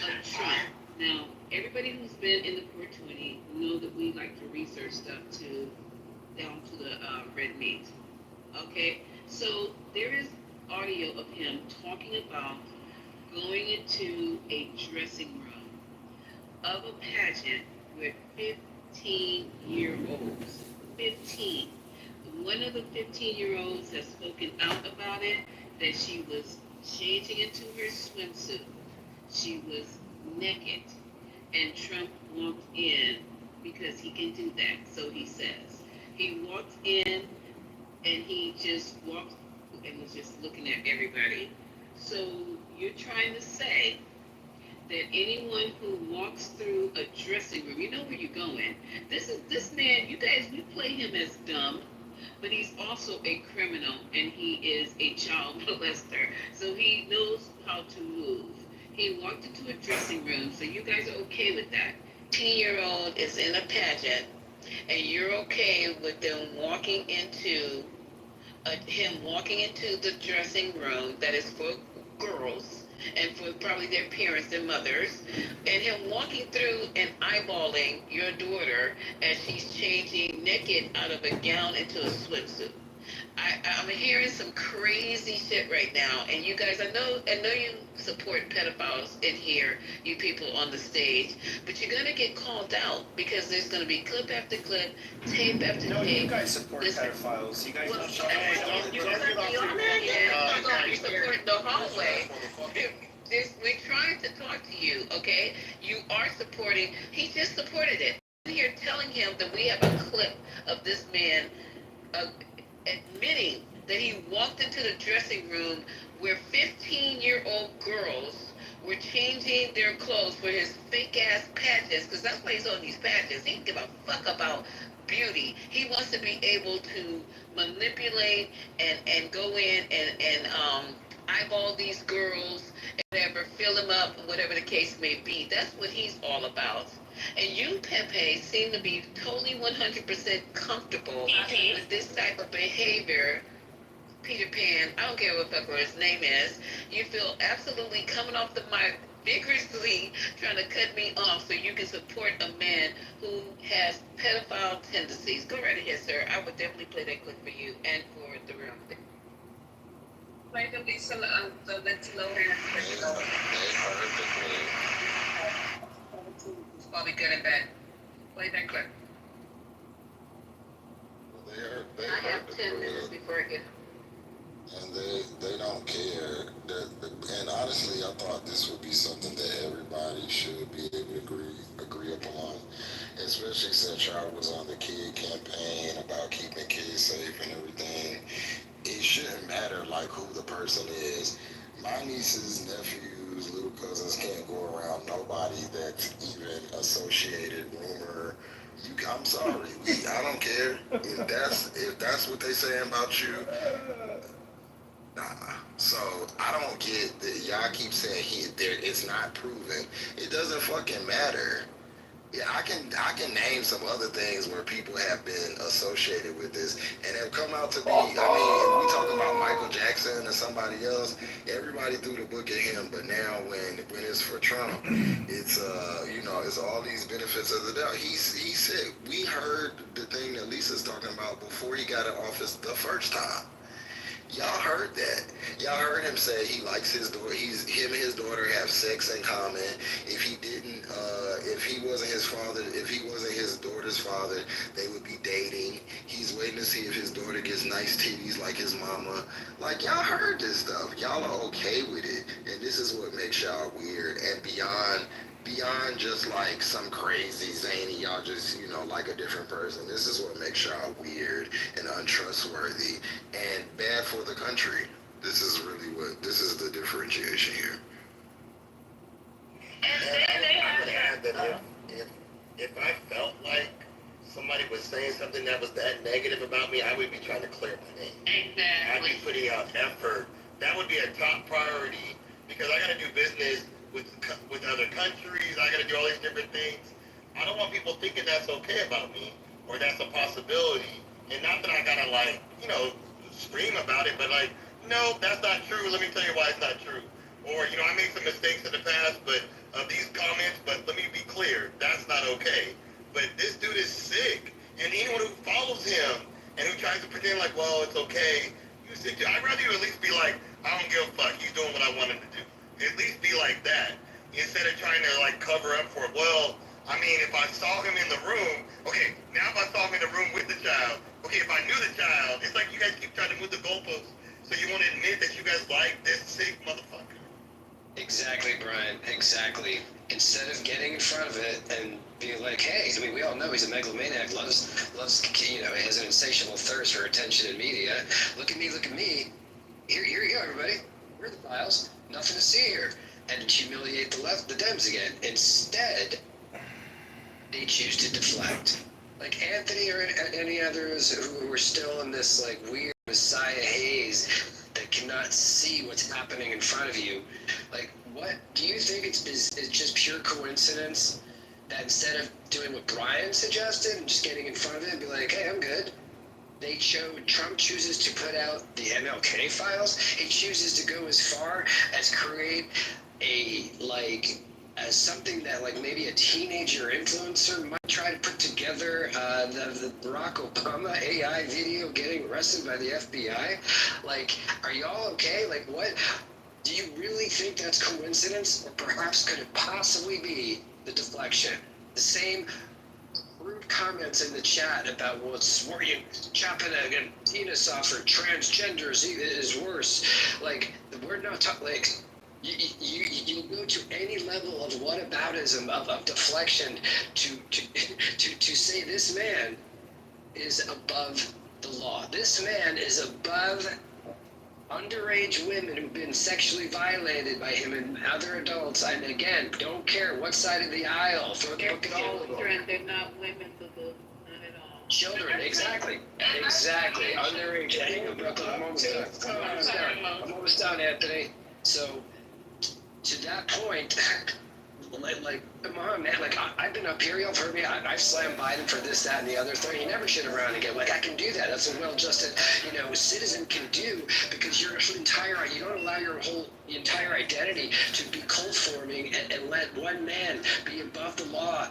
Speaker 10: of Trump. Now, everybody who's been in the 420 know that we like to research stuff down to the red meat. Okay, so there is audio of him talking about going into a dressing room of a pageant with 15-year-olds. 15. One of the 15-year-olds has spoken out about it, that she was changing into her swimsuit. She was naked. And Trump walked in because he can do that, so he says. He walked in and he just walked and was just looking at everybody. So you're trying to say that anyone who walks through a dressing room, you know where you're going. This man, you guys, we play him as dumb, but he's also a criminal and he is a child molester. So he knows how to move. He walked into a dressing room, so you guys are okay with that. 10-year-old is in a pageant, and you're okay with them walking into the dressing room that is for girls and for probably their parents and mothers, and him walking through and eyeballing your daughter as she's changing naked out of a gown into a swimsuit. I'm hearing some crazy shit right now, and you guys, I know you support pedophiles in here, you people on the stage, but you're gonna get called out because there's gonna be clip after clip, tape after tape.
Speaker 2: No, you guys support pedophiles. You guys don't support
Speaker 10: support the hallway. We're trying to talk to you, okay? You are supporting. He just supported it. I'm here telling him that we have a clip of this man admitting that he walked into the dressing room where 15-year-old girls were changing their clothes for his fake-ass pageants, because that's why he's on these pageants. He don't give a fuck about beauty. He wants to be able to manipulate and go in and eyeball these girls and whatever, fill them up, whatever the case may be. That's what he's all about. And you, Pepe, seem to be totally 100% comfortable with this type of behavior. Peter Pan, I don't care what fuck his name is. you feel absolutely coming off the mic vigorously trying to cut me off so you can support a man who has pedophile tendencies. Go right ahead, sir. I would definitely play that clip for you and for the room.
Speaker 19: Play the Lisa, the Lindsay Lohan. It's probably good and bad. Play that clip.
Speaker 10: I have 10 minutes before I get
Speaker 3: and they don't care. And honestly, I thought this would be something that everybody should be able to agree upon, especially since y'all was on the kid campaign about keeping kids safe and everything. It shouldn't matter like who the person is. My nieces, nephews, little cousins can't go around nobody that's even associated, rumor. I'm sorry. I don't care if that's what they saying about you. Nah. So I don't get that y'all keep saying it's not proven. It doesn't fucking matter. Yeah, I can name some other things where people have been associated with this and have come out to be. I mean, if we talking about Michael Jackson or somebody else, everybody threw the book at him. But now when it's for Trump, it's it's all these benefits of the doubt. He said we heard the thing that Lisa's talking about before he got in office the first time. Y'all heard that. Y'all heard him say he likes his daughter. Him and his daughter have sex in common. If he didn't, if he wasn't his father, if he wasn't his daughter's father, they would be dating. He's waiting to see if his daughter gets nice titties like his mama. Like, y'all heard this stuff. Y'all are okay with it. And this is what makes y'all weird. And beyond just like some crazy zany, y'all just, like a different person. This is what makes y'all weird and untrustworthy and bad for the country. This is the differentiation here.
Speaker 16: I would add that if I felt like somebody was saying something that was that negative about me, I would be trying to clear my name.
Speaker 10: Exactly.
Speaker 16: I'd be putting out effort. That would be a top priority because I got to do business with other countries. I got to do all these different things. I don't want people thinking that's okay about me or that's a possibility. And not that I got to scream about it, but no, that's not true. Let me tell you why it's not true. Or, I made some mistakes in the past, but of these comments, but let me be clear, that's not okay. But this dude is sick. And anyone who follows him and who tries to pretend like, well, it's okay, I'd rather you at least be like, I don't give a fuck. He's doing what I want him to do. At least be like that. Instead of trying to cover up for it. Well, I mean, if I saw him in the room, okay, now if I saw him in the room with the child, okay, if I knew the child, it's like you guys keep trying to move the goalposts so you won't admit that you guys like this sick motherfucker.
Speaker 6: Exactly, Brian. Exactly. Instead of getting in front of it and being like, hey, I mean, we all know he's a megalomaniac, loves, has an insatiable thirst for attention and media. Look at me. Here you go, everybody. We're the files. Nothing to see here. And humiliate the Dems again. Instead, they choose to deflect. Like Anthony or any others who are still in this weird Messiah haze that cannot see what's happening in front of you. What do you think it's just pure coincidence that instead of doing what Brian suggested and just getting in front of it and be like, hey, I'm good, Trump chooses to put out the MLK files. He chooses to go as far as create as something that maybe a teenager influencer might try to put together, the Barack Obama AI video getting arrested by the FBI. Are y'all okay? What? Do you really think that's coincidence? Or perhaps could it possibly be the deflection? The same rude comments in the chat about, well, it's chopping a penis off for transgenders is worse. We're not talking, you go to any level of whataboutism, of deflection to say this man is above the law. This man is above underage women who've been sexually violated by him and other adults. And again, don't care what side of the aisle. Look at all of them.
Speaker 10: They're not women, not at all.
Speaker 6: Children, exactly. Underage. Hang on, Brooklyn. I'm almost done, Anthony. So, to that point, come on, man. I've been up here. Y'all heard me. I've slammed Biden for this, that, and the other thing. He never shit around again. I can do that. That's a well-adjusted, citizen can do because you don't allow your whole entire identity to be cold forming and let one man be above the law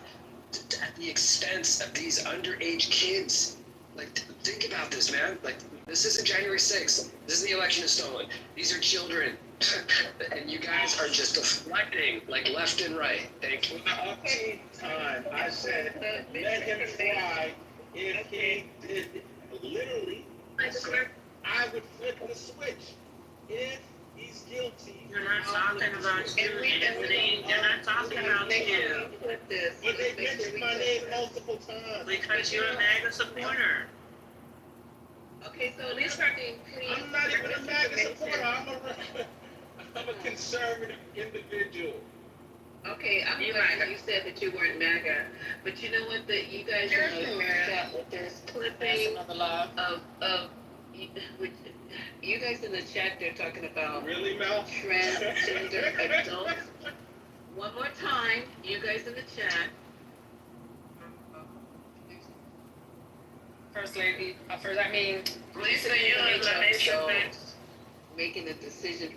Speaker 6: at the expense of these underage kids. Like, think about this, man. Like, this isn't January 6th. This is the election of stolen. These are children. And you guys are just deflecting, like, left and right. Thank you.
Speaker 1: Okay, time. I said, let him try. If he did, literally, I said, I would flip the switch. If he's guilty.
Speaker 5: You're not talking about you, Anthony. You're not talking about you.
Speaker 1: But they mentioned my name multiple times.
Speaker 5: Because you're a MAGA supporter.
Speaker 10: Okay, so this party, please.
Speaker 1: I'm not even a MAGA supporter. I'm a conservative individual.
Speaker 10: Okay, I'm glad you said that you weren't MAGA, but you know what? That you guys there's clipping of you guys in the chat. They're talking about
Speaker 1: really, Mel?
Speaker 10: Transgender adults. One more time, you guys in the chat.
Speaker 4: First lady,
Speaker 10: Lisa, making a decision.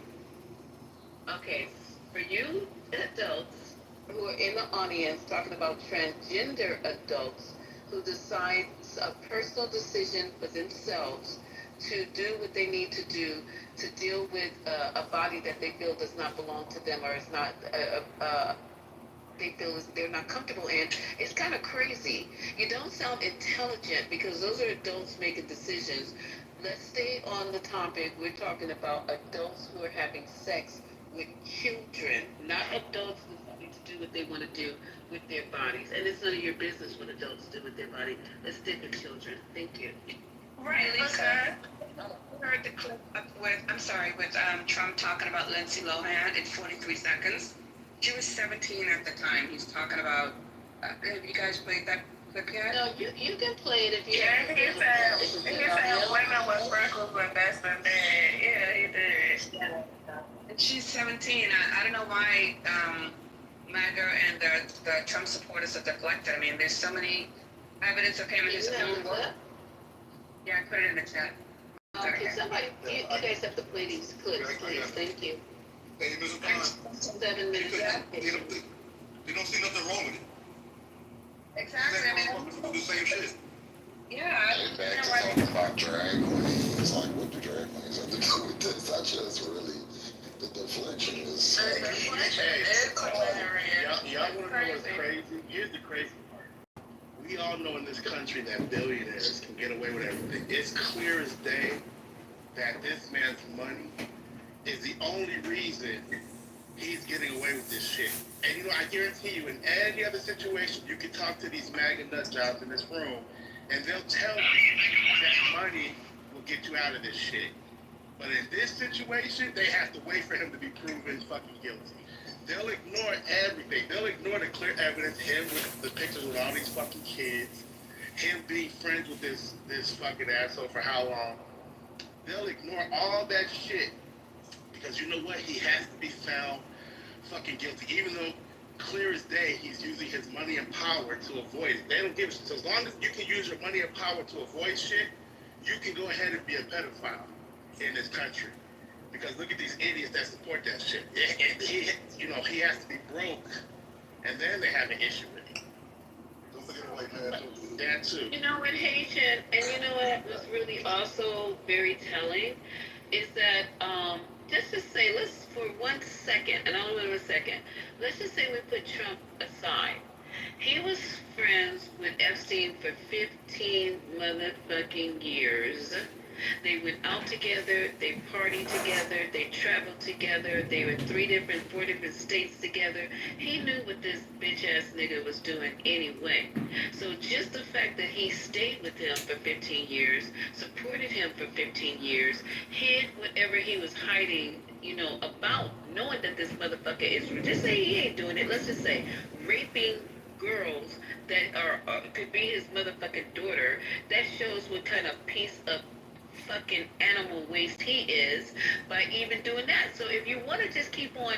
Speaker 10: Okay, for you adults who are in the audience talking about transgender adults who decide a personal decision for themselves to do what they need to do to deal with a body that they feel does not belong to them or is not they feel they're not comfortable in, it's kind of crazy. You don't sound intelligent because those are adults making decisions. Let's stay on the topic. We're talking about adults who are having sex with children, not adults deciding to do what they want to do with their bodies. And it's none of your business what adults do with their body. Let's stick with children. Thank you.
Speaker 19: Right, Lisa. Heard the clip with Trump talking about Lindsay Lohan in 43 seconds. She was 17 at the time. He's talking about. Have you guys played that clip yet?
Speaker 10: No, you can play it if you.
Speaker 8: Yeah, he said women with freckles were best than that. Yeah, he did.
Speaker 19: And she's 17. I don't know why MAGA and the Trump supporters are deflected. I mean, there's so many evidence of him and his own work. Yeah, I put it in the chat.
Speaker 10: Okay, somebody, you guys have to play these clips, please. Thank you.
Speaker 9: Hey, Mr. Bond.
Speaker 10: 7 minutes.
Speaker 9: They don't see nothing wrong with it.
Speaker 19: Exactly. I mean,
Speaker 9: do the same shit.
Speaker 19: Yeah.
Speaker 3: Hey, back to talking about drag queens. It's like, what do drag queens have to do with this? I just really, the deflection is.
Speaker 11: Hey, y'all want to know what's crazy? Here's the crazy part. We all know in this country that billionaires can get away with everything. It's clear as day that this man's money is the only reason he's getting away with this shit. And I guarantee you, in any other situation, you can talk to these MAGA nut jobs in this room, and they'll tell you that money will get you out of this shit. But in this situation, they have to wait for him to be proven fucking guilty. They'll ignore everything. They'll ignore the clear evidence, him with the pictures with all these fucking kids, him being friends with this fucking asshole for how long. They'll ignore all that shit because you know what? He has to be found fucking guilty, even though clear as day he's using his money and power to avoid it. They don't give a shit. So as long as you can use your money and power to avoid shit, you can go ahead and be a pedophile in this country. Because look at these idiots that support that shit. And he has to be broke, and then they have an issue with him.
Speaker 9: Don't forget the white man too.
Speaker 11: That too.
Speaker 10: You know what, Haitian, and you know what was really also very telling is that just to say, let's for 1 second, and only 1 second, let's just say we put Trump aside. He was friends with Epstein for 15 motherfucking years. They went out together, they partied together, they traveled together, they were in 4 different states together. He knew what this bitch-ass nigga was doing anyway. So just the fact that he stayed with him for 15 years, supported him for 15 years, hid whatever he was hiding, about knowing that this motherfucker is, just say he ain't doing it, let's just say, raping girls that could be his motherfucking daughter, that shows what kind of piece of fucking animal waste he is by even doing that. So if you want to just keep on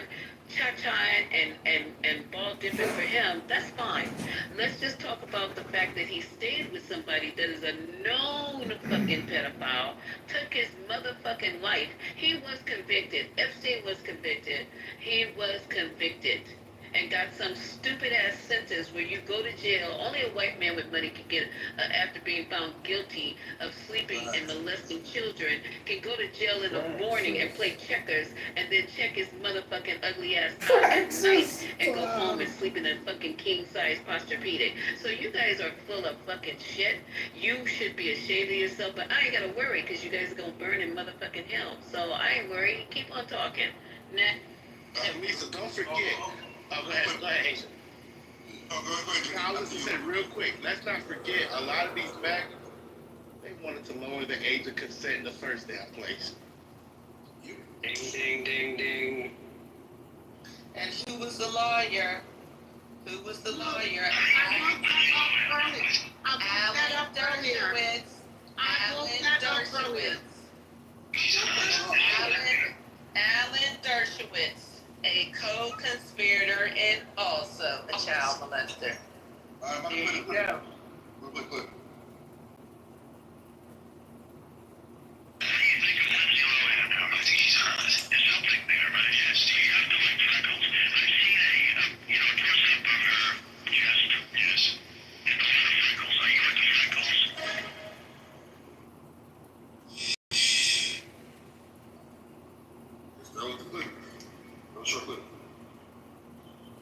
Speaker 10: cha-chaing and ball dipping for him, that's fine. Let's just talk about the fact that he stayed with somebody that is a known fucking pedophile, took his motherfucking life. He was convicted. Epstein was convicted. He was convicted. And got some stupid ass sentence where you go to jail. Only a white man with money can get, after being found guilty of sleeping and molesting children, can go to jail in the morning and play checkers and then check his motherfucking ugly ass out at night and go home and sleep in a fucking king size posturepedic. So you guys are full of fucking shit. You should be ashamed of yourself, but I ain't gotta worry because you guys are gonna burn in motherfucking hell. So I ain't worried. Keep on talking.
Speaker 17: Lisa, don't forget. Go ahead, Haitian. I was to say real quick, let's not forget, a lot of these MAGA, they wanted to lower the age of consent in the first damn place.
Speaker 6: Ding, ding, ding, ding.
Speaker 22: And who was the lawyer? Who was the lawyer? Alan Dershowitz. Alan Dershowitz. A co-conspirator and also a child molester. There you go.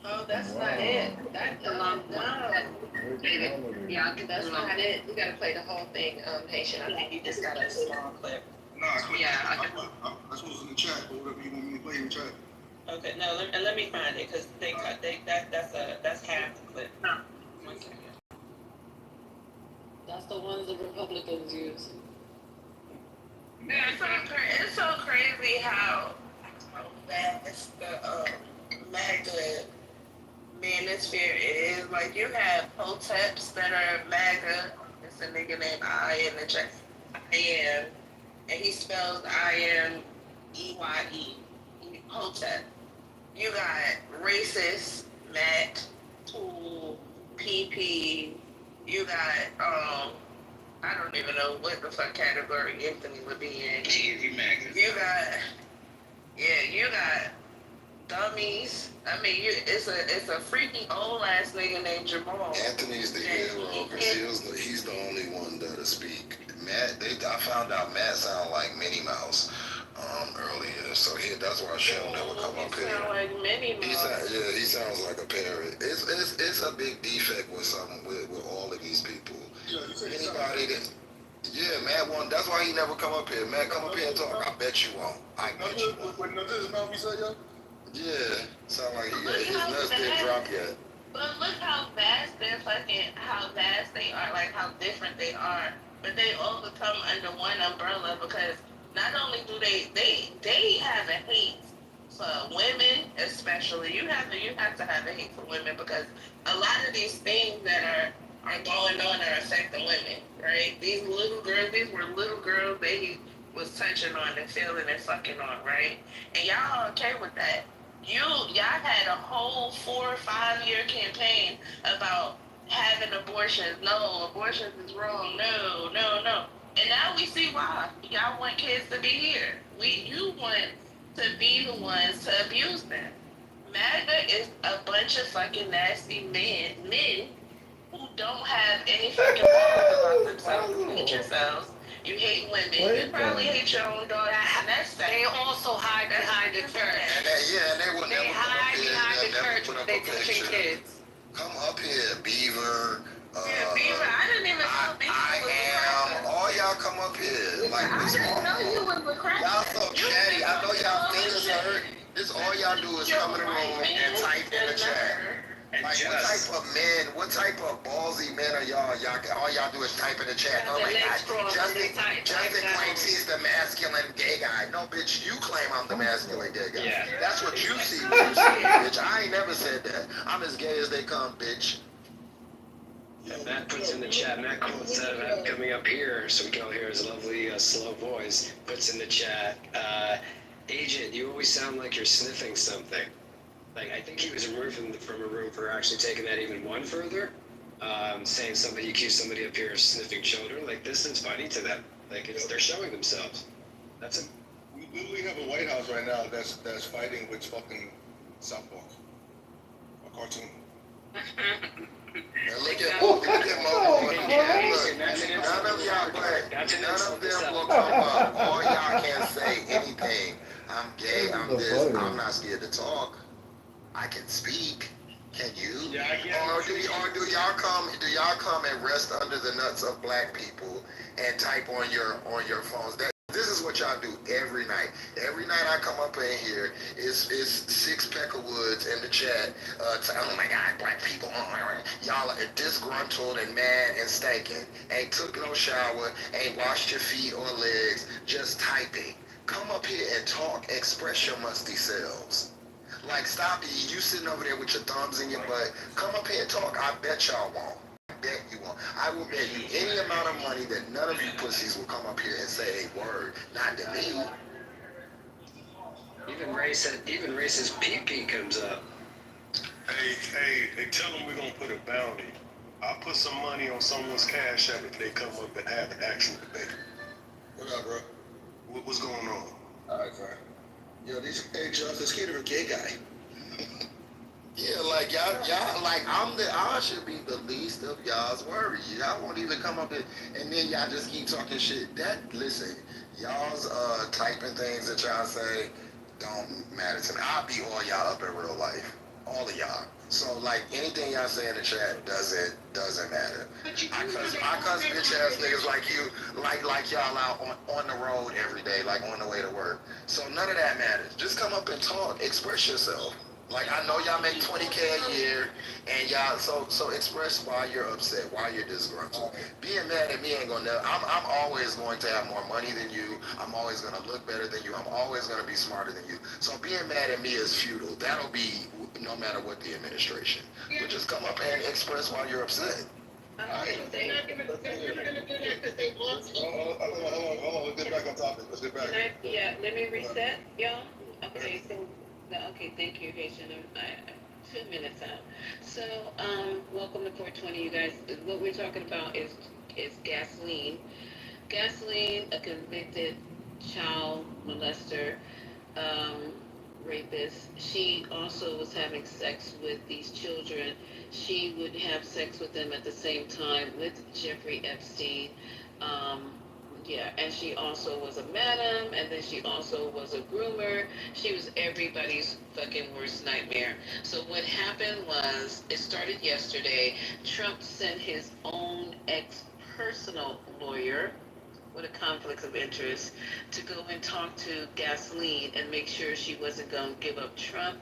Speaker 10: Oh, that's not it. That's a long one. Yeah, that's not it. We gotta play the whole thing, Haitian. I think you just got a small clip.
Speaker 9: Nah, that's what was in the chat, or whatever you want me to play in the chat.
Speaker 10: Okay, no, let me find it, because that's half the clip. No. 1 second. That's the ones the Republicans use.
Speaker 8: Yeah, it's so crazy how fast the MAGA manosphere is. Like, you have hoteps that are MAGA. It's a nigga named I in the chat. I am. And he spells I-M-E-Y-E. Hotep. You got racist, Matt, Tool, PP. You got, I don't even know what the fuck category Anthony would be in. You got dummies. I mean, it's a freaky old ass nigga named Jamal.
Speaker 3: Anthony's the hero because he's the only one that'll speak. Matt, I found out Matt sounded like Minnie Mouse earlier, so that's why she'll never come up here.
Speaker 8: Sound like Minnie Mouse.
Speaker 3: He sounds like a parrot. It's a big defect with all of these people. Anybody that. Yeah, Matt won. That's why he never come up here. Matt, come up here and talk. I bet you won't. I bet you won't. Yeah, sound like his nuts didn't drop yet.
Speaker 8: But look how vast they are, like how different they are. But they all come under one umbrella because not only do they have a hate for women, especially. You have to have a hate for women because a lot of these things that are going on are affecting women, right? These were little girls they was touching on and feeling and fucking on, right? And y'all okay with that. Y'all had a whole 4 or 5 year campaign about having abortions. No, abortions is wrong. No. And now we see why. Y'all want kids to be here. You want to be the ones to abuse them. MAGA is a bunch of fucking nasty men who don't have any fucking morals about themselves. You hate yourselves. You hate women. You probably hate your own daughter. And that's that.
Speaker 22: They also hide behind the church.
Speaker 3: And they would never come up here.
Speaker 22: Behind the church when they teaching kids.
Speaker 3: Come up here, Beaver.
Speaker 8: Beaver, I didn't even know Beaver was a cracker.
Speaker 3: All y'all come up here. Like
Speaker 8: I didn't know you was a cracker.
Speaker 3: Y'all so chatty. I know y'all fingers hurt. This all y'all do is come in the room and type in the chat. Like, what type of ballsy men are y'all? All y'all do is type in the chat. Oh my God, Justin claims he's the masculine gay guy. No, bitch, you claim I'm the masculine gay guy. Yeah. That's what you see, bitch. I ain't never said that. I'm as gay as they come, bitch.
Speaker 6: Matt puts in the chat, Matt quotes out of that coming up here, so we can all hear his lovely, slow voice, puts in the chat, Agent, you always sound like you're sniffing something. Like, I think he was removed from a room for actually taking that even one further, saying somebody, accused somebody up here of sniffing children. Like, this is funny to them. Like, they're showing themselves. That's a...
Speaker 9: We literally have a White House right now that's fighting with fucking South Park. A cartoon.
Speaker 3: And look at Mo. None of y'all black. None of them will come up. All y'all can't say anything. I'm gay. I'm this. I'm not scared to talk. I can speak. Can you?
Speaker 6: Yeah, I can.
Speaker 3: Or do y'all come? Do y'all come and rest under the nuts of black people and type on your phones? This is what y'all do every night. Every night I come up in here, is 6 Peckerwoods in the chat. Oh my God, black people. Y'all are disgruntled and mad and stinking. Ain't took no shower, ain't washed your feet or legs, just typing. Come up here and talk, express your musty selves. Like, stop you sitting over there with your thumbs in your butt. Come up here and talk. I bet y'all won't. Bet you won't. I will bet you any amount of money that none of you pussies will come up here and say a word. Not to me.
Speaker 6: Even racist pee comes up.
Speaker 14: Hey, tell them we're gonna put a bounty. I'll put some money on someone's cash app if they come up and have an actual debate.
Speaker 9: What up, bro?
Speaker 14: What's going on?
Speaker 9: Alright, fine. Yo, hey, Justice Kitover, gay guy.
Speaker 3: Yeah, like y'all, like I should be the least of y'all's worry. Y'all won't even come up and then y'all just keep talking shit. Listen, y'all's typing things that y'all say don't matter to me. I'll beat all y'all up in real life, all of y'all. So like anything y'all say in the chat doesn't matter. I cuss bitch ass niggas like you, like y'all out on the road every day, like on the way to work. So none of that matters. Just come up and talk, express yourself. Like, I know y'all make $20K a year, and y'all, so express why you're upset, why you're disgruntled. Being mad at me ain't gonna, I'm always going to have more money than you. I'm always gonna look better than you. I'm always gonna be smarter than you. So being mad at me is futile. That'll be no matter what the administration. But just come up and express why you're upset.
Speaker 12: They're not gonna do that because they want to.
Speaker 9: Hold on, let's get back on topic. Let's get back.
Speaker 10: Let me reset, y'all. Okay, so, okay, thank you, Haitian. I'm 2 minutes out. So, welcome to 420, you guys. What we're talking about is gasoline. Gasoline, a convicted child molester, rapist. She also was having sex with these children. She would have sex with them at the same time with Jeffrey Epstein. And she also was a madam, and then she also was a groomer. She was everybody's fucking worst nightmare. So what happened was, it started yesterday. Trump sent his own ex-personal lawyer, what a conflict of interest, to go and talk to Gasoline and make sure she wasn't going to give up Trump,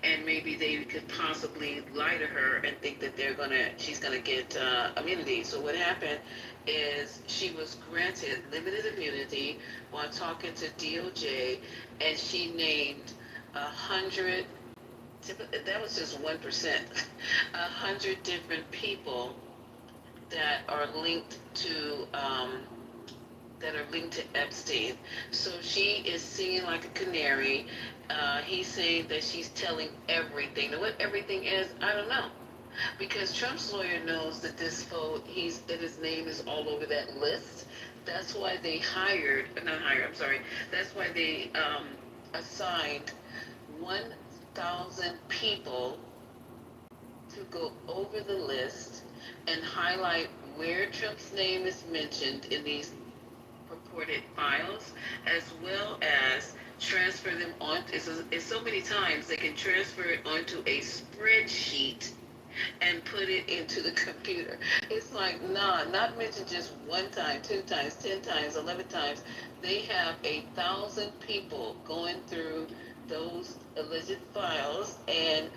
Speaker 10: and maybe they could possibly lie to her and think that she's gonna get immunity. So what happened is she was granted limited immunity while talking to DOJ, and she named 100. That was just 1%. 100 different people that are linked to Epstein. So she is singing like a canary. He's saying that she's telling everything. Now, what everything is, I don't know. Because Trump's lawyer knows that his name is all over that list. That's why they that's why they assigned 1,000 people to go over the list and highlight where Trump's name is mentioned in these purported files, as well as transfer them on. It's so many times they can transfer it onto a spreadsheet and put it into the computer. It's like, nah, not mention just 1 time, 2 times, 10 times, 11 times. They have 1,000 people going through those alleged files and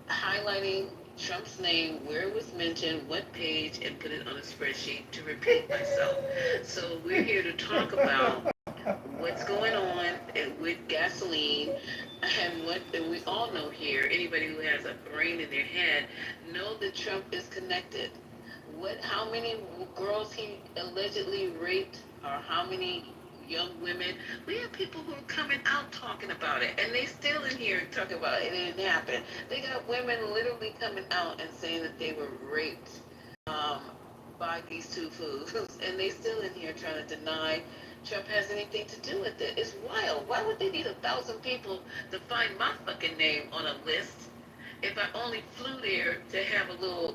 Speaker 10: highlighting Trump's name, where it was mentioned, what page, and put it on a spreadsheet. To repeat myself. So we're here to talk about what's going on with gasoline, and we all know here, anybody who has a brain in their head, know that Trump is connected how many girls he allegedly raped, or how many young women. We have people who are coming out talking about it, and they still in here talking about it. It didn't happen. They got women literally coming out and saying that they were raped by these two fools, and they still in here trying to deny Trump has anything to do with it. It's wild. Why would they need 1,000 people to find my fucking name on a list if I only flew there to have a little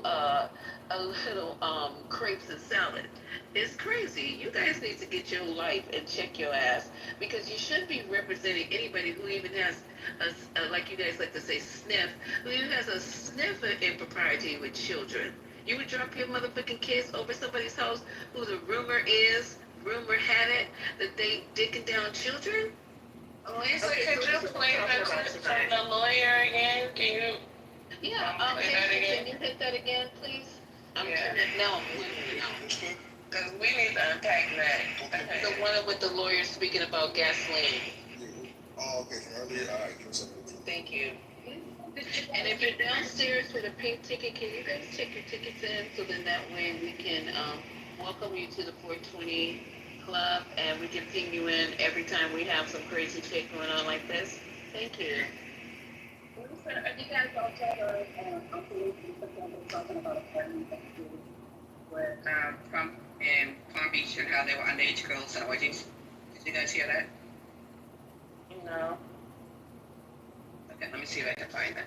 Speaker 10: crepes and salad? It's crazy. You guys need to get your life and check your ass, because you shouldn't be representing anybody who even has a like you guys like to say, sniff, who even has a sniff of impropriety with children. You would drop your motherfucking kids over somebody's house who the rumor had it that they dicking down children?
Speaker 8: Lisa, could you play the clip from the lawyer again? Can you?
Speaker 10: Yeah, can you hit that again, please? No.
Speaker 8: Because we need to unpack that.
Speaker 10: The one with the lawyer speaking about gasoline.
Speaker 9: Oh, okay, from earlier. All right, give me something.
Speaker 10: Thank you. And if you're downstairs with a pink ticket, can you guys check your tickets in, so then that way we can welcome you to the 420 Club, and we can ping you in every time we have some crazy shit going on like this. Thank you.
Speaker 13: You guys also heard talking about with Trump and Palm Beach and how they were underage girls and orgies. Did you guys hear that?
Speaker 8: No.
Speaker 13: Okay, let me see if I can find that.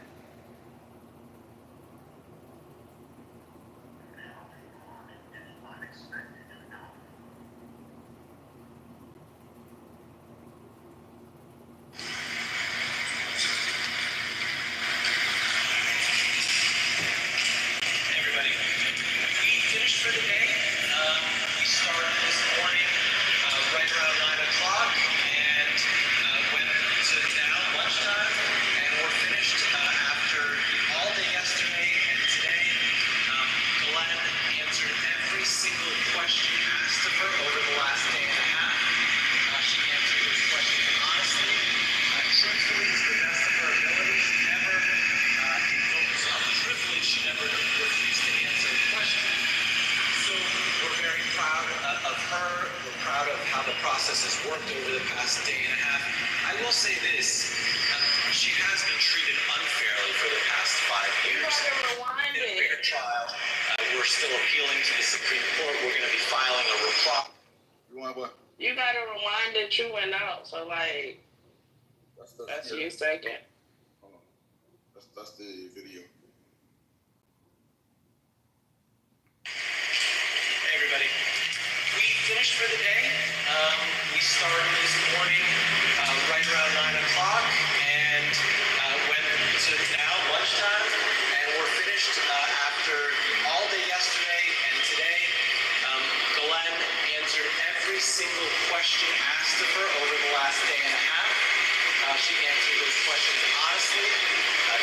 Speaker 8: You gotta rewind that you went out, so like that's you second.
Speaker 9: Hold on. That's the video.
Speaker 18: Hey everybody. We finished for the day. We started this morning right around 9 o'clock and went to now lunchtime, and we're finished after all day yesterday and today. Glenn answered every single question asked of her over the last day and a half. She answered those questions honestly,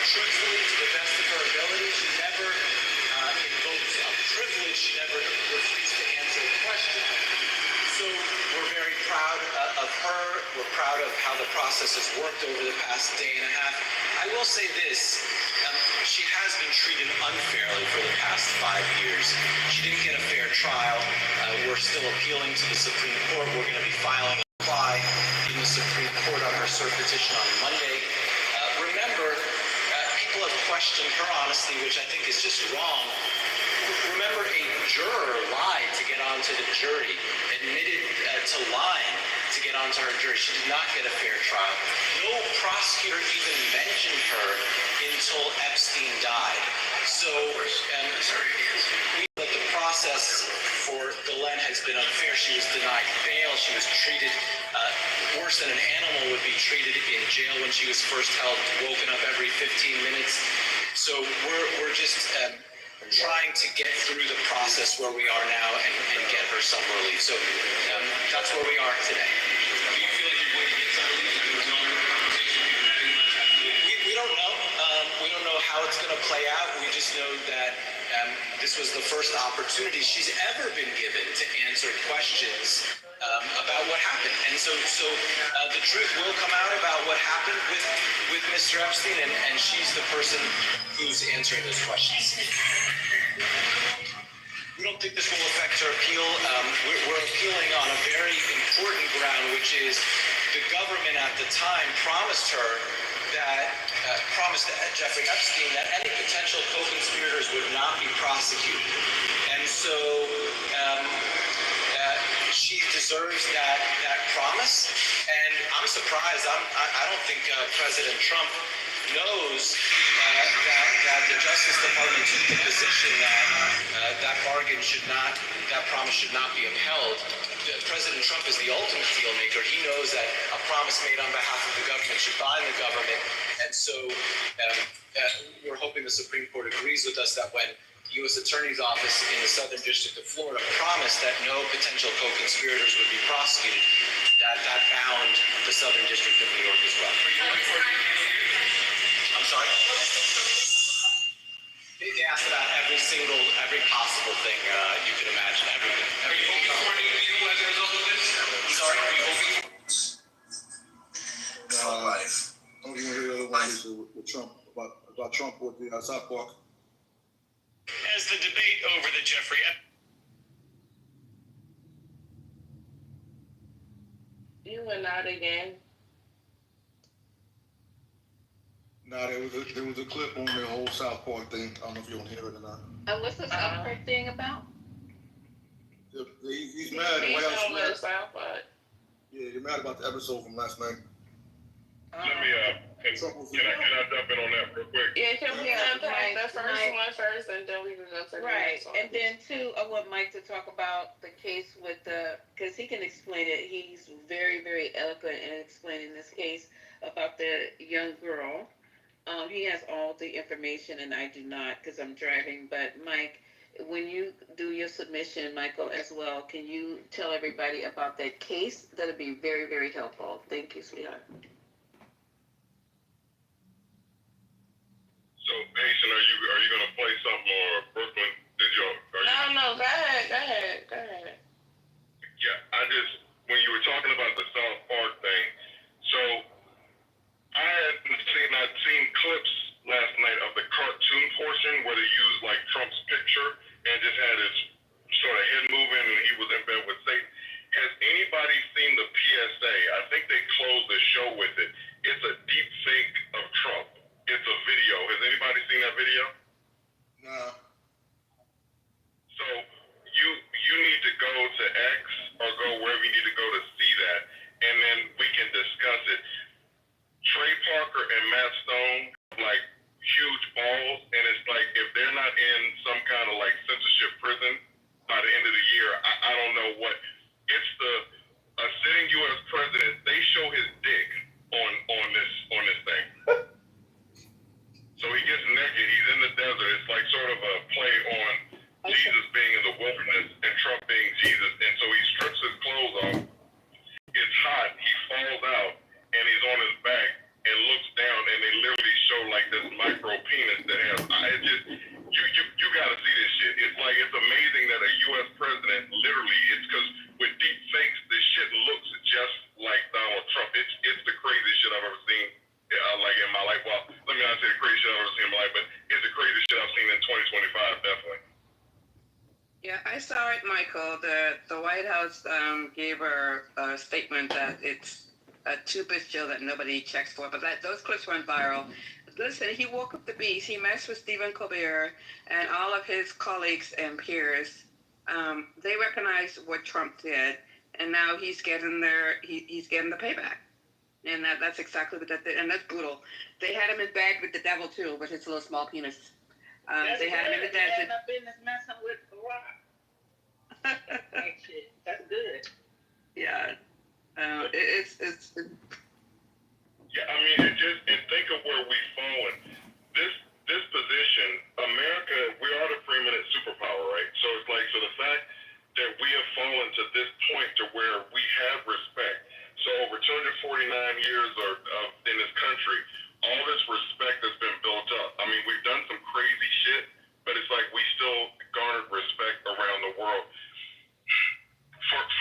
Speaker 18: truthfully, to the best of her ability. She never invoked a privilege. She never refused to answer a question. So we're very proud of her. We're proud of how the process has worked over the past day and a half. I will say this. She has been treated unfairly for the past 5 years. She didn't get a fair trial. We're still appealing to the Supreme Court. We're going to be filing a reply in the Supreme Court on her cert petition on Monday. Remember, people have questioned her honesty, which I think is just wrong. Remember, a juror lied to get onto the jury, admitted to lying to get onto her jury. She did not get a fair trial. No prosecutor even mentioned her until Epstein died. So we know that the process for Ghislaine has been unfair. She was denied bail. She was treated worse than an animal would be treated in jail when she was first held, woken up every 15 minutes. So we're just trying to get through the process where we are now and get her some relief. So that's where we are today. Do you feel like you're going to get some relief? We don't know. We don't know how it's going to play out. We just know that this was the first opportunity she's ever been given to answer questions about what happened. And so the truth will come out about what happened with Mr. Epstein, and she's the person who's answering those questions. We don't don't think this will affect her appeal. We're appealing on a very important ground, which is the government at the time promised Jeffrey Epstein that any potential co-conspirators would not be prosecuted. And so she deserves that promise. And I'm surprised. I don't think President Trump knows that the Justice Department took the position that that promise should not be upheld. President Trump is the ultimate deal maker. He knows that a promise made on behalf of the government should bind the government. And so we're hoping the Supreme Court agrees with us that when the U.S. Attorney's Office in the Southern District of Florida promised that no potential co-conspirators would be prosecuted, that bound the Southern District of New York as well. I'm sorry? They asked about every possible thing you could imagine, everything. Are you hoping for an appeal as a result of this? I'm sorry, are you hoping for life?
Speaker 9: I don't even hear the other one with Trump, about Trump with the South Park.
Speaker 18: As the debate over the Jeffrey
Speaker 4: You went out again.
Speaker 9: Nah, there was a clip on the whole South Park thing. I don't know if you want to hear it or not.
Speaker 10: What's the South Park thing about?
Speaker 9: He's mad. The White House is mad.
Speaker 4: South Park.
Speaker 9: Yeah, you're mad about the episode from last night.
Speaker 14: Let me can I jump in on that real quick?
Speaker 4: Yeah, can we unpack the first
Speaker 10: Mike.
Speaker 4: one first, and then we can go to the
Speaker 10: Right,
Speaker 4: next one.
Speaker 10: and then too, I want Mike to talk about the case with because he can explain it. He's very, very eloquent in explaining this case about the young girl. He has all the information, and I do not because I'm driving. But Mike, when you do your submission, Michael, as well, can you tell everybody about that case? That'd be very, very helpful. Thank you, sweetheart.
Speaker 14: So, Haitian, are you gonna play something, or Brooklyn?
Speaker 4: No, go ahead.
Speaker 14: Yeah, when you were talking about the South Park thing, so I'd seen clips last night of the cartoon portion where they used like Trump's picture and just had his sort of head moving and he was in bed with Satan. Has anybody seen the PSA? I think they closed the show with it. It's a deep fake of Trump. It's a video. Has anybody seen that video?
Speaker 9: No.
Speaker 14: So you need to go to X or go wherever you need to go to see that, and then we can discuss it. Trey Parker and Matt Stone like huge balls, and it's like if they're not in some kind of like censorship prison by the end of the year, I don't know what. It's a sitting U.S. president. They show his dick on this thing. So he gets naked. He's in the desert. It's like sort of a play on Jesus being in the wilderness and Trump being Jesus. And so he strips his clothes off. It's hot. He falls out and he's on his back and looks down, and they literally show like this micro penis that has. You got to see this shit. It's like it's amazing that a U.S. president literally. It's because with deep fakes, this shit looks just like Donald Trump. It's the craziest shit I've ever seen. Like in my life. Well, let me not say the craziest shit I've ever seen in my life, but it's the craziest shit I've seen in 2025, definitely.
Speaker 19: Yeah, I saw it, Michael. The White House gave her a statement that it's a two-bit show that nobody checks for, but those clips went viral. Listen, he woke up the beast. He messed with Stephen Colbert and all of his colleagues and peers. They recognized what Trump did, and now he's getting the payback. And that's exactly what that did, and that's brutal. They had him in bed with the devil too, with his little small penis. They had him in the desert.
Speaker 10: Business messing with the rock. Shit, that's good.
Speaker 19: Yeah, it's.
Speaker 14: Yeah, I mean, and think of where we've fallen. This position, America, we are the preeminent superpower, right? So it's like, so the fact that we have fallen to this point to where we have respect. So over 249 years in this country, all this respect has been built up. I mean, we've done some crazy shit, but it's like we still garnered respect around the world.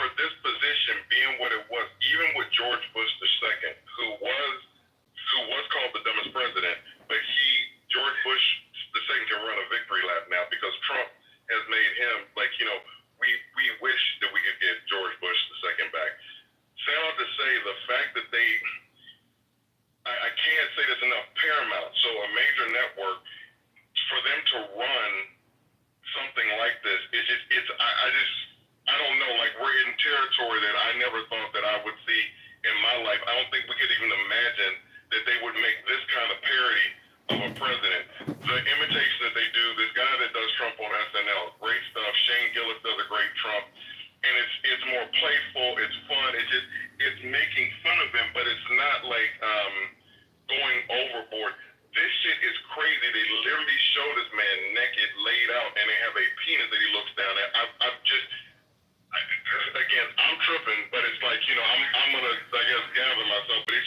Speaker 14: For this position being what it was, even with George Bush II, who was called the dumbest president, but George Bush II can run a victory lap now because Trump has made him like, say this enough, Paramount, so a major network, for them to run something like this, I don't know, like we're in territory that I never thought that I would see in my life. I don't think we could even imagine that they would make this kind of parody of a president. The imitation that they do, this guy that does Trump on SNL, great stuff. Shane Gillis does a great Trump. And it's more playful, it's fun, it's making fun of him, but it's not like going overboard. This shit is crazy. They literally show this man naked, laid out, and they have a penis that he looks down at. Again, I'm tripping, but it's like, I'm gonna, I guess, gather myself. But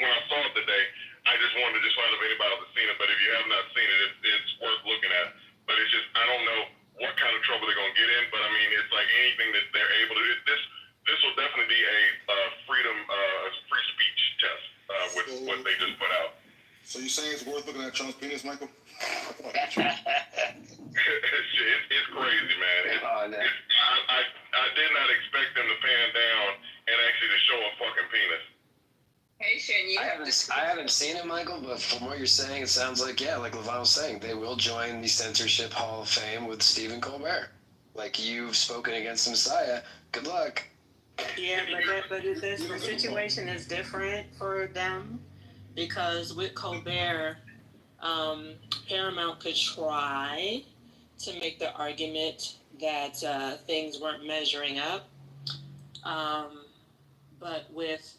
Speaker 14: when I saw it today, I just wanted to just find if anybody else has seen it. But if you have not seen it, it's worth looking at. But it's just, I don't know what kind of trouble they're gonna get in. But I mean, it's like anything that they're able to do. This will definitely be a free speech test with what they just put out.
Speaker 9: So you saying it's worth looking at Trump's penis, Michael?
Speaker 14: It's crazy, man. I did not expect them to pan down and actually to show a fucking penis.
Speaker 4: Hey, Shane,
Speaker 6: I haven't seen it, Michael, but from what you're saying, it sounds like, like LeVon was saying, they will join the Censorship Hall of Fame with Stephen Colbert. Like, you've spoken against the Messiah. Good luck.
Speaker 15: Yeah, but the situation is different for them because with Colbert, Paramount could try to make the argument that things weren't measuring up. But with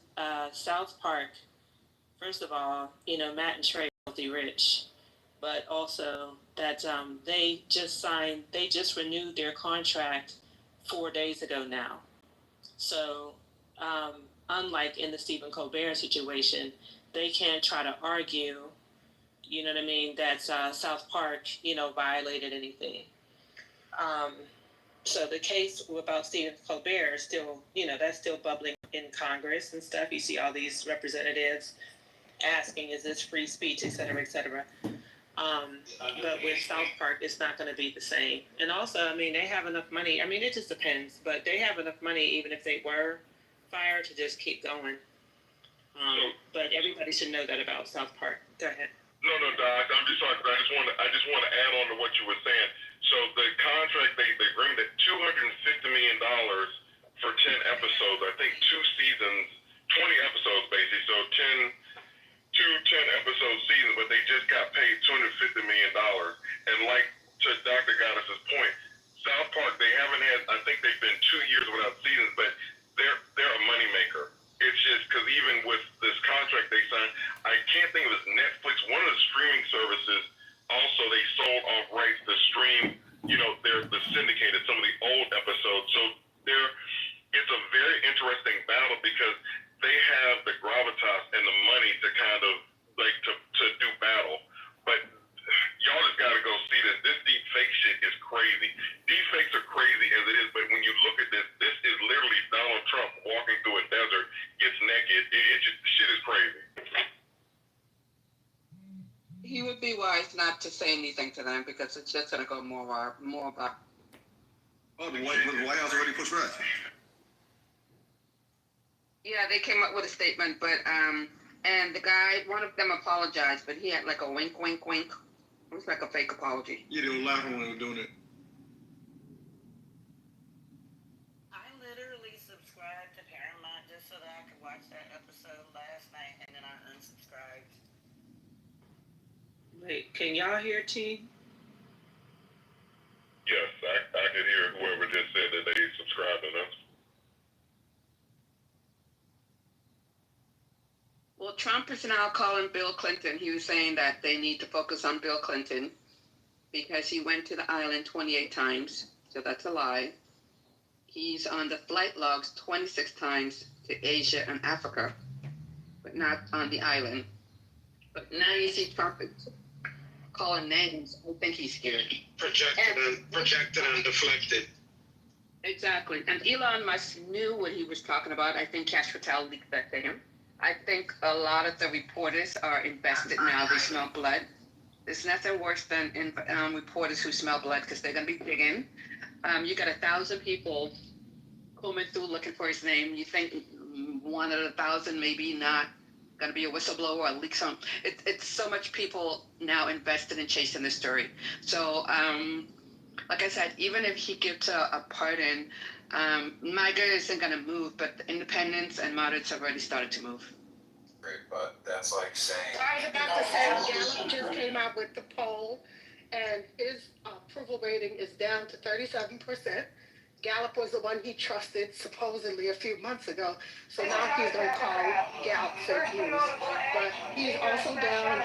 Speaker 15: South Park, first of all, Matt and Trey are filthy rich, but also that they just renewed their contract 4 days ago now. So unlike in the Stephen Colbert situation, they can't try to argue, you know what I mean, that South Park, violated anything. So the case about Stephen Colbert is still, that's still bubbling in Congress and stuff. You see all these representatives asking, is this free speech, et cetera, et cetera. But with South Park, it's not going to be the same. And also, I mean, they have enough money. I mean, it just depends. But they have enough money, even if they were fired, to just keep going. But everybody should know that about South Park. Go ahead.
Speaker 14: No, Doc. I'm just sorry. I just want to add on to what you were saying. So the contract they bring the $250 million for 10 episodes. I think 2 seasons, 20 episodes basically. So 10 episode seasons, but they just got paid $250 million. And like to Dr. Goddess's point, South Park, they haven't had. I think they've been 2 years without seasons, but they're a moneymaker. It's just because even with this contract they signed, I can't think of it as Netflix. One of the streaming services, also they sold off rights to stream, they're the syndicated, some of the old episodes. So it's a very interesting battle because they have the gravitas and the money to kind of like to do battle. But y'all just gotta go see this. This deep fake shit is crazy. Deep fakes are crazy as it is, but when you look at this is literally Donald Trump walking through a desert, gets naked. Shit is crazy.
Speaker 19: He would be wise not to say anything to them because it's just going to go more about.
Speaker 9: Oh, the White House already pushed back.
Speaker 19: Yeah, they came up with a statement, but and the guy, one of them apologized, but he had like a wink, wink, wink. It was like a fake apology.
Speaker 9: Yeah, they were laughing when they were doing it.
Speaker 15: I literally subscribed to Paramount just so that I could watch that episode last night, and then I unsubscribed. Wait, can y'all hear T?
Speaker 14: Yes, I could hear whoever just said that they subscribed to us.
Speaker 19: Well, Trump is now calling Bill Clinton. He was saying that they need to focus on Bill Clinton because he went to the island 28 times. So that's a lie. He's on the flight logs 26 times to Asia and Africa, but not on the island. But now you see Trump calling names. I think he's scared.
Speaker 6: Projected and deflected.
Speaker 19: Exactly. And Elon Musk knew what he was talking about. I think Cash Patel leaked that to him. I think a lot of the reporters are invested now. They smell blood. There's nothing worse than reporters who smell blood because they're going to be digging. You got 1,000 people combing through looking for his name. You think one of the 1,000 maybe not going to be a whistleblower or leak some. It's so much people now invested in chasing this story. So, like I said, even if he gets a pardon, MAGA isn't going to move, but the independents and moderates have already started to move.
Speaker 3: Great, but that's like saying.
Speaker 12: I was about to say, Gallup just came out with the poll, and his approval rating is down to 37%. Gallup was the one he trusted supposedly a few months ago, so now he's going to call Gallup fake news. But he's also down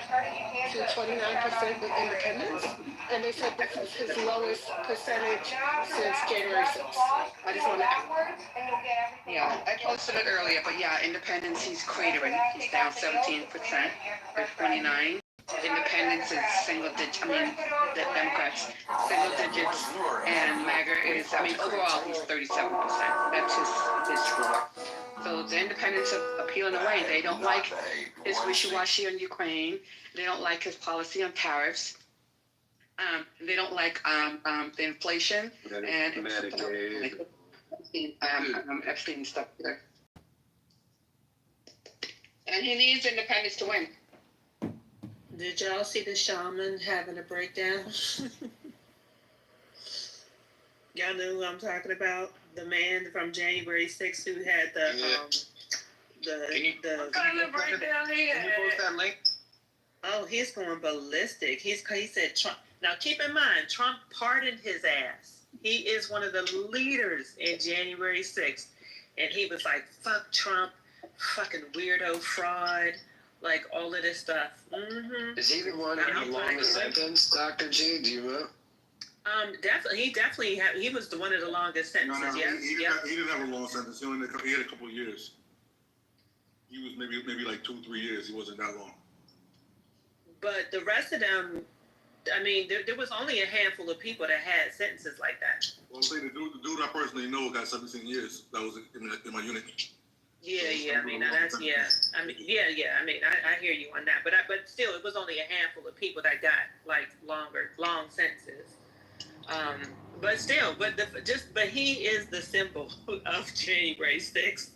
Speaker 12: to 29% with independents, and they said this is his lowest percentage since January 6th. I just want to add.
Speaker 19: Yeah, I posted it earlier, but yeah, independents, he's cratering. He's down 17% with 29. Independents is single digits, the Democrats, single digits, and MAGA is, overall, he's 37%. That's his score. So the independents are peeling away. They don't like his wishy-washy on Ukraine. They don't like his policy on tariffs. They don't like the inflation and Epstein stuff there. And he needs independence to win.
Speaker 15: Did y'all see the shaman having a breakdown? Y'all know who I'm talking about? The man from January 6th who had
Speaker 4: What kind of breakdown he had?
Speaker 6: Can you post that link?
Speaker 15: Oh, he's going ballistic. He said Trump. Now keep in mind, Trump pardoned his ass. He is one of the leaders in January 6th. And he was like, fuck Trump, fucking weirdo fraud. Like all of this stuff. Mm-hmm.
Speaker 6: Is he the one with the longest sentence, Dr. G? Do you know?
Speaker 15: He was the one of the longest sentences.
Speaker 9: No,
Speaker 15: yes.
Speaker 9: He didn't have a long sentence. He had a couple of years. He was maybe like 2-3 years. He wasn't that long.
Speaker 15: But the rest of them, there was only a handful of people that had sentences like that.
Speaker 9: Well, I'm saying the dude I personally know got 17 years. That was in my unit.
Speaker 15: Yeah. I hear you on that. But still, it was only a handful of people that got like long sentences. But he is the symbol of January 6th.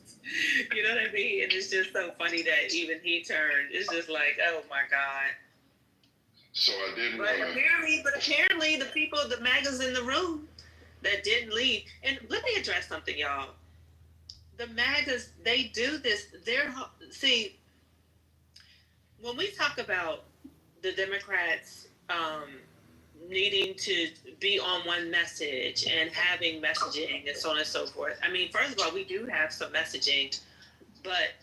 Speaker 15: You know what I mean? And it's just so funny that even he turned. It's just like, oh my God.
Speaker 14: So I didn't.
Speaker 15: But apparently, the people, the MAGAs in the room that didn't leave. And let me address something, y'all. The MAGAs, they do this. When we talk about the Democrats needing to be on one message and having messaging and so on and so forth. First of all, we do have some messaging, but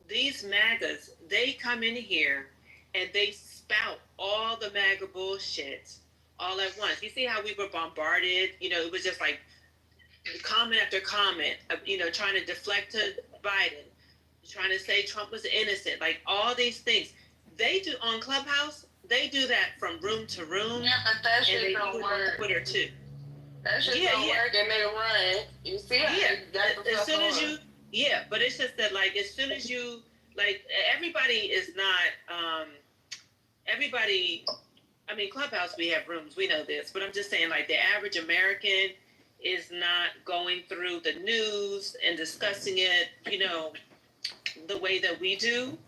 Speaker 15: these MAGAs, they come in here and they spout all the MAGA bullshit all at once. You see how we were bombarded? It was just like comment after comment, trying to deflect to Biden, trying to say Trump was innocent, like all these things. They do on Clubhouse, they do that from room to room.
Speaker 8: Yeah, but that shit don't work.
Speaker 15: On Twitter too.
Speaker 8: That shit don't work and they run. You see how
Speaker 15: as soon as you, but it's just that like as soon as you, like everybody is not, Clubhouse, we have rooms, we know this, but I'm just saying like the average American is not going through the news and discussing it, the way that we do.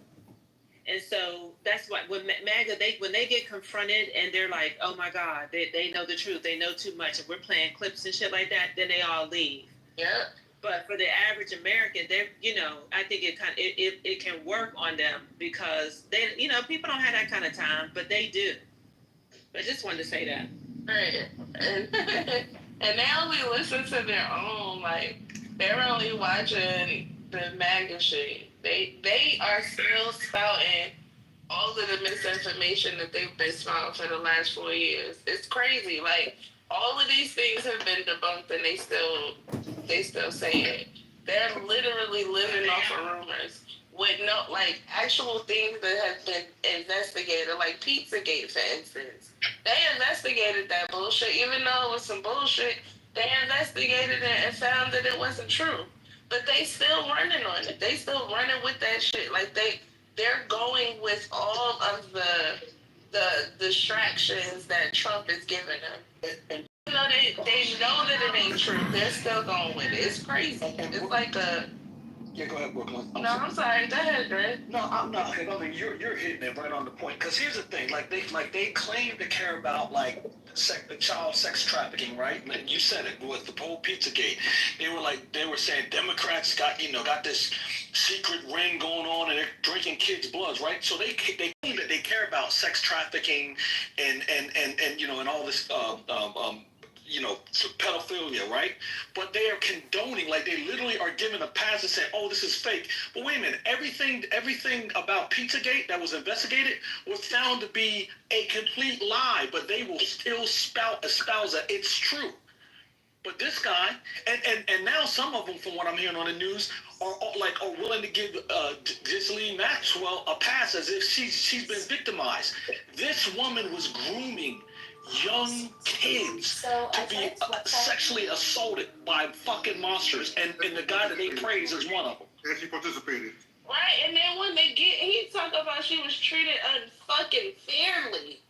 Speaker 15: And so that's why when MAGA, when they get confronted and they're like, oh my God, they know the truth, they know too much, and we're playing clips and shit like that, then they all leave.
Speaker 8: Yeah.
Speaker 15: But for the average American, they're, I think it can work on them because they, people don't have that kind of time, but they do. I just wanted to say that.
Speaker 8: Right. And they only listen to their own, like, they're only watching the MAGA shit. They are still spouting all of the misinformation that they've been spouting for the last 4 years. It's crazy. Like, all of these things have been debunked and they still say it. They're literally living off of rumors with no, like, actual things that have been investigated, like Pizzagate, for instance. They investigated that bullshit, even though it was some bullshit. They investigated it and found that it wasn't true. But they still running on it. They still running with that shit. Like, they're going with all of the distractions that Trump is giving them. And even though they know that it ain't true, they're still going with it. It's crazy. It's like
Speaker 7: Yeah, go ahead, Brooklyn.
Speaker 8: I'm sorry. Go ahead, Greg.
Speaker 7: No, I'm not. I mean, you're hitting it right on the point. Because here's the thing: they claim to care about child sex trafficking, right? Like you said it with the whole Pizzagate. They were saying Democrats got this secret ring going on and they're drinking kids' bloods, right? So they claim that they care about sex trafficking and all this pedophilia, right? But they are condoning, like they literally are giving a pass and saying, "Oh, this is fake." But wait a minute, everything about Pizzagate that was investigated was found to be a complete lie. But they will still espouse that it's true. But this guy, and now some of them, from what I'm hearing on the news, are willing to give Ghislaine Maxwell a pass as if she's been victimized. This woman was grooming young kids to be sexually assaulted by fucking monsters, and the guy that they praise is one of them.
Speaker 9: And she participated.
Speaker 8: Right, and then when he talked about she was treated unfucking fairly.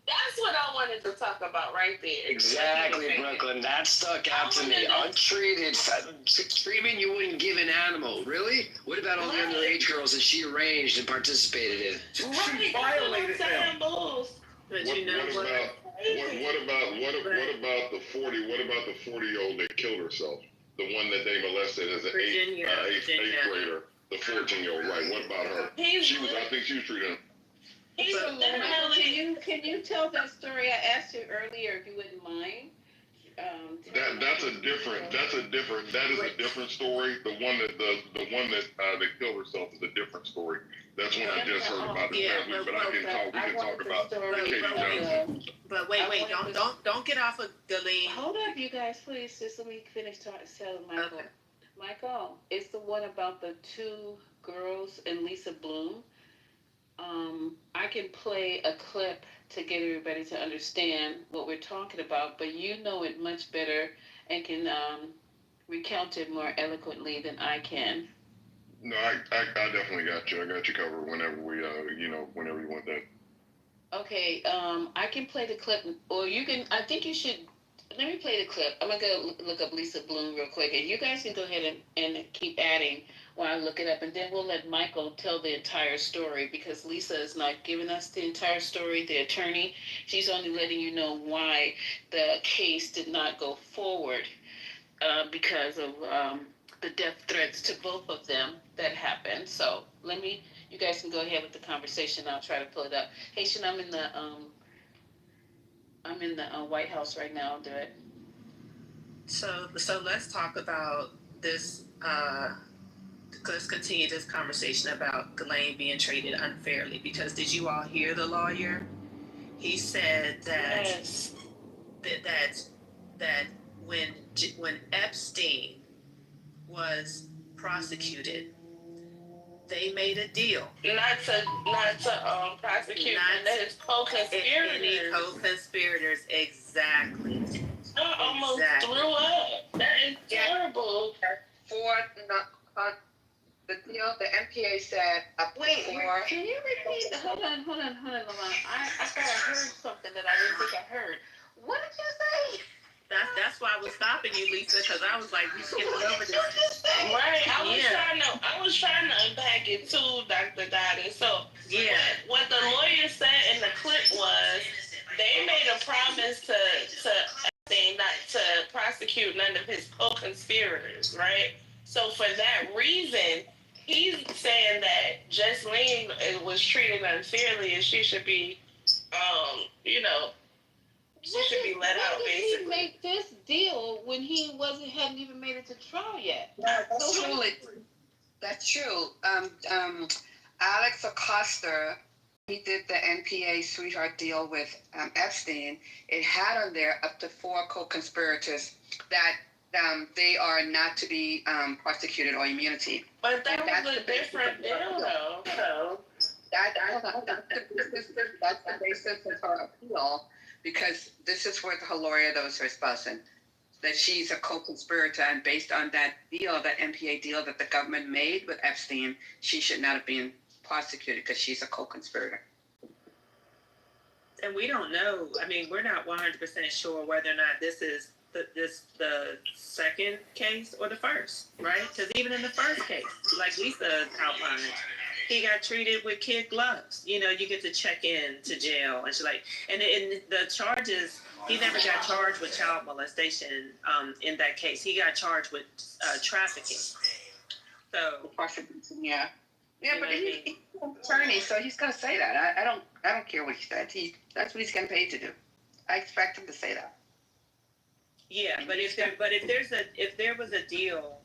Speaker 8: That's what I wanted to talk about right there.
Speaker 6: Exactly, Brooklyn. That stuck out to me. Untreated treatment you wouldn't give an animal. Really? What about all the underage girls that she arranged and participated in?
Speaker 8: She violated them.
Speaker 14: What about the 40-year-old that killed herself? The one that they molested as an eighth grader. The 14-year-old, right? What about her? I think she was treated.
Speaker 10: Can you tell that story? I asked you earlier if you wouldn't mind.
Speaker 14: That is a different story. The one that killed herself is a different story. That's one I just heard about it last week, but we can talk about Katie Johnson.
Speaker 15: But wait, don't get off of Galene.
Speaker 10: Hold up, you guys, please. Just let me finish telling Michael.
Speaker 15: Okay.
Speaker 10: Michael, it's the one about the two girls and Lisa Bloom. I can play a clip to get everybody to understand what we're talking about, but you know it much better and can recount it more eloquently than I can.
Speaker 14: No, I definitely got you. I got you covered whenever whenever you want that.
Speaker 10: Okay, I can play the clip, or you can. I think you should. Let me play the clip. I'm gonna go look up Lisa Bloom real quick, and you guys can go ahead and keep adding while I look it up, and then we'll let Michael tell the entire story because Lisa is not giving us the entire story. The attorney, she's only letting you know why the case did not go forward because of the death threats to both of them that happened. So you guys can go ahead with the conversation. I'll try to pull it up. Haitian, I'm in the White House right now. I'll do it.
Speaker 15: So let's talk about this. Let's continue this conversation about Ghislaine being treated unfairly. Because did you all hear the lawyer? He said that
Speaker 8: Yes.
Speaker 15: that when Epstein was prosecuted, they made a deal.
Speaker 8: Not to prosecute his co-conspirators.
Speaker 15: Any co-conspirators, exactly.
Speaker 8: I almost threw up. That is terrible.
Speaker 19: The deal, the MPA said
Speaker 10: Wait, can you repeat? Hold on, Lamont. I thought I heard something that I didn't think I heard. What did you say?
Speaker 15: That's why I was stopping you, Lisa, because I was like, we skipping over this.
Speaker 8: Right, I was trying to unpack it too, Dr. Goddard. So what the lawyer said in the clip was they made a promise to not to prosecute none of his co-conspirators, right? So for that reason, he's saying that Ghislaine was treated unfairly and she should be, she should be let out, basically.
Speaker 10: Did he make this deal when he hadn't even made it to trial yet?
Speaker 19: That's true. Alex Acosta, he did the NPA sweetheart deal with Epstein. It had on there up to 4 co-conspirators that they are not to be prosecuted or immunity.
Speaker 8: But that was a different deal, though.
Speaker 19: That's the basis of her appeal, because this is what her lawyer was espousing, that she's a co-conspirator, and based on that deal, that MPA deal that the government made with Epstein, she should not have been prosecuted because she's a co-conspirator.
Speaker 15: And we don't know. I mean, we're not 100% sure whether or not this is the second case or the first, right? Because even in the first case, like Lisa outlined, he got treated with kid gloves. You know, you get to check in to jail, and she's like, and the charges. He never got charged with child molestation. In that case, he got charged with trafficking. So,
Speaker 19: yeah. Yeah, but he's an attorney, so he's gonna say that. I don't care what he said. That's what he's getting paid to do. I expect him to say that.
Speaker 15: Yeah, but if there was a deal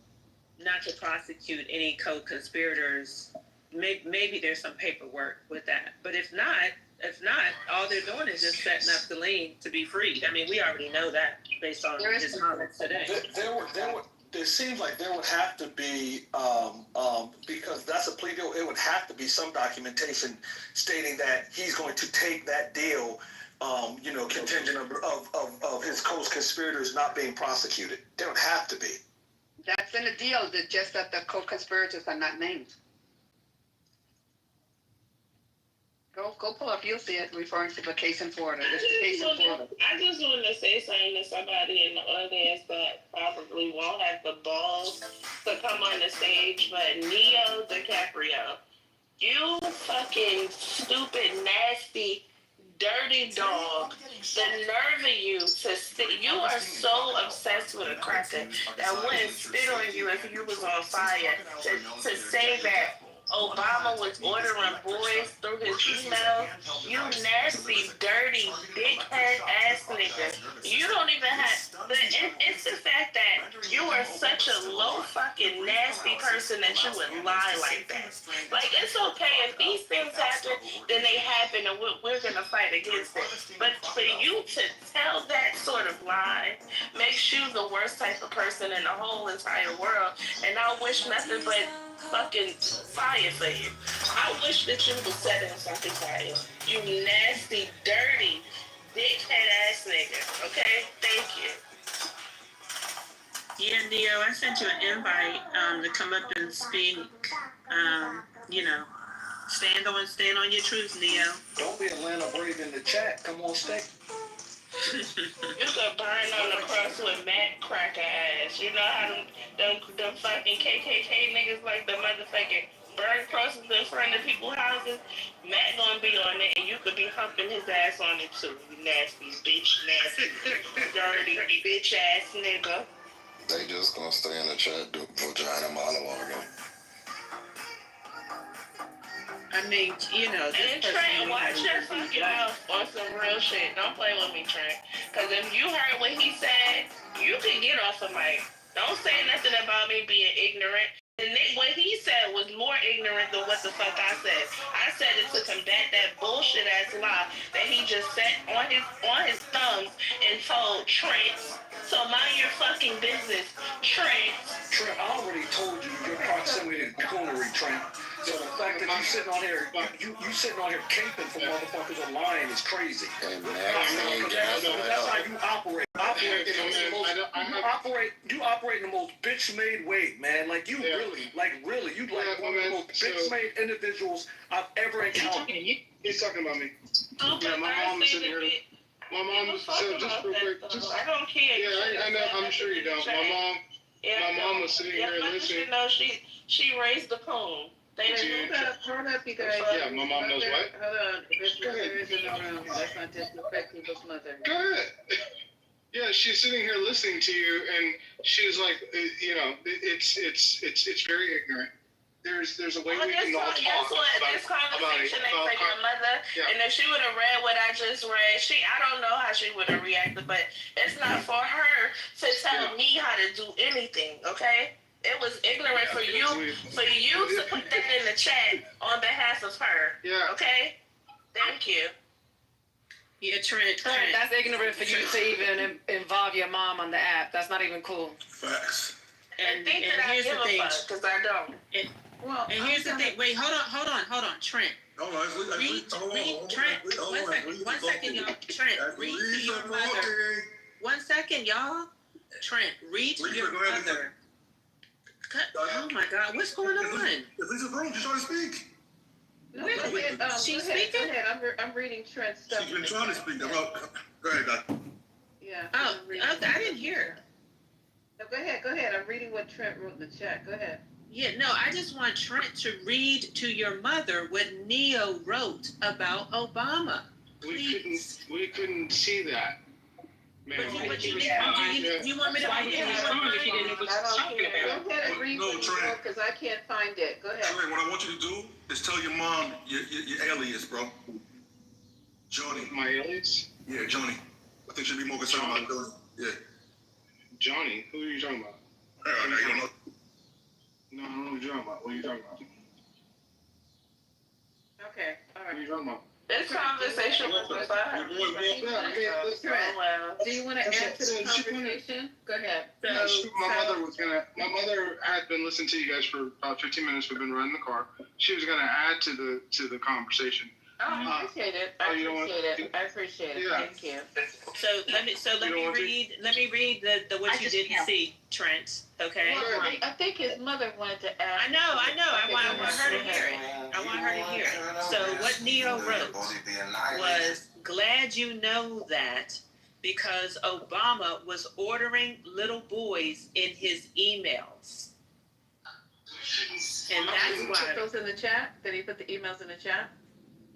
Speaker 15: not to prosecute any co-conspirators, maybe there's some paperwork with that. But if not, all they're doing is just setting up the lien to be freed. I mean, we already know that based on his comments today.
Speaker 7: It seems like there would have to be, because that's a plea deal, it would have to be some documentation stating that he's going to take that deal, contingent of his co-conspirators not being prosecuted. There would have to be.
Speaker 19: That's in the deal, just that the co-conspirators are not named. Go pull up, you'll see it referring to the case in Florida. It's the case in Florida.
Speaker 8: I just want to say something to somebody in the audience that probably won't have the balls to come on the stage, but Neo DiCaprio, you fucking stupid, nasty, dirty dog, the nerve of you to sit, you are so obsessed with a cracker that wouldn't spit on you if you was on fire, to say that Obama was ordering boys through his email. You nasty, dirty, dickhead ass nigga. You don't even have. It's the fact that you are such a low fucking nasty person that you would lie like that. Like, it's okay if these things happen, then they happen, and we're gonna fight against it. But for you to tell that sort of lie makes you the worst type of person in the whole entire world. And I wish nothing but fucking fire for you. I wish that you was setting something fire. You nasty, dirty, dickhead ass nigga. Okay? Thank you.
Speaker 15: Yeah, Neo, I sent you an invite to come up and speak. Stand on your truth, Neo.
Speaker 7: Don't be Atlanta Brave in the chat. Come on, stay.
Speaker 8: You could burn on the cross with Matt cracker ass. You know how them fucking KKK niggas like the motherfucking burn crosses in front of people's houses? Matt gonna be on it, and you could be humping his ass on it too. You nasty bitch, nasty, dirty bitch ass nigga.
Speaker 3: They just gonna stay in the chat, do vagina monologuing.
Speaker 15: I mean,
Speaker 8: And Trent, watch your fucking mouth on some real shit. Don't play with me, Trent. Because if you heard what he said, you can get off of mic. Don't say nothing about me being ignorant. And what he said was more ignorant than what the fuck I said. I said it to combat that bullshit ass lie that he just sat on his thumbs and told Trent. So mind your fucking business, Trent.
Speaker 7: Trent, I already told you your proximity to coonery, Trent. So the fact that you sitting on here, you sitting on here caping for motherfuckers or lying is crazy.
Speaker 3: And
Speaker 7: that's how you operate. You operate in the most bitch-made way, man. Like you really, you like one of the most bitch-made individuals I've ever encountered.
Speaker 9: He's talking about me. Yeah, my mom is sitting here. My mom was so just real quick.
Speaker 8: I don't care.
Speaker 9: Yeah, I know. I'm sure you don't. My mom was sitting here listening.
Speaker 8: No, she raised the poem.
Speaker 10: Hold up, you guys.
Speaker 9: Yeah, my mom knows what.
Speaker 10: Hold on. There is in the room. Let's not disrespect people's mother.
Speaker 9: Go ahead. Yeah, she's sitting here listening to you, and she's like, it's very ignorant. There's a way we can all talk
Speaker 8: this conversation ain't for your mother.
Speaker 9: Yeah.
Speaker 8: And if she would have read what I just read, I don't know how she would have reacted, but it's not for her to tell me how to do anything, okay? It was ignorant for you to put that in the chat on behalf of her.
Speaker 9: Yeah.
Speaker 8: Okay? Thank you.
Speaker 15: Yeah, Trent.
Speaker 4: That's ignorant for you to even involve your mom on the app. That's not even cool.
Speaker 9: Facts.
Speaker 8: And here's the thing, because I don't.
Speaker 15: And here's the thing. Wait, hold on, Trent. Trent. One second, y'all. Trent, read to your mother. 1 second, y'all. Trent, read to your mother. Oh my God, what's going on?
Speaker 9: Lisa's room, she's trying to speak.
Speaker 10: No, she's speaking. Go ahead. I'm reading Trent's stuff.
Speaker 9: She's been trying to speak. Go ahead, Doc.
Speaker 10: Yeah, Yeah.
Speaker 15: Oh, I didn't hear.
Speaker 10: No, go ahead. I'm reading what Trent wrote in the chat. Go ahead.
Speaker 15: Yeah, no, I just want Trent to read to your mother what Neo wrote about Obama.
Speaker 17: We couldn't see that. Man,
Speaker 15: Do you want me to read it?
Speaker 10: Go ahead and read what you wrote, because I can't find it. Go ahead.
Speaker 9: Trey, what I want you to do is tell your mom your alias, bro. Johnny.
Speaker 17: My alias?
Speaker 9: Yeah, Johnny. I think she'd be more concerned about Johnny. Yeah.
Speaker 17: Johnny? Who are you talking about?
Speaker 9: You don't know.
Speaker 17: No, I don't know what you're talking about. What are you talking about?
Speaker 10: Okay, all right.
Speaker 17: What are you talking about?
Speaker 8: This conversation was decided.
Speaker 10: Do you want to add to the conversation? Go ahead.
Speaker 17: My mother had been listening to you guys for about 15 minutes. We've been riding the car. She was gonna add to the conversation.
Speaker 8: Oh, I appreciate it. I appreciate it.
Speaker 17: Yeah.
Speaker 8: Thank you.
Speaker 15: So let me read the what you didn't see, Trent. Okay.
Speaker 10: Well, I think his mother wanted to ask.
Speaker 15: I know. I want her to hear it. I want her to hear it. So what Neo wrote was, glad you know that, because Obama was ordering little boys in his emails. And that's
Speaker 10: Did he
Speaker 15: why.
Speaker 10: put those in the chat? Did he put the emails in the chat?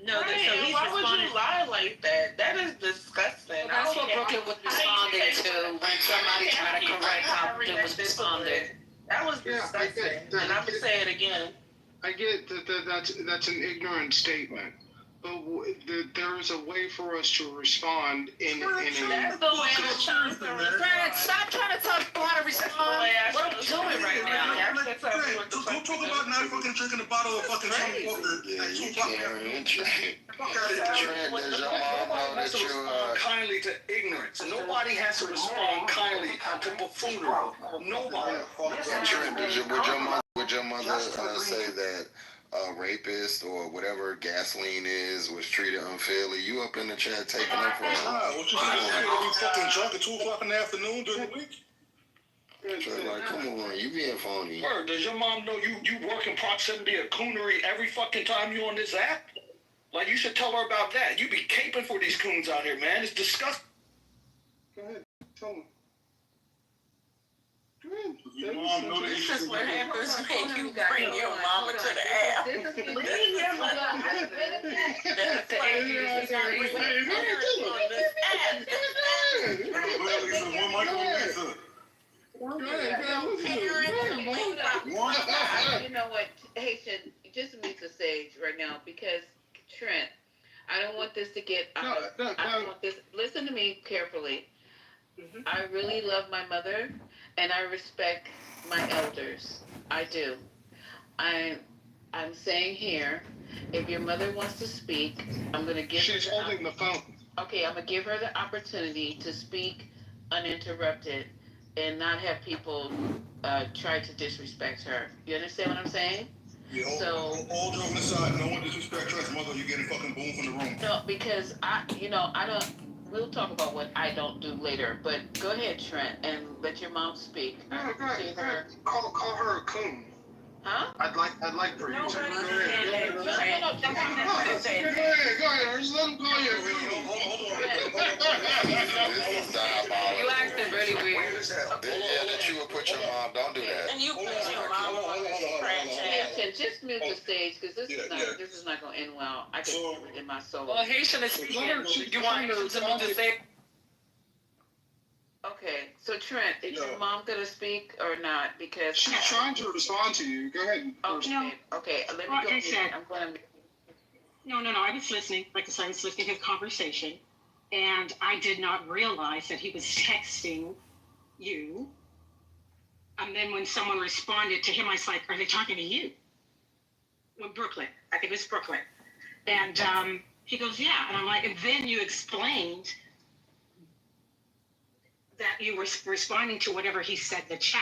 Speaker 15: No, so he's
Speaker 8: why would
Speaker 15: responding.
Speaker 8: you lie like that? That is disgusting.
Speaker 4: Well, that's what Brooklyn was responding to when somebody tried to correct how Brooklyn was responding.
Speaker 8: That was disgusting. And I'm gonna say it again.
Speaker 17: I get that's an ignorant statement, but there is a way for us to respond in a.
Speaker 8: That's the way I'm trying to respond.
Speaker 4: Stop trying to tell people how to respond. What I'm doing right now.
Speaker 9: Don't talk about not fucking drinking a bottle of fucking Johnny Walker.
Speaker 3: Yeah, you can't. Trent, does your mom know that you
Speaker 7: kindly to ignorance. Nobody has to respond kindly to buffoonery. Nobody.
Speaker 3: Trent, would your mother say that a rapist or whatever gasoline is was treated unfairly? You up in the chat taking up for it?
Speaker 9: What you saying? You fucking drunk at 2 o'clock in the afternoon during the week?
Speaker 3: Trent, like, come on, you being phony.
Speaker 7: Word, does your mom know you work in proximity of coonery every fucking time you on this app? Like, you should tell her about that. You be caping for these coons out here, man. It's disgusting.
Speaker 17: Go ahead, tell me.
Speaker 9: Your mom know that
Speaker 8: This is what happens when you bring your mama to the app. Leave your mother on this app.
Speaker 10: You know what, Haitian, just mute the stage right now, because Trent, I don't want this to get out of, I don't want this, listen to me carefully. I really love my mother, and I respect my elders. I do. I'm saying here, if your mother wants to speak, I'm going to give her.
Speaker 17: She's holding the phone.
Speaker 10: Okay, I'm going to give her the opportunity to speak uninterrupted and not have people try to disrespect her. You understand what I'm saying?
Speaker 9: Yeah, all joking aside, no one disrespect Trent's mother. You getting fucking boomed from the room.
Speaker 10: No, because I don't. We'll talk about what I don't do later. But go ahead, Trent, and let your mom speak. I appreciate her.
Speaker 17: Call her a coon.
Speaker 10: Huh?
Speaker 17: I'd like for you to. Go ahead.
Speaker 10: No.
Speaker 17: Go ahead. Just let him call you.
Speaker 8: You acting really weird.
Speaker 3: Yeah, that you would put your mom. Don't do that.
Speaker 8: And you put your mama on this trash.
Speaker 10: Just mute the stage, because this is not going to end well. I can feel it in my soul.
Speaker 4: Well, Haitian is speaking. You want him to say?
Speaker 10: Okay, so Trent, is your mom gonna speak or not? Because
Speaker 17: she's trying to respond to you. Go ahead.
Speaker 10: Okay, let me
Speaker 20: Like
Speaker 10: go.
Speaker 20: I said,
Speaker 10: I'm gonna.
Speaker 20: No, I was listening. Like I said, I was listening to his conversation, and I did not realize that he was texting you. And then when someone responded to him, I was like, "Are they talking to you?" When Brooklyn, I think it was Brooklyn, and he goes, "Yeah," and I'm like, and then you explained that you were responding to whatever he said in the chat.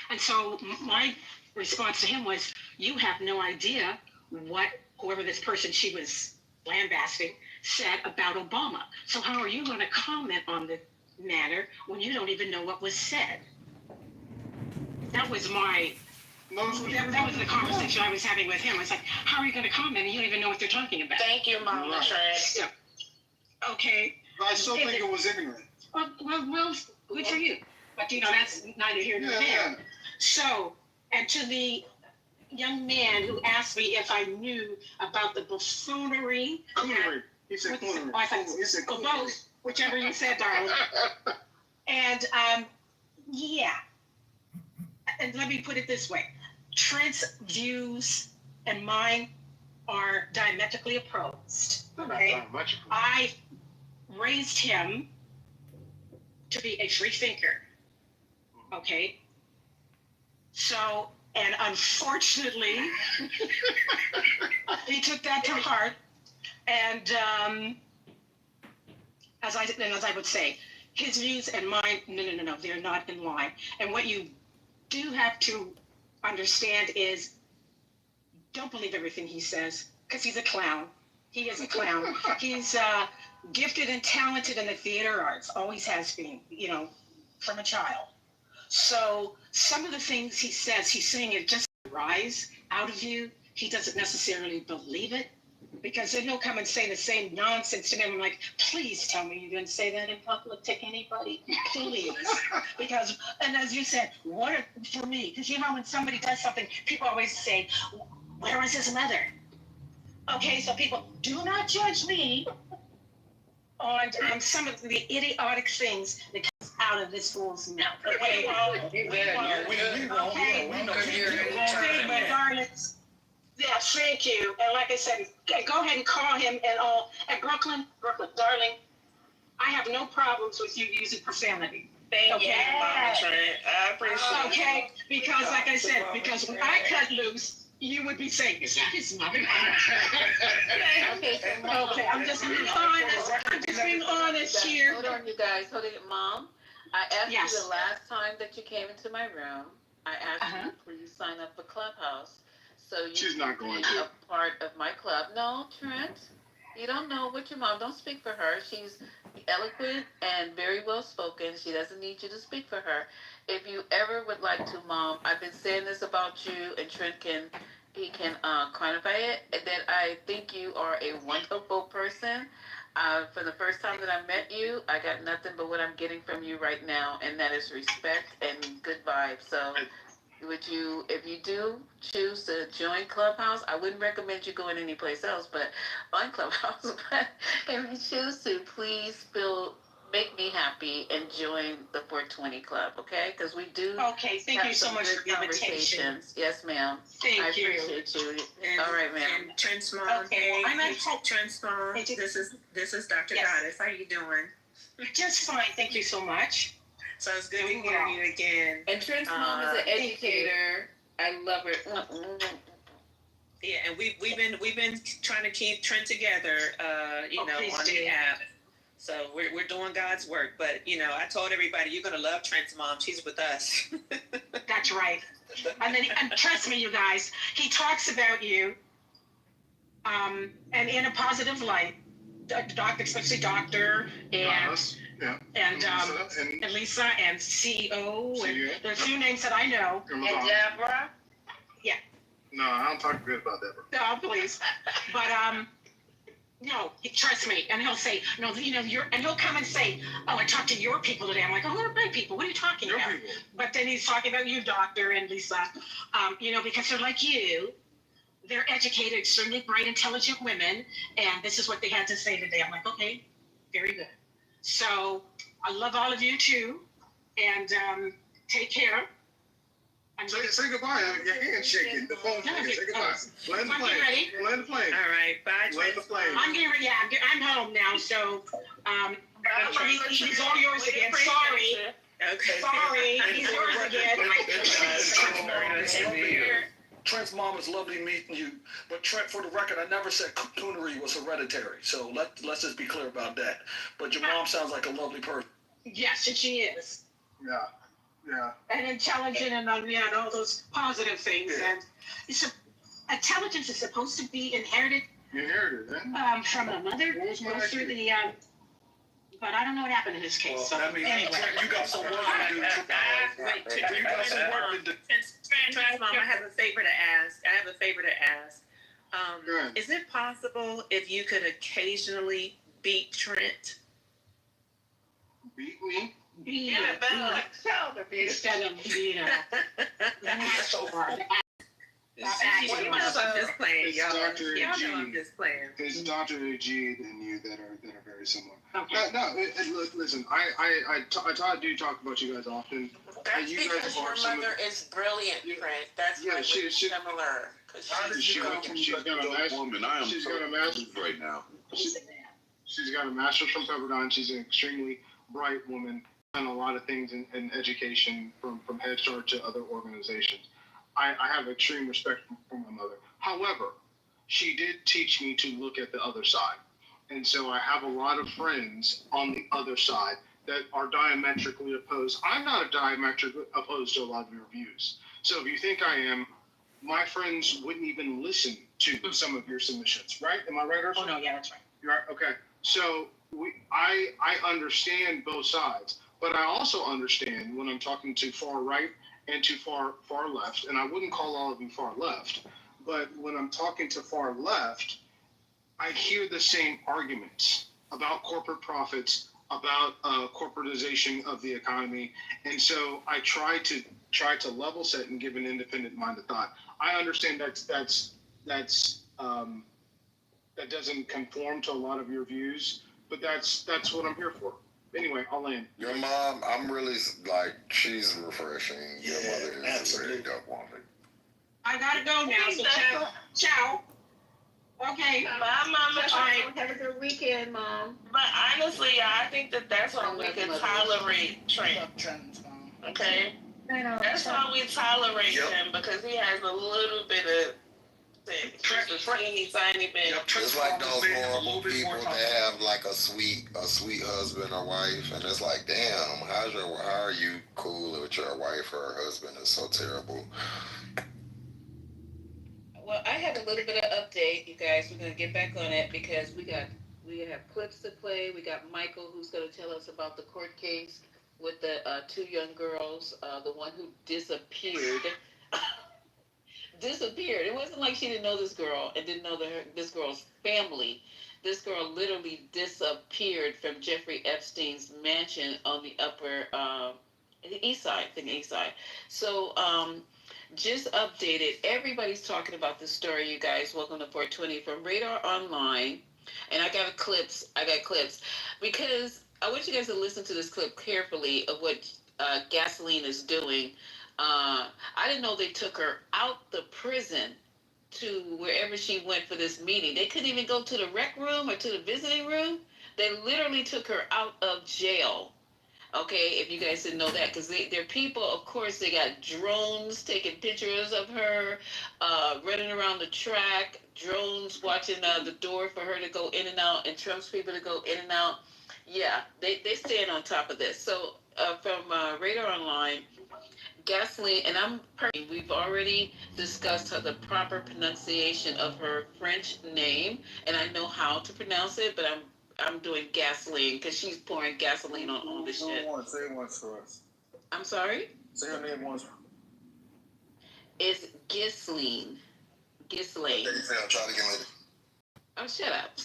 Speaker 20: And so my response to him was, you have no idea what whoever this person she was lambasting said about Obama. So how are you going to comment on the matter when you don't even know what was said? That was that was the conversation I was having with him. I was like, how are you going to comment and you don't even know what they're talking about?
Speaker 8: Thank you, Mama.
Speaker 20: Yeah. Okay.
Speaker 17: I still think it was ignorant.
Speaker 20: Well, good for you. But, that's neither here nor there. So, and to the young man who asked me if I knew about the buffoonery.
Speaker 9: Coonery. He said coonery.
Speaker 20: He said both, whichever you said, darling. And, yeah. And let me put it this way. Trent's views and mine are diametrically opposed. Okay? I raised him to be a free thinker. Okay? So, and unfortunately, he took that to heart. And as I would say, his views and mine, no, they're not in line. And what you do have to understand is, don't believe everything he says, because he's a clown. He is a clown. He's gifted and talented in the theater arts, always has been, from a child. So some of the things he says, he's saying it just rise out of you. He doesn't necessarily believe it, because then he'll come and say the same nonsense to me. I'm like, please tell me you didn't say that in public to anybody, please. Because, and as you said, for me, because when somebody does something, people always say, where was his mother? Okay, so people, do not judge me on some of the idiotic things that comes out of this fool's mouth. Okay, darlings. Yeah, thank you. And like I said, go ahead and call him and all. And Brooklyn, darling, I have no problems with you using profanity.
Speaker 15: Thank you, Mama Trent. I appreciate it.
Speaker 20: Okay, because like I said, because when I cut loose, you would be saying, is that his mother? Okay, I'm just being honest. I'm just being honest here.
Speaker 2: Hold on, you guys. Hold it, Mom. I asked you the last time that you came into my room. I asked you to please sign up for Clubhouse, so you can be a part of my club. No, Trent, you don't know what your mom. Don't speak for her. She's eloquent and very well spoken. She doesn't need you to speak for her. If you ever would like to, Mom, I've been saying this about you, and Trent can quantify it, that I think you are a wonderful person. For the first time that I met you, I got nothing but what I'm getting from you right now, and that is respect and good vibes. So if you do choose to join Clubhouse, I wouldn't recommend you going anyplace else, but on Clubhouse. But if you choose to, please make me happy and join the 420 Club, okay? Because we do.
Speaker 20: Okay, thank you so much for the invitation.
Speaker 2: Yes, ma'am.
Speaker 20: Thank you.
Speaker 2: I appreciate you. All right, ma'am.
Speaker 15: And Trent's mom.
Speaker 20: Okay, I'm at home.
Speaker 15: Trent's mom. This is Dr. Goddess. How you doing?
Speaker 20: Just fine. Thank you so much.
Speaker 15: So it's good to hear you again.
Speaker 2: And Trent's mom is an educator. I love her.
Speaker 15: Yeah, and we've been trying to keep Trent together, on the app. So we're doing God's work. But I told everybody, you're gonna love Trent's mom. She's with us.
Speaker 20: That's right. And trust me, you guys, he talks about you, and in a positive light. Doctor, especially Doctor and Lisa and CEO and there's a few names that I know.
Speaker 9: And
Speaker 20: Deborah. Yeah.
Speaker 9: No, I don't talk good about Deborah.
Speaker 20: No, please. But no, trust me. And he'll say, no, and he'll come and say, oh, I talked to your people today. I'm like, oh, what are my people? What are you talking about? People. But then he's talking about you, Doctor and Lisa, because they're like you. They're educated, extremely bright, intelligent women, and this is what they had to say today. I'm like, okay, very good. So I love all of you too, and take care.
Speaker 9: Say goodbye. Your hand's shaking. The phone's shaking. Say goodbye. Land the plane.
Speaker 20: Ready?
Speaker 9: Land the plane.
Speaker 15: All right. Bye.
Speaker 9: Land the plane.
Speaker 20: I'm getting ready. Yeah, I'm home now. So he's all yours again. Sorry.
Speaker 15: Okay.
Speaker 20: Sorry. He's yours again.
Speaker 7: Trent's mom is lovely meeting you, but Trent, for the record, I never said coonery was hereditary, so let's just be clear about that. But your mom sounds like a lovely person.
Speaker 20: Yes, and she is.
Speaker 9: Yeah.
Speaker 20: And intelligent and all those positive things. Yeah. And intelligence is supposed to be inherited. From a mother. Goes through the. But I don't know what happened in this case.
Speaker 7: Well,
Speaker 20: so
Speaker 7: anyway. You got some work to do. You got some work to do.
Speaker 15: Trent's mom, I have a favor to ask. Is it possible if you could occasionally beat Trent?
Speaker 16: beat me.
Speaker 22: Beat it better like shoulder beat
Speaker 20: Instead of, that's so hard.
Speaker 22: I'm just playing,
Speaker 16: It's
Speaker 22: y'all.
Speaker 16: Dr.
Speaker 22: Y'all
Speaker 16: G.
Speaker 22: know I'm just playing.
Speaker 16: It's Dr. G and you that are very similar.
Speaker 20: Okay.
Speaker 16: Listen. I do talk about you guys often.
Speaker 22: That's
Speaker 16: you
Speaker 22: because
Speaker 16: guys
Speaker 22: your
Speaker 16: are some
Speaker 22: mother is brilliant, Fred. That's why we're similar.
Speaker 16: She's got a master's
Speaker 14: right now.
Speaker 16: She's got a master's from Pepperdine. She's an extremely bright woman. Done a lot of things in education from Head Start to other organizations. I have extreme respect for my mother. However, she did teach me to look at the other side. And so I have a lot of friends on the other side that are diametrically opposed. I'm not diametrically opposed to a lot of your views. So if you think I am, my friends wouldn't even listen to some of your submissions, right? Am I right, Ursula?
Speaker 20: Oh, no, yeah, that's right.
Speaker 16: You're right? Okay. So I understand both sides, but I also understand when I'm talking to far right and to far left, and I wouldn't call all of you far left, but when I'm talking to far left, I hear the same arguments about corporate profits, about corporatization of the economy, and so I try to level set and give an independent minded thought. I understand that doesn't conform to a lot of your views, but that's what I'm here for. Anyway, I'll land.
Speaker 3: Your mom, I'm really she's refreshing. Your mother is a very dope woman.
Speaker 20: I gotta go now, so ciao. Okay.
Speaker 22: Bye, Mama.
Speaker 20: All right.
Speaker 22: Have a good weekend, Mom. But honestly, I think that's why we can tolerate Trent. Okay? That's why we tolerate him, because he has a little bit of teeny tiny bit.
Speaker 3: It's like those horrible people that have like a sweet husband or wife, and it's like, damn, how are you cool with your wife or her husband is so terrible?
Speaker 2: Well, I have a little bit of update, you guys. We're gonna get back on it because we have clips to play. We got Michael who's gonna tell us about the court case with the two young girls, the one who disappeared. Disappeared. It wasn't like she didn't know this girl and didn't know this girl's family. This girl literally disappeared from Jeffrey Epstein's mansion on the east side. So, just updated. Everybody's talking about this story, you guys. Welcome to 420 from Radar Online. And I got clips because I want you guys to listen to this clip carefully of what Gasoline is doing. I didn't know they took her out the prison to wherever she went for this meeting. They couldn't even go to the rec room or to the visiting room. They literally took her out of jail. Okay, if you guys didn't know that, because they're people, of course, they got drones taking pictures of her, running around the track, drones watching the door for her to go in and out, and Trump's people to go in and out. Yeah, they stand on top of this. So from Radar Online, Gasoline, and we've already discussed the proper pronunciation of her French name, and I know how to pronounce it, but I'm doing Gasoline because she's pouring gasoline on all this shit.
Speaker 16: Say it once for us.
Speaker 2: I'm sorry?
Speaker 16: Say her name once.
Speaker 2: It's Ghislaine. Ghislaine.
Speaker 3: I'll try to get later.
Speaker 2: Oh, shut up.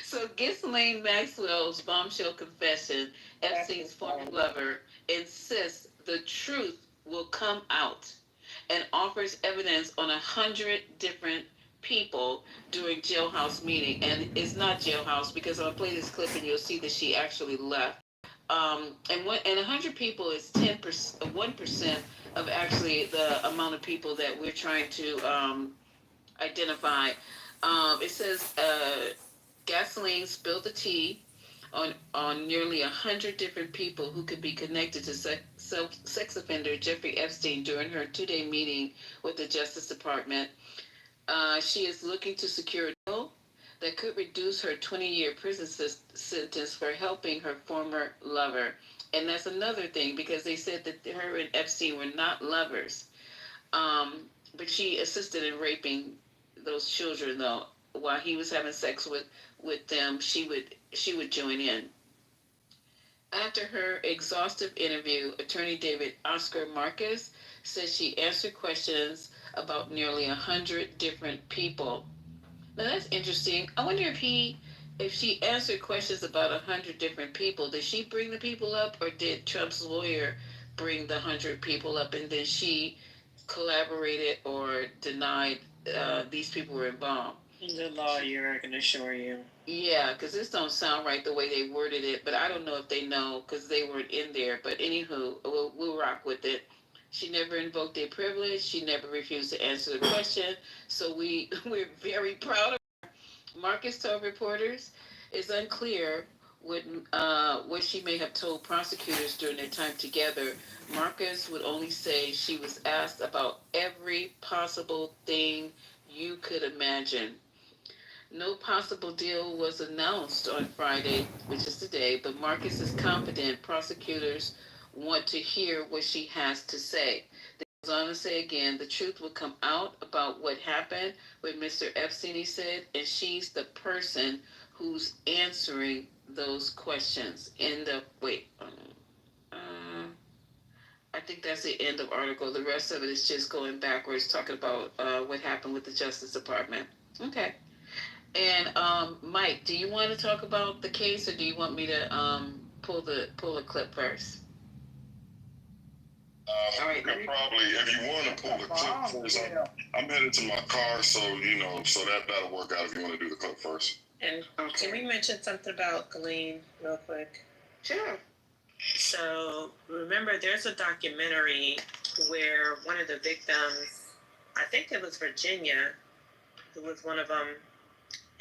Speaker 2: So Ghislaine Maxwell's bombshell confession, Epstein's former lover, insists the truth will come out and offers evidence on 100 different people during jailhouse meeting. And it's not jailhouse because I'm gonna play this clip and you'll see that she actually left. And 100 people is 1% of actually the amount of people that we're trying to identify. It says Gasoline spilled the tea on nearly 100 different people who could be connected to sex offender Jeffrey Epstein during her 2-day meeting with the Justice Department. She is looking to secure a deal that could reduce her 20-year prison sentence for helping her former lover. And that's another thing, because they said that her and Epstein were not lovers. But she assisted in raping those children, though. While he was having sex with them, she would join in. After her exhaustive interview, attorney David Oscar Marcus says she answered questions about nearly 100 different people. Now that's interesting. I wonder if he if she answered questions about 100 different people, did she bring the people up, or did Trump's lawyer bring the 100 people up, and then she collaborated or denied these people were involved?
Speaker 15: The lawyer, I can assure you.
Speaker 2: Yeah, because this don't sound right the way they worded it, but I don't know if they know because they weren't in there. But anywho, we'll rock with it. She never invoked their privilege. She never refused to answer the question. So we're very proud of her. Marcus told reporters it's unclear what she may have told prosecutors during their time together. Marcus would only say she was asked about every possible thing you could imagine. No possible deal was announced on Friday, which is today, but Marcus is confident prosecutors want to hear what she has to say. They goes on to say again, the truth will come out about what happened with Mr. Epstein, he said, and she's the person who's answering those questions. End of, wait, I think that's the end of article. The rest of it is just going backwards, talking about what happened with the Justice Department. Okay. And Mike, do you want to talk about the case, or do you want me to pull the clip first?
Speaker 14: All right, probably, if you want to pull the clip first, I'm headed to my car, so so that'll work out if you want to do the clip first.
Speaker 15: And can we mention something about Ghislaine real quick?
Speaker 2: Sure.
Speaker 15: So remember, there's a documentary where one of the victims, I think it was Virginia, who was one of them.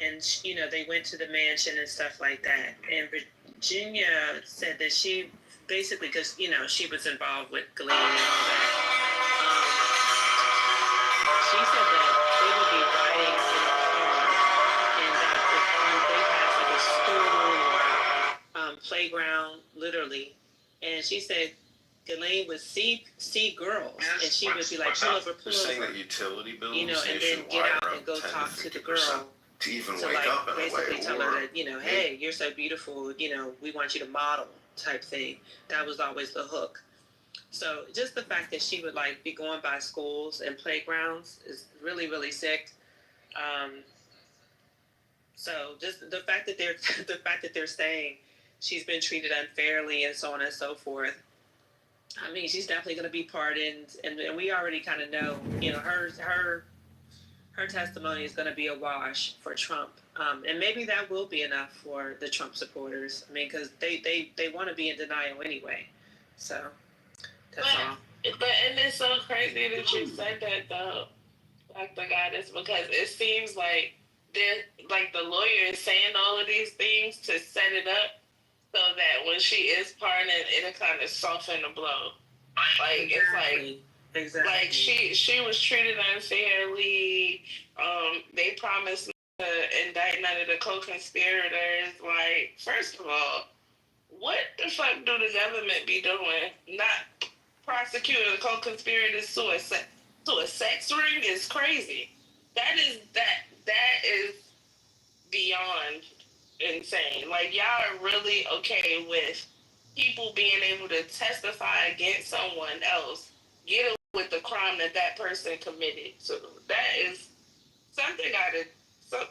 Speaker 15: And, they went to the mansion and stuff like that. And Virginia said that she basically, because, she was involved with Ghislaine and all that. She said that they would be riding in the car, and that if they passed like a school or playground, literally. And she said Ghislaine would see girls, and she would be like, pull over,
Speaker 5: saying that utility bills,
Speaker 15: and then get out and go talk to the girl.
Speaker 5: To even
Speaker 15: to
Speaker 5: wake up in
Speaker 15: basically
Speaker 5: a way,
Speaker 15: tell her that, hey, you're so beautiful, we want you to model type thing. That was always the hook. So just the fact that she would be going by schools and playgrounds is really, really sick. So just the fact that they're saying she's been treated unfairly and so on and so forth. I mean, she's definitely going to be pardoned, and we already kind of know, her testimony is going to be a wash for Trump. And maybe that will be enough for the Trump supporters. I mean, because they want to be in denial anyway. So, that's all.
Speaker 8: And it's so crazy that you said that, though, Dr. Goddess, because it seems like the lawyer is saying all of these things to set it up so that when she is pardoned, it'll kind of soften the blow.
Speaker 15: Exactly.
Speaker 8: It's like she was treated unfairly. They promised to indict none of the co-conspirators. First of all, what the fuck do the government be doing? Not prosecuting co-conspirators to a sex ring is crazy. That is beyond insane. Y'all are really okay with people being able to testify against someone else, get away with the crime that person committed. So that is something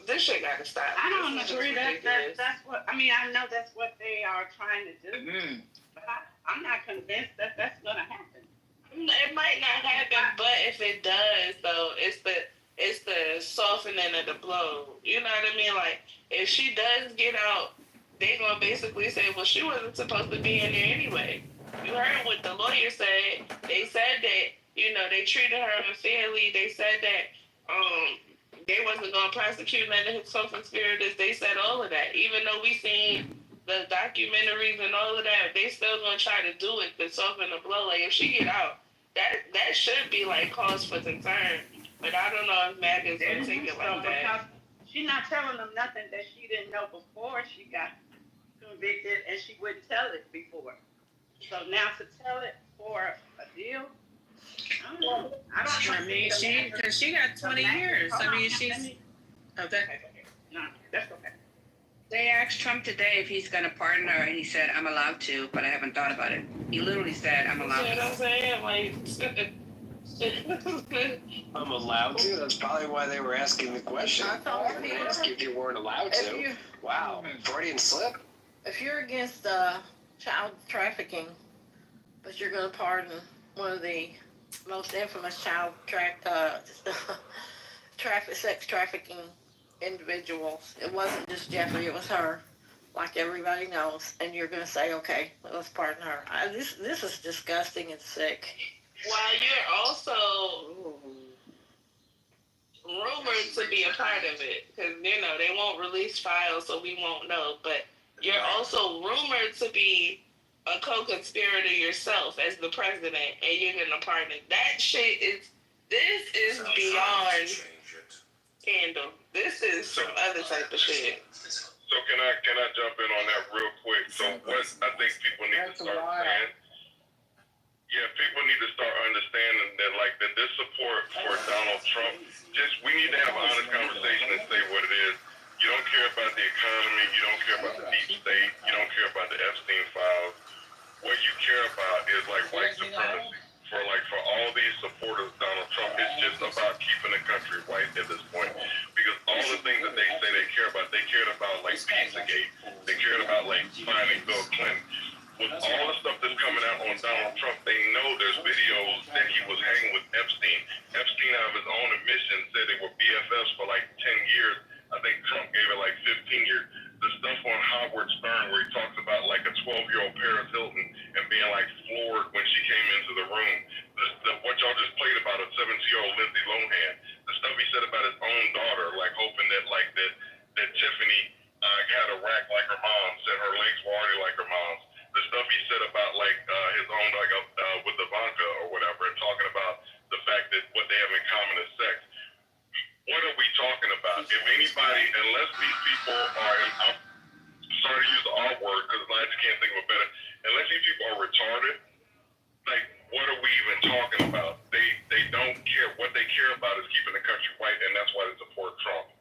Speaker 8: this shit gotta stop.
Speaker 10: I don't agree that's what, I know that's what they are trying to do. Mm-hmm. But I'm not convinced that that's gonna happen.
Speaker 8: It might not happen, but if it does, though, it's the softening of the blow. You know what I mean? If she does get out, they're going to basically say, well, she wasn't supposed to be in there anyway. You heard what the lawyer said. They said that, they treated her unfairly. They said that they wasn't going to prosecute none of his co-conspirators. They said all of that. Even though we seen the documentaries and all of that, they still going to try to do it to soften the blow. If she get out, that should be, cause for concern. But I don't know if MAGA's going to take it like that.
Speaker 10: She's not telling them nothing that she didn't know before she got convicted, and she wouldn't tell it before. So now to tell it for a deal, I don't know.
Speaker 15: I mean, she got 20 years. I mean, she's... Okay.
Speaker 10: No, that's okay.
Speaker 21: They asked Trump today if he's going to pardon her, and he said, I'm allowed to, but I haven't thought about it. He literally said, I'm allowed to.
Speaker 8: You know what I'm saying?
Speaker 6: I'm allowed to? That's probably why they were asking the question.
Speaker 2: I thought
Speaker 6: They didn't ask if you weren't allowed to. Wow. Freudian slip?
Speaker 2: If you're against child trafficking, but you're going to pardon one of the most infamous child sex trafficking individuals, it wasn't just Jeffrey, it was her, like everybody knows, and you're going to say, okay, let's pardon her. This is disgusting and sick.
Speaker 8: While you're also rumored to be a part of it, because, you know, they won't release files, so we won't know, but you're also rumored to be a co-conspirator yourself as the president, and you're going to pardon. That shit this is beyond scandal. This is some other type of shit.
Speaker 14: So can I jump in on that real quick? So what I think people need to start saying, people need to start understanding that that this support for Donald Trump, we need to have an honest conversation and say what it is. You don't care about the economy, you don't care about the deep state, you don't care about the Epstein files. What you care about is white supremacy. For all these supporters of Donald Trump, it's just about keeping the country white at this point. Because all the things that they say they care about, they cared about Pizzagate, they cared about finding Bill Clinton. With all the stuff that's coming out on Donald Trump, they know there's videos that he was hanging with Epstein. Epstein, out of his own admission, said they were BFFs for 10 years. I think Trump gave it 15 years. The stuff on Howard Stern where he talks about a 12-year-old Paris Hilton and being floored when she came into the room. What y'all just played about a 17-year-old Lindsay Lohan. The stuff he said about his own daughter, hoping that that Tiffany had a rack like her mom, said her legs were already like her mom's. The stuff he said about his own with Ivanka or whatever, and talking about the fact that what they have in common is sex. What are we talking about? If anybody, unless these people are, I'm sorry to use the R word because I just can't think of a better, unless these people are retarded, what are we even talking about? They don't care. What they care about is keeping the country white, and that's why they support Trump.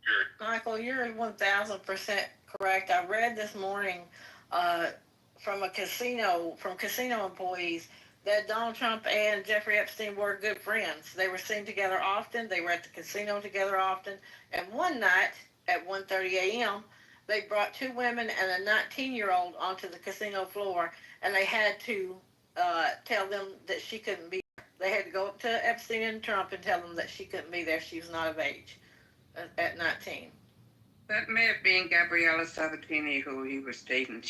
Speaker 14: Period.
Speaker 2: Michael, you're 1,000% correct. I read this morning from casino employees that Donald Trump and Jeffrey Epstein were good friends. They were seen together often. They were at the casino together often. And one night at 1:30 a.m., they brought two women and a 19-year-old onto the casino floor, and they had to tell them that she couldn't be there. They had to go up to Epstein and Trump and tell them that she couldn't be there. She was not of age at 19.
Speaker 19: That may have been Gabriella Sabatini, who he was dating.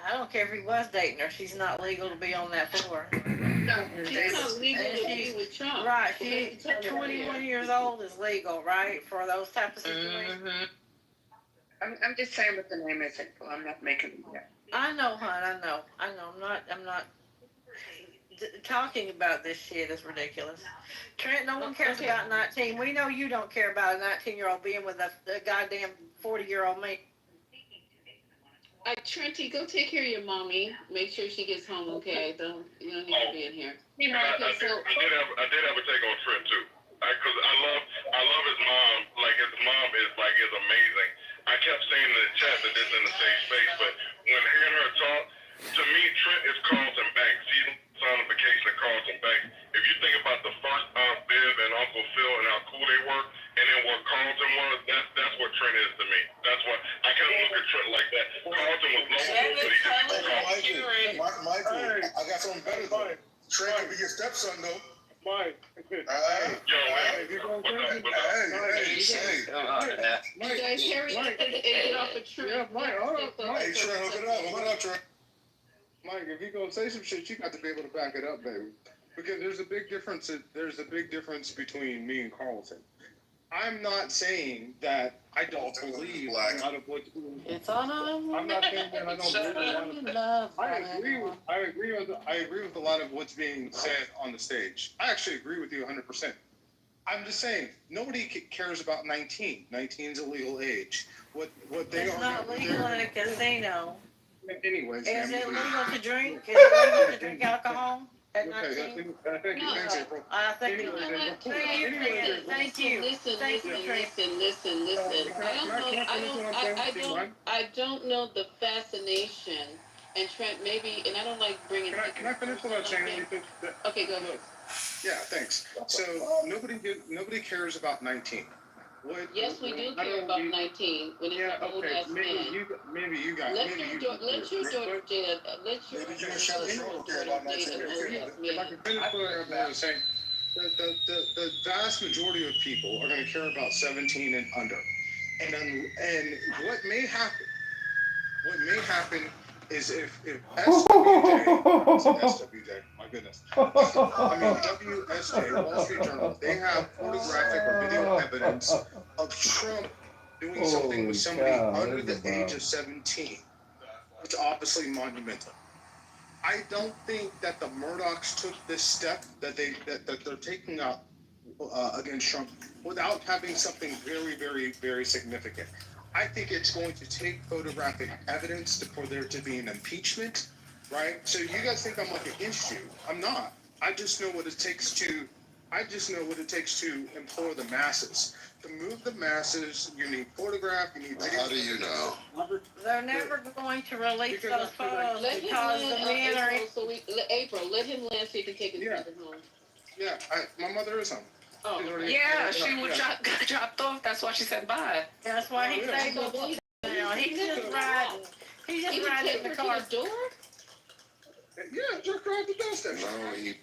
Speaker 2: I don't care if he was dating her. She's not legal to be on that floor.
Speaker 10: No, she's not legal to be with Trump.
Speaker 2: Right. She's 21 years old is legal, right, for those type of situations.
Speaker 19: Mm-hmm. I'm just saying what the name is. I'm not making it yet.
Speaker 2: I know, hon. I know. I'm not. Talking about this shit is ridiculous. Trent, no one cares about 19. We know you don't care about a 19-year-old being with a goddamn 40-year-old me.
Speaker 10: Trenty, go take care of your mommy. Make sure she gets home okay. You don't need to be in here.
Speaker 14: I did have a take on Trent too. Because I love his mom. His mom is amazing. I kept saying in the chat that this is in the safe space, but when hearing her talk, to me, Trent is Carlton Banks. He's personification of Carlton Banks. If you think about the first Aunt Viv and Uncle Phil and how cool they were, and then what Carlton was, that's what Trent is to me. That's what I kind of look at Trent like that. Carlton was lovable, but he just
Speaker 9: Michael, I got something better though. Trent can be your stepson though.
Speaker 16: Mike.
Speaker 9: Hey,
Speaker 10: you guys hurry up and get off the tree.
Speaker 16: Yeah, Mike, hold on.
Speaker 9: Hey, Trent, hook it up, Trent.
Speaker 16: Mike, if you're gonna say some shit, you got to be able to back it up, baby. Because there's a big difference. There's a big difference between me and Carlton. I'm not saying that I don't believe a lot of what's going on.
Speaker 2: It's on.
Speaker 16: I'm not saying that I don't believe a lot of. I agree with a lot of what's being said on the stage. I actually agree with you 100%. I'm just saying nobody cares about 19. 19 is a legal age. What they
Speaker 2: it's
Speaker 16: are.
Speaker 2: It's not legal in a casino.
Speaker 16: Anyways,
Speaker 2: is it legal to drink? Is it legal to drink alcohol? At 19?
Speaker 16: Thank you, April.
Speaker 2: Thank you.
Speaker 10: Listen. I don't know the fascination
Speaker 2: And Trent, maybe, and I don't like bringing.
Speaker 16: Can I finish what I'm saying?
Speaker 2: Okay, go ahead.
Speaker 16: Yeah, thanks. So nobody cares about 19.
Speaker 2: Yes, we do care about 19 when it's an old ass man.
Speaker 16: Maybe you got.
Speaker 2: Let your daughter date an old ass man.
Speaker 16: If I can finish what I was saying, the vast majority of people are going to care about 17 and under, and what may happen is if SWJ, my goodness, I mean WSJ, Wall Street Journal, they have photographic or video evidence of Trump doing something with somebody under the age of 17. It's obviously monumental. I don't think that the Murdochs took this step that they're taking up against Trump without having something very, very, very significant. I think it's going to take photographic evidence for there to be an impeachment, right? So you guys think I'm like against you? I'm not. I just know what it takes to. Implore the masses. To move the masses, you need photograph. You need video.
Speaker 3: How do you know?
Speaker 22: They're never going to release those photos because the men are.
Speaker 2: April, let him land so he can take his brother home.
Speaker 16: Yeah, my mother is home.
Speaker 2: Oh,
Speaker 4: yeah, she was dropped off. That's why she said bye.
Speaker 22: That's why he said go now. He's just riding. He's just riding in the car.
Speaker 2: Door?
Speaker 16: Yeah, just drive the doorstep.
Speaker 3: No, he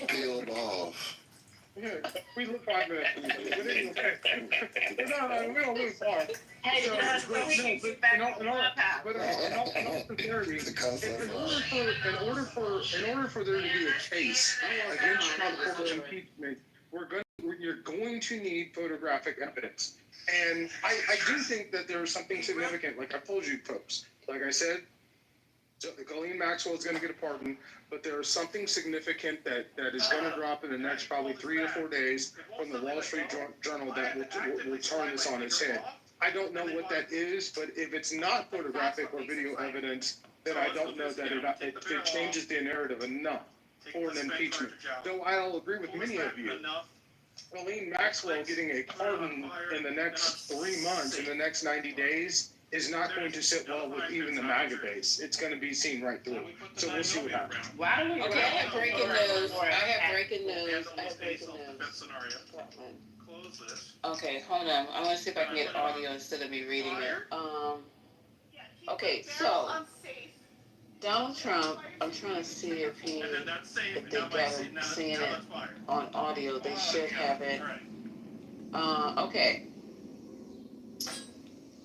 Speaker 3: peeled off.
Speaker 16: Yeah, we look 5 minutes. We don't live far.
Speaker 22: Hey,
Speaker 16: so,
Speaker 22: that's what we need to get back on
Speaker 16: in all sincerity, in order for there to be a case against Trump for impeachment, you're going to need photographic evidence. And I do think that there's something significant, like I told you folks. Like I said, Ghislaine Maxwell is going to get a pardon, but there is something significant that is going to drop in the next probably 3 or 4 days from the Wall Street Journal that will turn this on its head. I don't know what that is, but if it's not photographic or video evidence, then I don't know that it changes the narrative enough for an impeachment. Though I'll agree with many of you. Ghislaine Maxwell getting a pardon in the next 3 months, in the next 90 days, is not going to sit well with even the MAGA base. It's going to be seen right through. So we'll see what happens.
Speaker 2: Why do we? Okay, I have breaking news. I have breaking news. Okay, hold on. I want to see if I can get audio instead of me reading it. Okay, so Donald Trump. I'm trying to see if they got him seeing it on audio. They should have it. Okay.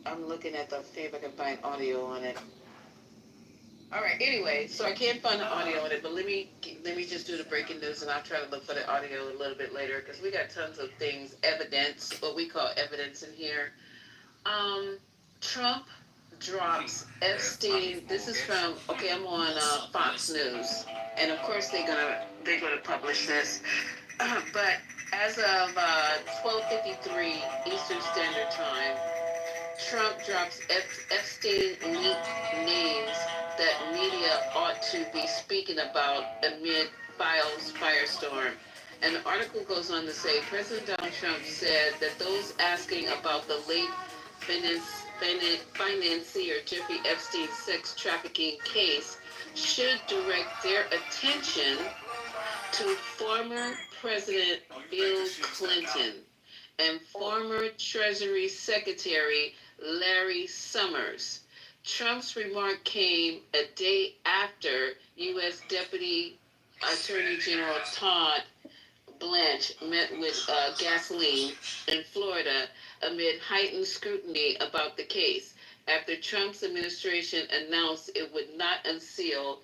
Speaker 2: I'm looking at the see if I can find audio on it. All right. Anyway, so I can't find the audio on it, but let me just do the breaking news, and I'll try to look for the audio a little bit later because we got tons of things, evidence, what we call evidence in here. Trump drops Epstein. This is from I'm on Fox News, and of course they're gonna publish this. But as of 12:53 Eastern Standard Time. Trump drops Epstein leaked names that media ought to be speaking about amid firestorm. And the article goes on to say, President Donald Trump said that those asking about the late financier Jeffrey Epstein's sex trafficking case should direct their attention to former President Bill Clinton and former Treasury Secretary Larry Summers. Trump's remark came a day after U.S. Deputy Attorney General Todd Blanche met with Gasoline in Florida amid heightened scrutiny about the case after Trump's administration announced it would not unseal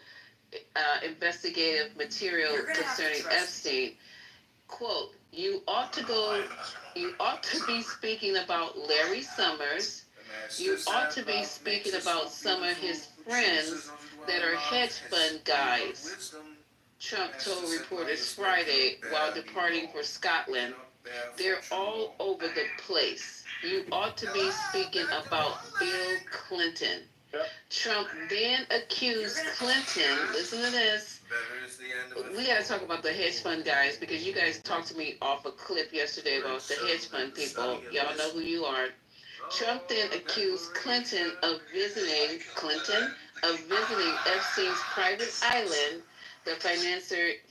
Speaker 2: investigative material concerning Epstein. Quote, you ought to be speaking about Larry Summers. You ought to be speaking about some of his friends that are hedge fund guys, Trump told reporters Friday while departing for Scotland. They're all over the place. You ought to be speaking about Bill Clinton. Trump then accused Clinton, listen to this, we got to talk about the hedge fund guys because you guys talked to me off a clip yesterday about the hedge fund people. Y'all know who you are. Trump then accused Clinton of visiting Epstein's private island the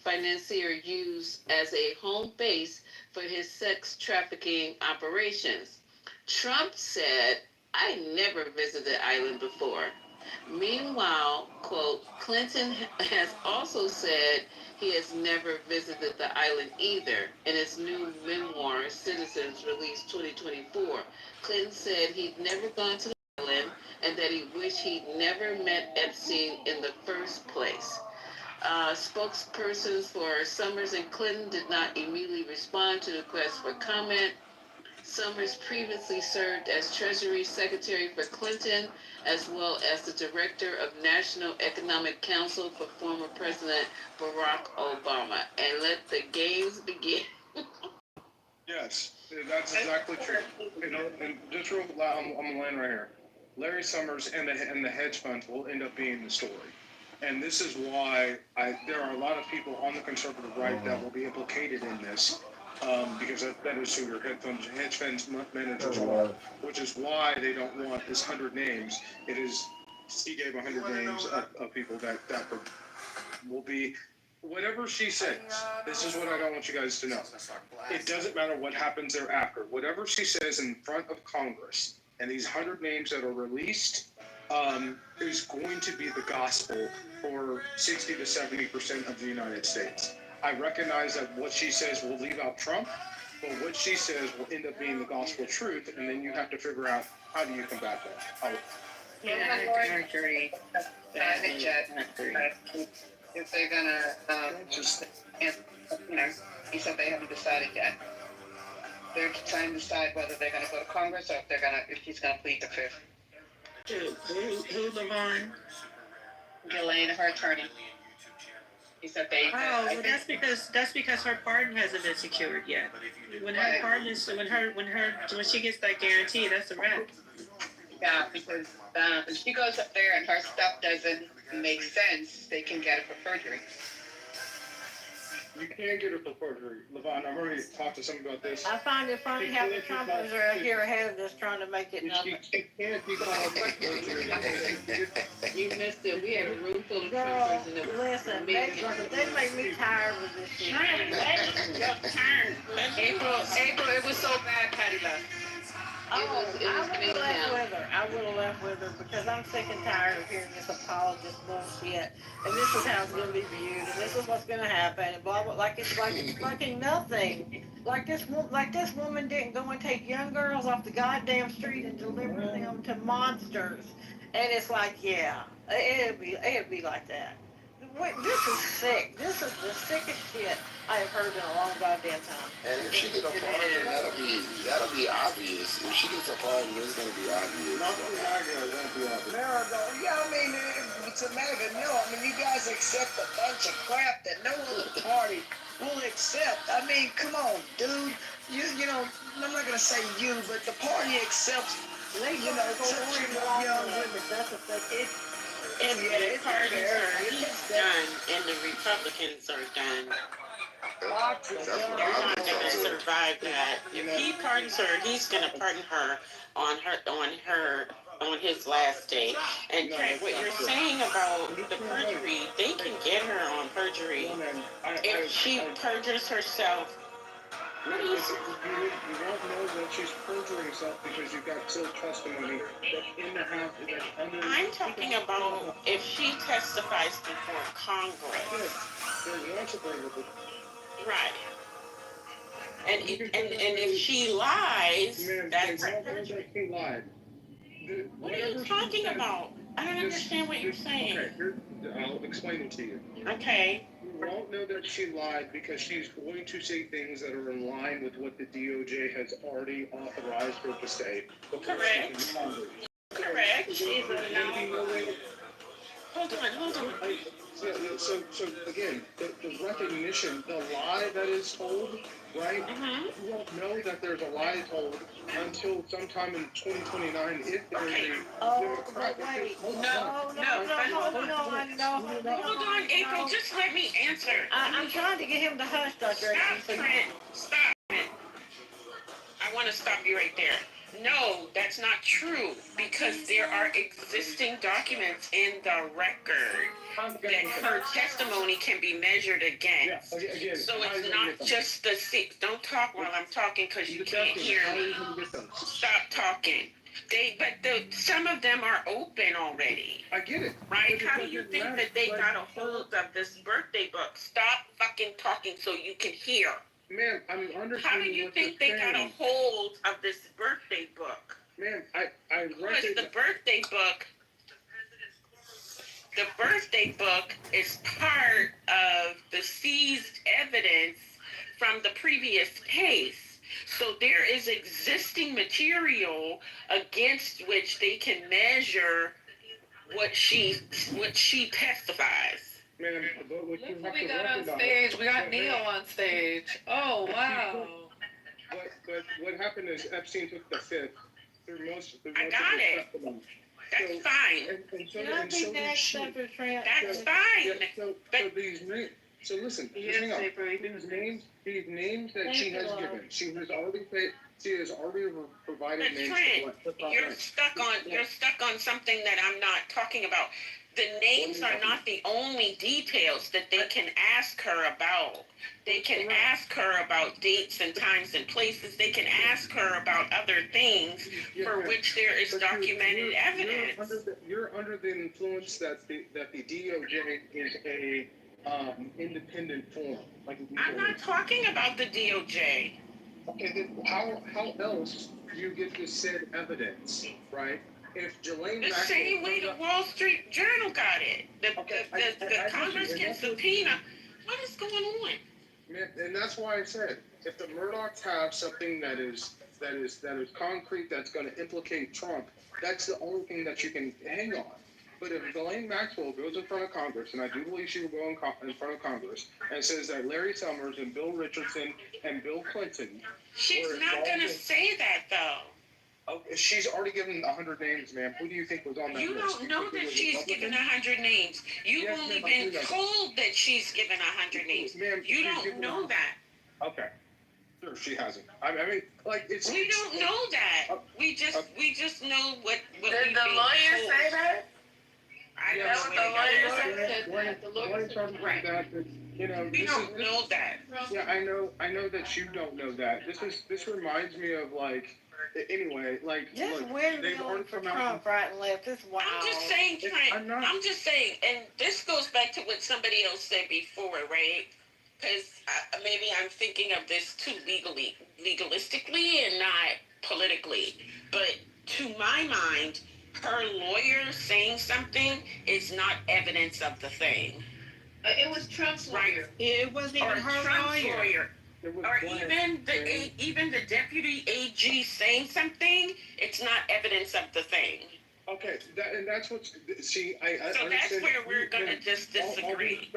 Speaker 2: financier used as a home base for his sex trafficking operations. Trump said, I never visited the island before. Meanwhile, quote, Clinton has also said he has never visited the island either. In his new memoir, Citizens, released 2024, Clinton said he'd never gone to the island and that he wished he'd never met Epstein in the first place. Spokespersons for Summers and Clinton did not immediately respond to the request for comment. Summers previously served as Treasury Secretary for Clinton, as well as the Director of National Economic Council for former President Barack Obama. And let the games begin.
Speaker 16: Yes, that's exactly true. And just real loud, I'm gonna land right here. Larry Summers and the hedge funds will end up being the story. And this is why there are a lot of people on the conservative right that will be implicated in this, because that is who your hedge funds managers are, which is why they don't want this 100 names. He gave 100 names of people that will be, whatever she says, this is what I don't want you guys to know. It doesn't matter what happens thereafter. Whatever she says in front of Congress, and these 100 names that are released, is going to be the gospel for 60 to 70% of the United States. I recognize that what she says will leave out Trump, but what she says will end up being the gospel truth, and then you have to figure out how do you combat that.
Speaker 19: I agree. If they're gonna just, he said they haven't decided yet. They're trying to decide whether they're gonna go to Congress or if he's gonna plead the fifth.
Speaker 15: Who Lavon?
Speaker 19: Ghislaine, her attorney. He said they.
Speaker 15: Oh, well, that's because her pardon hasn't been secured yet. When she gets that guarantee, that's a wrap.
Speaker 19: Yeah, because if she goes up there and her stuff doesn't make sense, they can get it for perjury.
Speaker 16: You can't get it for perjury. Lavon, I've already talked to someone about this.
Speaker 1: I find it funny how the Trumpers are here ahead of us trying to make it nothing.
Speaker 16: It can't be called perjury.
Speaker 2: You missed it. We had a room full of
Speaker 1: Girl,
Speaker 2: Trumpers and it was
Speaker 1: listen, they make me tired with this shit.
Speaker 2: April, it was so bad, Patty left.
Speaker 1: I would have left with her because I'm sick and tired of hearing this apologist bullshit. And this is how it's going to be viewed, and this is what's going to happen, and blah blah. Like it's fucking nothing. Like this woman didn't go and take young girls off the goddamn street and deliver them to monsters. And it's like, yeah, it'd be like that. Wait, this is sick. This is the sickest shit I have heard in a long goddamn time.
Speaker 3: And if she gets a pardon, that'll be obvious. If she gets a pardon, it's gonna be obvious.
Speaker 16: Not for MAGA, it won't be obvious.
Speaker 5: Yeah, I mean, to MAGA, no. I mean, you guys accept a bunch of crap that no other party will accept. I mean, come on, dude. You know, I'm not gonna say you, but the party accepts. Young women.
Speaker 1: That's a thing.
Speaker 15: And the pardons are done, and the Republicans are done. They're not going to survive that. If he pardons her, he's going to pardon her on his last day. And Craig, what you're saying about the perjury, they can get her on perjury if she perjures herself.
Speaker 16: You won't know that she's perjuring herself because you've got still testimony that's in the house.
Speaker 15: I'm talking about if she testifies before Congress. Right. And if she lies, that's perjury.
Speaker 16: She lied.
Speaker 15: What are you talking about? I don't understand what you're saying.
Speaker 16: Okay, I'll explain it to you.
Speaker 15: Okay.
Speaker 16: You won't know that she lied because she's going to say things that are in line with what the DOJ has already authorized her to say.
Speaker 15: Correct. Correct. Hold on.
Speaker 16: So again, the recognition, the lie that is told, right? You won't know that there's a lie told until sometime in 2029 if there is a Democratic.
Speaker 15: Hold on, April, just let me answer.
Speaker 1: I'm trying to get him to hush, Dr.
Speaker 15: Stop, Trent. Stop it. I want to stop you right there. No, that's not true, because there are existing documents in the record that her testimony can be measured against. So it's not just the six. Don't talk while I'm talking because you can't hear me. Stop talking. Some of them are open already.
Speaker 9: I get it.
Speaker 15: Right? How do you think that they got a hold of this birthday book? Stop fucking talking so you can hear.
Speaker 9: Ma'am, I'm understanding.
Speaker 15: How do you think they got a hold of this birthday book?
Speaker 9: Ma'am, I
Speaker 15: Because the birthday book is part of the seized evidence from the previous case. So there is existing material against which they can measure what she testifies.
Speaker 9: Ma'am, but what you have
Speaker 2: We
Speaker 9: to
Speaker 2: got on
Speaker 9: recognize-
Speaker 2: stage. We got Neil on stage. Oh, wow.
Speaker 9: But what happened is Epstein took the fifth through most of his testimony.
Speaker 15: That's fine. That's fine.
Speaker 9: So these names. So listen, just hang on. These names that she has given, she has already provided names.
Speaker 15: You're stuck on something that I'm not talking about. The names are not the only details that they can ask her about. They can ask her about dates and times and places. They can ask her about other things for which there is documented evidence.
Speaker 9: You're under the influence that the DOJ is a independent form.
Speaker 15: I'm not talking about the DOJ.
Speaker 9: Okay, then how else do you get this said evidence, right? If Ghislaine
Speaker 15: the same way the Wall Street Journal got it. The Congress can subpoena. What is going on?
Speaker 9: And that's why I said, if the Murdochs have something that is concrete, that's going to implicate Trump, that's the only thing that you can hang on. But if Ghislaine Maxwell goes in front of Congress, and I do believe she will go in front of Congress, and says that Larry Summers and Bill Richardson and Bill Clinton,
Speaker 15: she's not going to say that though.
Speaker 9: Okay, she's already given 100 names, ma'am. Who do you think was on that list?
Speaker 15: You don't know that she's given 100 names. You've only been told that she's given 100 names. You don't know that.
Speaker 9: Okay. Sure, she hasn't. I mean, like it's.
Speaker 15: We don't know that. We just know what.
Speaker 8: Did the lawyer say that?
Speaker 15: I know what the lawyer said. The lawyer said
Speaker 9: that. You know,
Speaker 15: we don't know that.
Speaker 9: Yeah, I know that you don't know that. This reminds me of like. Anyway, like,
Speaker 1: just
Speaker 9: look,
Speaker 1: windmilling for Trump right and left. It's wild.
Speaker 15: I'm just saying, Trent. I'm just saying, and this goes back to what somebody else said before, right? Because maybe I'm thinking of this too legalistically and not politically. But to my mind, her lawyer saying something is not evidence of the thing.
Speaker 2: It was Trump's lawyer.
Speaker 1: It wasn't even her lawyer.
Speaker 15: Or even the deputy AG saying something, it's not evidence of the thing.
Speaker 9: Okay, and that's what's see. I
Speaker 15: so that's where we're gonna just disagree.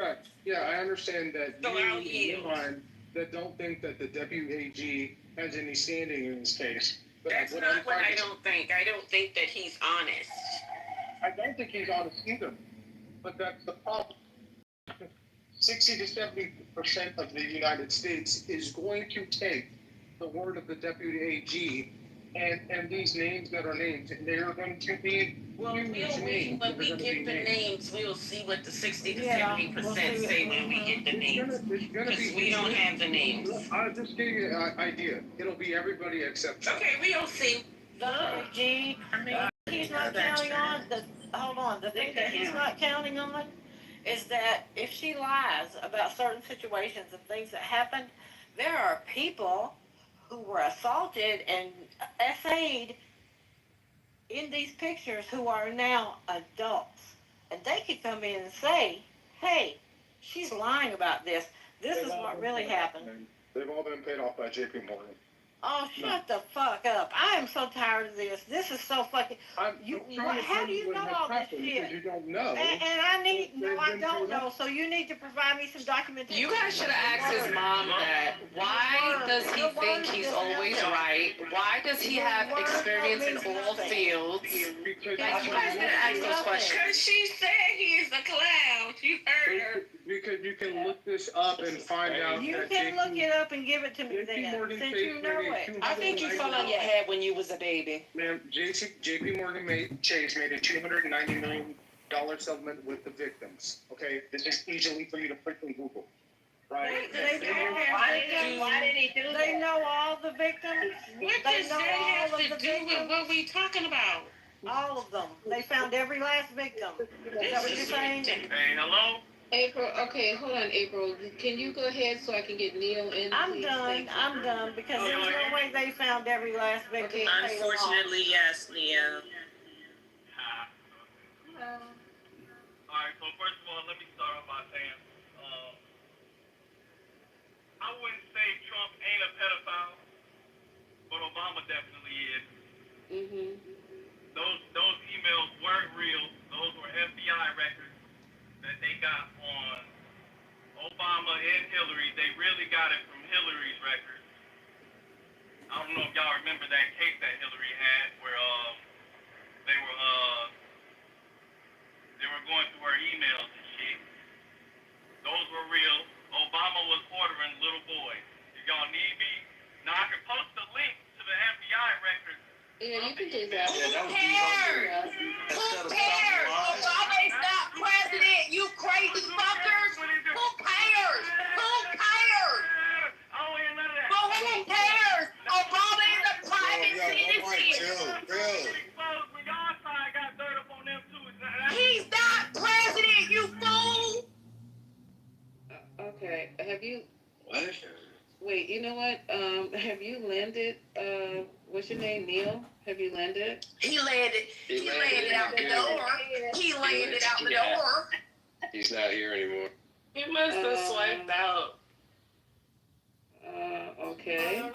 Speaker 9: Yeah, I understand that you mind that don't think that the deputy AG has any standing in this case. But
Speaker 15: that's not what I don't think. I don't think that he's honest.
Speaker 9: I don't think he's honest either. But that's the problem. 60 to 70% of the United States is going to take the word of the deputy AG and these names that are named. They are going to be
Speaker 15: when we get the names, we'll see what the 60 to 70% say when we get the names. Because we don't have the names.
Speaker 9: I'll just give you an idea. It'll be everybody except Trump.
Speaker 15: Okay, we'll see.
Speaker 1: The AG, I mean, he's not counting on the thing that he's not counting on is that if she lies about certain situations and things that happened, there are people who were assaulted and essayed in these pictures who are now adults. And they could come in and say, hey, she's lying about this. This is what really happened.
Speaker 9: They've all been paid off by JP Morgan.
Speaker 1: Oh, shut the fuck up. I am so tired of this. This is so fucking... How do you know all this shit?
Speaker 9: You don't know.
Speaker 1: And I don't know, so you need to provide me some documentation.
Speaker 21: You guys should have asked his mom that. Why does he think he's always right? Why does he have experience in all fields? Like, you guys didn't ask those questions.
Speaker 15: Because she said he is a clown. You heard her.
Speaker 16: You can look this up and find out.
Speaker 1: You
Speaker 16: that
Speaker 1: can
Speaker 16: JP
Speaker 1: look it up and give it to me
Speaker 16: JP
Speaker 1: then,
Speaker 16: Morgan
Speaker 1: since
Speaker 16: Chase
Speaker 1: you know
Speaker 16: made a
Speaker 1: it.
Speaker 21: I think you fell on your head when you was a baby.
Speaker 16: Ma'am, JP Morgan Chase made a $290 million settlement with the victims. Okay, this is easily for you to quickly Google. Right?
Speaker 1: Why did he do that? They know all the victims.
Speaker 21: What does that have to do with what we talking about?
Speaker 1: All of them. They found every last victim. Is that what you're saying?
Speaker 14: Hey, hello?
Speaker 10: April, okay, hold on, April. Can you go ahead so I can get Neil in?
Speaker 1: I'm done, because there's no way they found every last victim.
Speaker 10: Okay.
Speaker 21: Unfortunately, yes, Leo.
Speaker 14: Alright, so first of all, let me start off by saying, I wouldn't say Trump ain't a pedophile, but Obama definitely is. Those emails weren't real. Those were FBI records that they got on Obama and Hillary. They really got it from Hillary's records. I don't know if y'all remember that case that Hillary had where they were going through her emails and shit. Those were real. Obama was ordering little boys. If y'all need me, now I can post the link to the FBI records.
Speaker 10: Yeah, you can do that.
Speaker 21: Who cares? Who cares? Obama is not president, you crazy fuckers. Who cares? Who cares? But who cares? Obama is a private citizen. He's not president, you fool.
Speaker 10: Okay, have you?
Speaker 6: What?
Speaker 10: Wait, you know what? Have you landed? What's your name, Neil? Have you landed?
Speaker 21: He landed out the door. He landed out the door.
Speaker 6: He's not here anymore.
Speaker 21: He must have swiped out.
Speaker 10: Okay.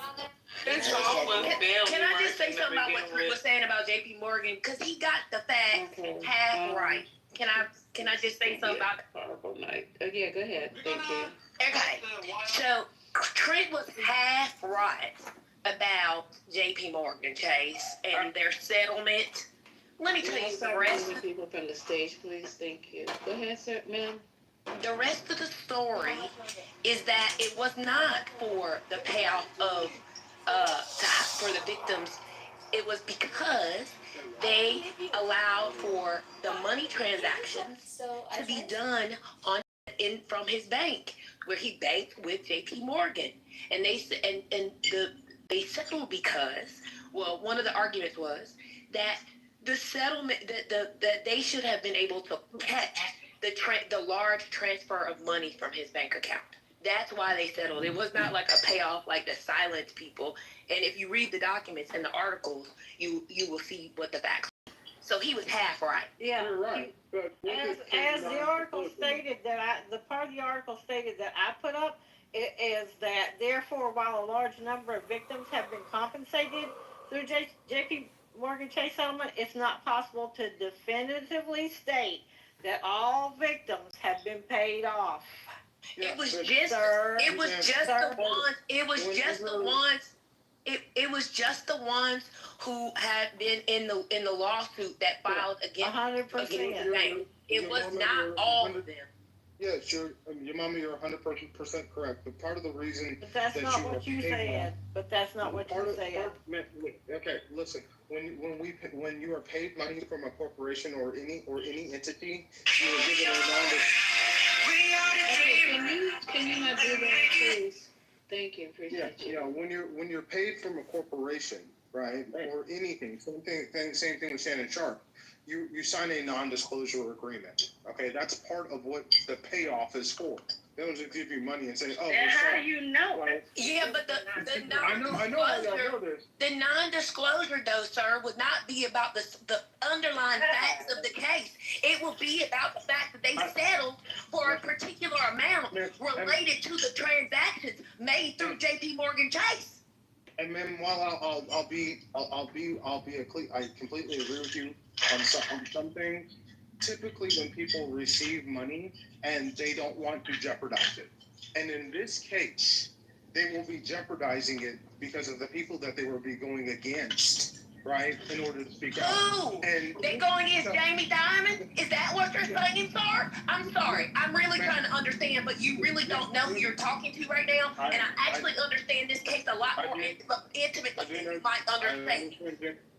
Speaker 21: It's almost family.
Speaker 22: Can I just say something about what Chris was saying about JP Morgan? Because he got the facts half right. Can I just say something about it?
Speaker 10: Horrible night. Yeah, go ahead. Thank you.
Speaker 22: Okay. So Trent was half right about JP Morgan Chase and their settlement. Let me tell you the rest.
Speaker 10: People from the stage, please. Thank you. Go ahead, sir, ma'am.
Speaker 22: The rest of the story is that it was not for the payoff of for the victims. It was because they allowed for the money transactions to be done from his bank, where he banked with JP Morgan, and they settled because, well, one of the arguments was that the settlement that they should have been able to catch the large transfer of money from his bank account. That's why they settled. It was not like a payoff like the silent people. And if you read the documents and the articles, you will see what the facts are. So he was half right.
Speaker 1: Yeah. You're right. As the article stated the part of the article stated that I put up, it is that therefore, while a large number of victims have been compensated through JP Morgan Chase settlement, it's not possible to definitively state that all victims have been paid off.
Speaker 22: It was just the ones who had been in the lawsuit that filed against 100%. The bank. It was not all of them.
Speaker 16: Yes, your mama, you're 100% correct. But part of the reason
Speaker 1: but that's not what you said. But that's not what you said.
Speaker 16: Okay, listen. When you are paid money from a corporation or any entity, you are given
Speaker 10: Can you not do that, please? Thank you. Appreciate you.
Speaker 16: Yeah. When you're paid from a corporation, right, or anything, same thing with Shannon Sharp. You sign a non-disclosure agreement. Okay, that's part of what the payoff is for. They don't just give you money and say, "Oh."
Speaker 22: And how do you know? Right? Yeah, but the non-disclosure, though, sir, would not be about the underlying facts of the case. It will be about the fact that they settled for a particular amount related to the transactions made through JP Morgan Chase.
Speaker 16: And then while I completely agree with you on some things. Typically, when people receive money and they don't want to jeopardize it, and in this case, they will be jeopardizing it because of the people that they will be going against. right, in order to speak out.
Speaker 21: Who?
Speaker 16: And
Speaker 21: they going against Jamie Dimon? Is that what you're saying, sir? I'm sorry. I'm really trying to understand, but you really don't know who you're talking to right now. And I actually understand this case a lot more intimately than you might understand.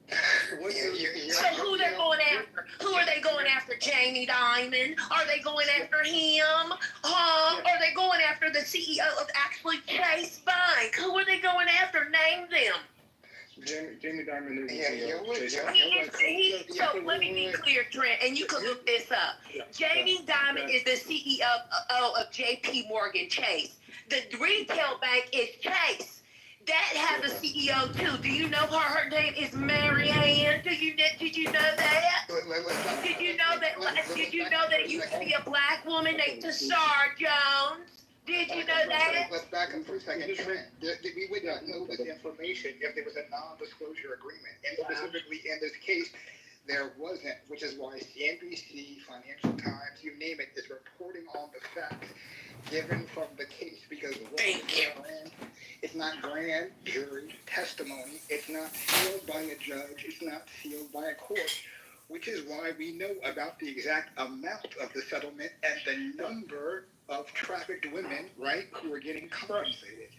Speaker 21: So who they're going after? Who are they going after? Jamie Dimon? Are they going after him? Are they going after the CEO of actually Chase Bank? Who are they going after? Name them.
Speaker 16: Jamie Dimon is the CEO.
Speaker 21: So let me be clear, Trent, and you can look this up. Jamie Dimon is the CEO of JP Morgan Chase. The retail bank is Chase. That has a CEO too. Do you know her? Her name is Mary Ann. Did you know that? Did you know that? Did you know that it used to be a black woman named Tashar Jones? Did you know that?
Speaker 11: Let's back up for a second. We would not know this information if there was a non-disclosure agreement. And specifically in this case, there wasn't, which is why CNBC, Financial Times, you name it, is reporting on the facts given from the case. Because it's not grand jury testimony. It's not sealed by a judge. It's not sealed by a court. Which is why we know about the exact amount of the settlement and the number of trafficked women, right, who are getting compensated.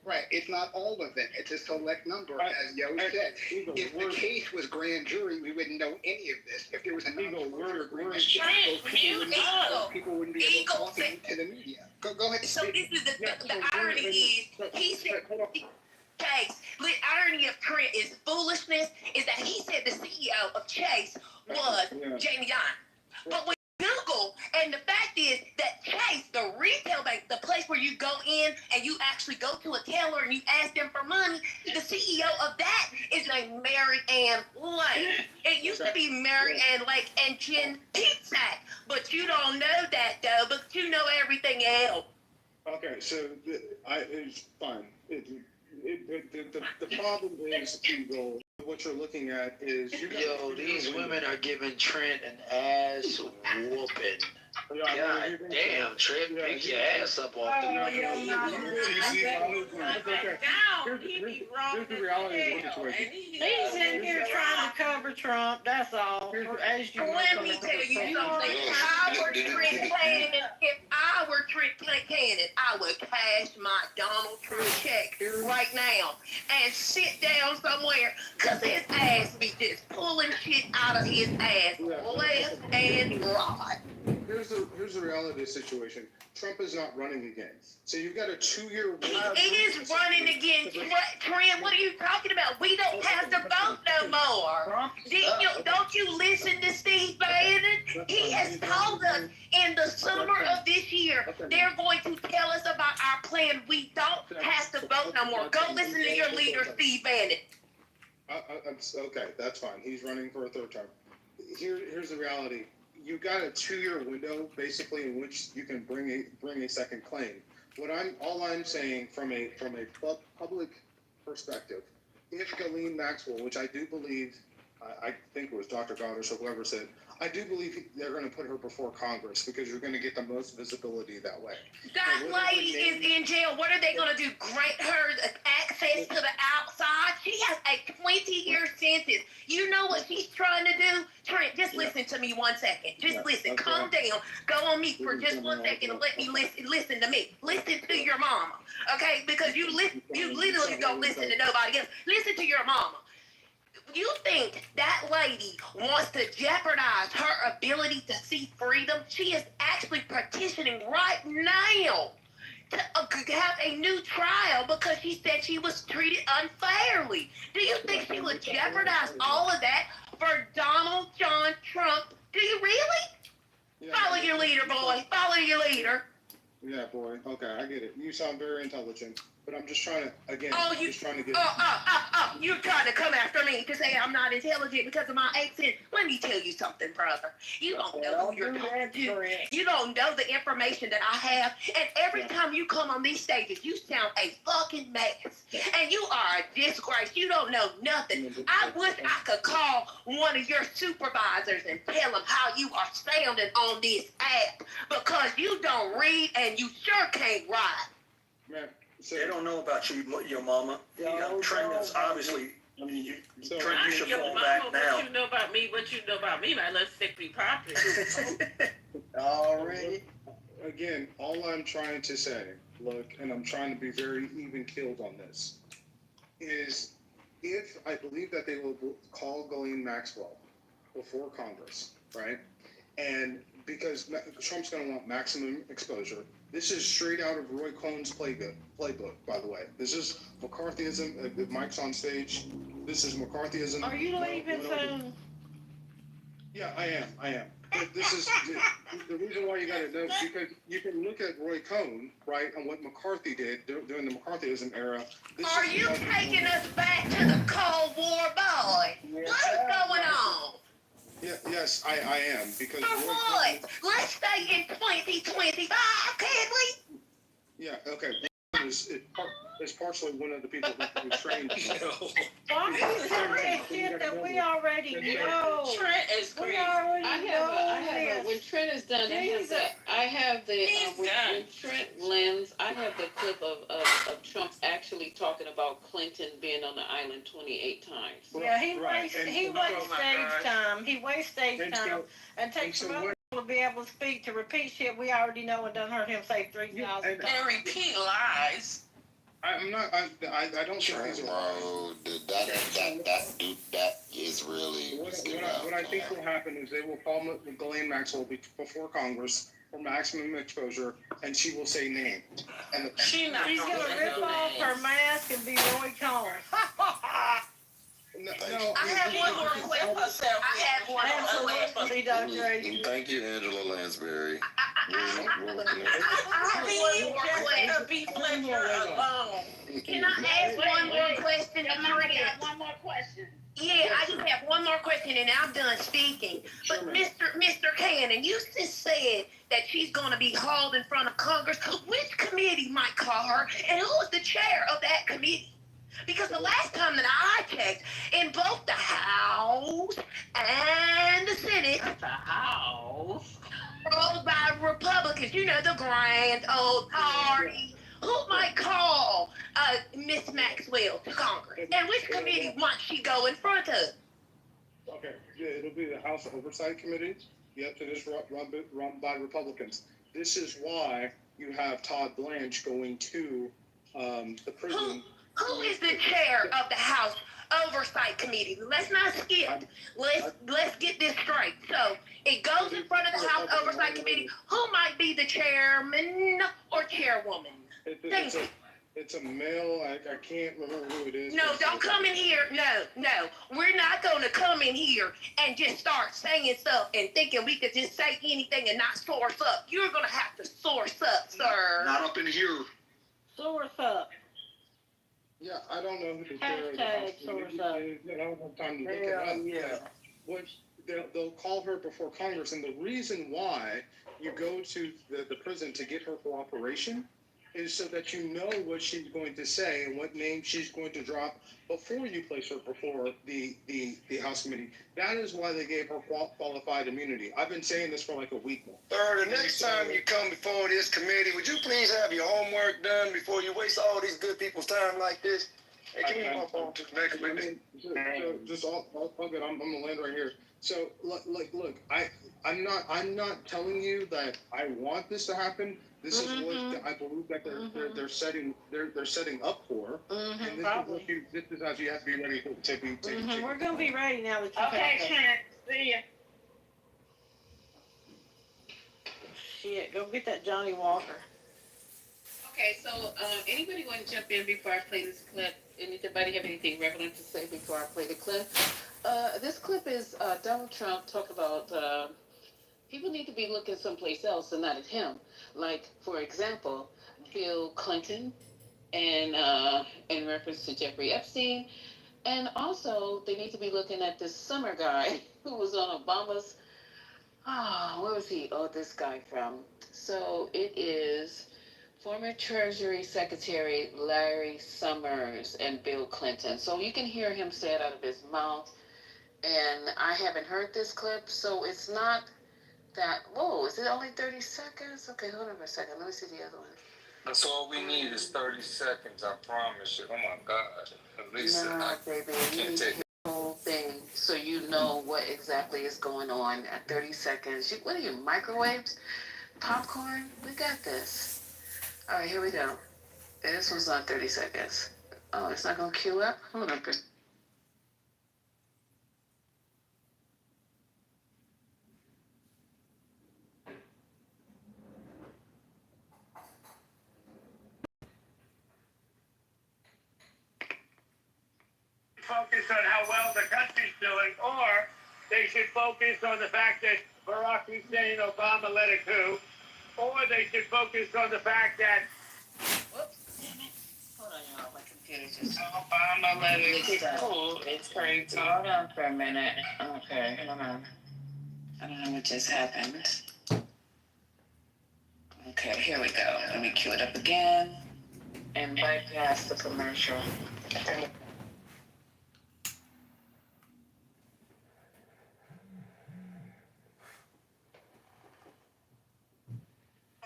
Speaker 11: Right, it's not all of them. It's a select number, as Yo said. If the case was grand jury, we wouldn't know any of this. If there was a non-disclosure agreement, people wouldn't be able to talk to the media. Go ahead.
Speaker 21: So this is the irony is, he said, Chase, the irony of Trent is foolishness, is that he said the CEO of Chase was Jamie Dimon. But when Google, and the fact is that Chase, the retail bank, the place where you go in and you actually go to a teller and you ask them for money, the CEO of that is named Mary Ann Lake. It used to be Mary Ann Lake and Jen Pizzak, but you don't know that though, but you know everything else.
Speaker 16: Okay, so it's fine. The problem is, Eagle, what you're looking at is...
Speaker 13: these women are giving Trent an ass whooping. God damn, Trent, pick your ass up off the ground.
Speaker 16: Here's the reality of the situation.
Speaker 1: He's in here trying to cover Trump, that's all. As you
Speaker 21: Let me tell you something. If I were Trent Cannon, I would cash my Donald Trump check right now and sit down somewhere, because his ass be just pulling shit out of his ass left and right.
Speaker 16: Here's the reality of the situation. Trump is not running again. So you've got a 2-year...
Speaker 21: He is running against Trent. What are you talking about? We don't have to vote no more. Don't you listen to Steve Bannon? He has told us in the summer of this year, they're going to tell us about our plan. We don't have to vote no more. Go listen to your leader, Steve Bannon.
Speaker 16: Okay, that's fine. He's running for a third term. Here's the reality. You've got a 2-year window, basically, in which you can bring a second claim. All I'm saying from a public perspective, if Ghislaine Maxwell, which I do believe, I think it was Dr. Goddard or whoever said, I do believe they're going to put her before Congress because you're going to get the most visibility that way.
Speaker 21: That lady is in jail. What are they going to do? Grant her access to the outside? She has a 20-year sentence. You know what she's trying to do? Trent, just listen to me 1 second. Just listen. Calm down. Go on mute for just 1 second and let me listen to me. Listen to your mama, okay? Because you literally don't listen to nobody else. Listen to your mama. You think that lady wants to jeopardize her ability to see freedom? She is actually petitioning right now to have a new trial because she said she was treated unfairly. Do you think she would jeopardize all of that for Donald John Trump? Do you really? Follow your leader, boy. Follow your leader.
Speaker 16: Yeah, boy. Okay, I get it. You sound very intelligent. But I'm just trying to, again, trying to get...
Speaker 21: You're trying to come after me to say I'm not intelligent because of my accent. Let me tell you something, brother. You don't know who you're talking to. You don't know the information that I have. And every time you come on these stages, you sound a fucking mess. And you are a disgrace. You don't know nothing. I wish I could call one of your supervisors and tell them how you are sounding on this app because you don't read and you sure can't write.
Speaker 16: Man,
Speaker 12: They don't know about your mama. Trent is obviously. I mean, Trent, you should fall back now.
Speaker 2: What you know about me? What you know about me? My little sickly property.
Speaker 16: Already. Again, all I'm trying to say, look, and I'm trying to be very even keeled on this, is if I believe that they will call Ghislaine Maxwell before Congress, right? And because Trump's going to want maximum exposure. This is straight out of Roy Cohn's playbook, by the way. This is McCarthyism. If Mike's on stage, this is McCarthyism.
Speaker 1: Are you leaving soon?
Speaker 16: Yeah, I am. But this is the reason why you got to know, because you can look at Roy Cohn, right, and what McCarthy did during the McCarthyism era.
Speaker 21: Are you taking us back to the Cold War, boy? What is going on?
Speaker 16: Yeah, yes, I am, because
Speaker 21: For what? Let's stay in 2025, can we?
Speaker 16: Yeah, okay. Is partially one of the people who trained.
Speaker 1: Why is there shit that we already know?
Speaker 2: Trent is crazy.
Speaker 1: We already
Speaker 2: I have
Speaker 1: know
Speaker 2: when Trent is done, I have the when Trent lands, I have the clip of Trump actually talking about Clinton being on the island 28 times.
Speaker 1: Yeah, he wastes stage time. He wastes stage time and takes some other people to be able to speak to repeat shit we already know and done heard him say 3,000 times.
Speaker 21: And repeat lies.
Speaker 16: I'm not. I don't think these are.
Speaker 3: That is really.
Speaker 16: What I think will happen is they will call Ghislaine Maxwell before Congress for maximum exposure, and she will say name. And
Speaker 1: she's gonna rip off her mask and be Roy Cohn.
Speaker 16: No,
Speaker 21: I have one more question. I have one more question.
Speaker 3: Thank you, Angela Lansbury.
Speaker 21: I Can I ask one more question?
Speaker 10: One more question.
Speaker 21: Yeah, I just have one more question and I'm done speaking. But Mr. Cannon, you just said that she's going to be hauled in front of Congress. Which committee might call her, and who is the chair of that committee? Because the last time that I checked, in both the House and the Senate, ruled by Republicans, you know, the grand old party, who might call Miss Maxwell to Congress? And which committee might she go in front of?
Speaker 16: Okay, it'll be the House Oversight Committee. Yep, it is run by Republicans. This is why you have Todd Blanche going to the prison.
Speaker 21: Who is the chair of the House Oversight Committee? Let's not skip. Let's get this straight. So it goes in front of the House Oversight Committee. Who might be the chairman or chairwoman?
Speaker 16: It's a male. I can't remember who it is.
Speaker 21: No, don't come in here. No. We're not going to come in here and just start saying stuff and thinking we could just say anything and not source up. You're going to have to source up, sir.
Speaker 12: Not up in here.
Speaker 1: Source up.
Speaker 16: Yeah, I don't know who the chair of the House is. I don't have time to look it up. Yeah. Which they'll call her before Congress, and the reason why you go to the prison to get her cooperation is so that you know what she's going to say and what name she's going to drop before you place her before the House committee. That is why they gave her qualified immunity. I've been saying this for like a week now.
Speaker 3: Sir, the next time you come before this committee, would you please have your homework done before you waste all these good people's time like this? Hey, can we move on to the next witness?
Speaker 16: So just all good. I'm gonna land right here. So look, I'm not telling you that I want this to happen. This is what I believe that they're setting up for, and this is as you have to be ready to be.
Speaker 1: We're gonna be ready now that you.
Speaker 21: Okay, Trent. See ya.
Speaker 1: Shit, go get that Johnny Walker.
Speaker 2: Okay, so anybody want to jump in before I play this clip? Anybody have anything relevant to say before I play the clip? This clip is Donald Trump talk about people need to be looking someplace else and not at him. Like, for example, Bill Clinton and in reference to Jeffrey Epstein. And also, they need to be looking at this summer guy who was on Obama's, where was he? Oh, this guy from. So it is former Treasury Secretary Larry Summers and Bill Clinton. So you can hear him say it out of his mouth. And I haven't heard this clip, so it's not that. Whoa, is it only 30 seconds? Okay, hold on for a second. Let me see the other one.
Speaker 3: That's all we need is 30 seconds, I promise you. Oh my God. At least
Speaker 2: No, baby, you need the whole thing so you know what exactly is going on at 30 seconds. What are you, microwaves? Popcorn? We got this. All right, here we go. This one's not 30 seconds. Oh, it's not going to queue up? Hold on.
Speaker 17: Focus on how well the country's doing, or they should focus on the fact that Barack Hussein Obama led a coup, or they should focus on the fact that
Speaker 2: Hold on, y'all. My computer just...
Speaker 21: Obama led a coup.
Speaker 2: It's crazy. Hold on for a minute. Okay, hold on. I don't know what just happened. Okay, here we go. Let me cue it up again and bypass the commercial.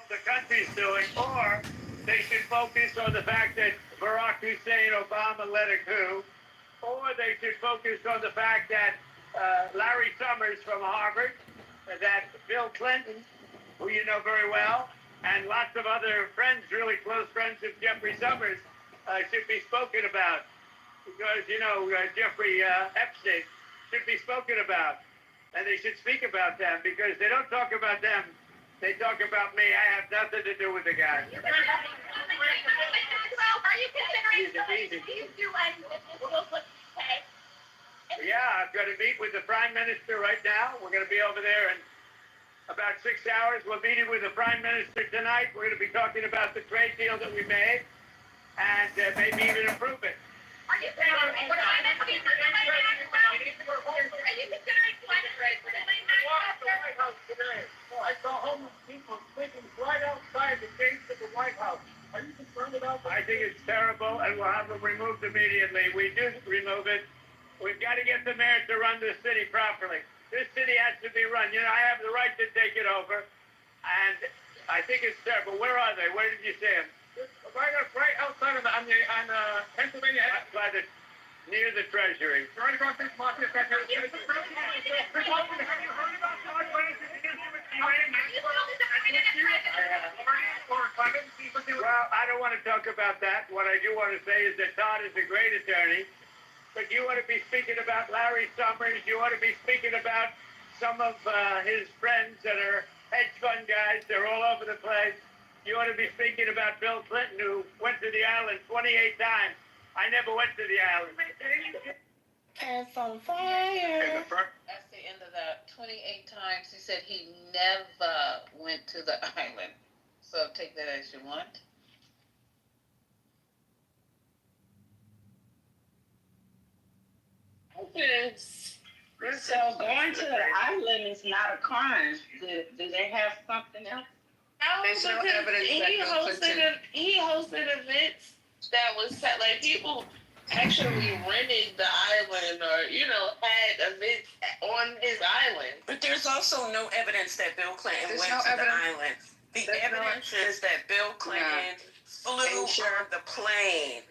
Speaker 17: the country's doing, or they should focus on the fact that Barack Hussein Obama led a coup, or they should focus on the fact that Larry Summers from Harvard, that Bill Clinton, who you know very well, and lots of other friends, really close friends of Jeffrey Summers, should be spoken about. Because, you know, Jeffrey Epstein should be spoken about. And they should speak about them, because they don't talk about them. They talk about me. I have nothing to do with the guy.
Speaker 21: Are you considering these two okay?
Speaker 17: Yeah, I'm going to meet with the Prime Minister right now. We're going to be over there in about 6 hours. We're meeting with the Prime Minister tonight. We're going to be talking about the trade deal that we made and maybe even improve it.
Speaker 21: Are you considering
Speaker 17: I saw homeless people sleeping right outside the gates of the White House. Are you concerned about that? I think it's terrible, and we'll have them removed immediately. We do remove it. We've got to get the mayor to run this city properly. This city has to be run. You know, I have the right to take it over, and I think it's terrible. Where are they? Where did you see them? Right outside on Pennsylvania, near the Treasury. Right across the Have you heard about Well, I don't want to talk about that. What I do want to say is that Todd is a great attorney, but you ought to be speaking about Larry Summers. You ought to be speaking about some of his friends that are hedge fund guys. They're all over the place. You ought to be speaking about Bill Clinton, who went to the island 28 times. I never went to the island.
Speaker 2: Pants on fire. That's the end of that. 28 times he said he never went to the island. So take that as you want.
Speaker 21: So going to the island is not a crime. Do they have something else?
Speaker 8: No,
Speaker 21: There's no evidence that
Speaker 8: he hosted events that was set, like people actually rented the island or, had events on his island.
Speaker 4: But there's also no evidence that Bill Clinton went to the island. The evidence is that Bill Clinton flew on the plane.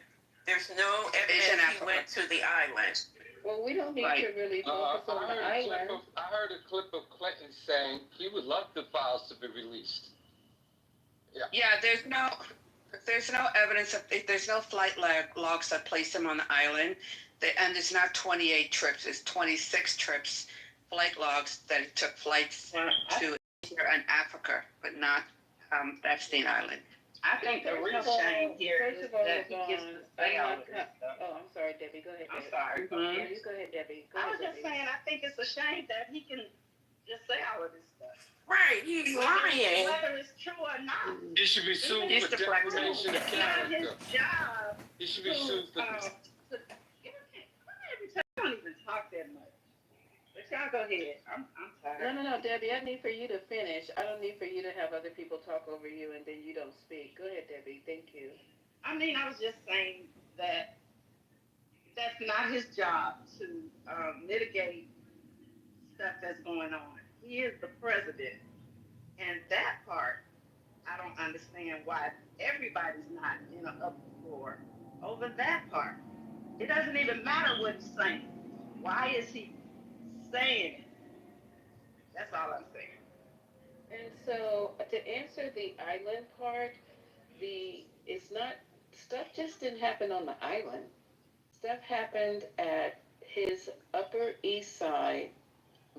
Speaker 4: There's no evidence he went to the island.
Speaker 2: Well, we don't need to really focus on the island.
Speaker 3: I heard a clip of Clinton saying he would love the files to be released.
Speaker 19: Yeah, there's no evidence there's no flight logs that place him on the island. And it's not 28 trips, it's 26 trips, flight logs that he took flights to Asia and Africa, but not Epstein Island.
Speaker 21: I think the real shame here is that he gets to say all of this stuff.
Speaker 2: Oh, I'm sorry, Debbie. Go ahead, Debbie.
Speaker 21: I'm sorry.
Speaker 2: Yeah, you go ahead, Debbie.
Speaker 21: I was just saying, I think it's a shame that he can just say all of this stuff.
Speaker 4: Right, he's lying.
Speaker 21: Whether it's true or not.
Speaker 3: He should be sued for defamation of character.
Speaker 21: Job.
Speaker 3: He should be sued for
Speaker 21: I don't even talk that much. But y'all go ahead. I'm tired.
Speaker 2: No, Debbie, I need for you to finish. I don't need for you to have other people talk over you and then you don't speak. Go ahead, Debbie. Thank you.
Speaker 21: I mean, I was just saying that that's not his job to mitigate stuff that's going on. He is the president. And that part, I
Speaker 10: don't understand why everybody's not in an uproar over that part. It doesn't even matter what he's saying. Why is he saying it? That's all I'm saying.
Speaker 2: And so to answer the island part, it's not, stuff just didn't happen on the island. Stuff happened at his Upper East Side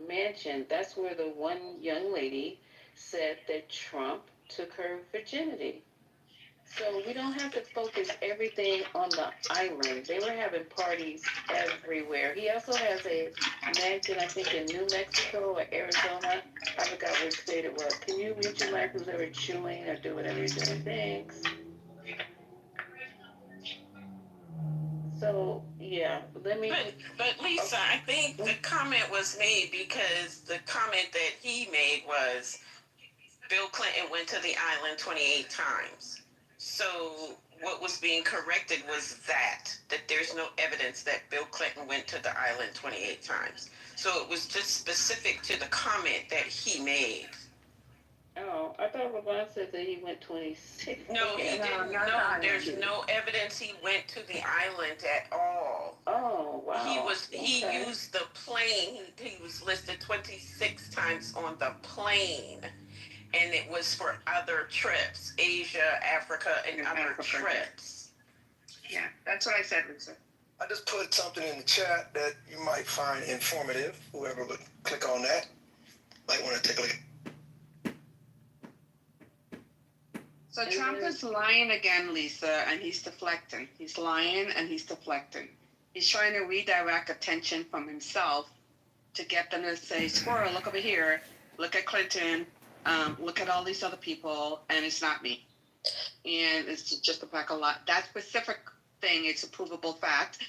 Speaker 2: mansion. That's where the one young lady said that Trump took her virginity. So we don't have to focus everything on the island. They were having parties everywhere. He also has a mansion, I think, in New Mexico or Arizona. I forgot which state it was. Can you mute your mic who's ever chewing or do whatever you're doing? Thanks. So, yeah, let me...
Speaker 4: But Lisa, I think the comment was made because the comment that he made was Bill Clinton went to the island 28 times. So what was being corrected was that there's no evidence that Bill Clinton went to the island 28 times. So it was just specific to the comment that he made.
Speaker 2: Oh, I thought LeBron said that he went 26.
Speaker 4: No, he didn't. No, there's no evidence he went to the island at all.
Speaker 2: Oh, wow.
Speaker 4: He used the plane. He was listed 26 times on the plane. And it was for other trips, Asia, Africa, and other trips.
Speaker 19: Yeah, that's what I said, Lisa.
Speaker 12: I just put something in the chat that you might find informative. Whoever would click on that might want to take a look.
Speaker 19: So Trump is lying again, Lisa, and he's deflecting. He's lying and he's deflecting. He's trying to redirect attention from himself to get them to say, squirrel, look over here. Look at Clinton. Look at all these other people, and it's not me. And it's just a pack of lies. That specific thing, it's a provable fact,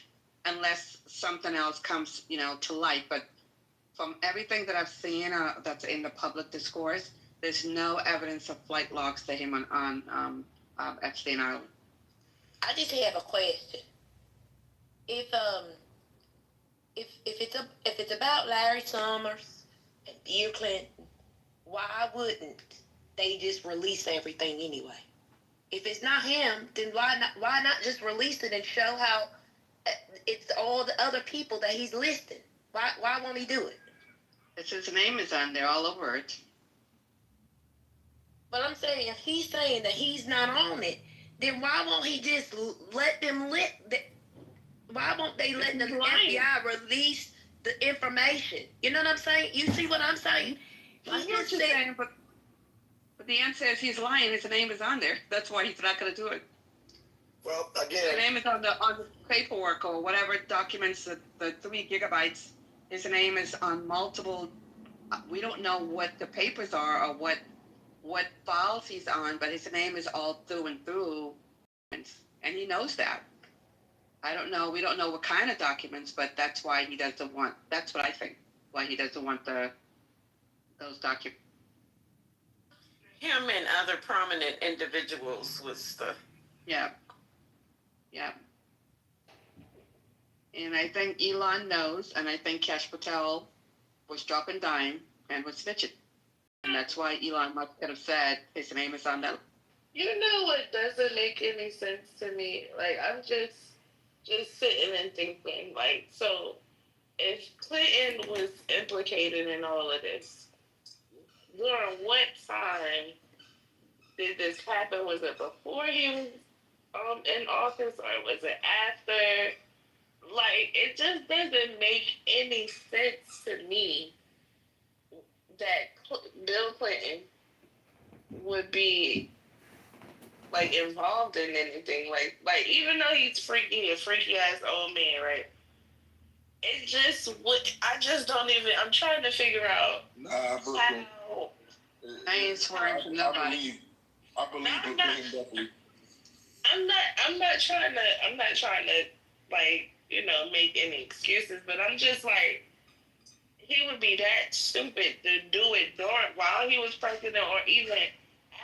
Speaker 19: unless something else comes, to light. But from everything that I've seen that's in the public discourse, there's no evidence of flight logs to him on Epstein Island.
Speaker 21: I just have a question. If it's about Larry Summers and Bill Clinton, why wouldn't they just release everything anyway? If it's not him, then why not just release it and show how it's all the other people that he's listed? Why won't he do it?
Speaker 19: It's his name is on there all over it.
Speaker 21: But I'm saying, if he's saying that he's not on it, then why won't he just let them why won't they let the FBI release the information? You know what I'm saying? You see what I'm saying?
Speaker 19: I hear what you're saying, but the answer is he's lying. His name is on there. That's why he's not going to do it.
Speaker 12: Well, again,
Speaker 19: his name is on the paperwork or whatever documents, the 3 gigabytes. His name is on multiple. We don't know what the papers are or what files he's on, but his name is all through and through, and he knows that. I don't know. We don't know what kind of documents, but that's why he doesn't want. That's what I think. Why he doesn't want those documents.
Speaker 4: Him and other prominent individuals was the...
Speaker 19: Yeah. And I think Elon knows, and I think Kash Patel was dropping dime and was snitching. And that's why Elon Musk could have said his name is on that.
Speaker 2: You know what doesn't make any sense to me? Like, I'm just sitting and thinking, like, so if Clinton was implicated in all of this, during what time did this happen? Was it before he was in office, or was it after? Like, it just doesn't make any sense to me that Bill Clinton would be, like, involved in anything. Like even though he's a freaky ass old man, right? It just I just don't even. I'm trying to figure out how.
Speaker 19: I ain't swearing to nobody.
Speaker 9: I believe Bill Clinton definitely.
Speaker 2: I'm not trying to like, make any excuses, but I'm just like, he would be that stupid to do it while he was president, or even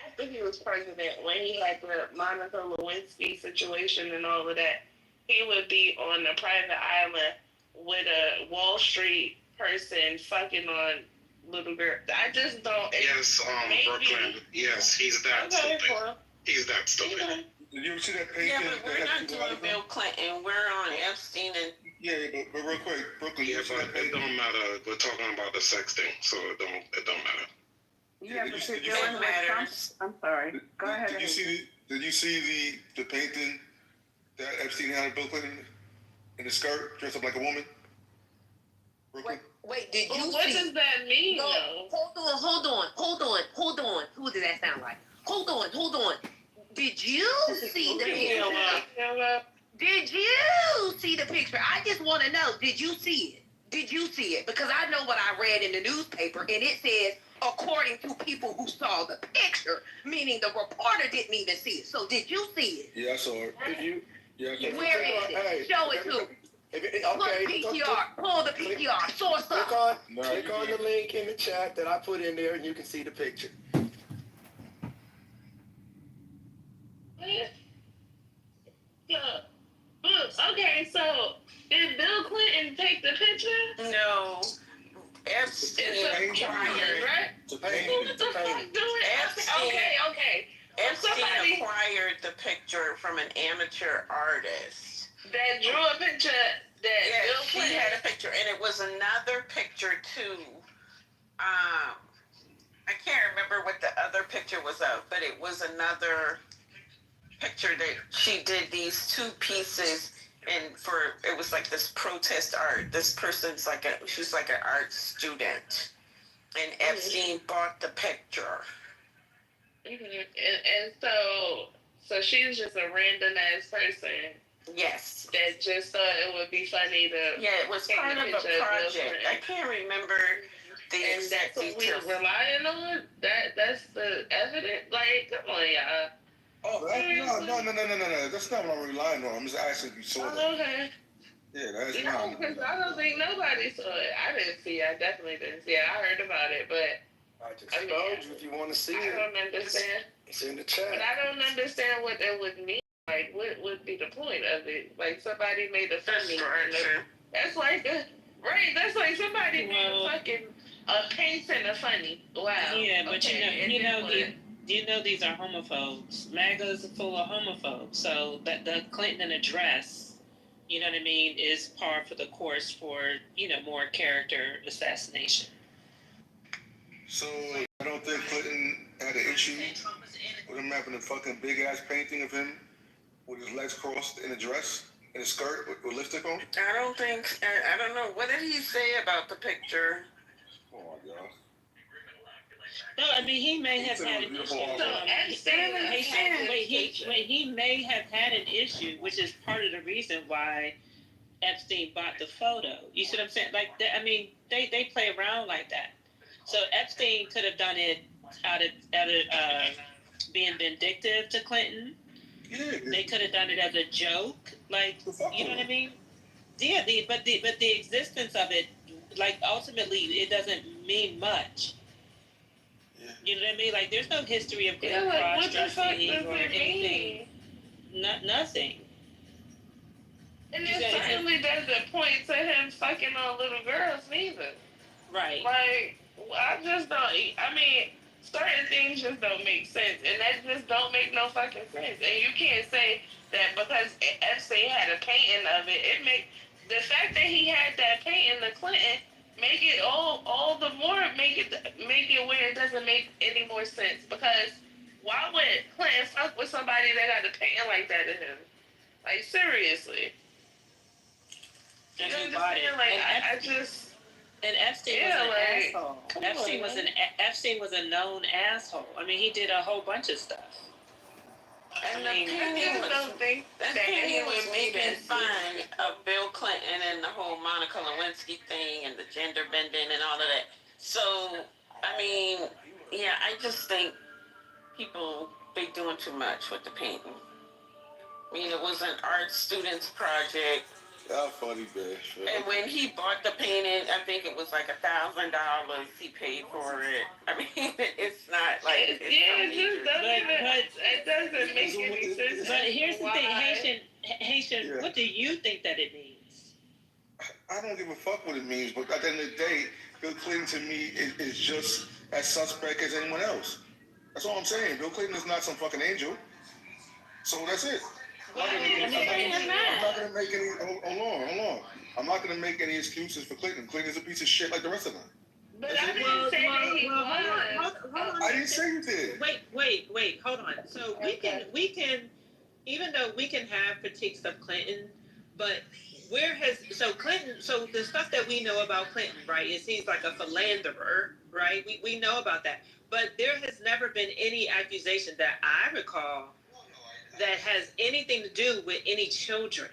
Speaker 2: after he was president, when he had the Monica Lewinsky situation and all of that. He would be on a private island with a Wall Street person fucking on
Speaker 8: little girl. I just don't.
Speaker 9: Yes, Brooklyn. Yes, he's that stupid. He's that stupid.
Speaker 8: Okay.
Speaker 9: Did you ever see that painting?
Speaker 4: Yeah, but we're not doing Bill Clinton. We're on Epstein and.
Speaker 9: Yeah, but real quick, Brooklyn. Yeah, but it don't matter. We're talking about the sex thing, so it don't matter.
Speaker 8: Yeah, but you're dealing with I'm sorry. Go ahead.
Speaker 9: Did you see the painting that Epstein had of Bill Clinton in the skirt, dressed up like a woman? Brooklyn?
Speaker 21: Wait, did you see?
Speaker 8: What does that mean, though?
Speaker 21: Hold on. Who did that sound like? Hold on. Did you see the picture? Did you see the picture? I just want to know, did you see it? Because I know what I read in the newspaper, and it says, according to people who saw the picture, meaning the reporter didn't even see it. So did you see it?
Speaker 9: Yeah, I saw it. Did you? Yeah.
Speaker 21: Where is it? Show it to me. Pull the PTR. Source up.
Speaker 13: Click on the link in the chat that I put in there, and you can see the picture.
Speaker 8: Okay, so did Bill Clinton take the picture?
Speaker 4: No. Epstein acquired.
Speaker 8: Right? Who the fuck doing Epstein? Okay.
Speaker 4: Epstein acquired the picture from an amateur artist.
Speaker 8: That drew a picture that Bill Clinton.
Speaker 4: He had a picture, and it was another picture too. I can't remember what the other picture was of, but it was another picture that she did these two pieces, and it was like this protest art. This person's she's like an art student, and Epstein bought the picture.
Speaker 8: Mm-hmm. And so she's just a random ass person.
Speaker 4: Yes.
Speaker 8: That just thought it would be funny to.
Speaker 4: Yeah, it was part of a project. I can't remember the exact details.
Speaker 8: We're relying on that's the evidence. Like, come on, y'all.
Speaker 9: Oh, no. That's not what I'm relying on. I'm just asking if you saw that.
Speaker 8: Okay.
Speaker 9: Yeah, that's
Speaker 8: not. Because I don't think nobody saw it. I didn't see it. I definitely didn't see it. I heard about it, but.
Speaker 13: I just told you if you want to see it.
Speaker 8: I don't understand.
Speaker 13: It's in the chat.
Speaker 8: But I don't understand what that would mean. Like, what would be the point of it? Like, somebody made a funny. That's like that's like somebody made a fucking painting a funny. Wow.
Speaker 15: Yeah, but you know these are homophobes. MAGA is full of homophobes. So that the Clinton address, you know what I mean, is par for the course for, more character assassination.
Speaker 9: So I don't think Clinton had an issue with him having a fucking big ass painting of him with his legs crossed in a dress, in a skirt with lipstick on?
Speaker 4: I don't know. What did he say about the picture?
Speaker 9: Oh my God.
Speaker 15: No, I mean, he may have had an issue. He may have had an issue, which is part of the reason why Epstein bought the photo. You see what I'm saying? Like, they play around like that. So Epstein could have done it out of being vindictive to Clinton.
Speaker 9: Yeah.
Speaker 15: They could have done it as a joke, like, you know what I mean? Yeah, but the existence of it, like, ultimately, it doesn't mean much.
Speaker 9: Yeah.
Speaker 15: You know what I mean? Like, there's no history of
Speaker 8: cross-dressing or anything.
Speaker 15: Nothing.
Speaker 8: And it certainly doesn't point to him fucking on little girls neither.
Speaker 15: Right.
Speaker 8: Like, I just don't. I mean, certain things just don't make sense, and that just don't make no fucking sense. And you can't say that because Epstein had a painting of it. The fact that he had that painting, the Clinton, make it all the more make it where it doesn't make any more sense. Because why would Clinton fuck with somebody that got a painting like that of him? Like, seriously.
Speaker 15: And
Speaker 8: you
Speaker 15: he bought it.
Speaker 8: Like, I just.
Speaker 15: And Epstein was an asshole. Epstein was a known asshole. I mean, he did a whole bunch of stuff.
Speaker 4: And the painting was making fun of Bill Clinton and the whole Monica Lewinsky thing and the gender bending and all of that. So, I mean, yeah, I just think people be doing too much with the painting. I mean, it was an art student's project.
Speaker 9: Y'all funny, bitch.
Speaker 4: And when he bought the painting, I think it was like $1,000 he paid for it. I mean, it's not like
Speaker 8: it doesn't make any sense.
Speaker 15: But here's the thing, Haitian,
Speaker 9: Yeah.
Speaker 15: What do you think that it means?
Speaker 9: I I don't give a fuck what it means, but at the end of the day, Bill Clinton to me is just as suspect as anyone else. That's all I'm saying. Bill Clinton is not some fucking angel. So that's it. I'm not gonna make any. Hold on. I'm not gonna make any excuses for Clinton. Clinton's a piece of shit like the rest of them.
Speaker 10: But I didn't say that he was.
Speaker 15: Hold on.
Speaker 9: I didn't say you did.
Speaker 15: Wait, hold on. So we can, even though we can have critiques of Clinton, but so the stuff that we know about Clinton, right, is he's like a philanderer, right? We know about that. But there has never been any accusation that I recall that has anything to do with any children.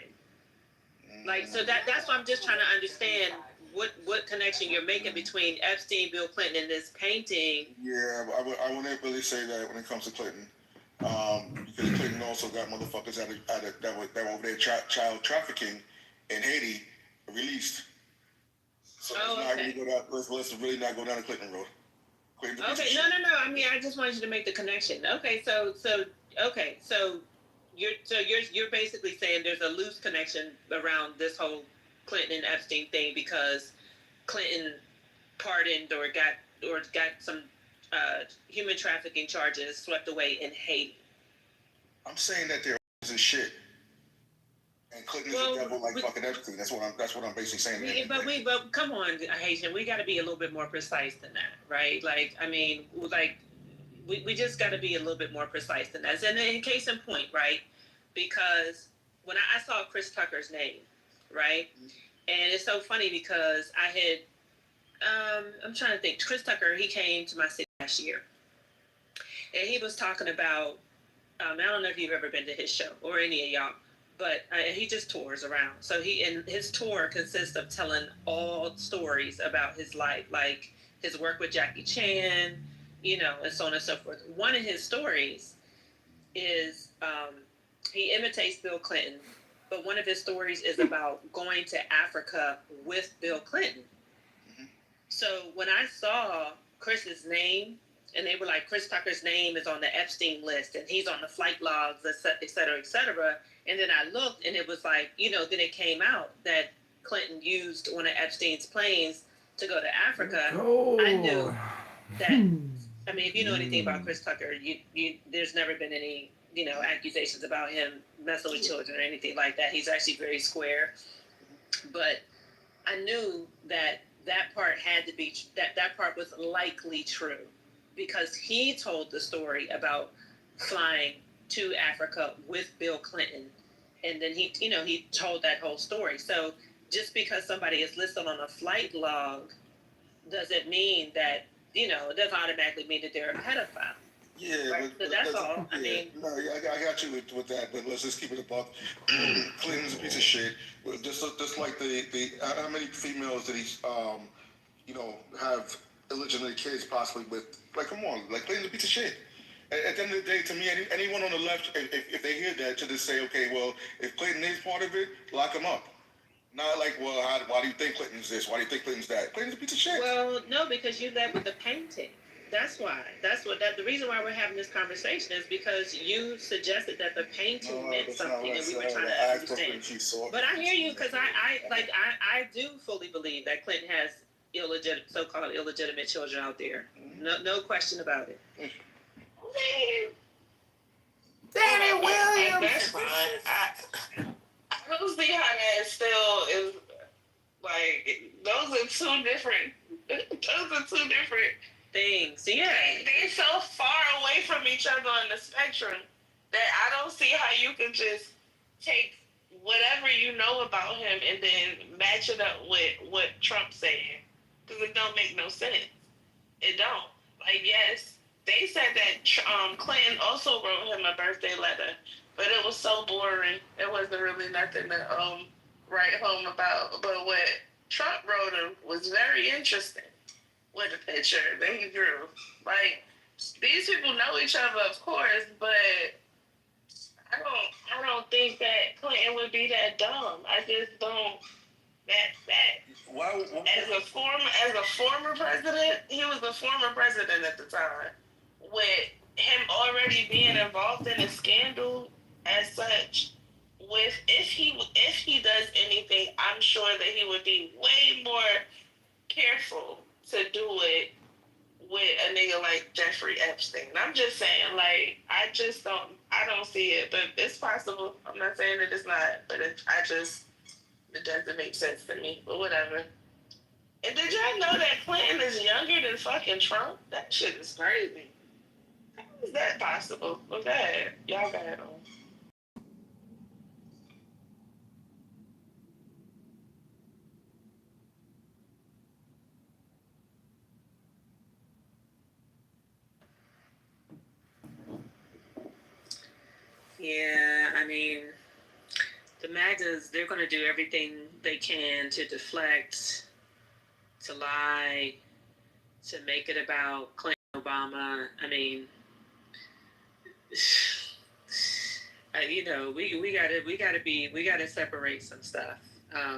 Speaker 15: Like, so that's why I'm just trying to understand what connection you're making between Epstein, Bill Clinton, and this painting.
Speaker 9: Yeah, I wouldn't really say that when it comes to Clinton. Because Clinton also got motherfuckers that were over there child trafficking in Haiti released. So let's really not go down the Clinton road.
Speaker 15: Okay, no. I mean, I just wanted you to make the connection. Okay, so you're basically saying there's a loose connection around this whole Clinton and Epstein thing because Clinton pardoned or got some human trafficking charges swept away in Haiti.
Speaker 9: I'm saying that they're a shit. And Clinton is the devil like fucking Epstein. That's what I'm basically saying.
Speaker 15: But come on, Haitian, we got to be a little bit more precise than that, right? Like, I mean, like, we just got to be a little bit more precise than that. And in case in point, right? Because when I saw Chris Tucker's name, right? And it's so funny because I had, I'm trying to think, Chris Tucker, he came to my city last year. And he was talking about, I don't know if you've ever been to his show or any of y'all, but he just tours around. So his tour consists of telling all stories about his life, like his work with Jackie Chan, and so on and so forth. One of his stories is he imitates Bill Clinton, but one of his stories is about going to Africa with Bill Clinton. Mm-hmm. So when I saw Chris's name, and they were like, Chris Tucker's name is on the Epstein list, and he's on the flight logs, et cetera, et cetera. And then I looked, and it was like, then it came out that Clinton used one of Epstein's planes to go to Africa. I knew that, I mean, if you know anything about Chris Tucker, there's never been any, accusations about him messing with children or anything like that. He's actually very square. But I knew that part had to be, that part was likely true because he told the story about flying to Africa with Bill Clinton. And then he told that whole story. So just because somebody is listed on a flight log doesn't mean that, it doesn't automatically mean that they're a pedophile.
Speaker 9: Yeah,
Speaker 15: right? So that's all.
Speaker 9: Yeah. I mean, no, I got you with that, but let's just keep it a buck. Clinton's a piece of shit. Just like the how many females did he have illegitimate kids possibly with? Like, come on, like Clinton's a piece of shit. At the end of the day, to me, anyone on the left, if they hear that, to just say, okay, well, if Clinton is part of it, lock him up. Not like, well, why do you think Clinton's this? Why do you think Clinton's that? Clinton's a piece of shit.
Speaker 15: Well, no, because you led with the painting. That's why. The reason why we're having this conversation is because you suggested that the painting meant something, and we were trying to understand. But I hear you because I do fully believe that Clinton has so-called illegitimate children out there. No question about it.
Speaker 21: Danny Williams.
Speaker 4: That's fine. I don't see how that still is like those are two different
Speaker 15: things. Yeah.
Speaker 4: They're so far away from each other on the spectrum that I don't see how you can just take whatever you know about him and then match it up with what Trump's saying. Because it don't make no sense. It don't. Like, yes, they said that Clinton also wrote him a birthday letter, but it was so boring. It wasn't really nothing to write home about. But what Trump wrote him was very interesting with the picture that he drew. Like, these people know each other, of course, but I don't think that Clinton would be that dumb. I just don't. As a former president, he was a former president at the time. With him already being involved in a scandal as such, if he does anything, I'm sure that he would be way more careful to do it with a nigga like Jeffrey Epstein. I'm just saying, like, I don't see it, but it's possible. I'm not saying that it's not, but it doesn't make sense to me. But whatever. And did y'all know that Clinton is younger than fucking Trump? That shit is crazy. How is that possible? Well, go ahead. Y'all go ahead on.
Speaker 15: Yeah, I mean, the MAGAs, they're going to do everything they can to deflect, to lie, to make it about Clinton, Obama. I mean, you know, we gotta separate some stuff. I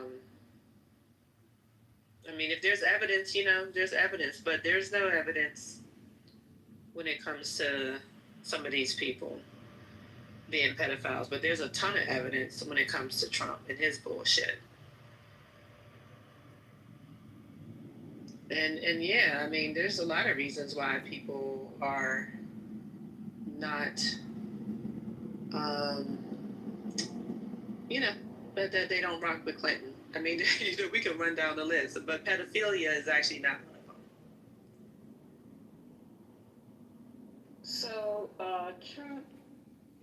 Speaker 15: mean, if there's evidence, you know, there's evidence, but there's no evidence when it comes to some of these people being pedophiles. But there's a ton of evidence when it comes to Trump and his bullshit. And yeah, I mean, there's a lot of reasons why people are not, you know, but that they don't rock with Clinton. I mean, you know, we can run down the list, but pedophilia is actually not one of them. So, Trump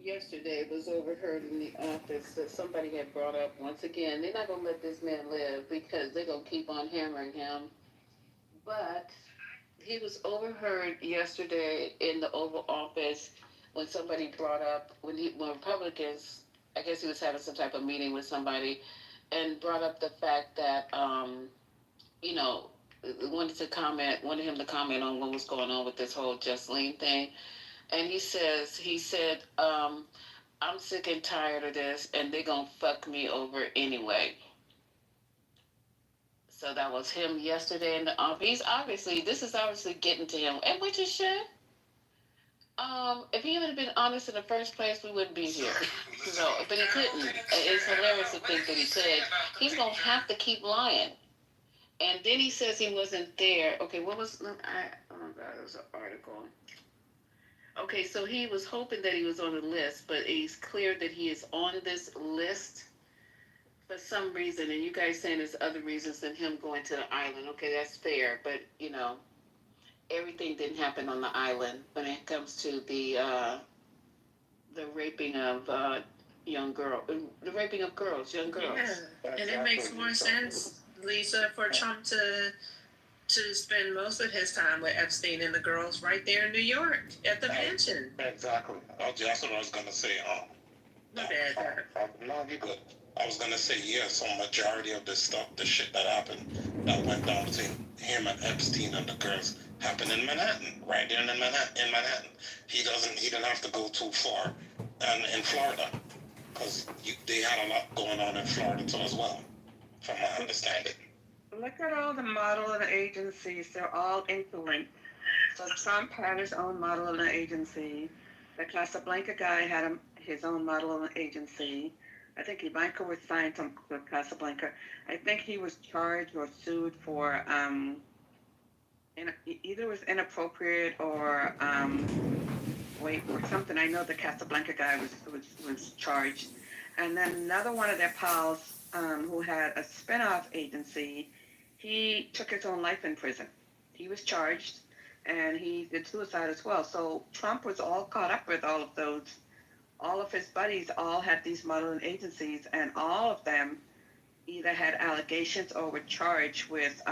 Speaker 15: yesterday was overheard in the office that somebody had brought up once again. They're not going to let this man live because they're going to keep on hammering him. But he was overheard yesterday in the Oval Office when somebody brought up, when Republicans, I guess he was having some type of meeting with somebody, and brought up the fact that, you know, wanted him to comment on what was going on with this whole Justine thing. And he said, I'm sick and tired of this, and they're going to fuck me over anyway. So that was him yesterday in the office. This is obviously getting to him, and which is shit. If he would have been honest in the first place, we wouldn't be here. No, but he couldn't. It's hilarious to think that he could. He's going to have to keep lying. And then he says he wasn't there. Okay, oh my God, there was an article. Okay, so he was hoping that he was on the list, but he's clear that he is on this list for some reason. And you guys saying there's other reasons than him going to the island. Okay, that's fair. But, you know, everything didn't happen on the island when it comes to the raping of young girls. Yeah, and it makes more sense, Lisa, for Trump to spend most of his time with Epstein and the girls right there in New York at the mansion.
Speaker 7: Exactly. That's what I was going to say.
Speaker 15: No,
Speaker 7: you're good. I was going to say, yes, a majority of this stuff, the shit that happened, that went down between him and Epstein and the girls, happened in Manhattan, right there in Manhattan. He didn't have to go too far in Florida, because they had a lot going on in Florida too as well, from my understanding.
Speaker 22: Look at all the modeling agencies. They're all interlinked. So Trump had his own modeling agency. The Casablanca guy had his own modeling agency. I think Michael was signed to Casablanca. I think he was charged or sued for either was inappropriate or or something. I know the Casablanca guy was charged. And then another one of their pals who had a spinoff agency, he took his own life in prison. He was charged, and he did suicide as well. So Trump was all caught up with all of those. All of his buddies all had these modeling agencies, and all of them either had allegations or were charged with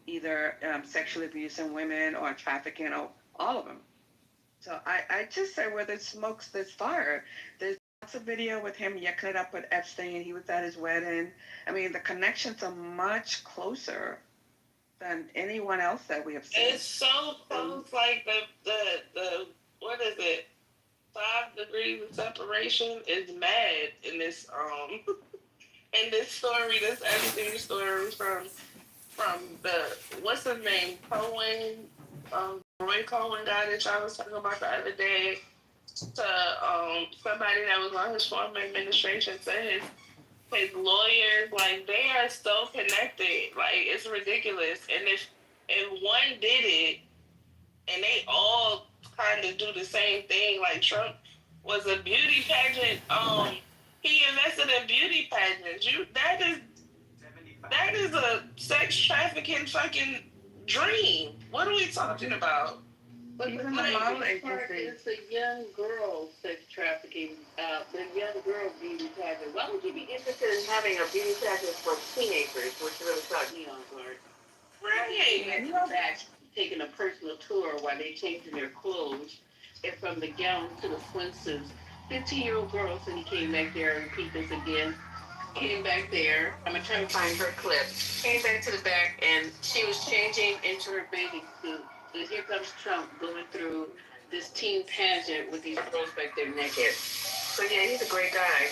Speaker 22: either sexual abuse in women or trafficking, or all of them. So I just say where there's smoke, there's fire. There's lots of video with him yucking it up with Epstein. He was at his wedding. I mean, the connections are much closer than anyone else that we have seen.
Speaker 4: It's so close, like the what is it? 5 degrees of separation is mad in this in this story, this Epstein story from the what's his name, Cohen, Roy Cohen guy that y'all was talking about the other day.
Speaker 8: somebody that was on his former administration said his lawyers, like, they are so connected. Like, it's ridiculous. And if one did it and they all kind of do the same thing, like Trump was a beauty pageant, he invested in beauty pageants. That is a sex trafficking fucking dream. What are we talking about? But even the model agency. It's a young girl sex trafficking, the young girl beauty pageant. Why would you be interested in having a beauty pageant for teenagers, which really caught me on guard? Right. And back taking a personal tour while they changing their clothes, and from the gown to the swimsuits. 15-year-old girl, so he came back there and repeat this again. Came back there. I'm gonna try to find her clip. Came back to the back, and she was changing into her bathing suit. And here comes Trump going through this teen pageant with these girls back there naked. So yeah, he's a great guy.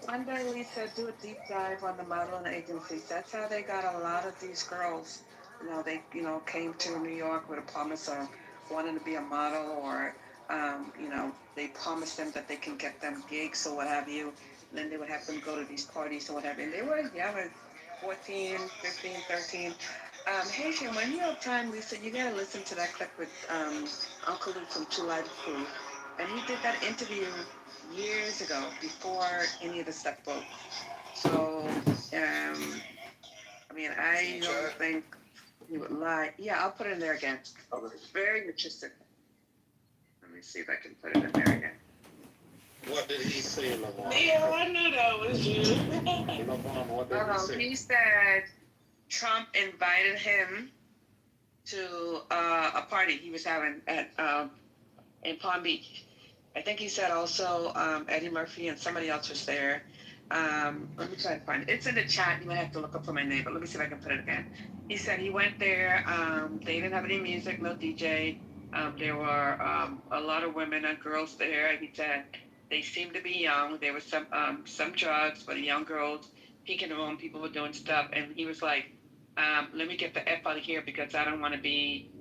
Speaker 8: One day, Lisa, do a deep dive on the modeling agencies. That's how they got a lot of these girls. They came to New York with a promise of wanting to be a model, or they promised them that they can get them gigs or what have you. And then they would have them go to these parties or whatever. And they were young, 14, 15, 13. Hey, Jim, when you have time, Lisa, you gotta listen to that clip with Uncle Luke from Two Live Crew. And he did that interview years ago, before any of the stuff broke. So, I don't think he would lie. Yeah, I'll put it in there again. Okay. Very interesting. Let me see if I can put it in there again.
Speaker 7: What did he say, Lamar?
Speaker 8: Yeah, I knew that was you.
Speaker 7: Lamar, what did he say?
Speaker 8: He said Trump invited him to a party he was having at in Palm Beach. I think he said also Eddie Murphy and somebody else was there. Let me try to find it. It's in the chat. You might have to look up for my name, but let me see if I can put it again. He said he went there. They didn't have any music, no DJ. There were a lot of women and girls there. He said they seemed to be young. There was some drugs, but young girls peeking around. People were doing stuff, and he was like, "Let me get the F out of here because I don't want to be."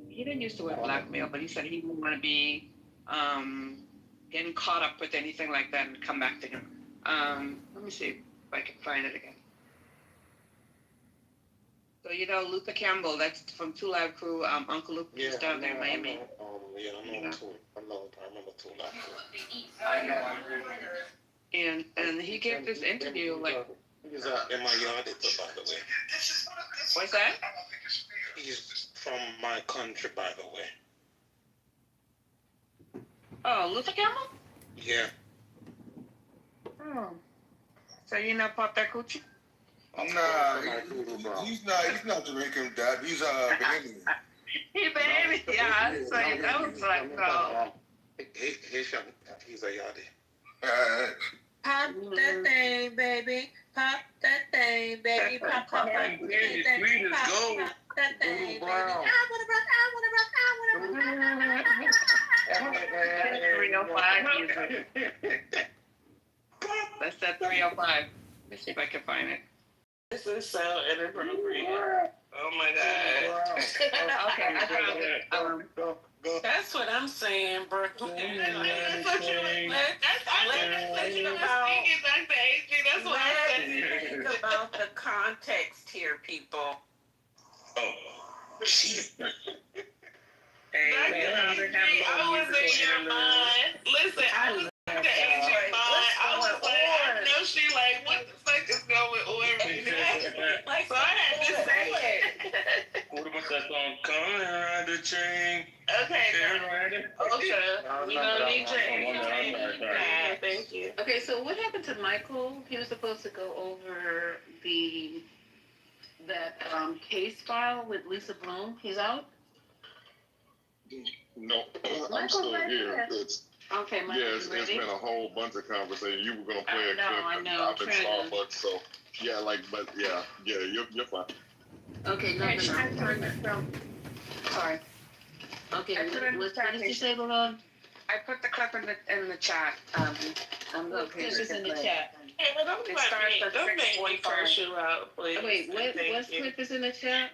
Speaker 8: He didn't use the word blackmail, but he said he didn't want to be getting caught up with anything like that and come back to him. Let me see if I can find it again. So Luther Campbell, that's from Two Live Crew. Uncle Luke is down there in Miami.
Speaker 7: I remember Two Live
Speaker 8: Crew. And he gave this interview
Speaker 7: He was out in my yard, by the way.
Speaker 8: What's that?
Speaker 7: He's from my country, by the way.
Speaker 8: Oh, Luther Campbell?
Speaker 7: Yeah.
Speaker 8: Oh. So you not pop that coochie?
Speaker 9: Nah, he's not Jamaican, Dad. He's Bahamian.
Speaker 8: He Bahamian, yeah. So that was like, no.
Speaker 7: He's a yardie.
Speaker 22: Pop that thing, baby. Pop that thing, baby. Pop that thing, baby. Pop that thing, baby. I wanna rock.
Speaker 8: That's that 305. Let's see if I can find it. This is so inappropriate. Oh my God. Okay, I found it. That's what I'm saying, Brooklyn. That's what I'm saying about the context here, people.
Speaker 7: Oh, jeez.
Speaker 8: I was in your mind. Listen, I was in the agent mind. I was like, I know she like, what the fuck is going on right now? So I had to say it.
Speaker 7: What about that song? Come around the chain.
Speaker 8: Okay. We don't need Jane. Thank you. Okay, so what happened to Michael? He was supposed to go over that case file with Lisa Bloom. He's out?
Speaker 18: No, I'm still here.
Speaker 8: Okay, Michael,
Speaker 18: it's been a whole bunch of conversation. You were gonna play a clip.
Speaker 8: I know.
Speaker 18: I've been Starbucks, so you're fine.
Speaker 8: Okay, sorry. Okay, what did you say, Lord? I put the clip in the chat. I'm going to put this in the chat. Hey, but don't make me curse you out, please. Wait, what clip is in the chat?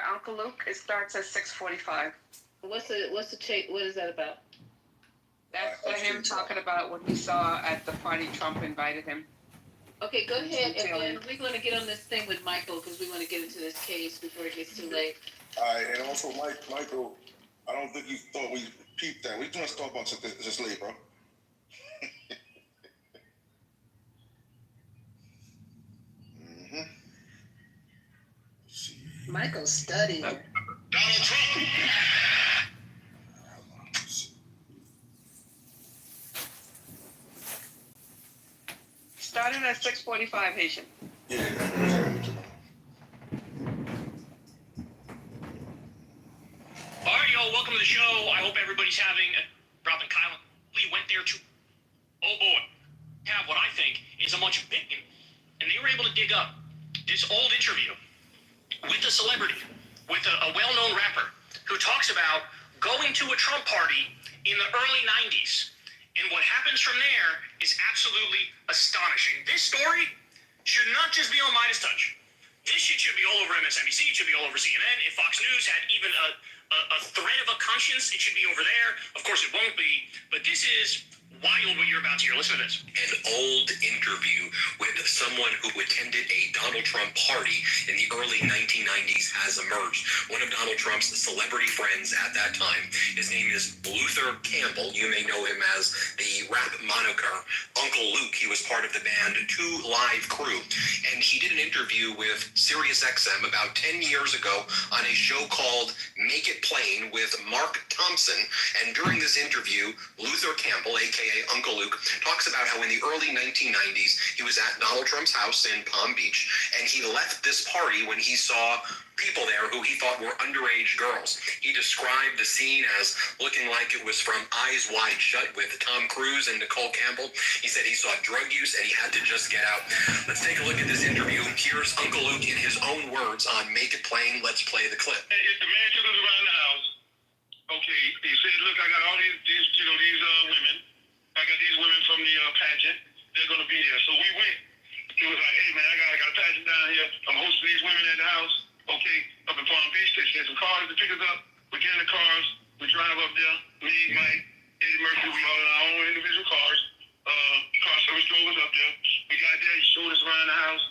Speaker 8: Uncle Luke. It starts at 6:45. What is that about?
Speaker 19: That's him talking about what he saw at the party Trump invited him.
Speaker 2: Okay, go ahead, and then we're going to get on this thing with Michael because we want to get into this case before it gets too late.
Speaker 9: All right, and also, Michael, I don't think you thought we peeped that. We just talk about this late, bro.
Speaker 19: Michael's studying.
Speaker 9: Donald Trump.
Speaker 19: Started at 6:45 Haitian.
Speaker 9: Yeah.
Speaker 5: All right, y'all, welcome to the show. I hope everybody's having a Rob and Kyle. We went there to, oh boy, have what I think is a bunch of bacon. And they were able to dig up this old interview with a celebrity, with a well-known rapper, who talks about going to a Trump party in the early 90s. And what happens from there is absolutely astonishing. This story should not just be on Midas Touch. This shit should be all over MSNBC. It should be all over CNN. If Fox News had even a thread of a conscience, it should be over there. Of course, it won't be. But this is wild what you're about to hear. Listen to this.
Speaker 20: An old interview with someone who attended a Donald Trump party in the early 1990s has emerged. One of Donald Trump's celebrity friends at that time, his name is Luther Campbell. You may know him as the rap moniker Uncle Luke. He was part of the band 2 Live Crew. And he did an interview with SiriusXM about 10 years ago on a show called Make It Plain with Mark Thompson. And during this interview, Luther Campbell, aka Uncle Luke, talks about how in the early 1990s, he was at Donald Trump's house in Palm Beach, and he left this party when he saw people there who he thought were underage girls. He described the scene as looking like it was from Eyes Wide Shut with Tom Cruise and Nicole Campbell. He said he saw drug use and he had to just get out. Let's take a look at this interview. Here's Uncle Luke in his own words on Make It Plain. Let's play the clip.
Speaker 14: If the man took us around the house, okay, he said, look, I got all these women. I got these women from the pageant. They're going to be there. So we went. He was like, hey, man, I got a pageant down here. I'm hosting these women at the house. Okay, up in Palm Beach. They sent some cars to pick us up. We get in the cars. We drive up there. Me, Mike, Eddie Murphy, we all in our own individual cars. Car service drove us up there. We got there. He showed us around the house.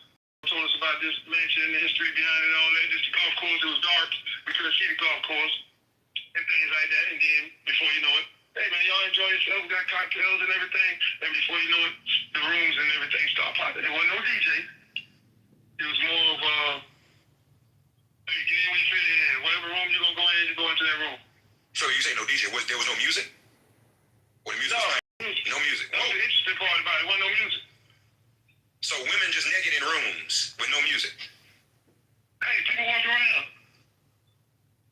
Speaker 14: Told us about this mansion and the history behind it and all that. Just the golf course. It was dark. We couldn't see the golf course and things like that. And then, before you know it, hey, man, y'all enjoy yourself. We got cocktails and everything. And before you know it, the rooms and everything start popping. There wasn't no DJ. It was more of hey, get in when you fit in. Whatever room you're going to go in, you go into that room.
Speaker 20: So you say no DJ? There was no music? What the music? No music.
Speaker 14: That was the interesting part about it. There wasn't no music.
Speaker 20: So women just naked in rooms with no music.
Speaker 14: Hey, people walk around.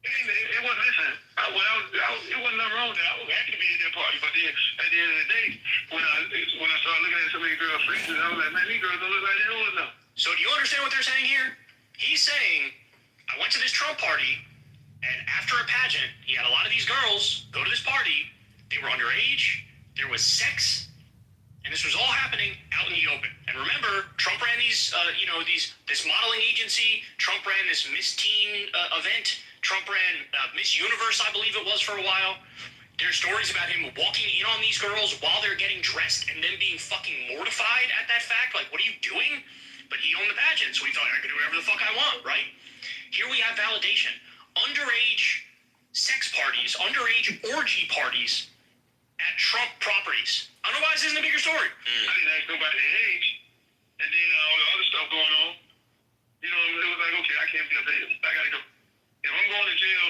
Speaker 14: It wasn't, listen, it wasn't nothing wrong with that. I was happy to be at that party, but then at the end of the day, when I started looking at some of these girls' faces, I was like, man, these girls don't look like they know enough.
Speaker 5: So do you understand what they're saying here? He's saying, I went to this Trump party, and after a pageant, he had a lot of these girls go to this party. They were underage. There was sex. And this was all happening out in the open. And remember, Trump ran this modeling agency. Trump ran this Miss Teen event. Trump ran Miss Universe, I believe it was, for a while. There's stories about him walking in on these girls while they're getting dressed and then being fucking mortified at that fact. Like, what are you doing? But he owned the pageant, so he thought, I could do whatever the fuck I want, right? Here we have validation. Underage sex parties, underage orgy parties at Trump properties. I don't know why this isn't a bigger story.
Speaker 14: I didn't ask nobody their age. And then all the other stuff going on. You know, it was like, okay, I can't be up there. I got to go. If I'm going to jail,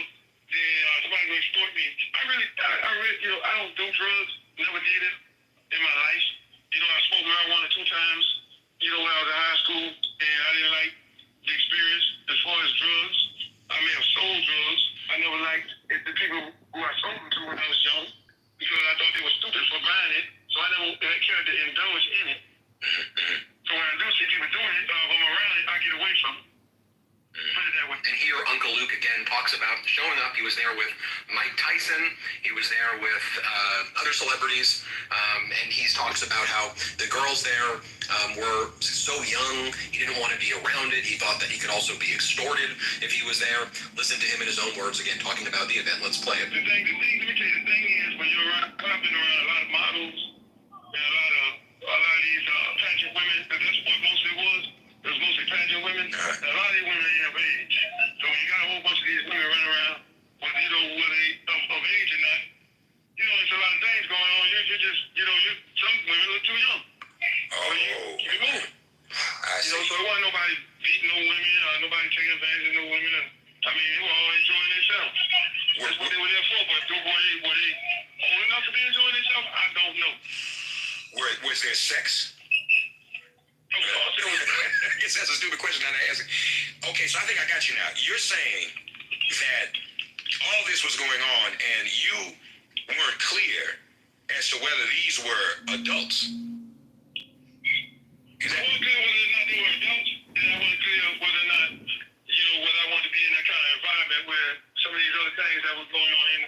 Speaker 14: then somebody's going to exploit me. I really, you know, I don't do drugs. Never did it in my life. You know, I smoked marijuana 2 times, you know, when I was in high school. And I didn't like the experience as far as drugs. I may have sold drugs. I never liked the people who I sold them to when I was young, because I thought they were stupid for buying it. So I never cared to indulge in it. So when I do see people doing it, if I'm around it, I get away from it. Put it that way.
Speaker 20: And here Uncle Luke again talks about showing up. He was there with Mike Tyson. He was there with other celebrities. And he talks about how the girls there were so young, he didn't want to be around it. He thought that he could also be extorted if he was there. Listen to him in his own words again, talking about the event. Let's play it.
Speaker 14: Let me tell you, the thing is, when you're I've been around a lot of models and a lot of these pageant women, because that's what most of it was. It was mostly pageant women. And a lot of these women ain't of age. So when you got a whole bunch of these women running around, whether they of age or not, there's a lot of things going on. You just, some women look too young.
Speaker 20: Oh.
Speaker 14: You can move.
Speaker 20: I see.
Speaker 14: So there wasn't nobody beating no women, nobody taking advantage of no women. They were all enjoying themselves. That's what they were there for. But were they old enough to be enjoying themselves? I don't know.
Speaker 20: Was there sex?
Speaker 14: Of course there was.
Speaker 20: I guess that's a stupid question I'm asking. Okay, so I think I got you now. You're saying that all this was going on and you weren't clear as to whether these were adults.
Speaker 14: I wasn't clear whether or not they were adults, and I wasn't clear whether or not, whether I wanted to be in that kind of environment where some of these other things that was going on in.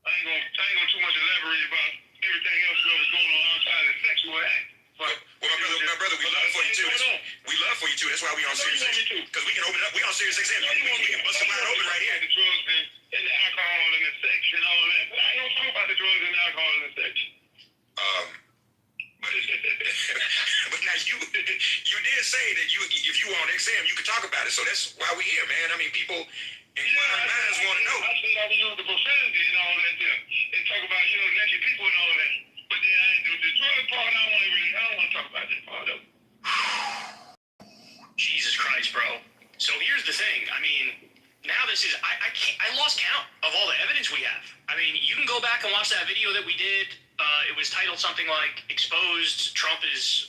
Speaker 14: I ain't gonna too much elaborate about everything else that was going on outside of the sexual act. But
Speaker 20: my brother, we love for you too. We love for you too. That's why we on Sirius XM. Because we can open up. We on Sirius XM. We can bust them wide open right here.
Speaker 14: The drugs and the alcohol and the sex and all that. But I don't talk about the drugs and the alcohol and the sex.
Speaker 20: But now you did say that if you were on XM, you could talk about it. So that's why we here, man. I mean, people inquiring minds want to know.
Speaker 14: I said I would use the profanity and all that there. And talk about, naked people and all that. But then I ain't do the drug part. I don't want to talk about that part of it.
Speaker 5: Jesus Christ, bro. So here's the thing. I mean, now this is, I lost count of all the evidence we have. I mean, you can go back and watch that video that we did. It was titled something like "Exposed Trump is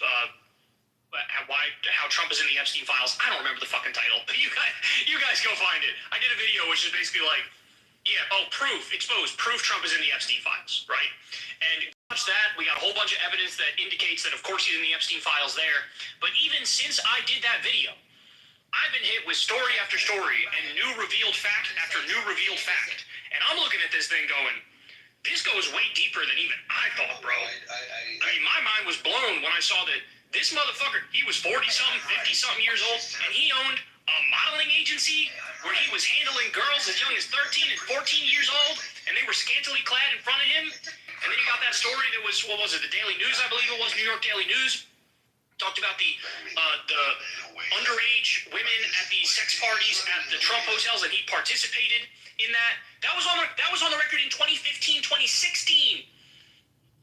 Speaker 5: how Trump is in the Epstein files." I don't remember the fucking title, but you guys go find it. I did a video which is basically like, proof Trump is in the Epstein files, right? And watch that. We got a whole bunch of evidence that indicates that of course he's in the Epstein files there. But even since I did that video, I've been hit with story after story and new revealed fact after new revealed fact. And I'm looking at this thing going, this goes way deeper than even I thought, bro. I mean, my mind was blown when I saw that this motherfucker, he was 40-something, 50-something years old, and he owned a modeling agency where he was handling girls as young as 13 and 14 years old, and they were scantily clad in front of him. And then you got that story that was, what was it, the Daily News, I believe it was, New York Daily News, talked about the underage women at the sex parties at the Trump hotels, and he participated in that. That was on the record in 2015, 2016.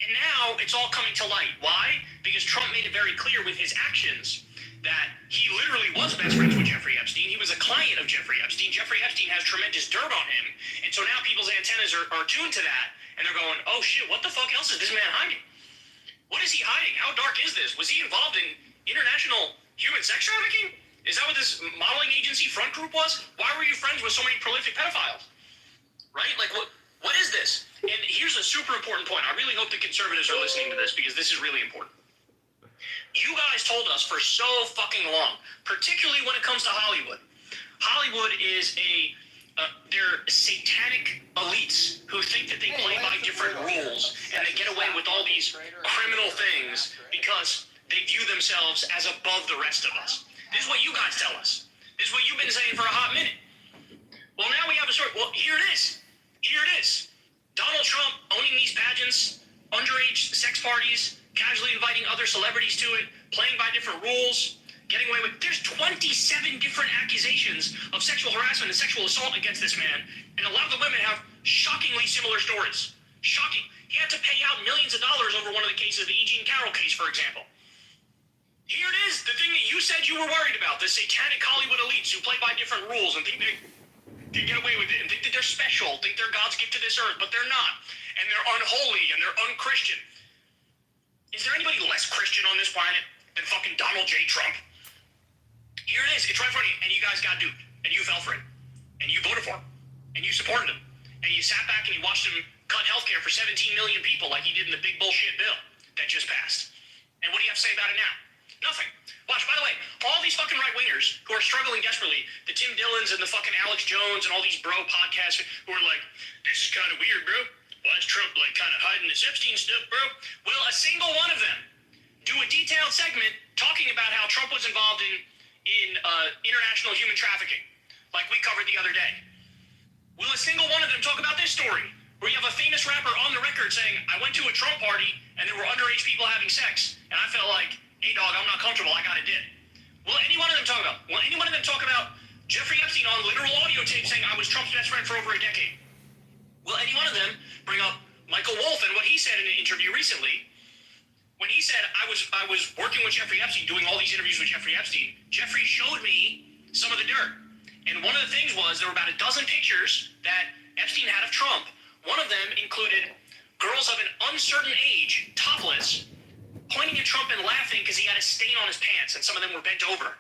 Speaker 5: And now it's all coming to light. Why? Because Trump made it very clear with his actions that he literally was best friends with Jeffrey Epstein. He was a client of Jeffrey Epstein. Jeffrey Epstein has tremendous dirt on him. And so now people's antennas are tuned to that. And they're going, oh shit, what the fuck else is this man hiding? What is he hiding? How dark is this? Was he involved in international human sex trafficking? Is that what this modeling agency front group was? Why were you friends with so many prolific pedophiles? Right? Like, what is this? And here's a super important point. I really hope the conservatives are listening to this because this is really important. You guys told us for so fucking long, particularly when it comes to Hollywood. Hollywood is they're satanic elites who think that they play by different rules and they get away with all these criminal things because they view themselves as above the rest of us. This is what you guys tell us. This is what you've been saying for a hot minute. Well, now we have a story. Well, here it is. Here it is. Donald Trump owning these pageants, underage sex parties, casually inviting other celebrities to it, playing by different rules, getting away with. There's 27 different accusations of sexual harassment and sexual assault against this man, and a lot of the women have shockingly similar stories. Shocking. He had to pay out millions of dollars over one of the cases, the E. Jean Carroll case, for example. Here it is, the thing that you said you were worried about, the satanic Hollywood elites who play by different rules and think they can get away with it and think that they're special, think they're God's gift to this earth, but they're not. And they're unholy and they're unchristian. Is there anybody less Christian on this planet than fucking Donald J. Trump? Here it is, it's right in front of you, and you guys got duped, and you fell for it, and you voted for him, and you supported him, and you sat back and you watched him cut healthcare for 17 million people like he did in the big bullshit bill that just passed. And what do you have to say about it now? Nothing. Watch, by the way, all these fucking right-wingers who are struggling desperately, the Tim Dillons and the fucking Alex Jones and all these bro podcasts who are like, this is kind of weird, bro. Why is Trump like kind of hiding this Epstein stuff, bro? Will a single one of them do a detailed segment talking about how Trump was involved in international human trafficking, like we covered the other day? Will a single one of them talk about this story, where you have a famous rapper on the record saying, I went to a Trump party and there were underage people having sex, and I felt like, hey dog, I'm not comfortable, I got a dip. Will any one of them talk about Jeffrey Epstein on literal audio tape saying I was Trump's best friend for over a decade? Will any one of them bring up Michael Wolff and what he said in an interview recently when he said, I was working with Jeffrey Epstein, doing all these interviews with Jeffrey Epstein. Jeffrey showed me some of the dirt. And one of the things was there were about a dozen pictures that Epstein had of Trump. One of them included girls of an uncertain age, topless, pointing at Trump and laughing because he had a stain on his pants, and some of them were bent over.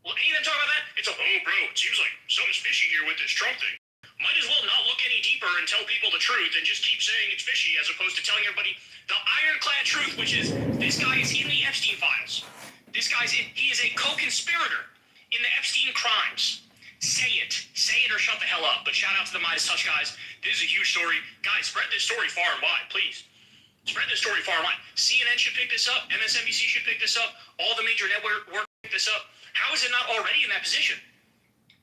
Speaker 5: Will any of them talk about that? It's like, oh bro, it seems like something's fishy here with this Trump thing. Might as well not look any deeper and tell people the truth and just keep saying it's fishy as opposed to telling everybody the ironclad truth, which is this guy is in the Epstein files. He is a co-conspirator in the Epstein crimes. Say it or shut the hell up. But shout out to the Midas Touch guys. This is a huge story. Guys, spread this story far and wide, please. Spread this story far and wide. CNN should pick this up. MSNBC should pick this up. All the major network pick this up. How is it not already in that position?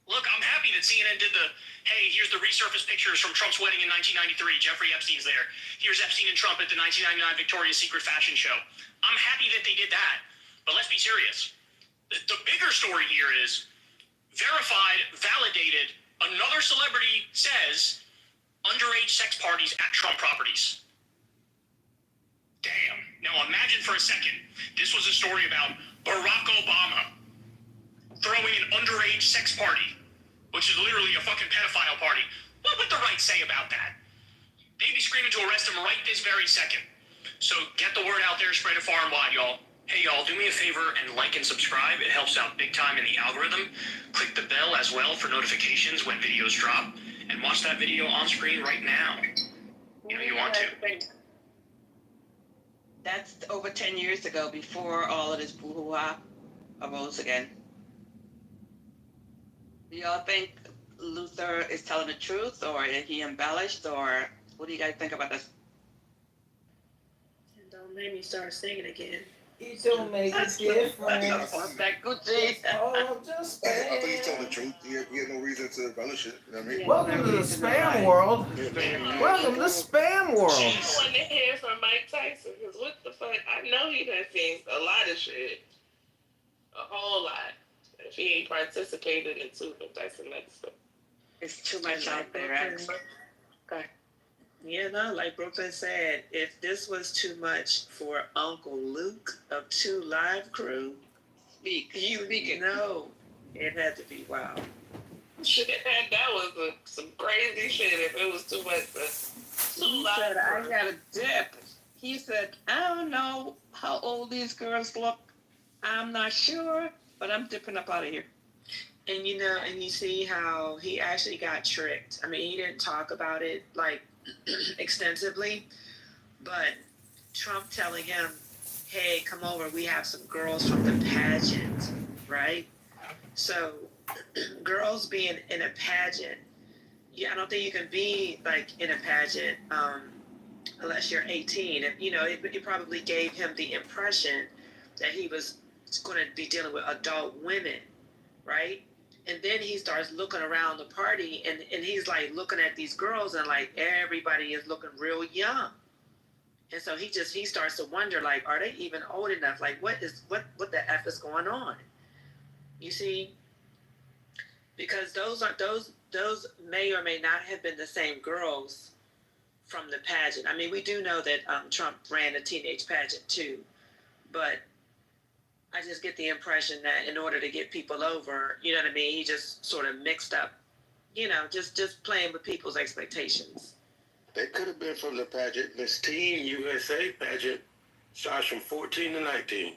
Speaker 5: Look, I'm happy that CNN did hey, here's the resurfaced pictures from Trump's wedding in 1993. Jeffrey Epstein's there. Here's Epstein and Trump at the 1999 Victoria's Secret fashion show. I'm happy that they did that. But let's be serious. The bigger story here is verified, validated, another celebrity says underage sex parties at Trump properties. Damn. Now imagine for a second, this was a story about Barack Obama throwing an underage sex party, which is literally a fucking pedophile party. What would the right say about that? They'd be screaming to arrest him right this very second. So get the word out there, spread it far and wide, y'all. Hey, y'all, do me a favor and like and subscribe. It helps out big time in the algorithm. Click the bell as well for notifications when videos drop. And watch that video on screen right now. You want to.
Speaker 6: That's over 10 years ago, before all of this boo-hoo-ha arose again. Do y'all think Luther is telling the truth, or is he embellished, or what do you guys think about this?
Speaker 15: And don't make me start singing again.
Speaker 1: You don't make a difference.
Speaker 6: That Gucci.
Speaker 1: Oh, just
Speaker 9: I think he's telling the truth. He had no reason to embellish it. You know what I mean?
Speaker 1: Welcome to the spam world. Welcome to the spam world.
Speaker 8: I want to hear from Mike Tyson, because what the fuck? I know he done seen a lot of shit. A whole lot. If he ain't participated in too much Tyson medicine.
Speaker 6: It's too much out there, actually. Okay.
Speaker 15: Yeah, no, like Brooklyn said, if this was too much for Uncle Luke of 2 Live Crew, you know it had to be wild.
Speaker 8: That was some crazy shit if it was too much for 2 Live Crew.
Speaker 6: He said, I got a dip. He said, I don't know how old these girls look. I'm not sure, but I'm dipping up out of here.
Speaker 15: And and you see how he actually got tricked. I mean, he didn't talk about it like extensively, but Trump telling him, hey, come over, we have some girls from the pageant, right? So girls being in a pageant, I don't think you can be like in a pageant unless you're 18. And, it probably gave him the impression that he was going to be dealing with adult women, right? And then he starts looking around the party and he's like looking at these girls and like everybody is looking real young. And so he starts to wonder, like, are they even old enough? Like, what the F is going on? You see? Because those may or may not have been the same girls from the pageant. I mean, we do know that Trump ran a teenage pageant too, but I just get the impression that in order to get people over, you know what I mean, he just sort of mixed up, just playing with people's expectations.
Speaker 13: They could have been from the pageant. Miss Teen USA pageant starts from 14 to 19.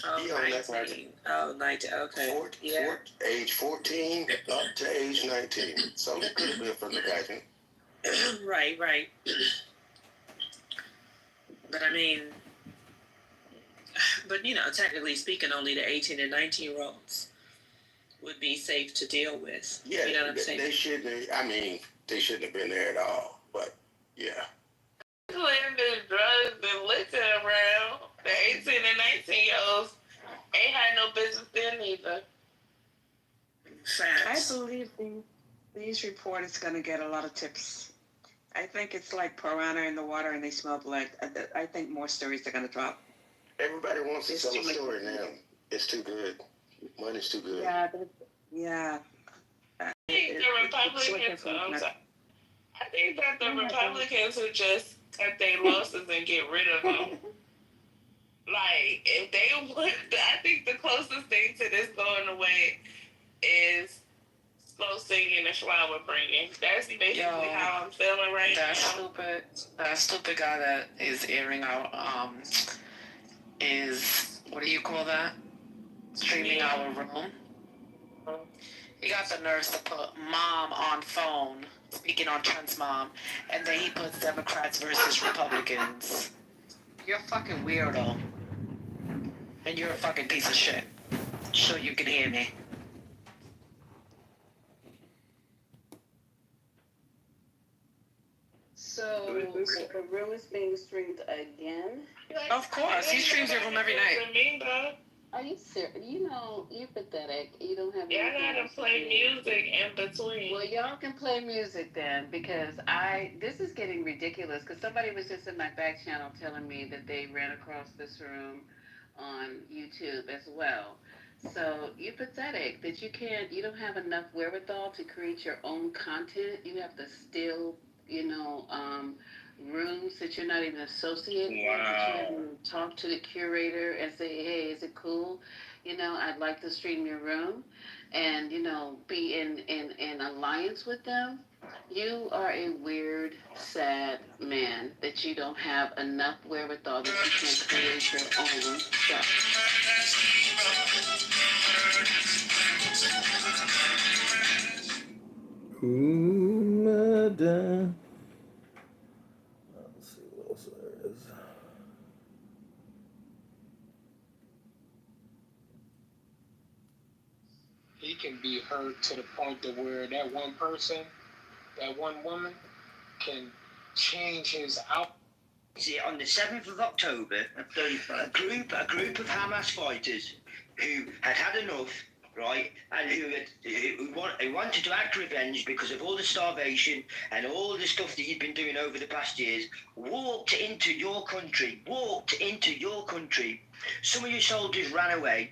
Speaker 15: Oh, 19. Oh, 19. Okay.
Speaker 13: Age 14 up to age 19. So they could have been from the pageant.
Speaker 15: Right. But I mean, technically speaking, only the 18 and 19-year-olds would be safe to deal with.
Speaker 13: Yeah,
Speaker 15: you know what I'm saying?
Speaker 13: They shouldn't have been there at all. But yeah.
Speaker 8: Landing drugs and liquor around. The 18 and 19-year-olds ain't had no business there neither.
Speaker 15: Facts.
Speaker 6: I believe These reporters gonna get a lot of tips. I think it's like piranha in the water and they smell blood. I think more stories are gonna drop.
Speaker 13: Everybody wants to tell a story now. It's too good. Money's too good.
Speaker 6: Yeah.
Speaker 2: I think the Republicans, I think that the Republicans would just cut their losses and get rid of them. Like, if they would, I think the closest thing to this going away is slow singing and flower bringing. That's basically how I'm feeling right now.
Speaker 11: That stupid guy that is airing out, is, what do you call that? Streaming our room. He got the nerves to put mom on phone, speaking on trans mom, and then he puts Democrats versus Republicans. You're a fucking weirdo. And you're a fucking piece of shit. So you can hear me.
Speaker 10: So the room is being streamed again?
Speaker 11: Of course, he streams your room every night.
Speaker 10: Are you serious? You know, you're pathetic. You don't have
Speaker 2: Y'all gotta play music in between.
Speaker 10: Well, y'all can play music then, because this is getting ridiculous, because somebody was just in my back channel telling me that they ran across this room on YouTube as well. So you're pathetic that you don't have enough wherewithal to create your own content. You have to steal, rooms that you're not even associated with, that you haven't talk to the curator and say, hey, is it cool? I'd like to stream your room and, be in alliance with them. You are a weird, sad man that you don't have enough wherewithal that you can create your own stuff.
Speaker 16: Ooh, madam. Let's see what else there is.
Speaker 23: He can be hurt to the point to where that one person, that one woman, can change his out.
Speaker 24: See, on the 7th of October, a group of Hamas fighters who had enough, right, and who wanted to act revenge because of all the starvation and all the stuff that you've been doing over the past years, walked into your country. Some of your soldiers ran away,